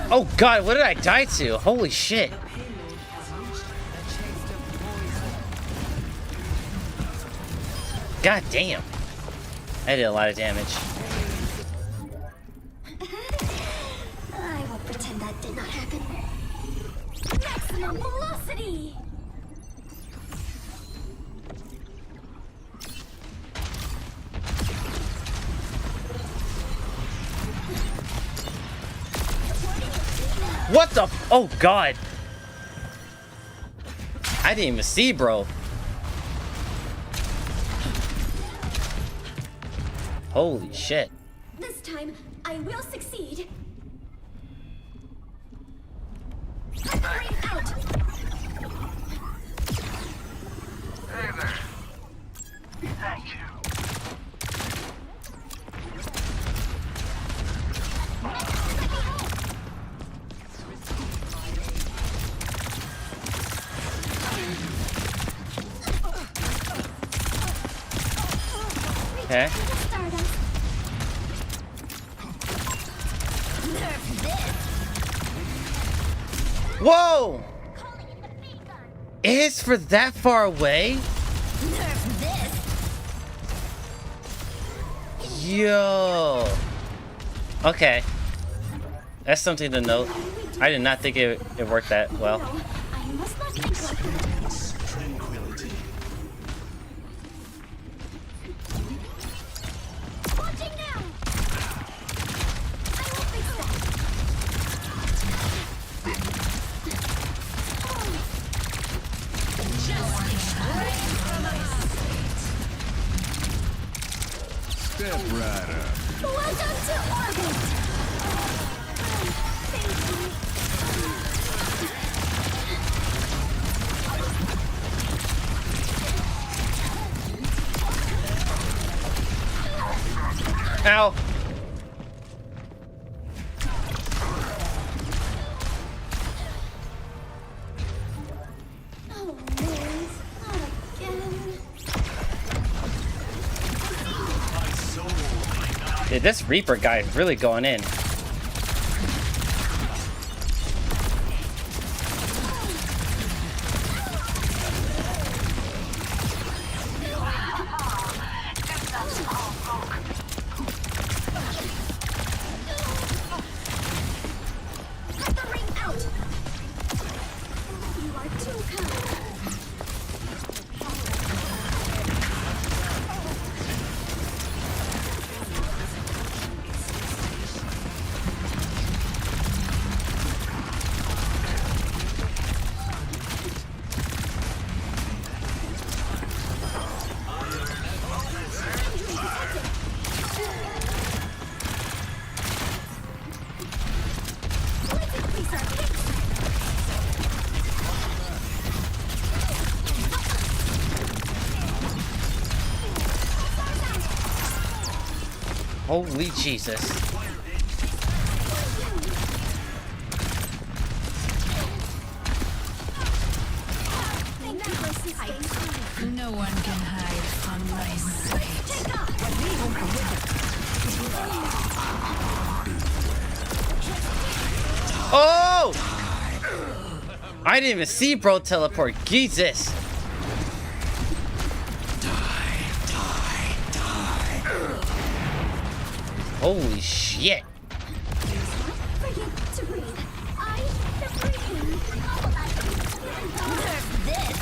Oh god, what did I die to? Holy shit. God damn. I did a lot of damage. I will pretend that did not happen. Maximum velocity! What the f- oh god. I didn't even see, bro. Holy shit. This time, I will succeed. Hurry out! Hey there. Thank you. Okay. Whoa! It's for that far away? Yo. Okay. That's something to note. I did not think it worked that well. I must not think like that. Tranquility. Watching now! I will fix Step right up. Welcome to orbit! Ow. Oh, Liz, not again. Dude, this Reaper guy is really going in. Cut the ring out! You are too kind. Holy Jesus. No one can hide from my sight. Oh! I didn't even see bro teleport. Jesus. Holy shit. Forget to breathe. I am breathing. Nerf this.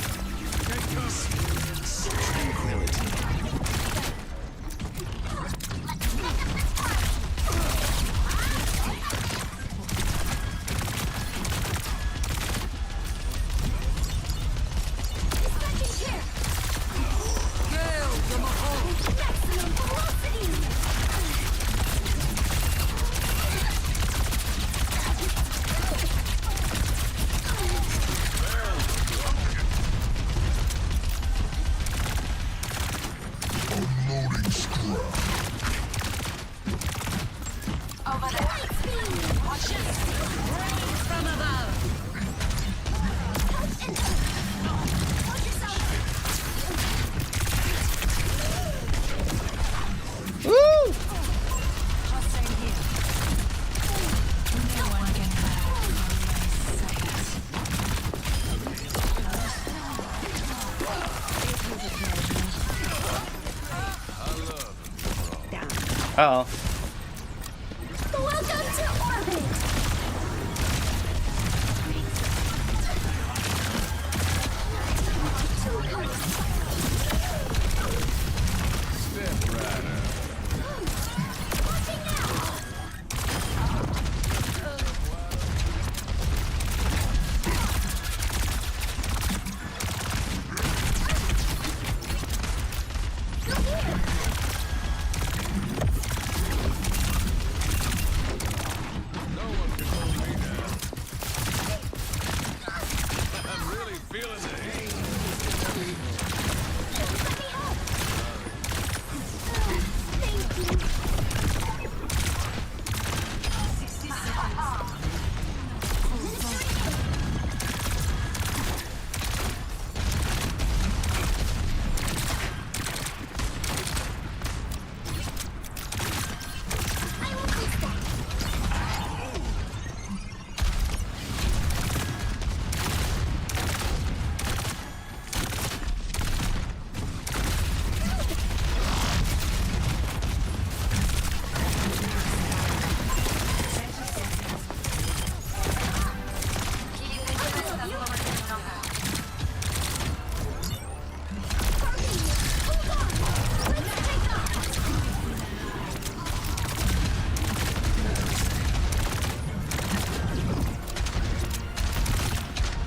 Uh-oh. Welcome to orbit!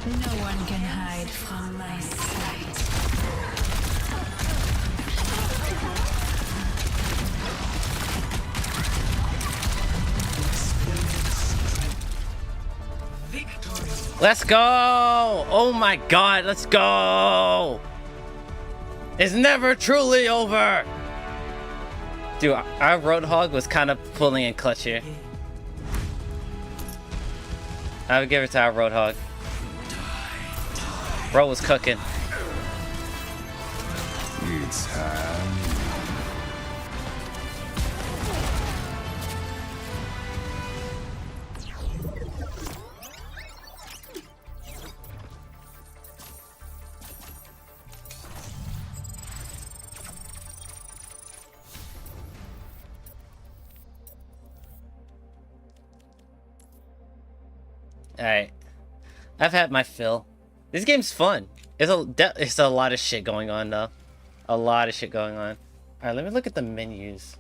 No one can hide from my sight. Let's go! Oh my god, let's go! It's never truly over! Dude, our Roadhog was kind of pulling in clutch here. I would give it to our Roadhog. Bro was cooking. It's time. Alright. I've had my fill. This game's fun. It's a lot of shit going on though. A lot of shit going on. Alright, let me look at the menus.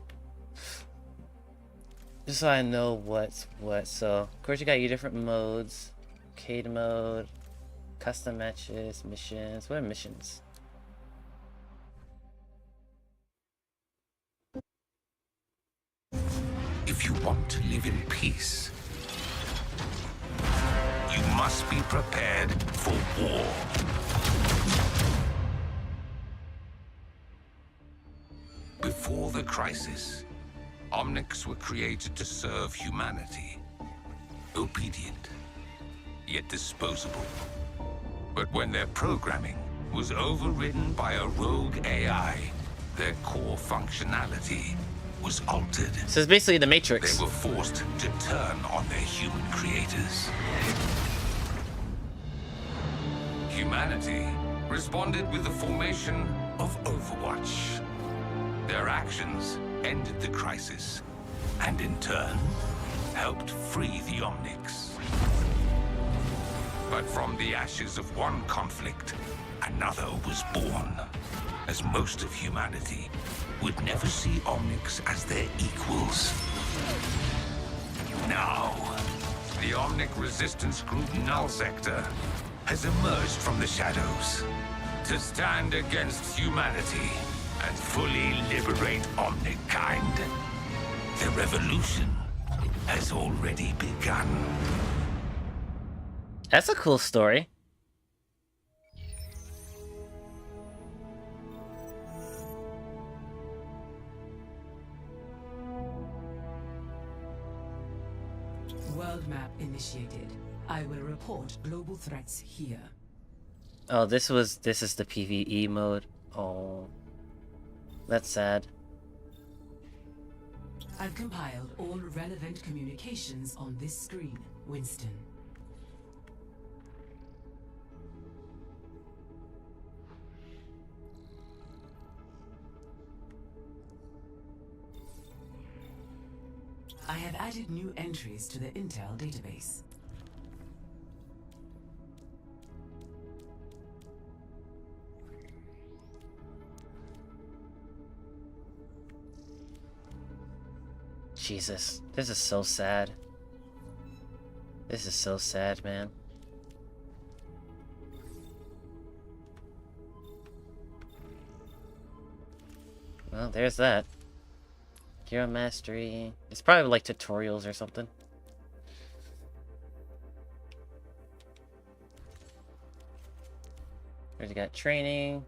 Just so I know what's what. So, of course you got your different modes. Arcade mode. Custom matches. Missions. What are missions? If you want to live in peace, you must be prepared for war. Before the crisis, Omnics were created to serve humanity. Obedient, yet disposable. But when their programming was overridden by a rogue AI, their core functionality was altered. So it's basically the Matrix. They were forced to turn on their human creators. Humanity responded with the formation of Overwatch. Their actions ended the crisis, and in turn, helped free the Omnics. But from the ashes of one conflict, another was born, as most of humanity would never see Omnics as their equals. Now, the Omnic resistance group Null Sector has emerged from the shadows to stand against humanity and fully liberate Omnikind. The revolution has already begun. That's a cool story. World map initiated. I will report global threats here. Oh, this is the PvE mode. Oh. That's sad. I've compiled all relevant communications on this screen, Winston. I have added new entries to the Intel database. Jesus, this is so sad. This is so sad, man. Well, there's that. Hero mastery. It's probably like tutorials or something. There's got training.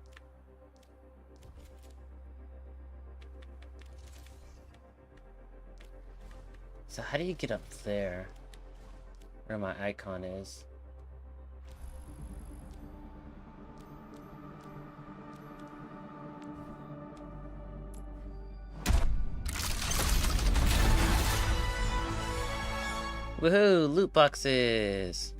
So how do you get up there? Where my icon is? Woohoo! Loot boxes!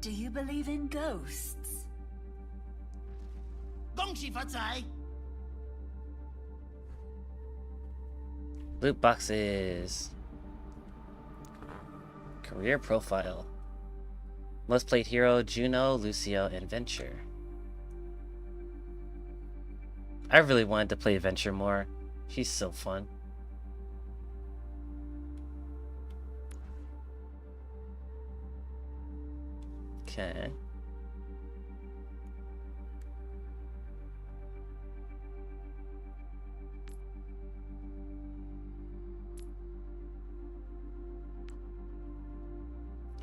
Do you believe in ghosts? Loot boxes. Career profile. Most played hero, Juno, Lucio, and Venture. I really wanted to play Venture more. She's so fun. Okay.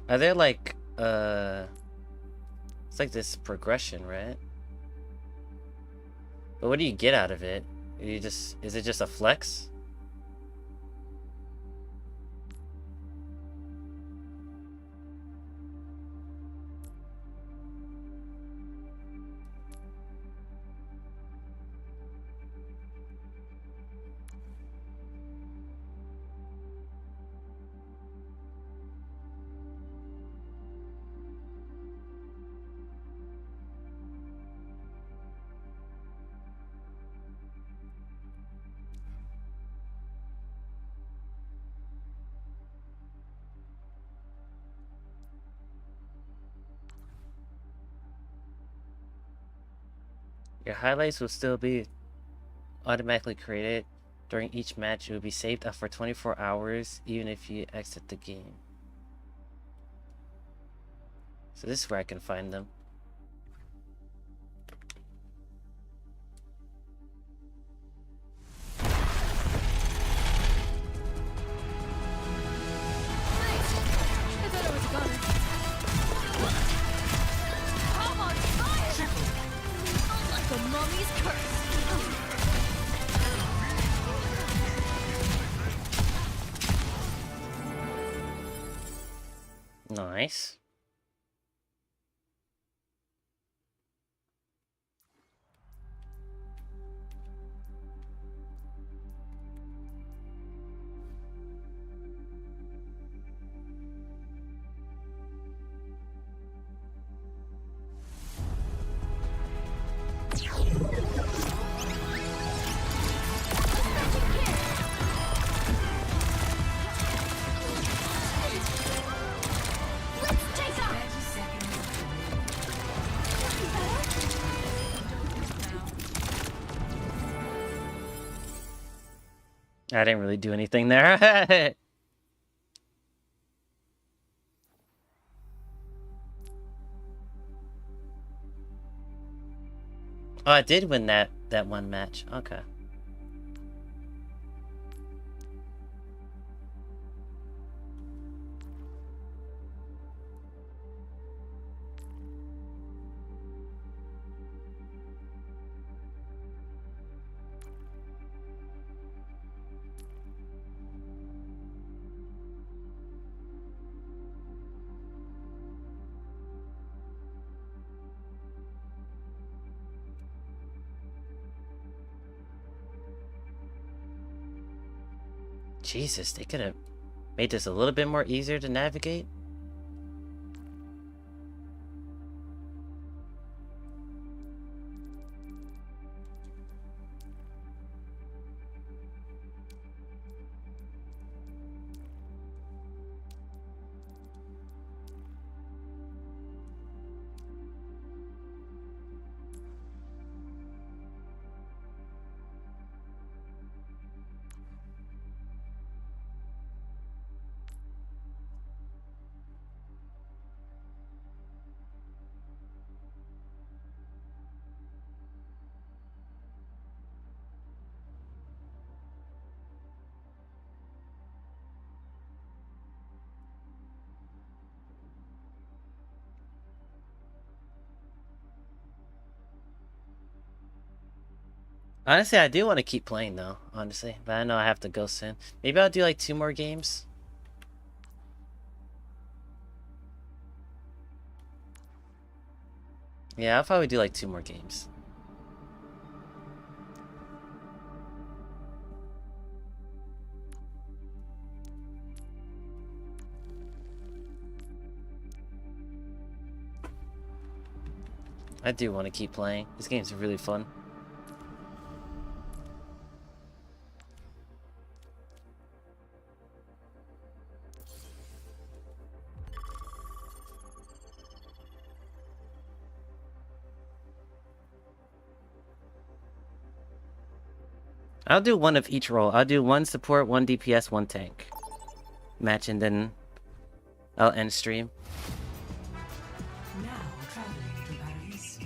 Are there like, it's like this progression, right? But what do you get out of it? Is it just a flex? Your highlights will still be automatically created. During each match, it will be saved up for 24 hours, even if you exit the game. So this is where I can find them. Nice. I didn't really do anything there. Oh, I did win that one match. Okay. Jesus, they could have made this a little bit more easier to navigate. Honestly, I do want to keep playing though, honestly. But I know I have to go soon. Maybe I'll do like 2 more games. Yeah, I'll probably do like 2 more games. I do want to keep playing. This game's really fun. I'll do one of each role. I'll do 1 support, 1 DPS, 1 tank match, and then I'll end stream. Now traveling to Paris.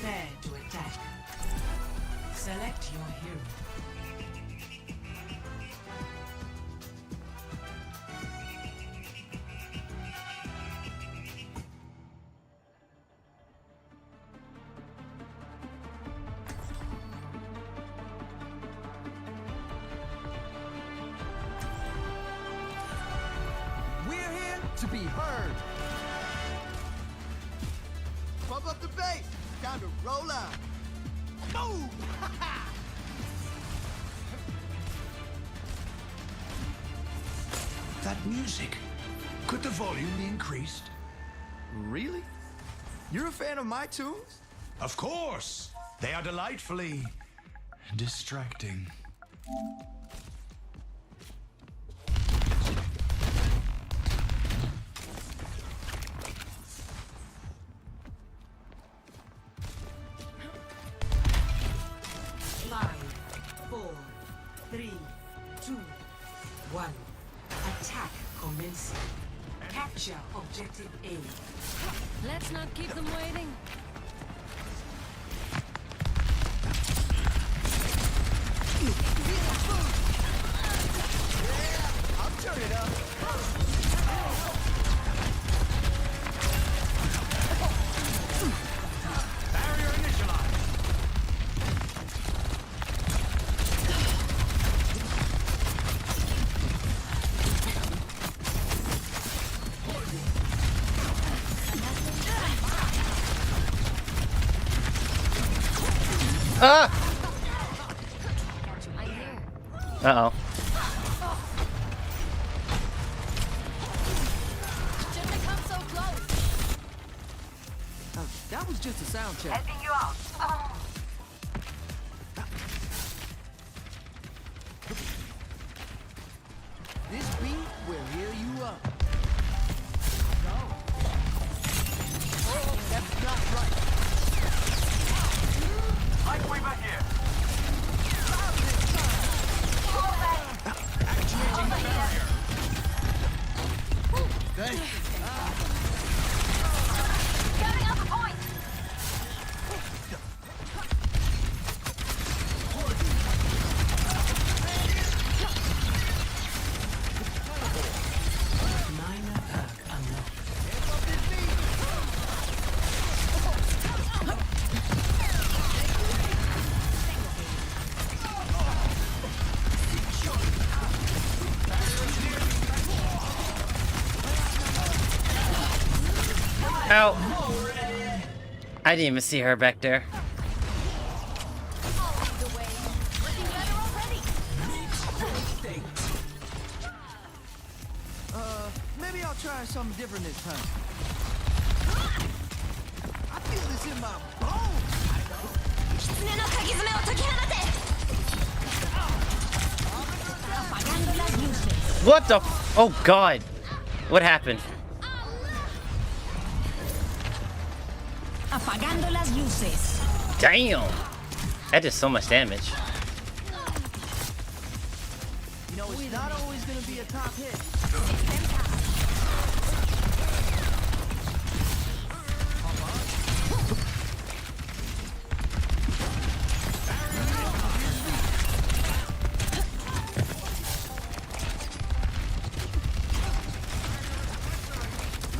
Prepare to attack. Select your hero. We're here to be heard. Pump up the bass. Time to roll out. Boom! That music. Could the volume be increased? Really? You're a fan of my tunes? Of course. They are delightfully distracting. Five, 4, 3, 2, 1. Attack commencing. Capture objective A. Let's not keep them waiting. I'll turn it up. Barrier initialized. Ah! Uh-oh. Shouldn't have come so close. That was just a sound check. Helping you out. This beat will heal you up. Oh, that's not right. Lightweaver here. Activating the barrier. Thank you. Carrying out the point. Minor perk unlocked. Ow! I didn't even see her back there. Maybe I'll try something different this time. I feel this in my bones. What the? Oh God! What happened? Apagando las luces. Damn! That did so much damage. You know, it's not always gonna be a top hit.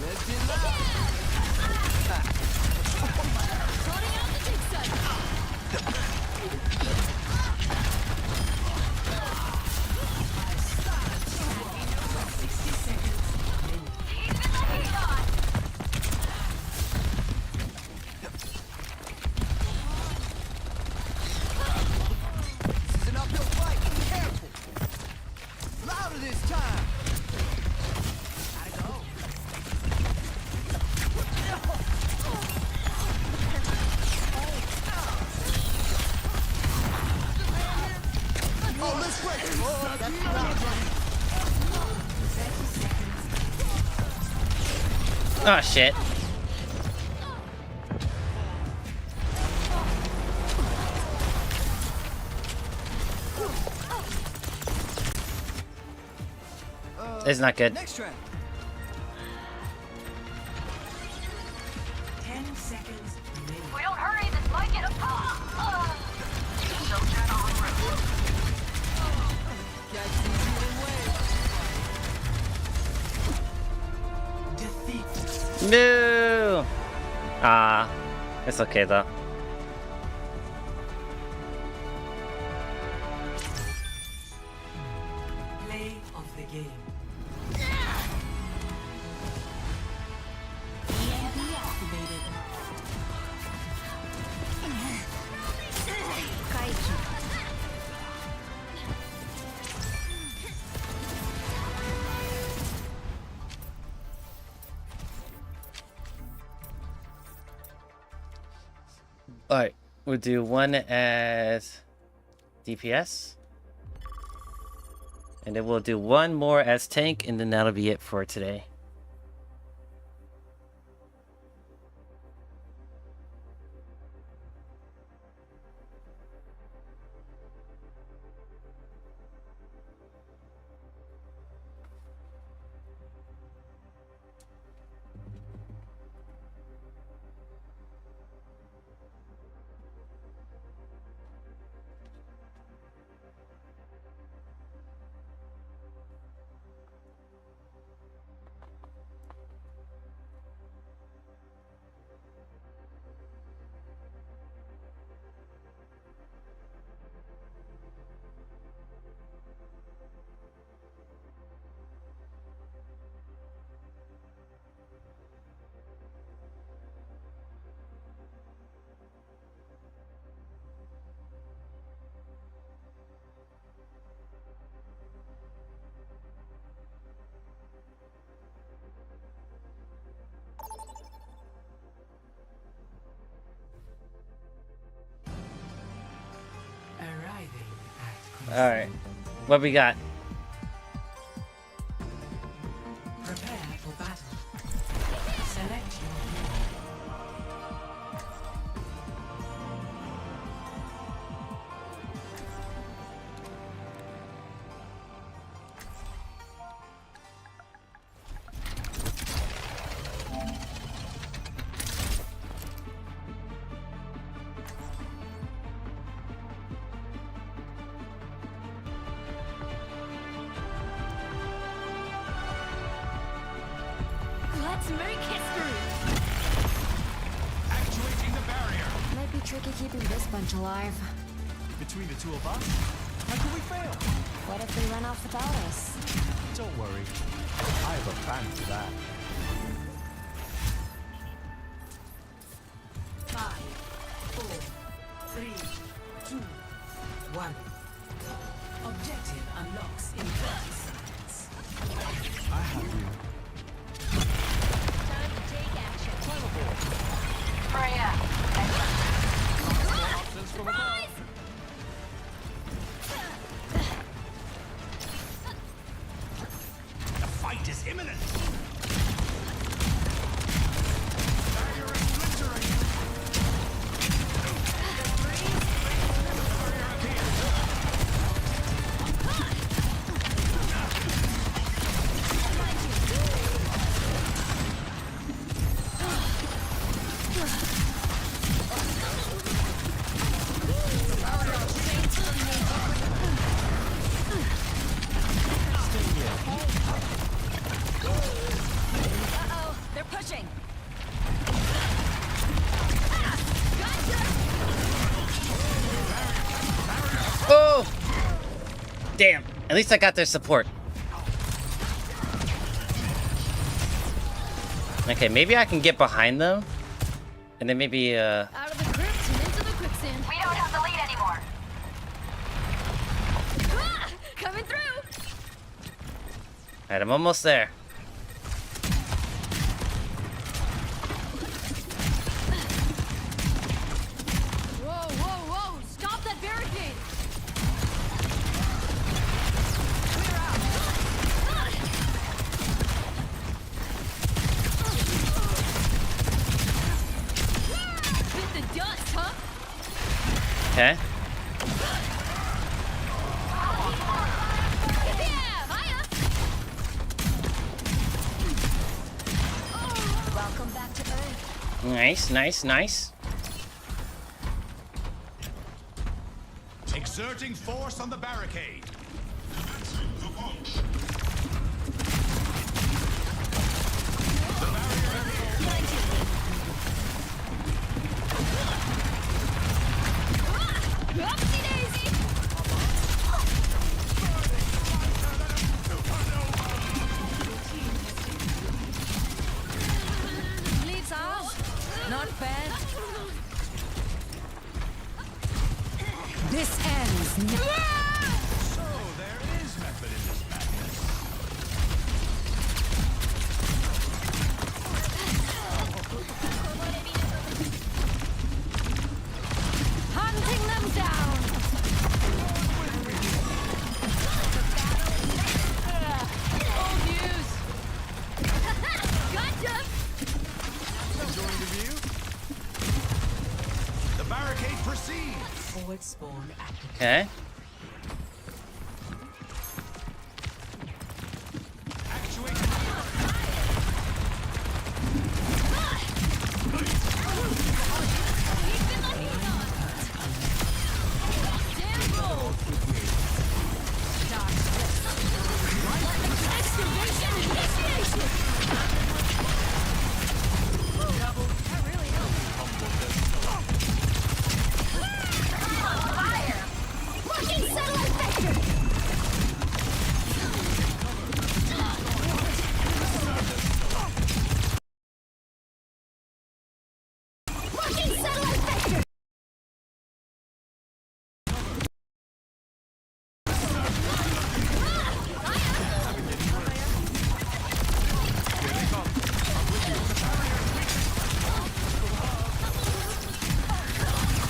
Let's get loud. Oh shit. It's not good. Next round. 10 seconds remaining. If we don't hurry, this might get a Soldier en route. Defeat. No. Ah, it's okay though. Play of the game. EMP activated. Kaiju. Alright, we'll do one as DPS. And then we'll do one more as tank, and then that'll be it for today. Alright, what we got? Prepare for battle. Select your hero. Let's make history! Actuating the barrier. Might be tricky keeping this bunch alive. Between the two of us, how can we fail? What if they run off without us? Don't worry. I have a plan for that. 5, 4, 3, 2, 1. Objective unlocks in 30 seconds. I have you. Time to take action. Freya. Rise! The fight is imminent. Barrier is splintering. Uh-oh, they're pushing! Oh! Damn, at least I got their support. Okay, maybe I can get behind them. And then maybe, Out of the crypt and into the quicksand. We don't have the lead anymore. Ah! Coming through! Alright, I'm almost there. Whoa, whoa, whoa! Stop that barricade! Okay. Welcome back to Earth. Nice, nice, nice. Exerting force on the barricade. Oopsie daisy! Leads off. Not bad. This ends now. So there is method in this madness. Hunting them down. Old news. Gotcha. Enjoying the view? The barricade proceeds. Forward spawn active. Okay.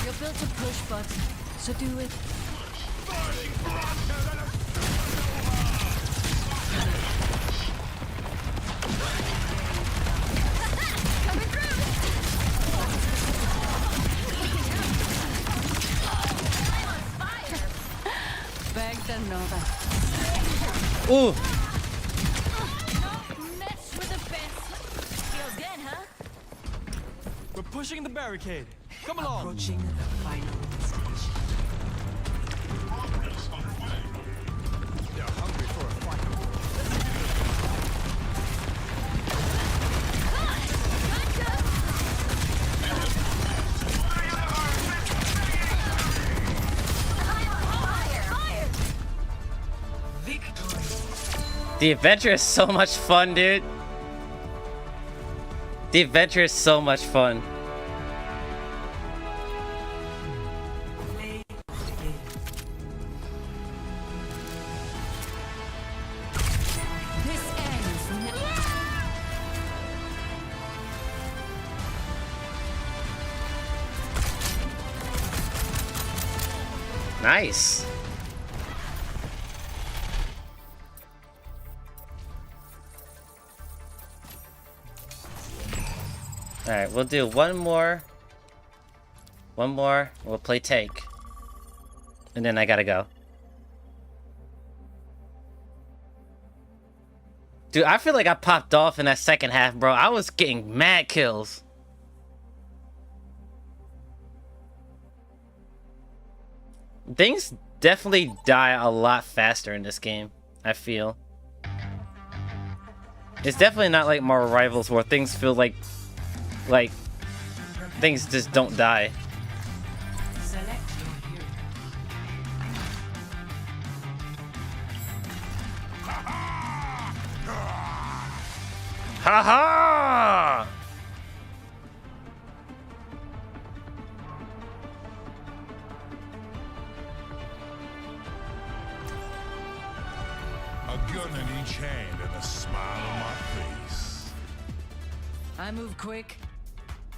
You're built to push, but so do it. Coming through. Bagged another. Ooh. Mess with the fence. Feels good, huh? We're pushing the barricade. Come along. Approaching the final stage. They're hungry for a fight. The adventure is so much fun, dude. The adventure is so much fun. This ends now. Nice. Alright, we'll do one more. One more. We'll play take. And then I gotta go. Dude, I feel like I popped off in that second half, bro. I was getting mad kills. Things definitely die a lot faster in this game, I feel. It's definitely not like Marvel Rivals where things feel like things just don't die. Select your hero. Haha! A gun in each hand and a smile on my face. I move quick.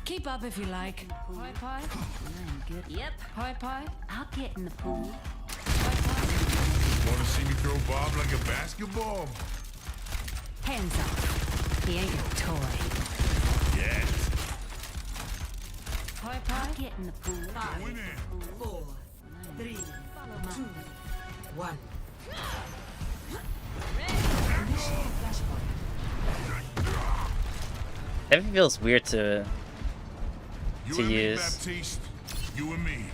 Keep up if you like. Pie pie. Yep. Pie pie. I'll get in the pool. Want to see me throw Bob like a basketball? Hands up. He ain't your toy. Yes. Get in the pool. 5, 4, 3, 2, 1. It feels weird to You and me, use. Baptiste. You and me.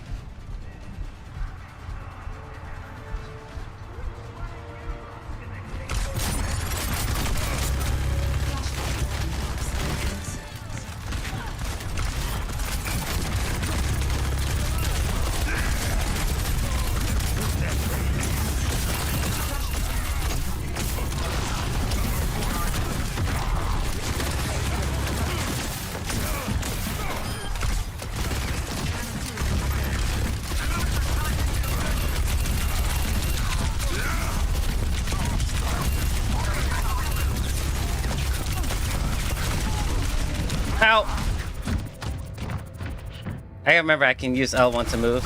Ow! I remember I can use L1 to move.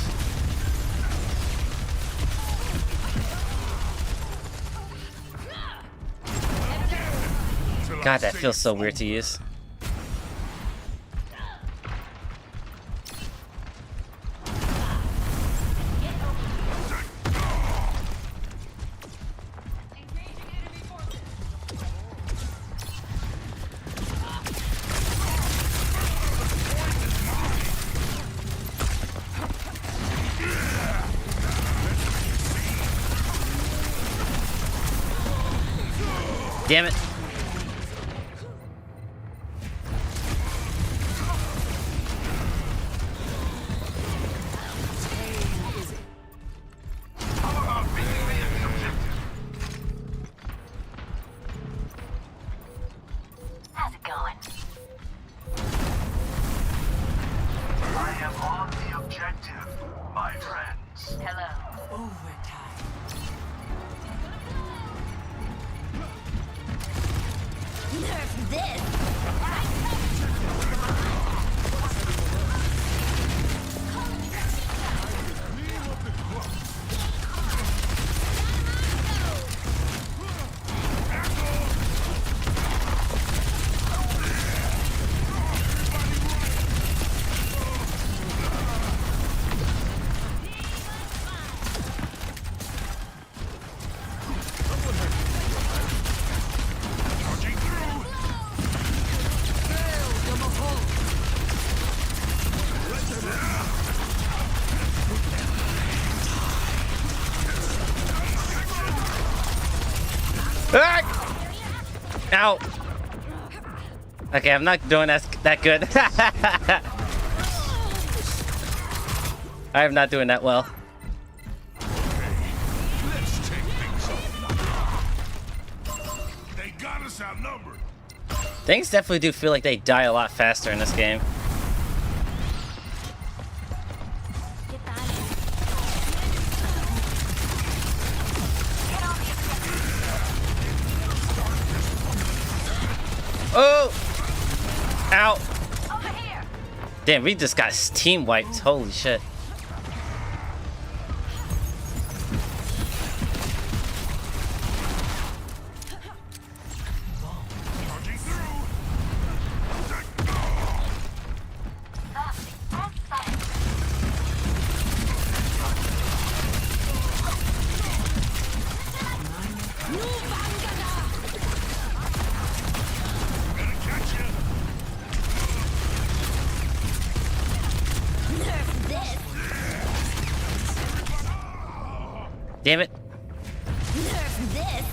God, that feels so weird to use. Damn it. How's it going? I am on the objective, my friends. Hello. Overtime. Nerf this! Ah! Ow! Okay, I'm not doing that good. I am not doing that well. Let's take things off. They got us outnumbered. Things definitely do feel like they die a lot faster in this game. Oh! Ow! Damn, we just got team wiped. Holy shit. Damn it. Nerf this!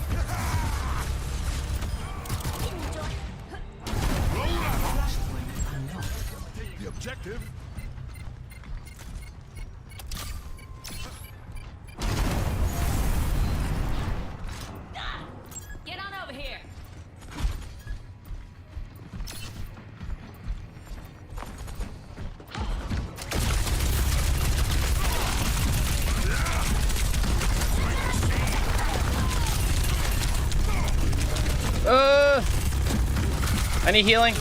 The objective. Get on over here. I need healing.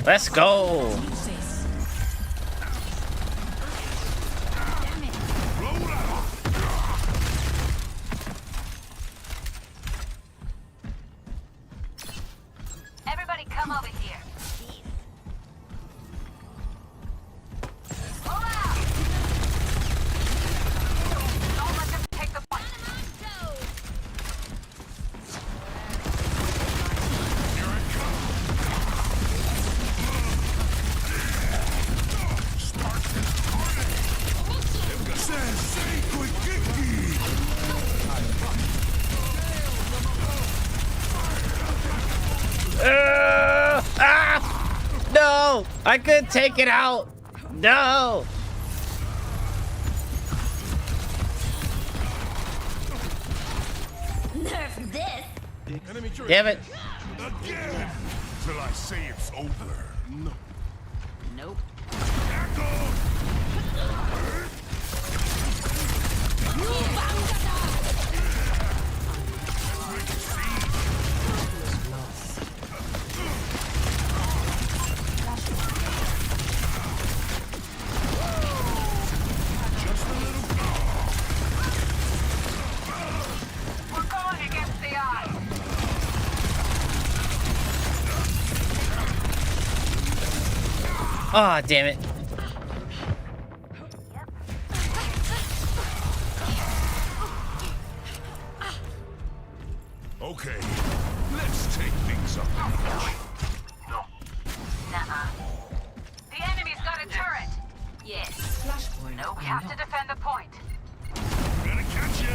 Let's go. Everybody come over here. Pull out! Don't let them take the point. No! I couldn't take it out! No! Nerf this! Damn it! Again! Till I say it's over. No. Nope. We're going against the odds. Ah, damn it. Okay, let's take things up. Nuh-uh. The enemy's got a turret. Yes. No, we have to defend the point. Gonna catch you.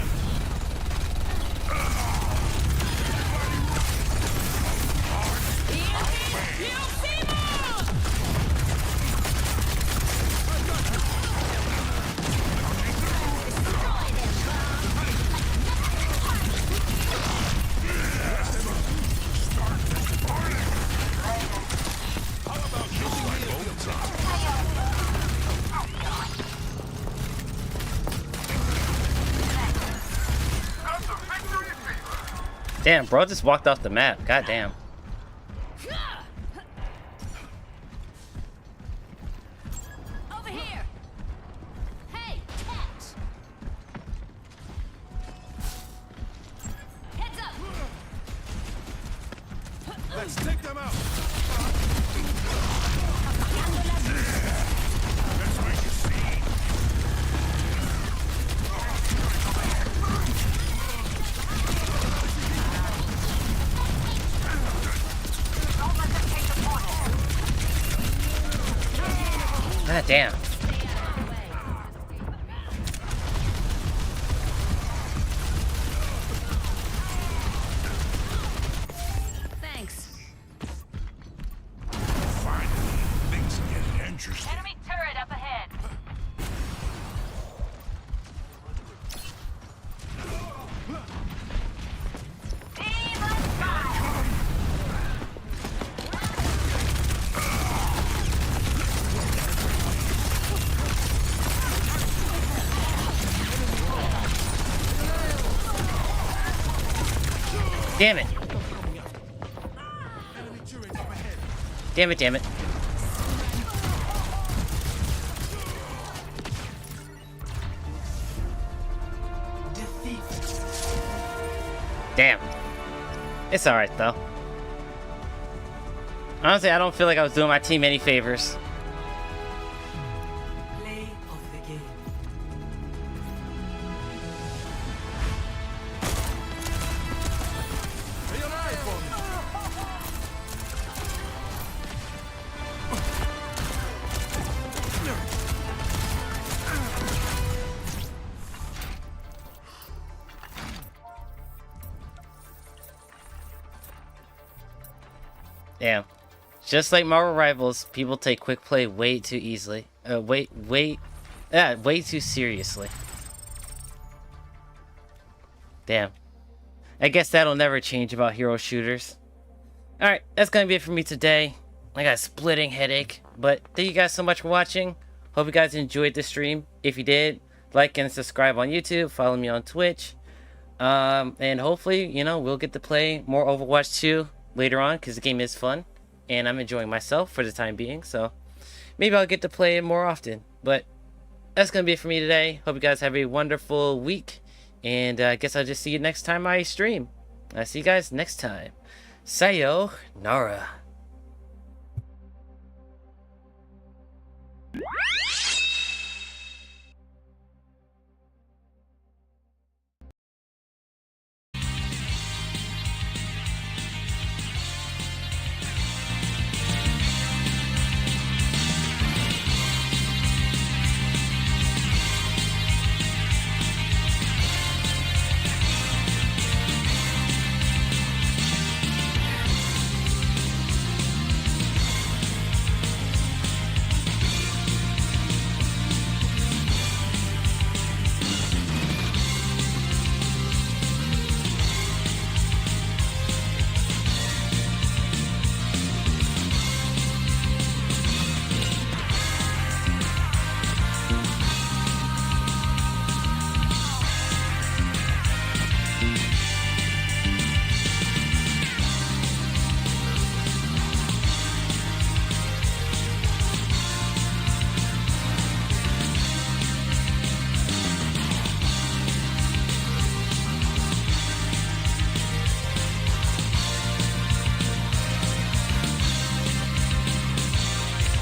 Damn, bro just walked off the map. God damn. Over here. Hey, catch. Heads up. Let's take them out. Let's make a scene. God damn. Thanks. Finally, things are getting interesting. Enemy turret up ahead. Damn it. Damn it, damn it. Damn. It's alright though. Honestly, I don't feel like I was doing my team any favors. Play of the game. Damn. Just like Marvel Rivals, people take quick play way too easily. Way too seriously. Damn. I guess that'll never change about hero shooters. Alright, that's gonna be it for me today. I got a splitting headache. But thank you guys so much for watching. Hope you guys enjoyed the stream. If you did, like and subscribe on YouTube. Follow me on Twitch. And hopefully, you know, we'll get to play more Overwatch 2 later on, because the game is fun. and I'm enjoying myself for the time being, so maybe I'll get to play it more often. But that's gonna be it for me today. Hope you guys have a wonderful week, and I guess I'll just see you next time I stream. I'll see you guys next time. Sayonara.